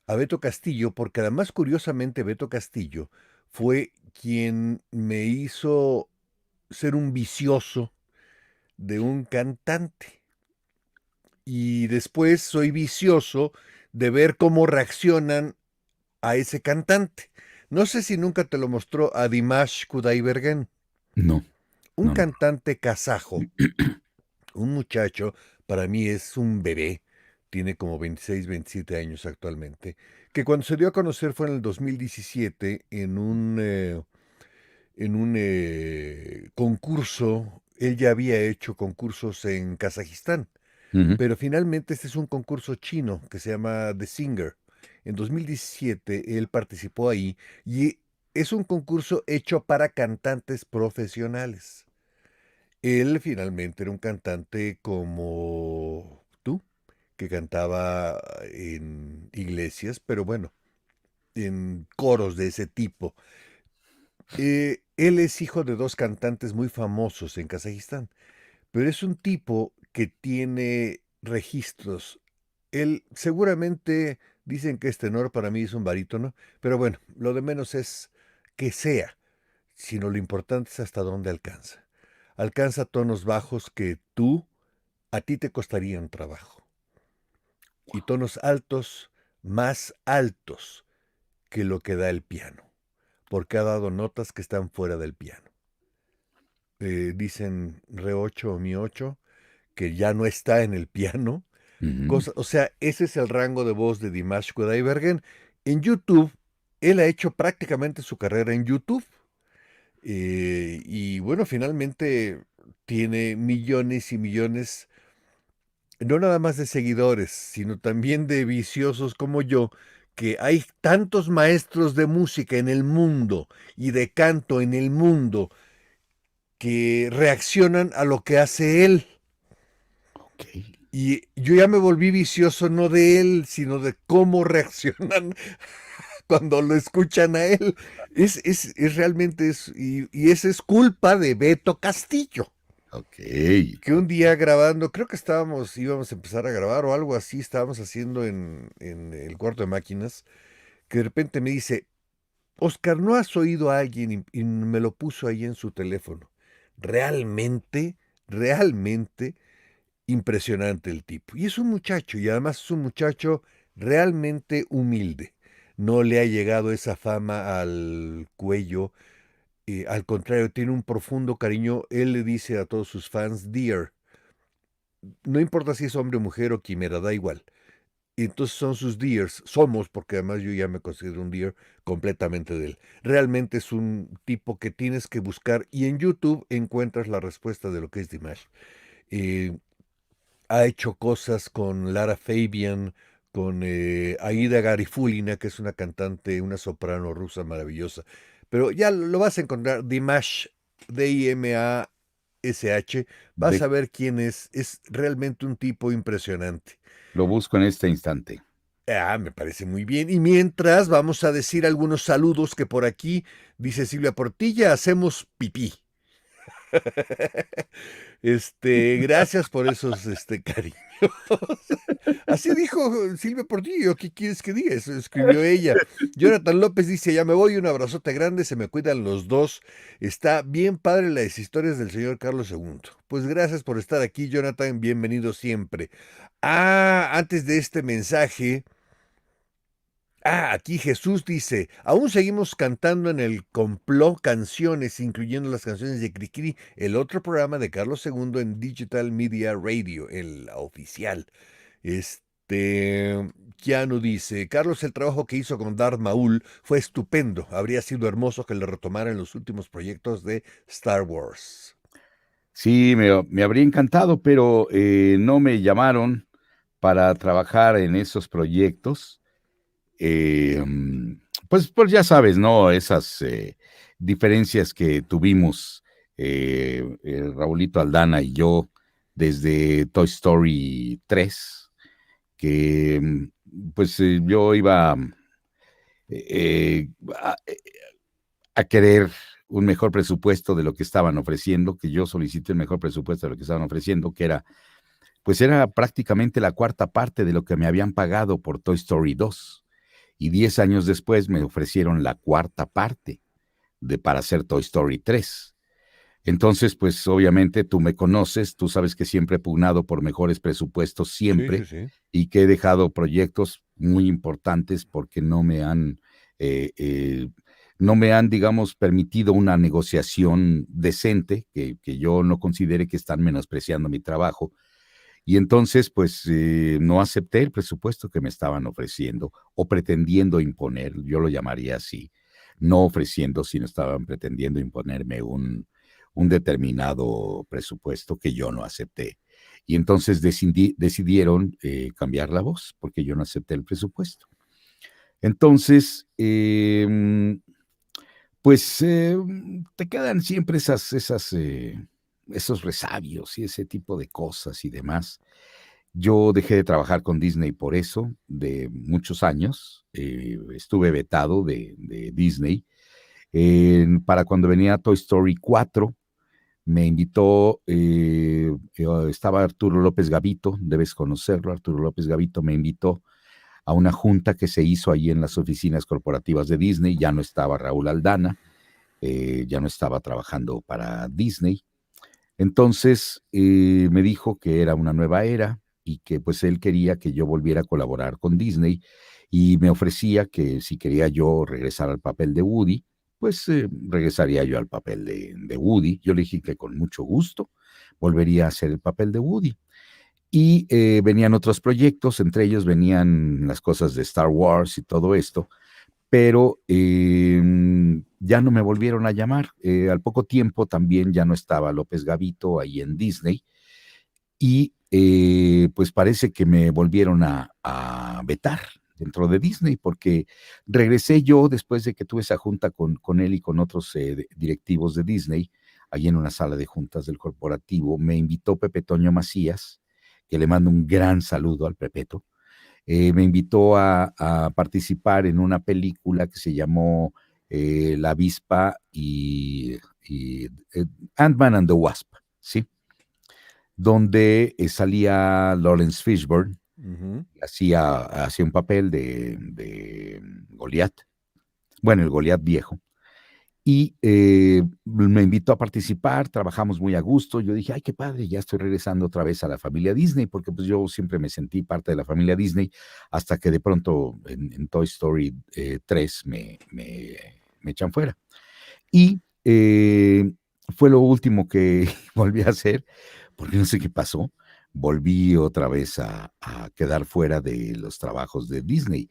[SPEAKER 1] a Beto Castillo, porque además curiosamente Beto Castillo fue quien me hizo ser un vicioso de un cantante. Y después soy vicioso de ver cómo reaccionan a ese cantante. No sé si nunca te lo mostró a Dimash Kudaibergen,
[SPEAKER 8] No,
[SPEAKER 1] un
[SPEAKER 8] no, no.
[SPEAKER 1] cantante kazajo, un muchacho, para mí es un bebé, tiene como 26, 27 años actualmente, que cuando se dio a conocer fue en el 2017 en un concurso. Él ya había hecho concursos en Kazajistán.
[SPEAKER 8] Ujú.
[SPEAKER 1] Pero finalmente este es un concurso chino que se llama The Singer. En 2017 él participó ahí y es un concurso hecho para cantantes profesionales. Él finalmente era un cantante como tú, que cantaba en iglesias, pero bueno, en coros de ese tipo. Él es hijo de dos cantantes muy famosos en Kazajistán, pero es un tipo que tiene registros. Él seguramente dicen que es tenor, para mí es un barítono, pero bueno, lo de menos es que sea, sino lo importante es hasta dónde alcanza. Alcanza tonos bajos que a ti te costarían trabajo, y tonos altos, más altos que lo que da el piano, porque ha dado notas que están fuera del piano. Dicen re 8 o mi 8, que ya no está en el piano.
[SPEAKER 8] Ujú.
[SPEAKER 1] O sea, ese es el rango de voz de Dimash Kudaibergen. En YouTube, él ha hecho prácticamente su carrera en YouTube. Y bueno, finalmente tiene millones y millones, no nada más de seguidores, sino también de viciosos como yo, que hay tantos maestros de música en el mundo y de canto en el mundo que reaccionan a lo que hace él.
[SPEAKER 8] Ok.
[SPEAKER 1] Y yo ya me volví vicioso no de él, sino de cómo reaccionan cuando lo escuchan a él. Es realmente, y esa es culpa de Beto Castillo,
[SPEAKER 8] Ok.
[SPEAKER 1] que un día grabando, creo que íbamos a empezar a grabar o algo así, estábamos haciendo en el cuarto de máquinas, que de repente me dice, Oscar, ¿no has oído a alguien? Y me lo puso ahí en su teléfono. Realmente, realmente impresionante el tipo. Y es un muchacho, y además es un muchacho realmente humilde. No le ha llegado esa fama al cuello. Al contrario, tiene un profundo cariño. Él le dice a todos sus fans, Dear. No importa si es hombre o mujer o quimera, da igual. Y entonces son sus dears. Somos, porque además yo ya me considero un dear completamente de él. Realmente es un tipo que tienes que buscar y en YouTube encuentras la respuesta de lo que es Dimash. Eh, Ha hecho cosas con Lara Fabian, con Aida Garifulina, que es una cantante, una soprano rusa maravillosa. Pero ya lo vas a encontrar, Dimash, Dimash, vas
[SPEAKER 8] De-
[SPEAKER 1] a ver quién es. Es realmente un tipo impresionante.
[SPEAKER 8] lo busco en este instante.
[SPEAKER 1] Me parece muy bien. Y mientras vamos a decir algunos saludos que por aquí dice Silvia Portilla, hacemos pipí. Gracias por esos cariños. Así dijo Silvia Portillo, ¿qué quieres que diga? Eso escribió ella. Jonathan López dice, ya me voy, un abrazote grande, se me cuidan los dos. Está bien padre las historias del señor Carlos II. Pues gracias por estar aquí, Jonathan, bienvenido siempre. Antes de este mensaje, Aquí Jesús dice, aún seguimos cantando en el Complot canciones, incluyendo las canciones de Cricri, el otro programa de Carlos II en Digital Media Radio, el oficial. Keanu dice, Carlos, el trabajo que hizo con Darth Maul fue estupendo. Habría sido hermoso que le retomara en los últimos proyectos de Star Wars.
[SPEAKER 8] Sí, me habría encantado, pero no me llamaron para trabajar en esos proyectos. Pues ya sabes, ¿no? Esas diferencias que tuvimos Raulito Aldana y yo desde Toy Story 3, que pues yo iba a querer un mejor presupuesto de lo que estaban ofreciendo, que yo solicité el mejor presupuesto de lo que estaban ofreciendo, que era prácticamente la cuarta parte de lo que me habían pagado por Toy Story 2. Y 10 años después me ofrecieron la cuarta parte para hacer Toy Story 3. Entonces, pues obviamente tú me conoces, tú sabes que siempre he pugnado por mejores presupuestos siempre,
[SPEAKER 1] Sí.
[SPEAKER 8] y que he dejado proyectos muy importantes porque no me han, digamos, permitido una negociación decente, que yo no considere que están menospreciando mi trabajo. Y entonces, pues, no acepté el presupuesto que me estaban ofreciendo o pretendiendo imponer, yo lo llamaría así, no ofreciendo, sino estaban pretendiendo imponerme un determinado presupuesto que yo no acepté. Y entonces decidieron cambiar la voz porque yo no acepté el presupuesto. Entonces, pues, te quedan siempre esos resabios y ese tipo de cosas y demás. Yo dejé de trabajar con Disney por eso, de muchos años. Estuve vetado de Disney. Para cuando venía Toy Story 4, me invitó, estaba Arturo López Gavito, debes conocerlo, Arturo López Gavito me invitó a una junta que se hizo ahí en las oficinas corporativas de Disney. Ya no estaba Raúl Aldana, ya no estaba trabajando para Disney. Entonces me dijo que era una nueva era y que pues él quería que yo volviera a colaborar con Disney, y me ofrecía que si quería yo regresar al papel de Woody, pues regresaría yo al papel de Woody. Yo le dije que con mucho gusto volvería a hacer el papel de Woody. Y venían otros proyectos, entre ellos venían las cosas de Star Wars y todo esto, pero ya no me volvieron a llamar. Al poco tiempo también ya no estaba López Gavito ahí en Disney, y pues parece que me volvieron a vetar dentro de Disney, porque regresé yo después de que tuve esa junta con él y con otros directivos de Disney, ahí en una sala de juntas del corporativo. Me invitó Pepe Toño Macías, que le mando un gran saludo al Pepeto. Me invitó a participar en una película que se llamó La Avispa y Ant-Man and the Wasp, ¿sí? Donde salía Lawrence Fishburne, hacía un papel de Goliat, bueno, el Goliat viejo, y me invitó a participar. Trabajamos muy a gusto. Yo dije, ay, qué padre, ya estoy regresando otra vez a la familia Disney, porque pues yo siempre me sentí parte de la familia Disney, hasta que de pronto en Toy Story 3 me echan fuera. Y fue lo último que volví a hacer, porque no sé qué pasó. Volví otra vez a quedar fuera de los trabajos de Disney.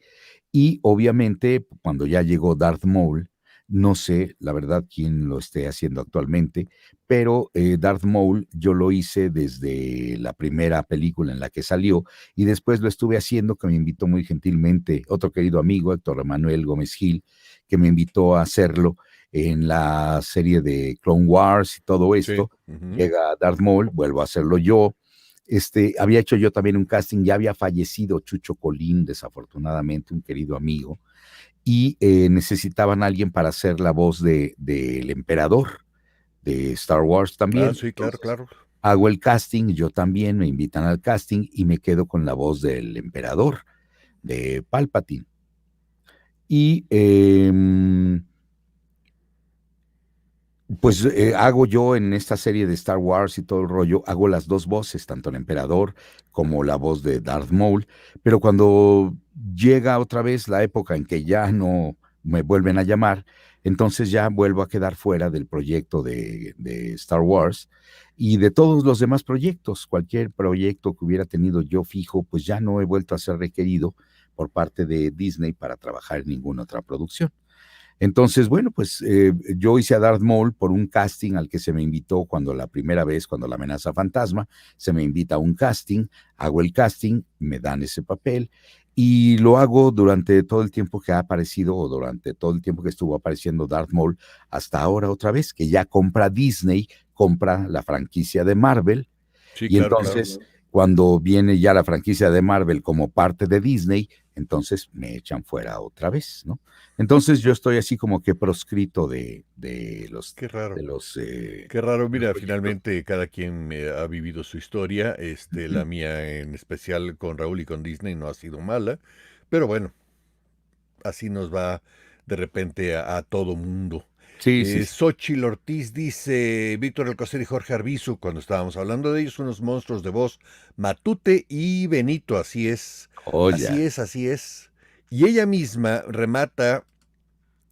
[SPEAKER 8] Y obviamente, cuando ya llegó Darth Maul, no sé, la verdad, quién lo esté haciendo actualmente, pero Darth Maul yo lo hice desde la primera película en la que salió, y después lo estuve haciendo, que me invitó muy gentilmente otro querido amigo, Héctor Manuel Gómez Gil, que me invitó a hacerlo en la serie de Clone Wars y todo esto. Sí. Llega Darth Maul, vuelvo a hacerlo yo. Había hecho yo también un casting, ya había fallecido Chucho Colín, desafortunadamente, un querido amigo, y necesitaban a alguien para hacer la voz del emperador de Star Wars también.
[SPEAKER 1] Sí, claro, claro.
[SPEAKER 8] Hago el casting, yo también, me invitan al casting y me quedo con la voz del emperador, de Palpatine. Y Pues hago yo en esta serie de Star Wars y todo el rollo, hago las dos voces, tanto el emperador como la voz de Darth Maul, pero cuando llega otra vez la época en que ya no me vuelven a llamar, entonces ya vuelvo a quedar fuera del proyecto de Star Wars y de todos los demás proyectos. Cualquier proyecto que hubiera tenido yo fijo, pues ya no he vuelto a ser requerido por parte de Disney para trabajar en ninguna otra producción. Entonces, bueno, pues yo hice a Darth Maul por un casting al que se me invitó cuando la primera vez, cuando La Amenaza Fantasma, se me invita a un casting, hago el casting, me dan ese papel y lo hago durante todo el tiempo que ha aparecido o durante todo el tiempo que estuvo apareciendo Darth Maul hasta ahora otra vez, que ya compra Disney, compra la franquicia de Marvel
[SPEAKER 1] Sí,
[SPEAKER 8] y
[SPEAKER 1] claro,
[SPEAKER 8] entonces
[SPEAKER 1] claro.
[SPEAKER 8] cuando viene ya la franquicia de Marvel como parte de Disney, entonces me echan fuera otra vez, ¿no? Entonces yo estoy así como que proscrito de los
[SPEAKER 1] Qué raro.
[SPEAKER 8] de los,
[SPEAKER 1] Qué raro,
[SPEAKER 8] los
[SPEAKER 1] mira,
[SPEAKER 8] proyectos.
[SPEAKER 1] finalmente cada quien ha vivido su historia, la mía en especial con Raúl y con Disney no ha sido mala, pero bueno, así nos va de repente a todo mundo.
[SPEAKER 8] Sí, sí, sí.
[SPEAKER 1] Xochitl Ortiz dice, Víctor Alcocer y Jorge Arbizu, cuando estábamos hablando de ellos, unos monstruos de voz, Matute y Benito, así es,
[SPEAKER 8] Oh,
[SPEAKER 1] así
[SPEAKER 8] ya.
[SPEAKER 1] es, así es. Y ella misma remata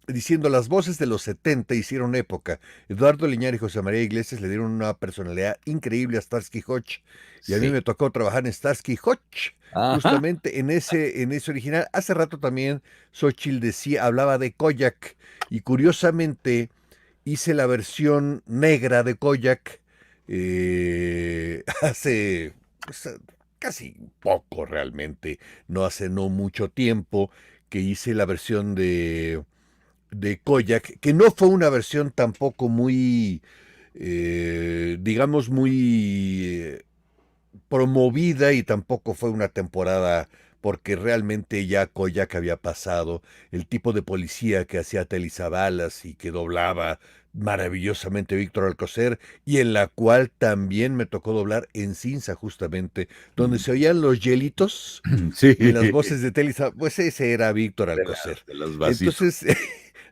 [SPEAKER 1] diciendo, las voces de los 70 hicieron época. Eduardo Liñar y José María Iglesias le dieron una personalidad increíble a Starsky Hutch. Y a mí
[SPEAKER 8] Sí.
[SPEAKER 1] me tocó trabajar en Starsky Hutch,
[SPEAKER 8] Ajá.
[SPEAKER 1] justamente en ese original. Hace rato también Xochitl decía, hablaba de Kojak. Y curiosamente hice la versión negra de Kojak hace pues, casi poco realmente. No mucho tiempo que hice la versión de Kojak, que no fue una versión tampoco muy, digamos, muy promovida y tampoco fue una temporada porque realmente ya Kojak había pasado, el tipo de policía que hacía Telly Savalas y que doblaba maravillosamente Víctor Alcocer y en la cual también me tocó doblar en Cinza justamente, donde se oían los hielitos
[SPEAKER 8] Sí,
[SPEAKER 1] y las voces de Telly Savalas, pues ese era Víctor Alcocer.
[SPEAKER 8] de los vasitos.
[SPEAKER 1] Entonces,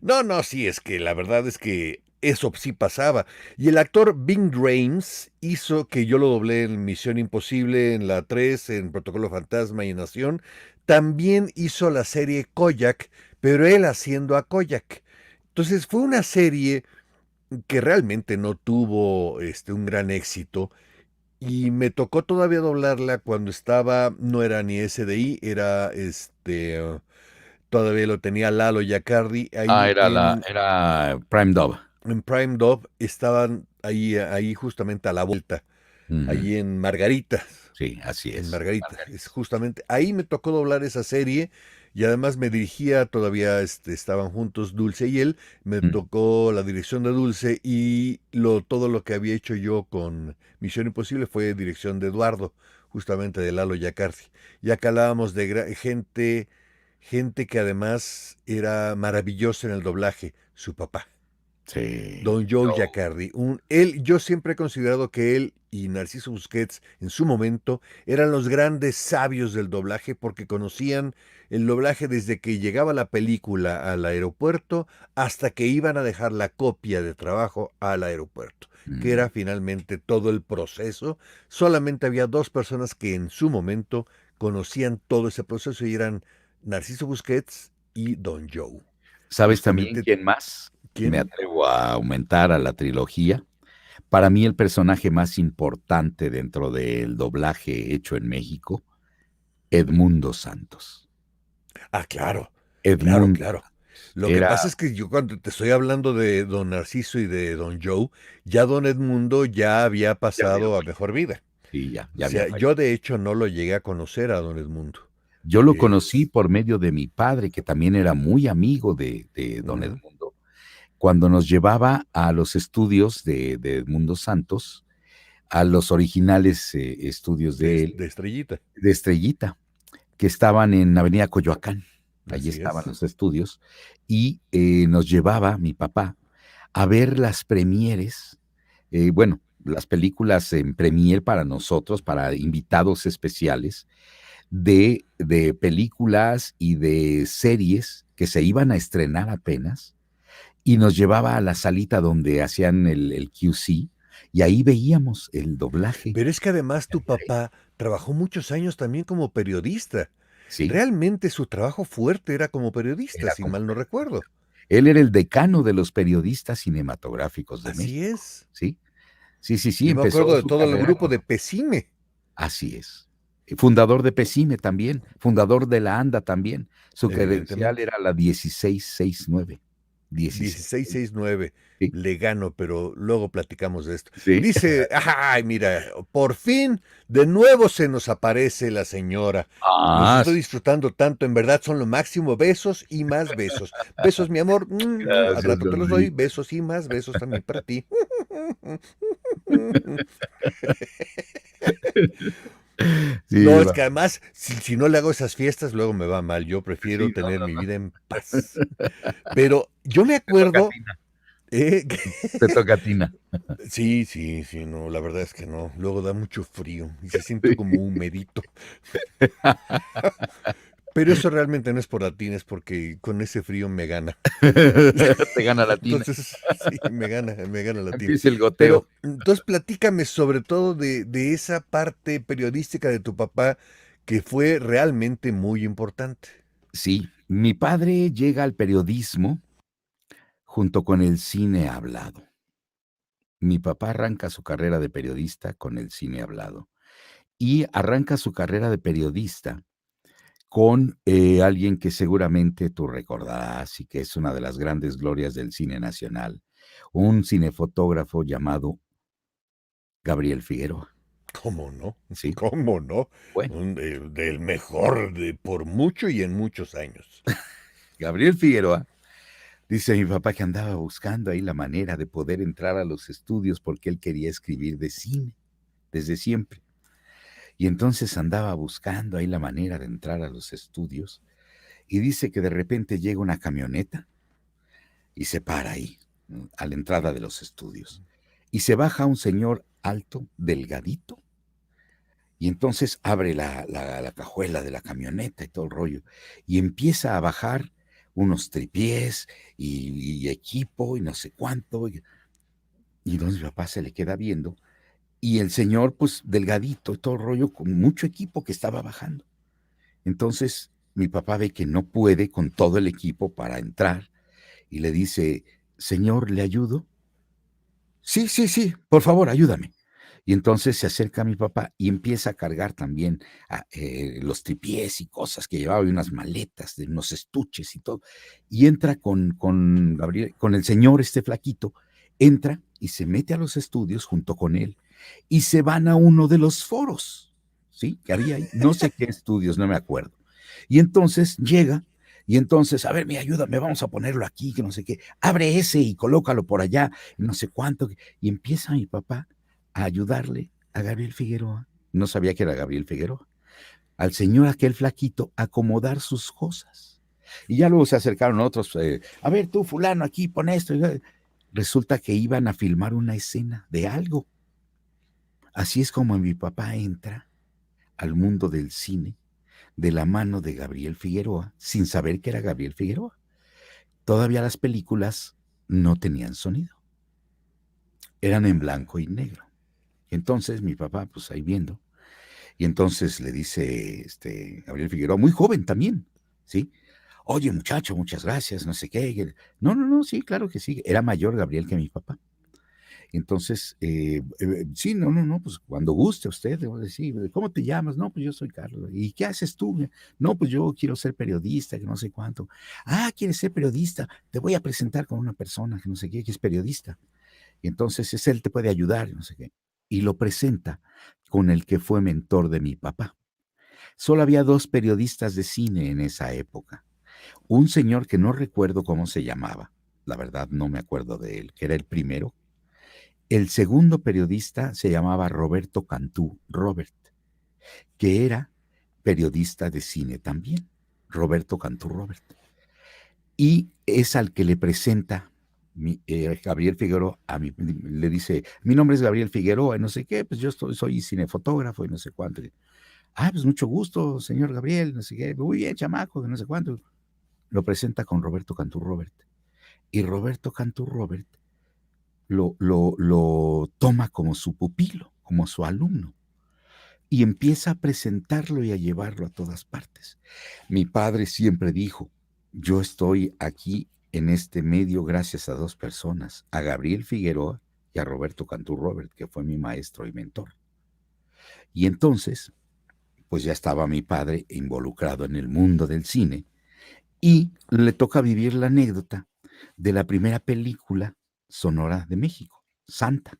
[SPEAKER 1] no, sí, es que la verdad es que eso sí pasaba. Y el actor Bing Rames hizo que yo lo doblé en Misión Imposible, en la 3, en Protocolo Fantasma y en Nación. También hizo la serie Kojak, pero él haciendo a Kojak. Entonces fue una serie que realmente no tuvo un gran éxito. Y me tocó todavía doblarla cuando estaba, no era ni SDI, era todavía lo tenía Lalo Yacardi ahí
[SPEAKER 8] Era Prime Dove.
[SPEAKER 1] en Prime Dove, estaban ahí justamente a la vuelta,
[SPEAKER 8] Ujú.
[SPEAKER 1] ahí en Margarita,
[SPEAKER 8] Sí, así
[SPEAKER 1] en
[SPEAKER 8] es.
[SPEAKER 1] Margarita, es justamente, ahí me tocó doblar esa serie y además me dirigía, todavía estaban juntos Dulce y él, me
[SPEAKER 8] Mm.
[SPEAKER 1] tocó la dirección de Dulce y todo lo que había hecho yo con Misión Imposible fue dirección de Eduardo, justamente de Lalo Yacardi. Ya que hablábamos de gente que además era maravillosa en el doblaje, su papá.
[SPEAKER 8] Sí.
[SPEAKER 1] Don Joe Giacardi. Yo siempre he considerado que él y Narciso Busquets en su momento eran los grandes sabios del doblaje porque conocían el doblaje desde que llegaba la película al aeropuerto hasta que iban a dejar la copia de trabajo al aeropuerto, que
[SPEAKER 8] Mm.
[SPEAKER 1] era finalmente todo el proceso. Solamente había dos personas que en su momento conocían todo ese proceso y eran Narciso Busquets y Don Joe.
[SPEAKER 8] ¿Sabes también
[SPEAKER 1] Justamente,
[SPEAKER 8] quién más? Me
[SPEAKER 1] ¿quién?
[SPEAKER 8] atrevo a aumentar a la trilogía. Para mí el personaje más importante dentro del doblaje hecho en México, Edmundo Santos.
[SPEAKER 1] Ah, claro, claro,
[SPEAKER 8] Edmundo
[SPEAKER 1] claro.
[SPEAKER 8] Santos.
[SPEAKER 1] Lo que
[SPEAKER 8] Era,
[SPEAKER 1] pasa es que yo cuando te estoy hablando de don Narciso y de don Joe, ya don Edmundo ya había
[SPEAKER 8] ya había
[SPEAKER 1] pasado a
[SPEAKER 8] fallecido.
[SPEAKER 1] mejor vida.
[SPEAKER 8] Sí,
[SPEAKER 1] O
[SPEAKER 8] ya había
[SPEAKER 1] sea, yo
[SPEAKER 8] fallecido.
[SPEAKER 1] de hecho no lo llegué a conocer a don Edmundo.
[SPEAKER 8] Yo lo conocí
[SPEAKER 1] Es-
[SPEAKER 8] por medio de mi padre, que también era muy amigo de don
[SPEAKER 1] Ujú.
[SPEAKER 8] Edmundo, cuando nos llevaba a los estudios de Edmundo Santos, a los originales estudios de él,
[SPEAKER 1] De Estrellita,
[SPEAKER 8] de Estrellita, que estaban en Avenida Coyoacán. Allí
[SPEAKER 1] así
[SPEAKER 8] estaban
[SPEAKER 1] es.
[SPEAKER 8] los estudios y nos llevaba mi papá a ver las premieres, bueno, las películas en premier para nosotros, para invitados especiales, de películas y de series que se iban a estrenar apenas y nos llevaba a la salita donde hacían el QC, y ahí veíamos el doblaje.
[SPEAKER 1] Pero es que además tu papá trabajó muchos años también como periodista.
[SPEAKER 8] Sí,
[SPEAKER 1] Realmente su trabajo fuerte era como periodista,
[SPEAKER 8] era
[SPEAKER 1] si
[SPEAKER 8] como
[SPEAKER 1] mal no recuerdo.
[SPEAKER 8] él era el decano de los periodistas cinematográficos de
[SPEAKER 1] Así
[SPEAKER 8] México,
[SPEAKER 1] es.
[SPEAKER 8] ¿sí? Sí,
[SPEAKER 1] Yo me
[SPEAKER 8] empezó
[SPEAKER 1] acuerdo de
[SPEAKER 8] su
[SPEAKER 1] todo el
[SPEAKER 8] carrera
[SPEAKER 1] grupo
[SPEAKER 8] con
[SPEAKER 1] de Pesime.
[SPEAKER 8] así es. Fundador de Pesime también, fundador de la ANDA también. Su credencial
[SPEAKER 1] Evidentemente.
[SPEAKER 8] era la 1669. 16.
[SPEAKER 1] 1669.
[SPEAKER 8] Sí,
[SPEAKER 1] Le gano, pero luego platicamos de esto.
[SPEAKER 8] sí.
[SPEAKER 1] Dice, ay, mira, por fin de nuevo se nos aparece la señora. Los
[SPEAKER 8] Ah,
[SPEAKER 1] estoy disfrutando tanto, en verdad son lo máximo. Besos y más besos. Besos, mi amor. Al
[SPEAKER 8] gracias,
[SPEAKER 1] rato te los doy.
[SPEAKER 8] Dominic.
[SPEAKER 1] Besos y más besos también para ti. No,
[SPEAKER 8] Sí,
[SPEAKER 1] es que además, si no le hago esas fiestas, luego me va mal. Yo prefiero
[SPEAKER 8] sí, no,
[SPEAKER 1] tener
[SPEAKER 8] no,
[SPEAKER 1] mi
[SPEAKER 8] no.
[SPEAKER 1] vida en paz. Pero yo me
[SPEAKER 8] Te toca a
[SPEAKER 1] acuerdo,
[SPEAKER 8] Tina,
[SPEAKER 1] eh,
[SPEAKER 8] te toca a Tina.
[SPEAKER 1] sí, sí, sí, no, la verdad es que no. Luego da mucho frío y se siente
[SPEAKER 8] Sí.
[SPEAKER 1] como humedito. Pero eso realmente no es por latín, es porque con ese frío me gana.
[SPEAKER 8] Te gana la Tina.
[SPEAKER 1] Entonces, sí, me gana latín.
[SPEAKER 8] Empieza el goteo.
[SPEAKER 1] Pero entonces platícame sobre todo de esa parte periodística de tu papá que fue realmente muy importante.
[SPEAKER 8] Sí, mi padre llega al periodismo junto con el cine hablado. Mi papá arranca su carrera de periodista con el cine hablado y arranca su carrera de periodista con alguien que seguramente tú recordarás y que es una de las grandes glorias del cine nacional, un cinefotógrafo llamado Gabriel Figueroa.
[SPEAKER 1] ¿Cómo no?
[SPEAKER 8] Sí,
[SPEAKER 1] ¿Cómo no?
[SPEAKER 8] bueno,
[SPEAKER 1] Del mejor de por mucho y en muchos años.
[SPEAKER 8] Gabriel Figueroa dice mi papá que andaba buscando ahí la manera de poder entrar a los estudios porque él quería escribir de cine desde siempre. Y entonces andaba buscando ahí la manera de entrar a los estudios y dice que de repente llega una camioneta y se para ahí, ¿no? A la entrada de los estudios. Y se baja un señor alto, delgadito, y entonces abre la cajuela de la camioneta y todo el rollo, y empieza a bajar unos tripiés y equipo y no sé cuánto. Y entonces mi papá se le queda viendo, y el señor, pues delgadito y todo el rollo, con mucho equipo que estaba bajando. Entonces mi papá ve que no puede con todo el equipo para entrar y le dice, señor, ¿le ayudo? Sí, por favor, ayúdame. Y entonces se acerca a mi papá y empieza a cargar también los tripiés y cosas que llevaba y unas maletas de unos estuches y todo. Y entra con Gabriel, con el señor este flaquito, entra y se mete a los estudios junto con él y se van a uno de los foros, ¿sí? Que había ahí, no sé qué estudios, no me acuerdo. Y entonces llega y entonces, a ver, me ayúdame, vamos a ponerlo aquí, que no sé qué, abre ese y colócalo por allá, y no sé cuánto. Y empieza mi papá a ayudarle a Gabriel Figueroa. No sabía que era Gabriel Figueroa. Al señor aquel flaquito a acomodar sus cosas. Y ya luego se acercaron otros, a ver tú fulano, aquí pon esto. Resulta que iban a filmar una escena de algo. Así es como mi papá entra al mundo del cine de la mano de Gabriel Figueroa, sin saber que era Gabriel Figueroa. Todavía las películas no tenían sonido. Eran en blanco y negro. Entonces mi papá, pues ahí viendo, y entonces le dice Gabriel Figueroa, muy joven también, ¿sí? Oye, muchacho, muchas gracias, no sé qué. No, sí, claro que sí. Era mayor Gabriel que mi papá. Entonces, sí, no, pues cuando guste usted, le voy a decir, ¿cómo te llamas? No, pues yo soy Carlos. ¿Y qué haces tú? No, pues yo quiero ser periodista, que no sé cuánto. Ah, ¿quieres ser periodista? Te voy a presentar con una persona que no sé qué, que es periodista. Y entonces él te puede ayudar, no sé qué. Y lo presenta con el que fue mentor de mi papá. Solo había 2 periodistas de cine en esa época. Un señor que no recuerdo cómo se llamaba, la verdad no me acuerdo de él, que era el primero. El segundo periodista se llamaba Roberto Cantú, Robert, que era periodista de cine también, Roberto Cantú, Robert. Y es al que le presenta Gabriel Figueroa, le dice, mi nombre es Gabriel Figueroa, y no sé qué, pues yo soy cinefotógrafo y no sé cuánto. Ah, pues mucho gusto, señor Gabriel, no sé qué, muy bien, chamaco, no sé cuánto. Lo presenta con Roberto Cantú, Robert. y Roberto Cantú Robert lo toma como su pupilo, como su alumno, y empieza a presentarlo y a llevarlo a todas partes. Mi padre siempre dijo, yo estoy aquí en este medio gracias a dos personas, a Gabriel Figueroa y a Roberto Cantú Robert, que fue mi maestro y mentor. Y entonces, pues ya estaba mi padre involucrado en el mundo del cine y le toca vivir la anécdota de la primera película sonora de México, Santa,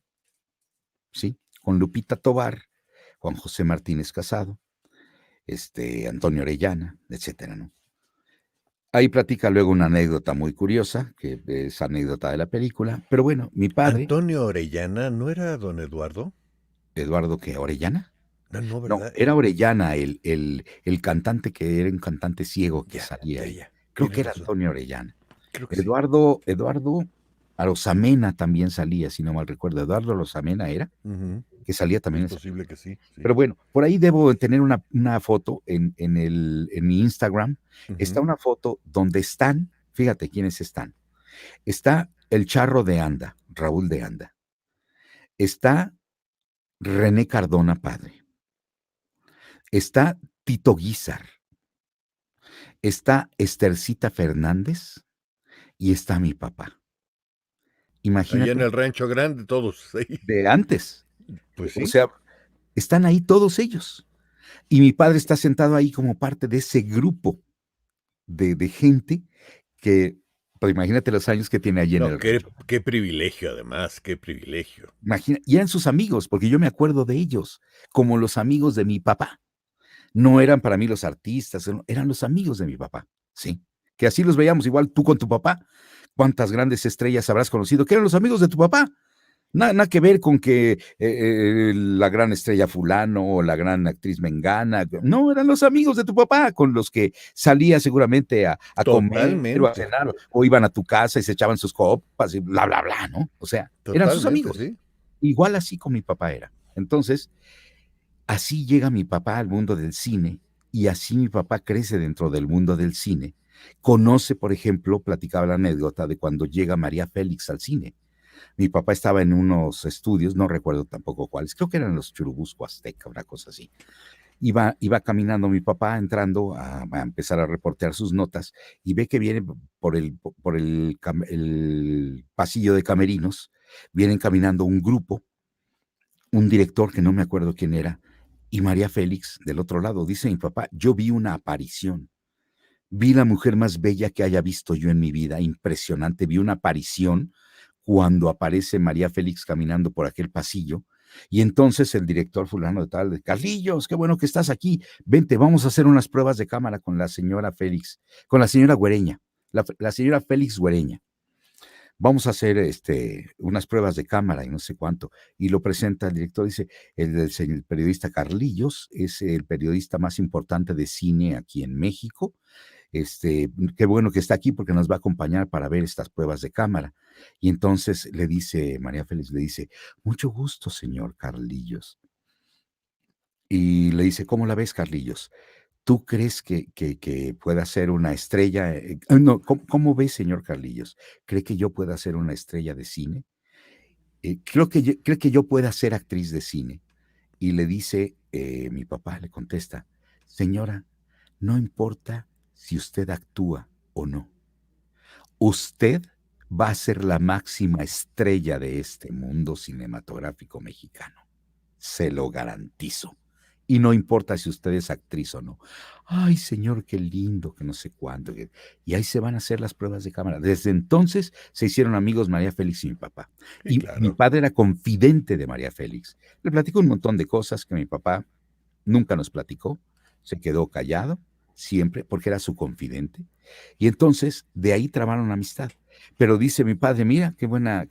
[SPEAKER 8] ¿sí? Con Lupita Tovar, Juan José Martínez Casado, Antonio Orellana, etcétera, ¿no? Ahí platica luego una anécdota muy curiosa, que es anécdota de la película, pero bueno, mi padre...
[SPEAKER 1] ¿Antonio Orellana no era don Eduardo?
[SPEAKER 8] ¿Eduardo qué? ¿Orellana?
[SPEAKER 1] No,
[SPEAKER 8] No,
[SPEAKER 1] ¿verdad?
[SPEAKER 8] era Orellana, el cantante que era un cantante ciego que salía ahí. Creo
[SPEAKER 1] Tienes
[SPEAKER 8] que era
[SPEAKER 1] razón.
[SPEAKER 8] Antonio Orellana.
[SPEAKER 1] Creo que sí.
[SPEAKER 8] Eduardo Arosamena también salía, si no mal recuerdo. Eduardo Arosamena era,
[SPEAKER 1] Ujú.
[SPEAKER 8] que salía también.
[SPEAKER 1] Es posible que sí.
[SPEAKER 8] Pero bueno, por ahí debo tener una foto en mi Instagram. Está una foto donde están, fíjate quiénes están. Está el Charro de Anda, Raúl de Anda. Está René Cardona padre. Está Tito Guízar. Está Estercita Fernández y está mi papá. Imagínate.
[SPEAKER 1] Allá en el Rancho Grande, todos. ¿Sí?
[SPEAKER 8] De antes.
[SPEAKER 1] Pues sí.
[SPEAKER 8] O sea, están ahí todos ellos. Y mi padre está sentado ahí como parte de ese grupo de gente que, pues imagínate los años que tiene allí en el rancho.
[SPEAKER 1] Qué privilegio, además, qué privilegio.
[SPEAKER 8] Y eran sus amigos, porque yo me acuerdo de ellos, como los amigos de mi papá. No eran para mí los artistas, eran los amigos de mi papá, ¿sí? Que así los veíamos, igual tú con tu papá. ¿Cuántas grandes estrellas habrás conocido? Que eran los amigos de tu papá. Nada que ver con que la gran estrella fulano o la gran actriz mengana. No, eran los amigos de tu papá con los que salía seguramente a comer o a cenar, o iban a tu casa y se echaban sus copas y bla, bla, bla, ¿no? O sea, eran sus amigos.
[SPEAKER 1] ¿Sí?
[SPEAKER 8] Igual así con mi papá era. Entonces, así llega mi papá al mundo del cine y así mi papá crece dentro del mundo del cine. Conoce, por ejemplo, platicaba la anécdota de cuando llega María Félix al cine. Mi papá estaba en unos estudios, no recuerdo tampoco cuáles, creo que eran los Churubusco Azteca, una cosa así. Iba caminando mi papá entrando a empezar a reportear sus notas y ve que viene por el pasillo de camerinos, vienen caminando un grupo, un director que no me acuerdo quién era, y María Félix del otro lado. Dice mi papá, yo vi una aparición. Vi la mujer más bella que haya visto yo en mi vida, impresionante. Vi una aparición cuando aparece María Félix caminando por aquel pasillo, y entonces el director fulano de tal, de Carlillos, qué bueno que estás aquí, vente, vamos a hacer unas pruebas de cámara con la señora Félix, con la señora Güereña, la señora Félix Güereña. Vamos a hacer unas pruebas de cámara y no sé cuánto. Y lo presenta el director, dice, el periodista Carlillos es el periodista más importante de cine aquí en México. Qué bueno que está aquí porque nos va a acompañar para ver estas pruebas de cámara. Y entonces le dice, María Félix le dice, mucho gusto, señor Carlillos. Y le dice, ¿cómo la ves, Carlillos? ¿Tú crees que pueda ser una estrella? No, ¿cómo ves, señor Carlillos? ¿Cree que yo pueda ser una estrella de cine? ¿Cree que yo pueda ser actriz de cine? Y le dice, mi papá le contesta, señora, no importa si usted actúa o no. Usted va a ser la máxima estrella de este mundo cinematográfico mexicano. Se lo garantizo. Y no importa si usted es actriz o no. Ay, señor, qué lindo, que no sé cuánto. Y ahí se van a hacer las pruebas de cámara. Desde entonces se hicieron amigos María Félix y mi papá.
[SPEAKER 1] Sí,
[SPEAKER 8] y
[SPEAKER 1] claro.
[SPEAKER 8] Mi padre era confidente de María Félix. Le platicó un montón de cosas que mi papá nunca nos platicó. Se quedó callado siempre porque era su confidente. Y entonces de ahí trabaron amistad. Pero dice mi padre, mira, qué buena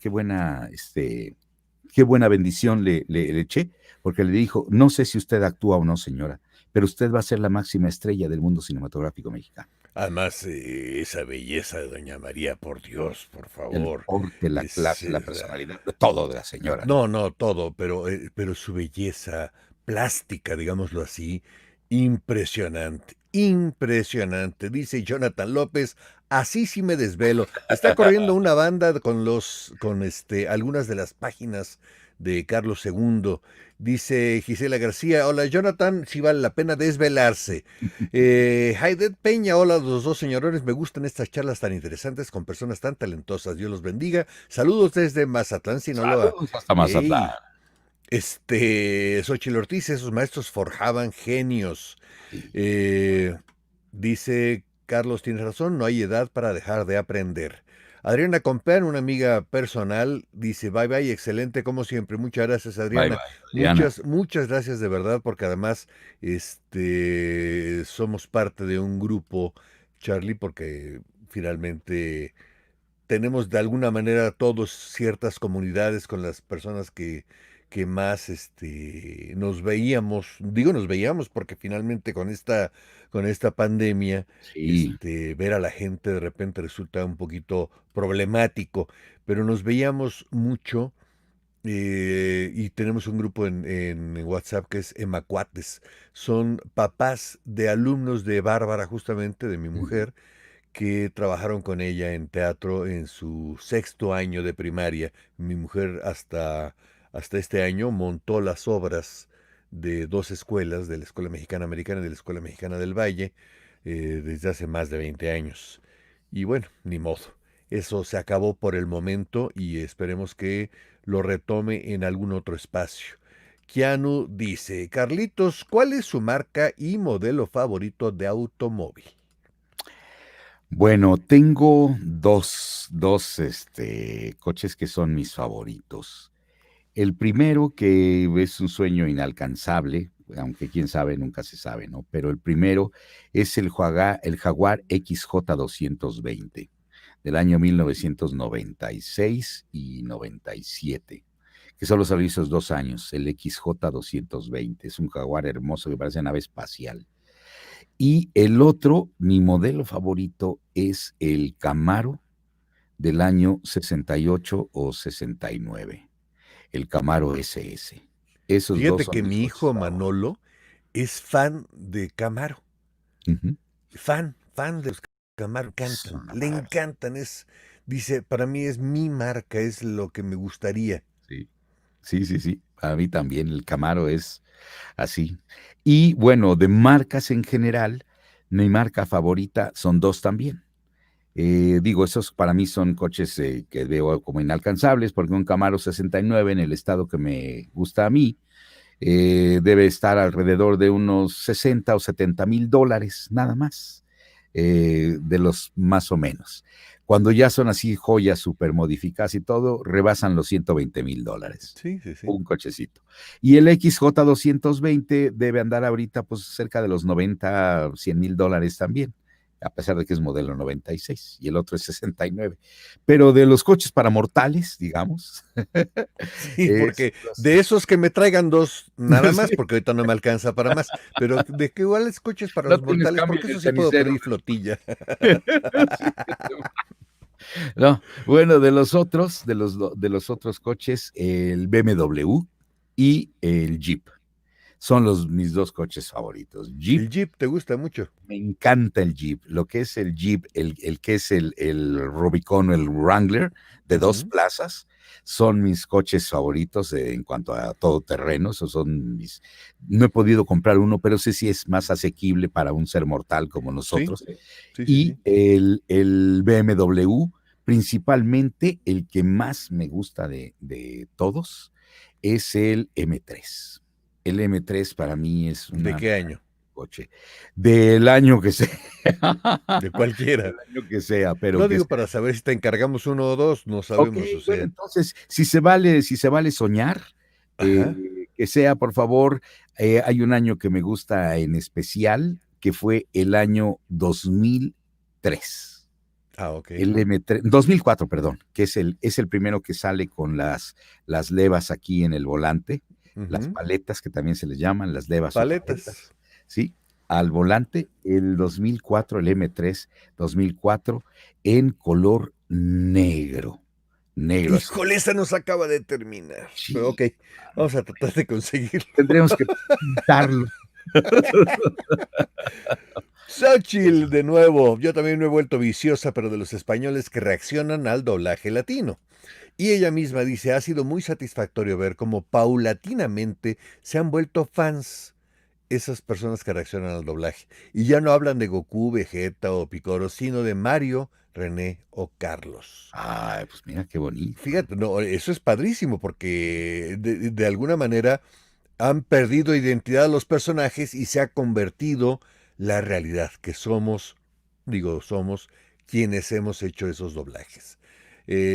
[SPEAKER 8] bendición le eché, porque le dijo, no sé si usted actúa o no, señora, pero usted va a ser la máxima estrella del mundo cinematográfico mexicano.
[SPEAKER 1] Además, esa belleza de doña María, por Dios, por favor.
[SPEAKER 8] El porte, la clase, la personalidad, todo de la señora.
[SPEAKER 1] No, todo, pero su belleza plástica, digámoslo así, impresionante. impresionante. Dice Jonathan López, así sí me desvelo. Está corriendo una banda con algunas de las páginas de Carlos II. Dice Gisela García, hola Jonathan, sí vale la pena desvelarse. Haidet Peña, hola a los dos señorones, me gustan estas charlas tan interesantes con personas tan talentosas, Dios los bendiga. Saludos desde Mazatlán, Sinaloa.
[SPEAKER 8] Saludos hasta Mazatlán.
[SPEAKER 1] Xochitl Ortiz, esos maestros forjaban genios.
[SPEAKER 8] Sí.
[SPEAKER 1] Dice Carlos, tienes razón, no hay edad para dejar de aprender. Adriana Compeán, una amiga personal, dice, bye bye, excelente como siempre. Muchas gracias, Adriana.
[SPEAKER 8] Bye, bye, Adriana.
[SPEAKER 1] Muchas gracias de verdad, porque además somos parte de un grupo, Charlie, porque finalmente tenemos de alguna manera todos ciertas comunidades con las personas que más nos veíamos, digo nos veíamos porque finalmente con esta pandemia,
[SPEAKER 8] Sí.
[SPEAKER 1] ver a la gente de repente resulta un poquito problemático, pero nos veíamos mucho y tenemos un grupo en WhatsApp que es Emacuates. Son papás de alumnos de Bárbara, justamente, de mi mujer, que trabajaron con ella en teatro en su 6º año de primaria. Mi mujer hasta este año montó las obras de 2 escuelas, de la Escuela Mexicana Americana y de la Escuela Mexicana del Valle, desde hace más de 20 años. Y bueno, ni modo. Eso se acabó por el momento y esperemos que lo retome en algún otro espacio. Keanu dice, Carlitos, ¿cuál es su marca y modelo favorito de automóvil?
[SPEAKER 8] Bueno, tengo dos coches que son mis favoritos. El primero, que es un sueño inalcanzable, aunque quién sabe, nunca se sabe, ¿no? Pero el primero es el Jaguar XJ220 del año 1996 y 97, que solo salió esos 2 años, el XJ220. Es un Jaguar hermoso que parece nave espacial. Y el otro, mi modelo favorito, es el Camaro del año 68 o 69. El Camaro SS. Esos
[SPEAKER 1] Fíjate
[SPEAKER 8] dos son
[SPEAKER 1] que
[SPEAKER 8] mis
[SPEAKER 1] mi
[SPEAKER 8] coches
[SPEAKER 1] hijo
[SPEAKER 8] favoritos.
[SPEAKER 1] Manolo es fan de Camaro. Fan de los Camaro,
[SPEAKER 8] Son una
[SPEAKER 1] le
[SPEAKER 8] maravilla.
[SPEAKER 1] encantan, dice, para mí es mi marca, es lo que me gustaría.
[SPEAKER 8] Sí. A mí también el Camaro es así. Y bueno, de marcas en general, mi marca favorita son 2 también. Digo, esos para mí son coches que veo como inalcanzables, porque un Camaro 69 en el estado que me gusta a mí debe estar alrededor de unos 60 o 70 mil dólares, nada más, de los más o menos. Cuando ya son así joyas súper modificadas y todo, rebasan los 120 mil dólares.
[SPEAKER 1] Sí.
[SPEAKER 8] Un cochecito. Y el XJ220 debe andar ahorita pues cerca de los 90, 100 mil dólares también, a pesar de que es modelo 96 y el otro es 69. Pero de los coches para mortales, digamos.
[SPEAKER 1] Sí, porque de esos que me traigan 2 nada más,
[SPEAKER 8] Sí.
[SPEAKER 1] porque ahorita no me alcanza para más, pero de que iguales coches para
[SPEAKER 8] No
[SPEAKER 1] los
[SPEAKER 8] tienes
[SPEAKER 1] mortales,
[SPEAKER 8] cambio
[SPEAKER 1] porque
[SPEAKER 8] en
[SPEAKER 1] eso
[SPEAKER 8] el
[SPEAKER 1] sí puedo
[SPEAKER 8] cenicero.
[SPEAKER 1] pedir flotilla.
[SPEAKER 8] No, bueno, de los otros coches, el BMW y el Jeep. Son mis 2 coches favoritos.
[SPEAKER 1] El Jeep te gusta mucho.
[SPEAKER 8] Me encanta el Jeep. Lo que es el Jeep, el que es el Rubicon, el Wrangler de 2 plazas, son mis coches favoritos en cuanto a todoterreno. Esos son no he podido comprar uno, pero ese sí es más asequible para un ser mortal como nosotros.
[SPEAKER 1] Sí.
[SPEAKER 8] El BMW, principalmente el que más me gusta de todos, es el M3. El M3 para mí es
[SPEAKER 1] ¿De qué año?
[SPEAKER 8] Coche. Del año que sea.
[SPEAKER 1] De cualquiera.
[SPEAKER 8] Del año que sea, pero
[SPEAKER 1] No
[SPEAKER 8] que
[SPEAKER 1] digo
[SPEAKER 8] sea.
[SPEAKER 1] para saber si te encargamos 1 o 2, no sabemos,
[SPEAKER 8] Ok,
[SPEAKER 1] o sea.
[SPEAKER 8] bueno, entonces, si se vale soñar, que sea, por favor, hay un año que me gusta en especial, que fue el año 2003.
[SPEAKER 1] Ok.
[SPEAKER 8] El M3, 2004, perdón, que es el primero que sale con las levas aquí en el volante, las paletas que también se les llaman, las levas o paletas, ¿sí? Al volante, el 2004, el M3 2004, en color negro.
[SPEAKER 1] Híjole, esa nos acaba de terminar.
[SPEAKER 8] Sí.
[SPEAKER 1] Pero ok, vamos a tratar de conseguirlo.
[SPEAKER 8] Tendremos que pintarlo.
[SPEAKER 1] Xochitl, de nuevo, yo también me he vuelto viciosa, pero de los españoles que reaccionan al doblaje latino. Y ella misma dice, ha sido muy satisfactorio ver cómo paulatinamente se han vuelto fans esas personas que reaccionan al doblaje. Y ya no hablan de Goku, Vegeta o Picoro, sino de Mario, René o Carlos.
[SPEAKER 8] Ay, pues mira qué bonito.
[SPEAKER 1] Fíjate, no, eso es padrísimo porque de alguna manera han perdido identidad los personajes y se ha convertido la realidad que somos quienes hemos hecho esos doblajes.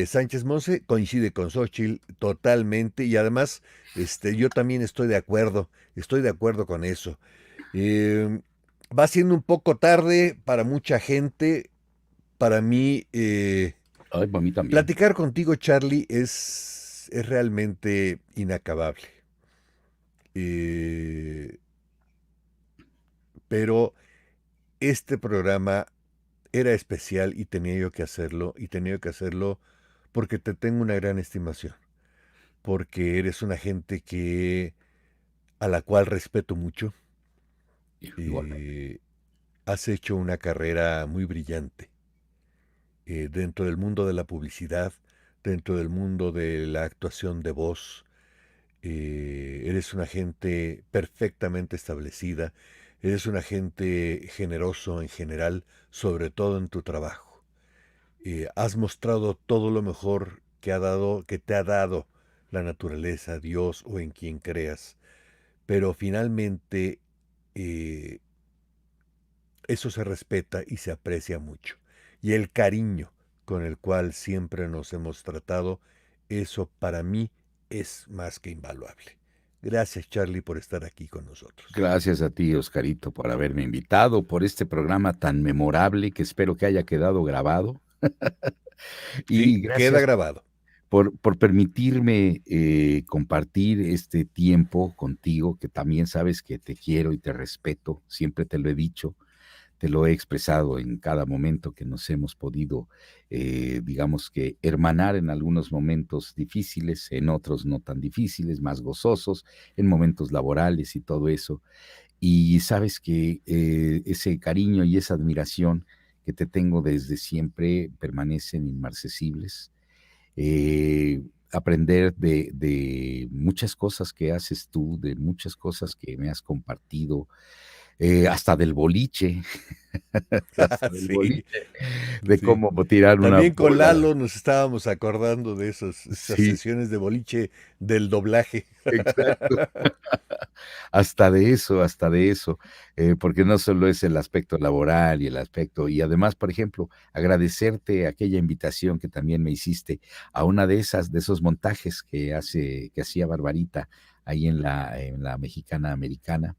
[SPEAKER 1] Sánchez Monse coincide con Xochitl totalmente y además yo también estoy de acuerdo con eso. Va siendo un poco tarde para mucha gente, para mí,
[SPEAKER 8] Ay, para mí también.
[SPEAKER 1] platicar contigo, Charlie, es realmente inacabable. Pero este programa era especial y tenía yo que hacerlo, porque te tengo una gran estimación, porque eres una gente a la cual respeto mucho. Has hecho una carrera muy brillante dentro del mundo de la publicidad, dentro del mundo de la actuación de voz. Eres una gente perfectamente establecida, eres una gente generoso en general, sobre todo en tu trabajo. Has mostrado todo lo mejor que te ha dado la naturaleza, Dios o en quien creas, pero finalmente eso se respeta y se aprecia mucho. Y el cariño con el cual siempre nos hemos tratado, eso para mí es más que invaluable. Gracias, Charlie, por estar aquí con nosotros.
[SPEAKER 8] Gracias a ti, Oscarito, por haberme invitado, por este programa tan memorable que espero que haya quedado grabado.
[SPEAKER 1] Sí, queda grabado.
[SPEAKER 8] Por permitirme compartir este tiempo contigo, que también sabes que te quiero y te respeto, siempre te lo he dicho, te lo he expresado en cada momento que nos hemos podido, digamos que, hermanar en algunos momentos difíciles, en otros no tan difíciles, más gozosos, en momentos laborales y todo eso. Y sabes que ese cariño y esa admiración que te tengo desde siempre permanecen inmarcesibles. Aprender de muchas cosas que haces tú, de muchas cosas que me has compartido, hasta del boliche,
[SPEAKER 1] Sí,
[SPEAKER 8] de
[SPEAKER 1] sí.
[SPEAKER 8] cómo tirar una
[SPEAKER 1] También con
[SPEAKER 8] bola.
[SPEAKER 1] Lalo nos estábamos acordando de esas
[SPEAKER 8] Sí.
[SPEAKER 1] sesiones de boliche del doblaje.
[SPEAKER 8] Exacto. Hasta de eso, porque no solo es el aspecto laboral y el aspecto, y además, por ejemplo, agradecerte aquella invitación que también me hiciste a una de esos montajes que hacía Barbarita ahí en la Mexicana Americana,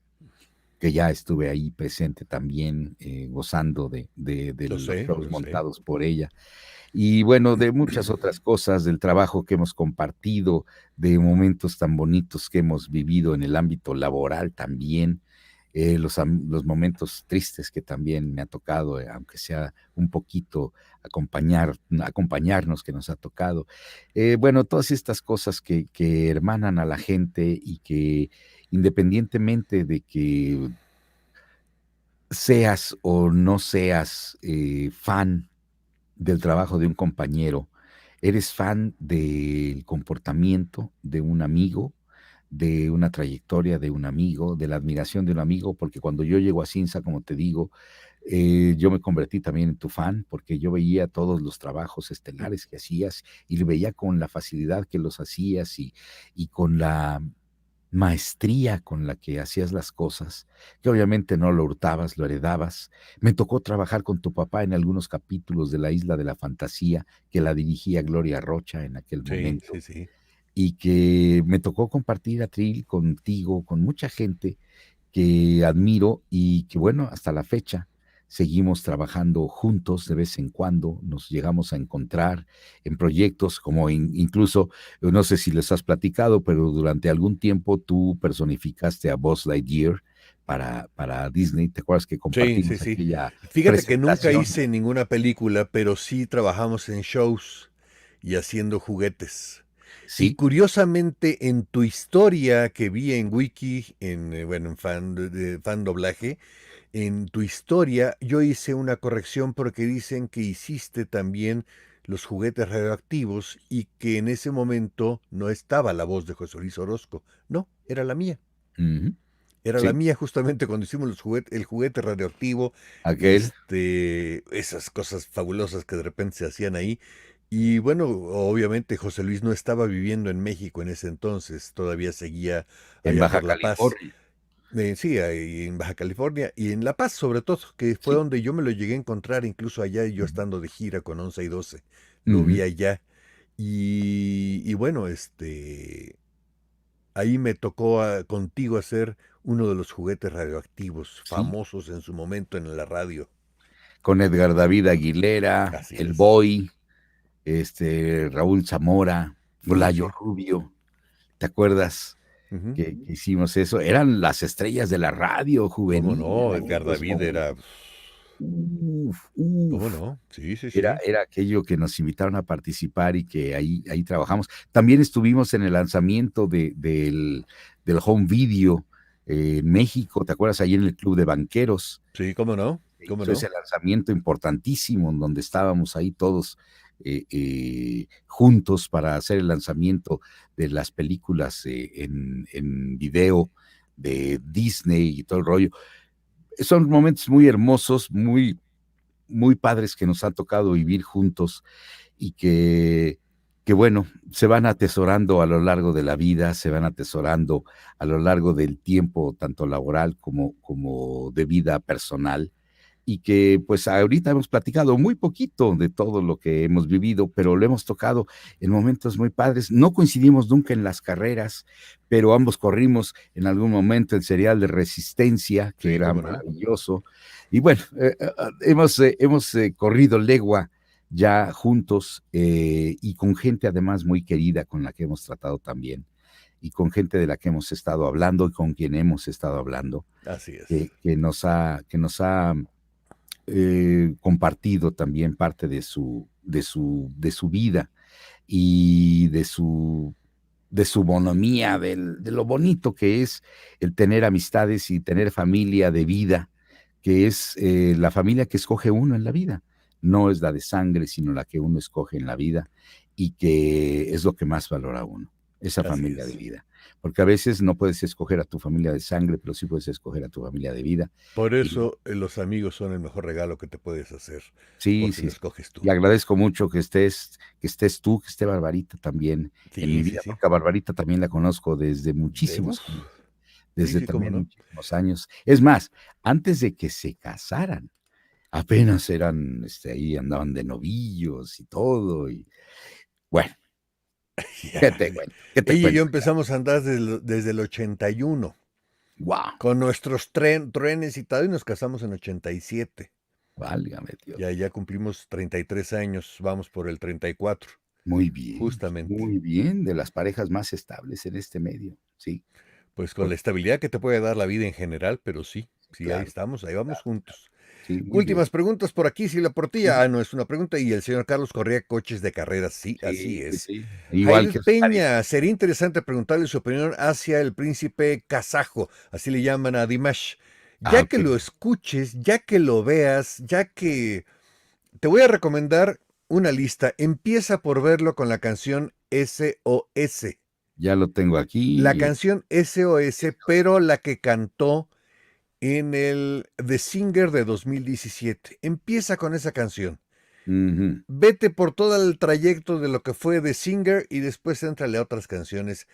[SPEAKER 8] que ya estuve ahí presente también, gozando de
[SPEAKER 1] Lo
[SPEAKER 8] los
[SPEAKER 1] sé,
[SPEAKER 8] shows
[SPEAKER 1] lo sé.
[SPEAKER 8] montados por ella. Y bueno, de muchas otras cosas, del trabajo que hemos compartido, de momentos tan bonitos que hemos vivido en el ámbito laboral también, los momentos tristes que también me ha tocado, aunque sea un poquito acompañarnos, que nos ha tocado. Bueno, todas estas cosas que hermanan a la gente y que independientemente de que seas o no seas fan del trabajo de un compañero, eres fan del comportamiento de un amigo, de una trayectoria de un amigo, de la admiración de un amigo, porque cuando yo llego a Cinza, como te digo, yo me convertí también en tu fan, porque yo veía todos los trabajos estelares que hacías y lo veía con la facilidad que los hacías y con la maestría con la que hacías las cosas, que obviamente no lo hurtabas, lo heredabas. Me tocó trabajar con tu papá en algunos capítulos de La Isla de la Fantasía, que la dirigía Gloria Rocha en aquel
[SPEAKER 1] Sí,
[SPEAKER 8] momento,
[SPEAKER 1] sí, sí.
[SPEAKER 8] y que me tocó compartir atril contigo, con mucha gente que admiro y que, bueno, hasta la fecha seguimos trabajando juntos de vez en cuando, nos llegamos a encontrar en proyectos como incluso, no sé si les has platicado, pero durante algún tiempo tú personificaste a Buzz Lightyear para Disney. ¿Te acuerdas que
[SPEAKER 1] Sí,
[SPEAKER 8] compartimos
[SPEAKER 1] sí, sí.
[SPEAKER 8] aquella
[SPEAKER 1] Fíjate que nunca
[SPEAKER 8] presentación?
[SPEAKER 1] hice ninguna película, pero sí trabajamos en shows y haciendo juguetes. Y
[SPEAKER 8] Sí.
[SPEAKER 1] curiosamente, en tu historia que vi en Wiki, en fan doblaje, en tu historia yo hice una corrección porque dicen que hiciste también los juguetes radioactivos y que en ese momento no estaba la voz de José Luis Orozco. No, era la mía.
[SPEAKER 8] Ujú.
[SPEAKER 1] Era la
[SPEAKER 8] Sí,
[SPEAKER 1] mía justamente cuando hicimos el juguete radioactivo,
[SPEAKER 8] aquel.
[SPEAKER 1] esas cosas fabulosas que de repente se hacían ahí. Y bueno, obviamente José Luis no estaba viviendo en México en ese entonces, todavía seguía
[SPEAKER 8] En
[SPEAKER 1] allá
[SPEAKER 8] Baja
[SPEAKER 1] por La Paz.
[SPEAKER 8] California.
[SPEAKER 1] Sí, ahí en Baja California y en La Paz sobre todo, que fue
[SPEAKER 8] Sí.
[SPEAKER 1] donde yo me lo llegué a encontrar incluso allá yo estando de gira con 11 y 12. Lo vi
[SPEAKER 8] Ujú.
[SPEAKER 1] allá y bueno, ahí me tocó contigo hacer uno de los juguetes radioactivos
[SPEAKER 8] Sí,
[SPEAKER 1] famosos en su momento en la radio.
[SPEAKER 8] con Edgar David Aguilera,
[SPEAKER 1] Así
[SPEAKER 8] El
[SPEAKER 1] es.
[SPEAKER 8] Boy, Raúl Zamora,
[SPEAKER 1] Sí,
[SPEAKER 8] Olayo
[SPEAKER 1] sí.
[SPEAKER 8] Rubio. ¿Te acuerdas
[SPEAKER 1] Ujú.
[SPEAKER 8] que hicimos eso? Eran las estrellas de la radio
[SPEAKER 1] ¿Cómo
[SPEAKER 8] juvenil en
[SPEAKER 1] no? Edgar
[SPEAKER 8] aquellos
[SPEAKER 1] David era...
[SPEAKER 8] momentos. Uf,
[SPEAKER 1] ¿Cómo
[SPEAKER 8] uf.
[SPEAKER 1] no? Sí, sí,
[SPEAKER 8] Era,
[SPEAKER 1] sí.
[SPEAKER 8] era aquello que nos invitaron a participar y que ahí trabajamos. También estuvimos en el lanzamiento del home video en México, ¿te acuerdas? Ahí en el Club de Banqueros.
[SPEAKER 1] Sí, ¿cómo no? ¿Cómo
[SPEAKER 8] Hizo
[SPEAKER 1] no?
[SPEAKER 8] ese lanzamiento importantísimo en donde estábamos ahí todos juntos para hacer el lanzamiento de las películas en video de Disney y todo el rollo. Son momentos muy hermosos, muy padres que nos han tocado vivir juntos y que bueno, se van atesorando a lo largo de la vida, se van atesorando a lo largo del tiempo, tanto laboral como de vida personal, y que pues ahorita hemos platicado muy poquito de todo lo que hemos vivido, pero lo hemos tocado en momentos muy padres. No coincidimos nunca en las carreras, pero ambos corrimos en algún momento el serial de Resistencia, que
[SPEAKER 1] Sí,
[SPEAKER 8] era
[SPEAKER 1] ¿cómo no?
[SPEAKER 8] maravilloso. Y bueno, hemos corrido legua ya juntos y con gente además muy querida con la que hemos tratado también y con gente de la que hemos estado hablando y con quien hemos estado hablando,
[SPEAKER 1] Así es.
[SPEAKER 8] que nos ha compartido también parte de su vida y de su bonomía, de lo bonito que es el tener amistades y tener familia de vida, que es la familia que escoge uno en la vida. No es la de sangre, sino la que uno escoge en la vida y que es lo que más valora uno, esa
[SPEAKER 1] Así
[SPEAKER 8] familia de
[SPEAKER 1] es.
[SPEAKER 8] vida. Porque a veces no puedes escoger a tu familia de sangre, pero sí puedes escoger a tu familia de vida.
[SPEAKER 1] Por
[SPEAKER 8] Y
[SPEAKER 1] eso los amigos son el mejor regalo que te puedes hacer,
[SPEAKER 8] sí,
[SPEAKER 1] porque
[SPEAKER 8] sí,
[SPEAKER 1] lo
[SPEAKER 8] sí.
[SPEAKER 1] escoges tú.
[SPEAKER 8] Y agradezco mucho que estés tú, que esté Barbarita también en mi
[SPEAKER 1] Sí, sí,
[SPEAKER 8] vida,
[SPEAKER 1] sí.
[SPEAKER 8] porque a Barbarita también la conozco desde
[SPEAKER 1] Uf.
[SPEAKER 8] muchísimos años,
[SPEAKER 1] Sí,
[SPEAKER 8] desde
[SPEAKER 1] sí, cómo
[SPEAKER 8] también
[SPEAKER 1] no.
[SPEAKER 8] muchísimos años. Es más, antes de que se casaran, apenas eran, ahí andaban de novillos y todo, y bueno, ¿qué
[SPEAKER 1] Ya.
[SPEAKER 8] te cuento? ¿Qué te
[SPEAKER 1] Ella y yo
[SPEAKER 8] cuento?
[SPEAKER 1] empezamos a andar desde el 81,
[SPEAKER 8] Wow,
[SPEAKER 1] con nuestros trenes y tal, y nos casamos en 87.
[SPEAKER 8] válgame Dios.
[SPEAKER 1] Ya cumplimos 33 años, vamos por el 34, justamente.
[SPEAKER 8] Muy bien, de las parejas más estables en este medio, sí,
[SPEAKER 1] Pues con
[SPEAKER 8] por
[SPEAKER 1] la estabilidad que te puede dar la vida en general, pero sí, sí, ahí
[SPEAKER 8] claro,
[SPEAKER 1] estamos, ahí vamos
[SPEAKER 8] claro,
[SPEAKER 1] juntos.
[SPEAKER 8] sí, muy bien.
[SPEAKER 1] Últimas preguntas por aquí, Silvia Portilla. Ah, no es una pregunta. Y el señor Carlos Correa, coches de carreras. Sí, así
[SPEAKER 8] Sí, sí,
[SPEAKER 1] es.
[SPEAKER 8] sí, igual
[SPEAKER 1] Jair
[SPEAKER 8] que Oscarito.
[SPEAKER 1] Peña, sería interesante preguntarle su opinión hacia el príncipe kazajo, así le llaman a Dimash. Ya que
[SPEAKER 8] Ok,
[SPEAKER 1] lo escuches, ya que lo veas, ya que... Te voy a recomendar una lista. Empieza por verlo con la canción SOS.
[SPEAKER 8] ya lo tengo
[SPEAKER 1] La
[SPEAKER 8] aquí.
[SPEAKER 1] canción SOS, pero la que cantó en el The Singer de 2017. Empieza con esa canción.
[SPEAKER 8] Ujú.
[SPEAKER 1] Vete por todo el trayecto de lo que fue The Singer y después éntrale a otras canciones.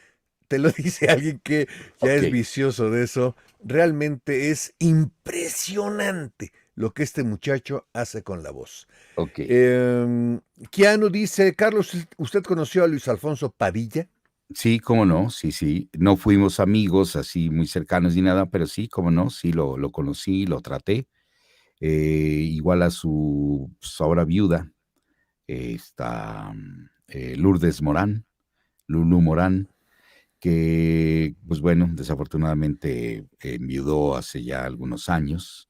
[SPEAKER 1] Te lo dice alguien que ya
[SPEAKER 8] Ok,
[SPEAKER 1] es vicioso de eso. Realmente es impresionante lo que este muchacho hace con la voz.
[SPEAKER 8] ok.
[SPEAKER 1] Keanu dice, Carlos, ¿usted conoció a Luis Alfonso Padilla?
[SPEAKER 8] Sí, cómo no, sí, sí. No fuimos amigos así muy cercanos ni nada, pero sí, cómo no, sí lo conocí, lo traté. Igual a su ahora viuda, está Lourdes Morán, Lulú Morán, que, pues bueno, desafortunadamente enviudó hace ya algunos años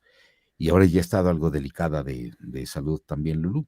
[SPEAKER 8] y ahora ya ha estado algo delicada de salud también Lulú.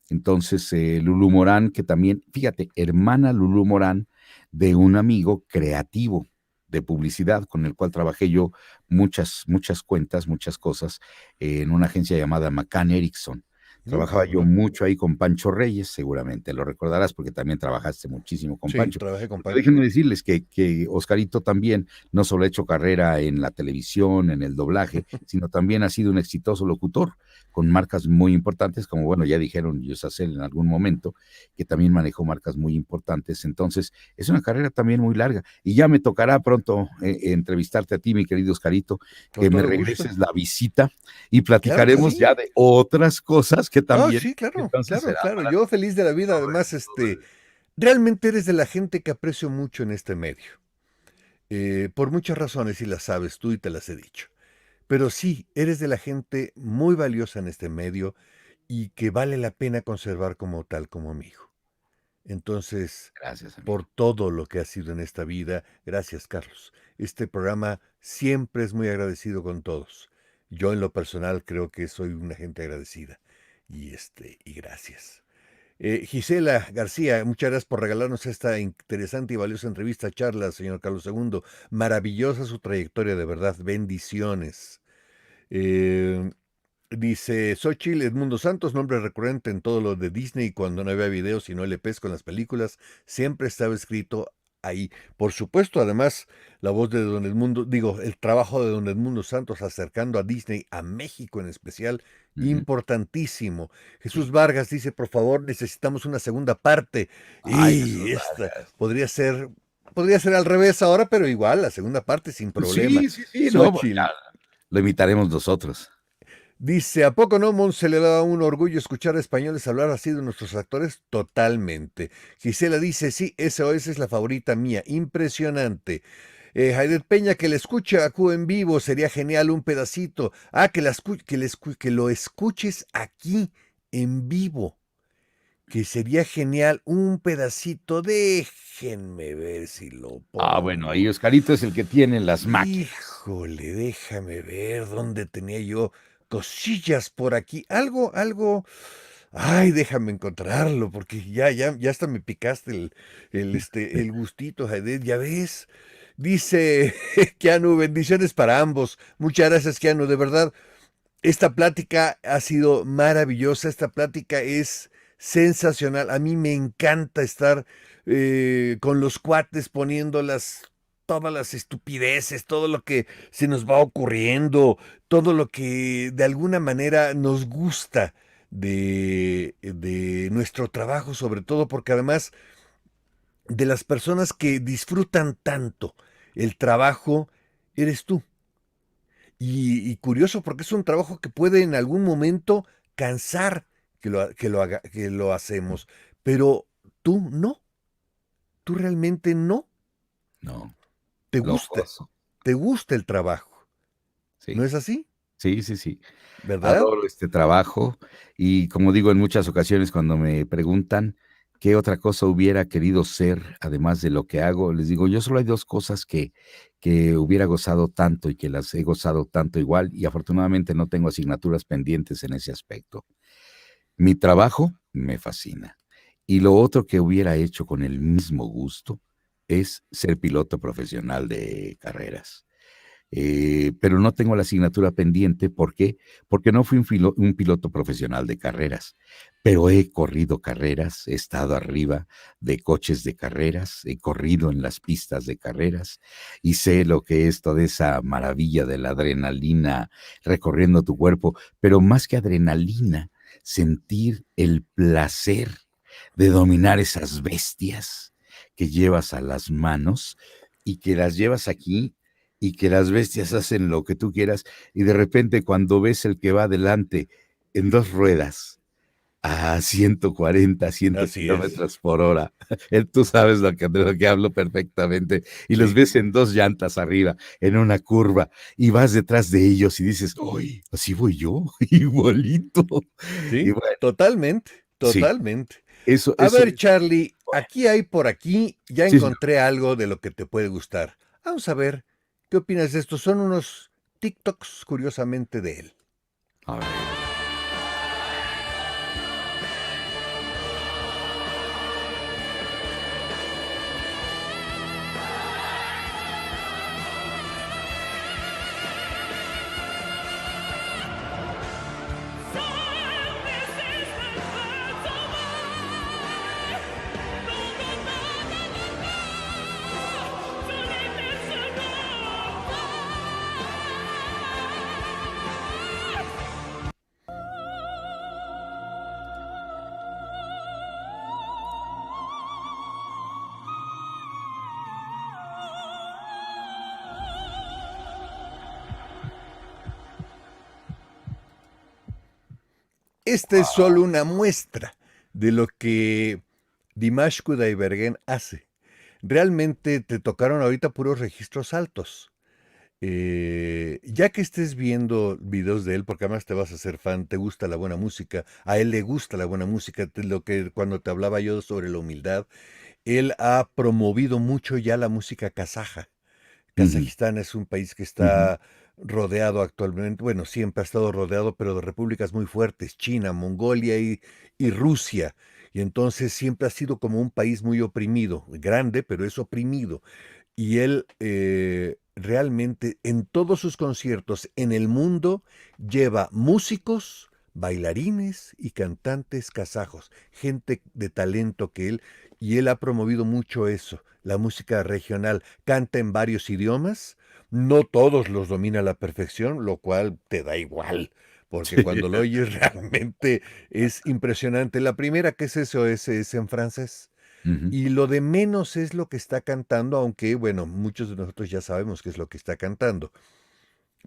[SPEAKER 8] Entonces, Lulú Morán, que también, fíjate, hermana Lulú Morán de un amigo creativo de publicidad con el cual trabajé yo muchas cuentas, muchas cosas, en una agencia llamada McCann Erickson. Trabajaba yo mucho ahí con Pancho Reyes, seguramente lo recordarás porque también trabajaste muchísimo con
[SPEAKER 1] Sí,
[SPEAKER 8] Pancho.
[SPEAKER 1] trabajé con
[SPEAKER 8] Pero
[SPEAKER 1] Pancho.
[SPEAKER 8] déjenme decirles que Oscarito también no solo ha hecho carrera en la televisión, en el doblaje, sino también ha sido un exitoso locutor con marcas muy importantes, como bueno, ya dijeron Yusacel en algún momento, que también manejó marcas muy importantes. Entonces, es una carrera también muy larga. Y ya me tocará pronto entrevistarte a ti, mi querido Oscarito, que me regreses la visita y platicaremos ya de otras cosas que también.
[SPEAKER 1] Sí, claro,
[SPEAKER 8] Entonces será
[SPEAKER 1] claro. Yo feliz de la vida. Además, realmente eres de la gente que aprecio mucho en este medio. Por muchas razones, y las sabes tú y te las he dicho. Pero sí, eres de la gente muy valiosa en este medio y que vale la pena conservar como tal, como amigo. Entonces,
[SPEAKER 8] gracias, amigo.
[SPEAKER 1] Por todo lo que has sido en esta vida, gracias, Carlos. Este programa siempre es muy agradecido con todos. Yo en lo personal creo que soy una gente agradecida. Y gracias. Gisela García, muchas gracias por regalarnos esta interesante y valiosa entrevista, charla, señor Carlos II. Maravillosa su trayectoria, de verdad. Bendiciones. Dice Xochitl Edmundo Santos, nombre recurrente en todo lo de Disney, cuando no había videos sino LPs con las películas, siempre estaba escrito ahí. Por supuesto, además, la voz de don Edmundo, el trabajo de don Edmundo Santos acercando a Disney, a México en especial, importantísimo. Jesús Vargas dice, por favor, necesitamos una segunda parte. Y esta podría ser al revés ahora, pero igual, la segunda parte sin problema.
[SPEAKER 8] Sí, no, lo imitaremos nosotros.
[SPEAKER 1] Dice, ¿a poco no, Mon, se le da un orgullo escuchar a españoles hablar así de nuestros actores? Totalmente. Gisela dice, sí, SOS es la favorita mía, impresionante. Jaidet Peña, que le escuche a Q en vivo, sería genial un pedacito. Que lo escuches aquí en vivo, que sería genial un pedacito. Déjenme ver si lo pongo.
[SPEAKER 8] Bueno, ahí Oscarito es el que tiene las máquinas.
[SPEAKER 1] Híjole, déjame ver dónde tenía yo cosillas por aquí, algo, ay, déjame encontrarlo, porque ya hasta me picaste el gustito, Jaidet, ya ves. Dice Keanu, bendiciones para ambos. Muchas gracias, Keanu, de verdad. Esta plática ha sido maravillosa, esta plática es sensacional. A mí me encanta estar con los cuates poniendo todas las estupideces, todo lo que se nos va ocurriendo, todo lo que de alguna manera nos gusta de nuestro trabajo, sobre todo porque además de las personas que disfrutan tanto el trabajo, eres tú. Y curioso porque es un trabajo que puede en algún momento cansar que lo hacemos, pero tú no, tú realmente no.
[SPEAKER 8] No.
[SPEAKER 1] Te gusta el trabajo.
[SPEAKER 8] Sí.
[SPEAKER 1] ¿No es así?
[SPEAKER 8] Sí.
[SPEAKER 1] ¿Verdad?
[SPEAKER 8] Adoro este trabajo y como digo en muchas ocasiones cuando me preguntan qué otra cosa hubiera querido ser además de lo que hago, les digo, yo solo hay dos cosas que hubiera gozado tanto y que las he gozado tanto igual y afortunadamente no tengo asignaturas pendientes en ese aspecto. Mi trabajo me fascina y lo otro que hubiera hecho con el mismo gusto es ser piloto profesional de carreras. Pero no tengo la asignatura pendiente. ¿Por qué? Porque no fui un piloto profesional de carreras, pero he corrido carreras, he estado arriba de coches de carreras, he corrido en las pistas de carreras y sé lo que es toda esa maravilla de la adrenalina recorriendo tu cuerpo, pero más que adrenalina, sentir el placer de dominar esas bestias que llevas a las manos y que las llevas aquí y que las bestias hacen lo que tú quieras y de repente cuando ves el que va adelante en dos ruedas a 140, 100 kilómetros por hora, tú sabes de lo que hablo perfectamente, y los ves en dos llantas arriba, en una curva, y vas detrás de ellos y dices, ¡ay, así voy yo! Igualito.
[SPEAKER 1] Sí,
[SPEAKER 8] y bueno,
[SPEAKER 1] totalmente.
[SPEAKER 8] Sí. Eso,
[SPEAKER 1] a ver, Charlie, aquí ya encontré algo de lo que te puede gustar. Vamos a ver, ¿qué opinas de esto? Son unos TikToks, curiosamente, de él.
[SPEAKER 8] A ver.
[SPEAKER 1] Esta es solo una muestra de lo que Dimash Kudaibergen hace. Realmente te tocaron ahorita puros registros altos. Ya que estés viendo videos de él, porque además te vas a hacer fan, te gusta la buena música, a él le gusta la buena música, lo que cuando te hablaba yo sobre la humildad, él ha promovido mucho ya la música kazaja. Kazajistán es un país que está rodeado actualmente, bueno, siempre ha estado rodeado, pero de repúblicas muy fuertes, China, Mongolia y Rusia. Y entonces siempre ha sido como un país muy oprimido, grande, pero es oprimido. Y él realmente en todos sus conciertos en el mundo lleva músicos, bailarines y cantantes kazajos, gente de talento y él ha promovido mucho eso, la música regional, canta en varios idiomas, no todos los domina a la perfección, lo cual te da igual, porque cuando lo oyes realmente es impresionante. La primera que es SOS es en francés. Y lo de menos es lo que está cantando, aunque, bueno, muchos de nosotros ya sabemos qué es lo que está cantando.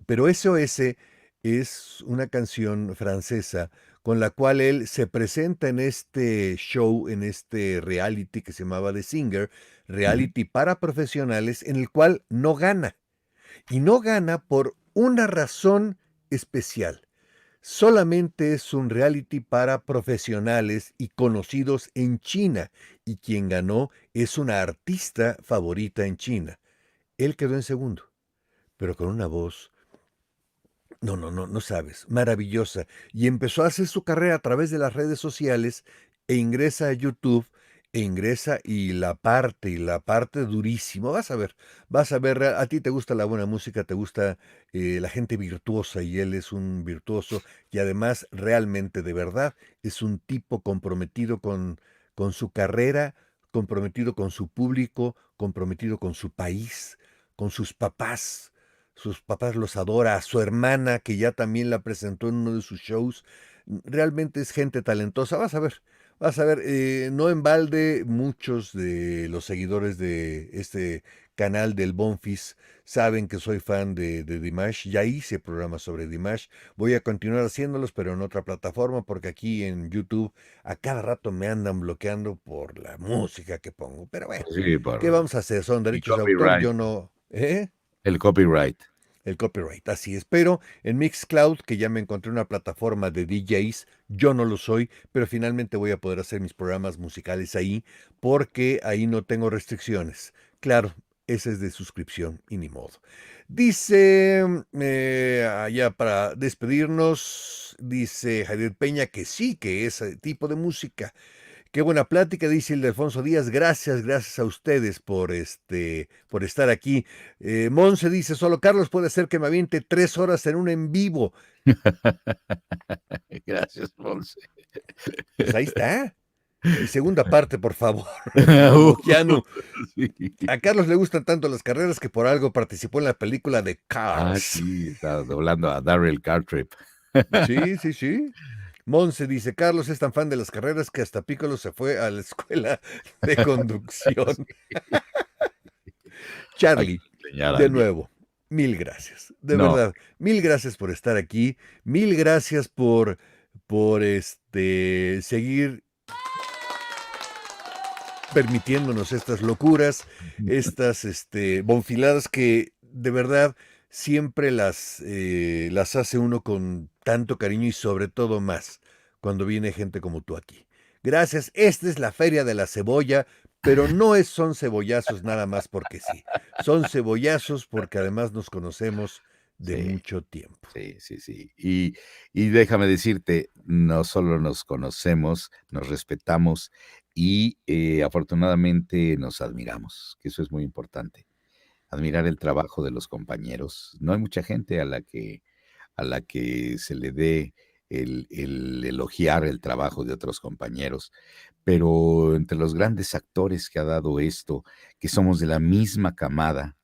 [SPEAKER 1] Pero SOS es una canción francesa con la cual él se presenta en este show, en este reality que se llamaba The Singer, reality para profesionales, en el cual no gana. Y no gana por una razón especial. Solamente es un reality para profesionales y conocidos en China, y quien ganó es una artista favorita en China. Él quedó en segundo, pero con una voz, no sabes, maravillosa. Y empezó a hacer su carrera a través de las redes sociales e ingresa a YouTube y la parte durísimo. Vas a ver, a ti te gusta la buena música, te gusta la gente virtuosa y él es un virtuoso y además realmente de verdad es un tipo comprometido con su carrera, comprometido con su público, comprometido con su país, con sus papás. Sus papás los adora, a su hermana, que ya también la presentó en uno de sus shows. Realmente es gente talentosa. Vas a ver, no en balde, muchos de los seguidores de este canal del Bonfis saben que soy fan de Dimash. Ya hice programas sobre Dimash. Voy a continuar haciéndolos, pero en otra plataforma, porque aquí en YouTube a cada rato me andan bloqueando por la música que pongo. Pero bueno,
[SPEAKER 8] Sí,
[SPEAKER 1] ¿qué vamos a hacer? Son
[SPEAKER 8] el
[SPEAKER 1] derechos de autor,
[SPEAKER 8] copyright.
[SPEAKER 1] yo no... ¿Eh?
[SPEAKER 8] El copyright.
[SPEAKER 1] El copyright, así es. Pero en Mixcloud, que ya me encontré una plataforma de DJs, yo no lo soy, pero finalmente voy a poder hacer mis programas musicales ahí, porque ahí no tengo restricciones. Claro, ese es de suscripción y ni modo. Dice, allá para despedirnos, dice Javier Peña que sí, que ese tipo de música. Qué buena plática, dice Ildefonso Díaz. Gracias a ustedes por estar aquí. Monse dice, solo Carlos puede hacer que me aviente 3 horas en un en vivo.
[SPEAKER 8] Gracias, Ponce.
[SPEAKER 1] Pues ahí está. Y segunda parte, por favor. Como Keanu.
[SPEAKER 8] Sí.
[SPEAKER 1] A Carlos le gustan tanto las carreras que por algo participó en la película de Cars.
[SPEAKER 8] Sí, está doblando a Darryl Cartrip.
[SPEAKER 1] Sí. Monse dice, Carlos es tan fan de las carreras que hasta Piccolo se fue a la escuela de conducción. Charlie, de nuevo, mil gracias. De verdad, mil gracias por estar aquí. Mil gracias por seguir permitiéndonos estas locuras, estas bonfiladas que de verdad siempre las hace uno con tanto cariño y sobre todo más cuando viene gente como tú aquí. Gracias, esta es la Feria de la Cebolla, pero no son cebollazos nada más porque sí. Son cebollazos porque además nos conocemos de mucho tiempo.
[SPEAKER 8] Sí. Y déjame decirte, no solo nos conocemos, nos respetamos y afortunadamente nos admiramos, que eso es muy importante. Admirar el trabajo de los compañeros. No hay mucha gente a la que se le dé el elogiar el trabajo de otros compañeros, pero entre los grandes actores que ha dado esto, que somos de la misma camada,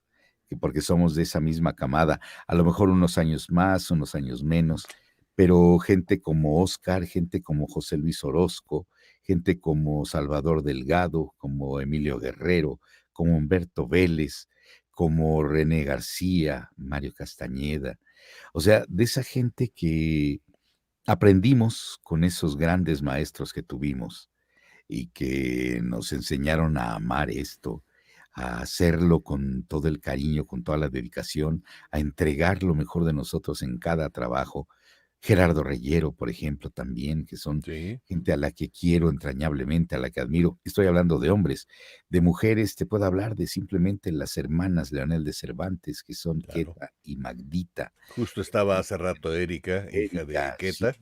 [SPEAKER 8] porque somos de esa misma camada, a lo mejor unos años más, unos años menos, pero gente como Oscar, gente como José Luis Orozco, gente como Salvador Delgado, como Emilio Guerrero, como Humberto Vélez, como René García, Mario Castañeda, o sea, de esa gente que aprendimos con esos grandes maestros que tuvimos y que nos enseñaron a amar esto, a hacerlo con todo el cariño, con toda la dedicación, a entregar lo mejor de nosotros en cada trabajo. Gerardo Reyero, por ejemplo, también, que son
[SPEAKER 1] Sí,
[SPEAKER 8] gente a la que quiero entrañablemente, a la que admiro. Estoy hablando de hombres. De mujeres, te puedo hablar de simplemente las hermanas Leonel de Cervantes, que son
[SPEAKER 1] claro.
[SPEAKER 8] Queta y Magdita.
[SPEAKER 1] Justo estaba hace rato Erika, hija de
[SPEAKER 8] Erika, sí.
[SPEAKER 1] Queta.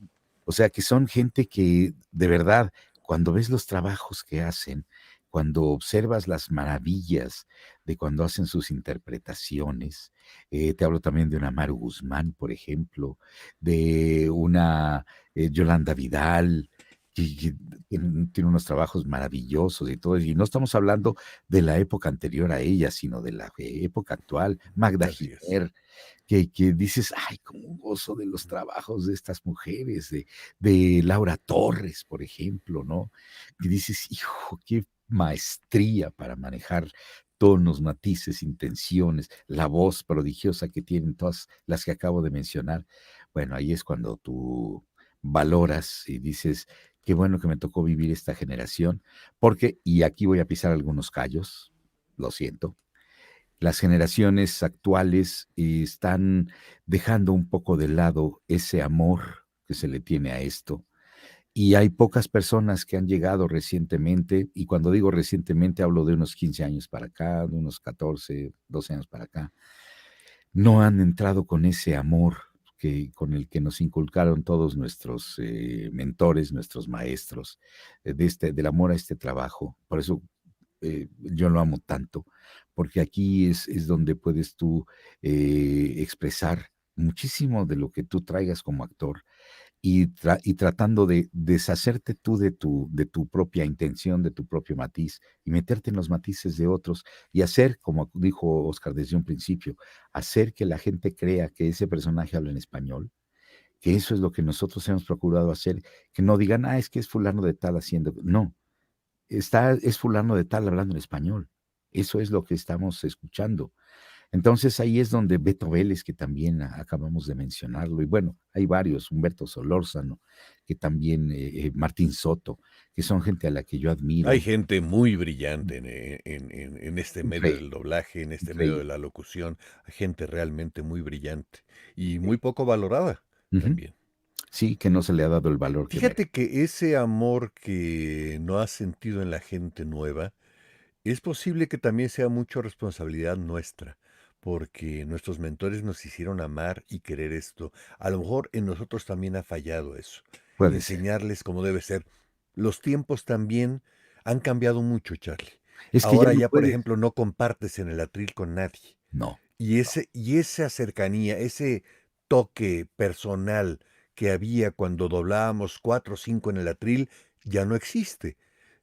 [SPEAKER 8] O sea, que son gente que, de verdad, cuando ves los trabajos que hacen, cuando observas las maravillas de cuando hacen sus interpretaciones, te hablo también de una Maru Guzmán, por ejemplo, de una Yolanda Vidal, que tiene unos trabajos maravillosos y todo, y no estamos hablando de la época anterior a ella, sino de la época actual, Magda
[SPEAKER 1] Así es.
[SPEAKER 8] Giner, que dices, ay, cómo gozo de los trabajos de estas mujeres, de Laura Torres, por ejemplo, ¿no? Que dices, hijo, qué maestría para manejar tonos, matices, intenciones, la voz prodigiosa que tienen todas las que acabo de mencionar. Bueno, ahí es cuando tú valoras y dices, qué bueno que me tocó vivir esta generación, porque, y aquí voy a pisar algunos callos, lo siento, las generaciones actuales están dejando un poco de lado ese amor que se le tiene a esto. Y hay pocas personas que han llegado recientemente, y cuando digo recientemente hablo de unos 15 años para acá, de unos 14, 12 años para acá, no han entrado con ese amor con el que nos inculcaron todos nuestros mentores, nuestros maestros, del amor a este trabajo. Por eso yo lo amo tanto, porque aquí es donde puedes tú expresar muchísimo de lo que tú traigas como actor y tratando de deshacerte tú de tu propia intención, de tu propio matiz y meterte en los matices de otros y hacer, como dijo Oscar desde un principio, hacer que la gente crea que ese personaje habla en español, que eso es lo que nosotros hemos procurado hacer, que no digan, ah, es que es fulano de tal haciendo. No, es fulano de tal hablando en español. Eso es lo que estamos escuchando. Entonces ahí es donde Beto Vélez, que también acabamos de mencionarlo, y bueno, hay varios, Humberto Solórzano, que también, Martín Soto, que son gente a la que yo
[SPEAKER 1] Hay
[SPEAKER 8] admiro.
[SPEAKER 1] gente muy brillante en este medio
[SPEAKER 8] Increíble,
[SPEAKER 1] del doblaje, en este medio de
[SPEAKER 8] increíble.
[SPEAKER 1] la locución. Hay gente realmente muy brillante y muy poco valorada
[SPEAKER 8] Ujú.
[SPEAKER 1] también.
[SPEAKER 8] Sí, que no se le ha dado el valor que merece.
[SPEAKER 1] Fíjate que ese amor que no has sentido en la gente nueva, es posible que también sea mucho responsabilidad nuestra, porque nuestros mentores nos hicieron amar y querer esto. A lo mejor en nosotros también ha fallado eso,
[SPEAKER 8] Puede ser.
[SPEAKER 1] enseñarles cómo debe ser. Los tiempos también han cambiado mucho, Charlie.
[SPEAKER 8] Es que ya
[SPEAKER 1] Ahora
[SPEAKER 8] no
[SPEAKER 1] ya, por
[SPEAKER 8] puedes.
[SPEAKER 1] ejemplo, no compartes en el atril con nadie.
[SPEAKER 8] No,
[SPEAKER 1] Y esa cercanía, ese toque personal que había cuando doblábamos 4 o 5 en el atril, ya no existe.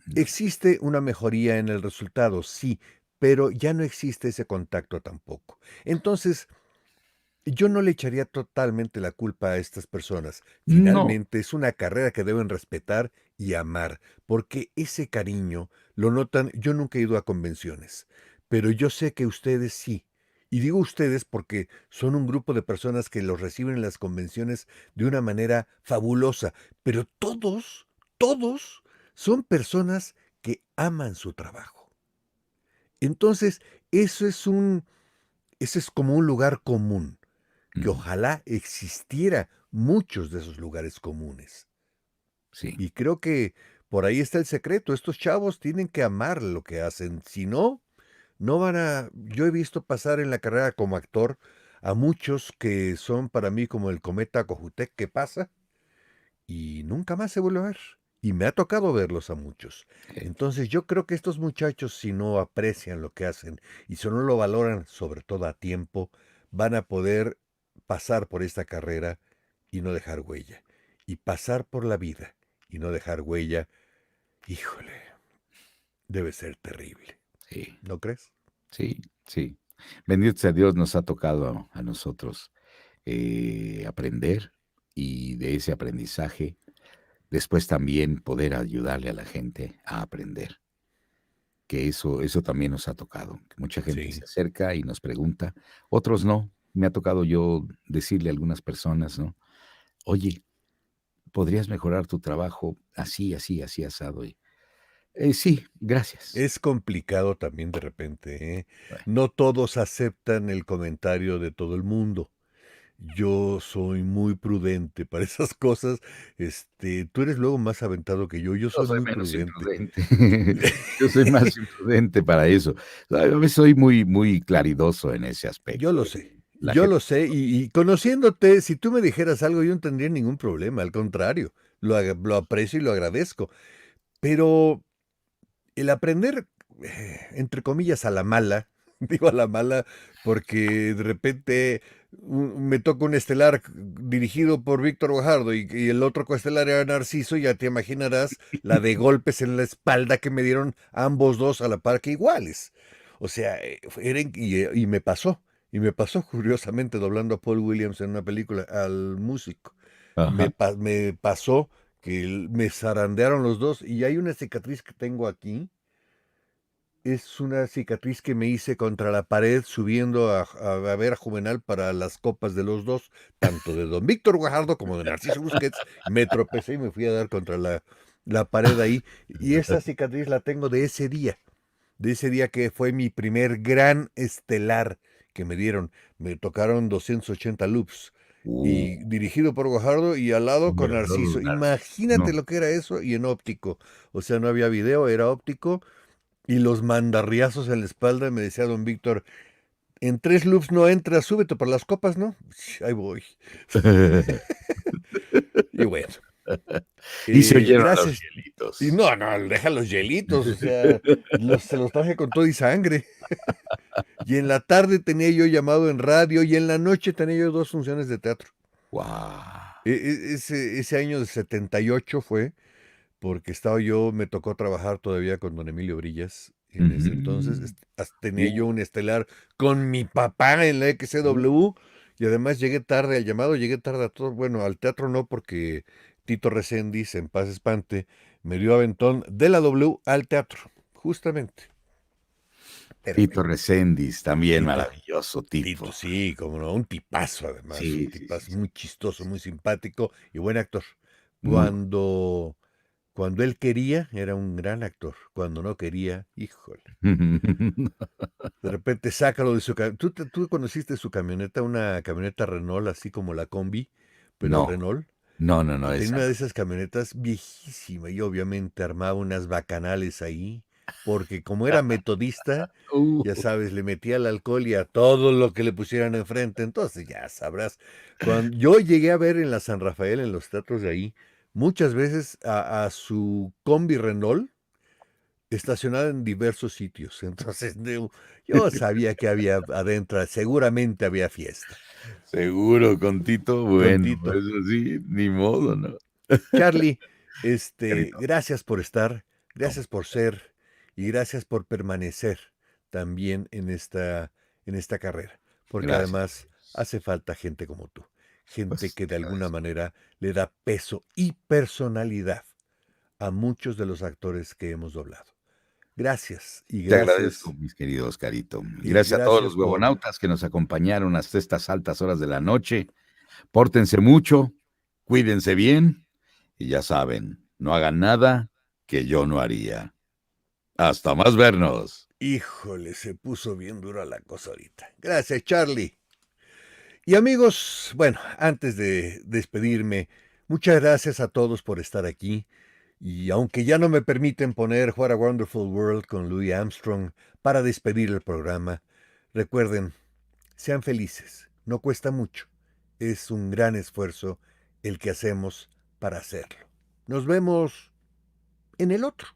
[SPEAKER 8] no.
[SPEAKER 1] Existe una mejoría en el resultado, sí, pero ya no existe ese contacto tampoco. Entonces, yo no le echaría totalmente la culpa a estas personas.
[SPEAKER 8] No.
[SPEAKER 1] Finalmente, es una carrera que deben respetar y amar, porque ese cariño lo notan. Yo nunca he ido a convenciones, pero yo sé que ustedes sí. Y digo ustedes porque son un grupo de personas que los reciben en las convenciones de una manera fabulosa, pero todos son personas que aman su trabajo. Entonces, eso es ese es como un lugar común, que
[SPEAKER 8] Ujú.
[SPEAKER 1] ojalá existiera muchos de esos lugares comunes.
[SPEAKER 8] Sí.
[SPEAKER 1] Y creo que por ahí está el secreto. Estos chavos tienen que amar lo que hacen. Si no, no van a... Yo he visto pasar en la carrera como actor a muchos que son para mí como el cometa Cojutec que pasa y nunca más se vuelve a ver. Y me ha tocado verlos a muchos.
[SPEAKER 8] eh,
[SPEAKER 1] Entonces yo creo que estos muchachos, si no aprecian lo que hacen y si no lo valoran, sobre todo a tiempo, van a poder pasar por esta carrera y no dejar huella. Y pasar por la vida y no dejar huella, híjole, debe ser terrible.
[SPEAKER 8] sí,
[SPEAKER 1] ¿No crees?
[SPEAKER 8] sí, sí. Bendito sea Dios, nos ha tocado a nosotros aprender y de ese aprendizaje después también poder ayudarle a la gente a aprender, que eso también nos ha tocado, que mucha gente se
[SPEAKER 1] Sí.
[SPEAKER 8] acerca y nos pregunta, otros no. Me ha tocado yo decirle a algunas personas, ¿no? Oye, podrías mejorar tu trabajo así, así, así, asado. Y, sí, gracias.
[SPEAKER 1] Es complicado también de repente, ¿eh?
[SPEAKER 8] Bueno,
[SPEAKER 1] No todos aceptan el comentario de todo el mundo. Yo soy muy prudente para esas cosas. Tú eres luego más aventado que yo
[SPEAKER 8] yo
[SPEAKER 1] soy
[SPEAKER 8] soy
[SPEAKER 1] muy
[SPEAKER 8] menos
[SPEAKER 1] prudente.
[SPEAKER 8] imprudente. Yo soy más imprudente para eso. A veces soy muy, muy claridoso en ese
[SPEAKER 1] Yo
[SPEAKER 8] aspecto.
[SPEAKER 1] lo
[SPEAKER 8] Y
[SPEAKER 1] sé,
[SPEAKER 8] la
[SPEAKER 1] yo
[SPEAKER 8] gente
[SPEAKER 1] lo sé, y conociéndote, si tú me dijeras algo, yo no tendría ningún problema, al contrario, lo aprecio y lo agradezco. Pero el aprender, entre comillas, a la mala, digo a la mala porque de repente me toca un estelar dirigido por Víctor Guajardo y el otro coestelar era Narciso, ya te imaginarás la de golpes en la espalda que me dieron ambos dos a la par que iguales. O sea, y me pasó curiosamente doblando a Paul Williams en una película, al músico.
[SPEAKER 8] Ajá.
[SPEAKER 1] Me pasó que me zarandearon los dos y hay una cicatriz que tengo aquí. Es una cicatriz que me hice contra la pared subiendo a ver a Juvenal para las copas de los dos, tanto de don Víctor Guajardo como de Narciso Busquets. Me tropecé y me fui a dar contra la pared ahí. Y esa cicatriz la tengo de ese día que fue mi primer gran estelar que me dieron. Me tocaron 280 loops.
[SPEAKER 8] Uh,
[SPEAKER 1] Y dirigido por Guajardo y al lado con
[SPEAKER 8] verdad,
[SPEAKER 1] Narciso.
[SPEAKER 8] Narciso.
[SPEAKER 1] Imagínate
[SPEAKER 8] No.
[SPEAKER 1] lo que era eso y en óptico. O sea, no había video, era óptico. Y los mandarriazos en la espalda, me decía don Víctor, en 3 loops no entras, súbete por las copas, ¿no? Ahí voy. Y bueno,
[SPEAKER 8] Y se oyeron los
[SPEAKER 1] gracias. Y
[SPEAKER 8] hielitos.
[SPEAKER 1] no, deja los hielitos, o sea, se los traje con todo y sangre. Y en la tarde tenía yo llamado en radio y en la noche tenía yo 2 funciones de teatro.
[SPEAKER 8] Wow.
[SPEAKER 1] Ese año de 78 fue, porque me tocó trabajar todavía con don Emilio Brillas. En ese entonces tenía yo un estelar con mi papá en la XCW y además llegué tarde al llamado, llegué tarde a todo, bueno, al teatro no porque Tito Reséndiz, en paz espante, me dio aventón de la W al teatro, justamente. Pero
[SPEAKER 8] Tito
[SPEAKER 1] bueno,
[SPEAKER 8] Reséndiz, también
[SPEAKER 1] Tito,
[SPEAKER 8] maravilloso
[SPEAKER 1] Tito,
[SPEAKER 8] tipo.
[SPEAKER 1] sí, como no, un tipazo además, un
[SPEAKER 8] Sí, sí, sí,
[SPEAKER 1] tipazo
[SPEAKER 8] sí.
[SPEAKER 1] muy chistoso, muy simpático y buen actor.
[SPEAKER 8] Muy
[SPEAKER 1] Cuando él quería, era un gran actor. Cuando no quería, híjole.
[SPEAKER 8] bueno.
[SPEAKER 1] De repente sácalo de su camioneta. ¿Tú conociste su camioneta? Una camioneta Renault, así como la combi, pero
[SPEAKER 8] No,
[SPEAKER 1] Renault.
[SPEAKER 8] no,
[SPEAKER 1] Tenía
[SPEAKER 8] esa
[SPEAKER 1] una
[SPEAKER 8] no.
[SPEAKER 1] de esas camionetas viejísima y obviamente armaba unas bacanales ahí, porque como era metodista, ya sabes, le metía el alcohol y a todo lo que le pusieran enfrente. Entonces ya sabrás. Cuando yo llegué a ver en la San Rafael, en los teatros de ahí, muchas veces a su combi Renault estacionada en diversos sitios. Entonces yo sabía que había adentro, seguramente había fiesta.
[SPEAKER 8] Seguro, con Tito,
[SPEAKER 1] Con
[SPEAKER 8] bueno,
[SPEAKER 1] Tito.
[SPEAKER 8] eso sí, ni modo, ¿no?
[SPEAKER 1] Charlie,
[SPEAKER 8] Querido,
[SPEAKER 1] gracias por estar,
[SPEAKER 8] no,
[SPEAKER 1] gracias por ser y gracias por permanecer también en esta carrera. Porque
[SPEAKER 8] gracias.
[SPEAKER 1] además hace falta gente como tú. Gente
[SPEAKER 8] Pues
[SPEAKER 1] que
[SPEAKER 8] te
[SPEAKER 1] de alguna
[SPEAKER 8] agradezco.
[SPEAKER 1] manera le da peso y personalidad a muchos de los actores que hemos doblado. Gracias
[SPEAKER 8] Te agradezco, mis queridos Oscarito. Y
[SPEAKER 1] y
[SPEAKER 8] gracias a todos
[SPEAKER 1] gracias
[SPEAKER 8] los
[SPEAKER 1] por...
[SPEAKER 8] huevonautas que nos acompañaron hasta estas altas horas de la noche. Pórtense mucho, cuídense bien y ya saben, no hagan nada que yo no haría. Hasta más vernos.
[SPEAKER 1] Híjole, se puso bien dura la cosa ahorita. Gracias, Charlie. Y amigos, bueno, antes de despedirme, muchas gracias a todos por estar aquí. Y aunque ya no me permiten poner What a Wonderful World con Louis Armstrong para despedir el programa, recuerden, sean felices, no cuesta mucho. Es un gran esfuerzo el que hacemos para hacerlo. Nos vemos en el otro.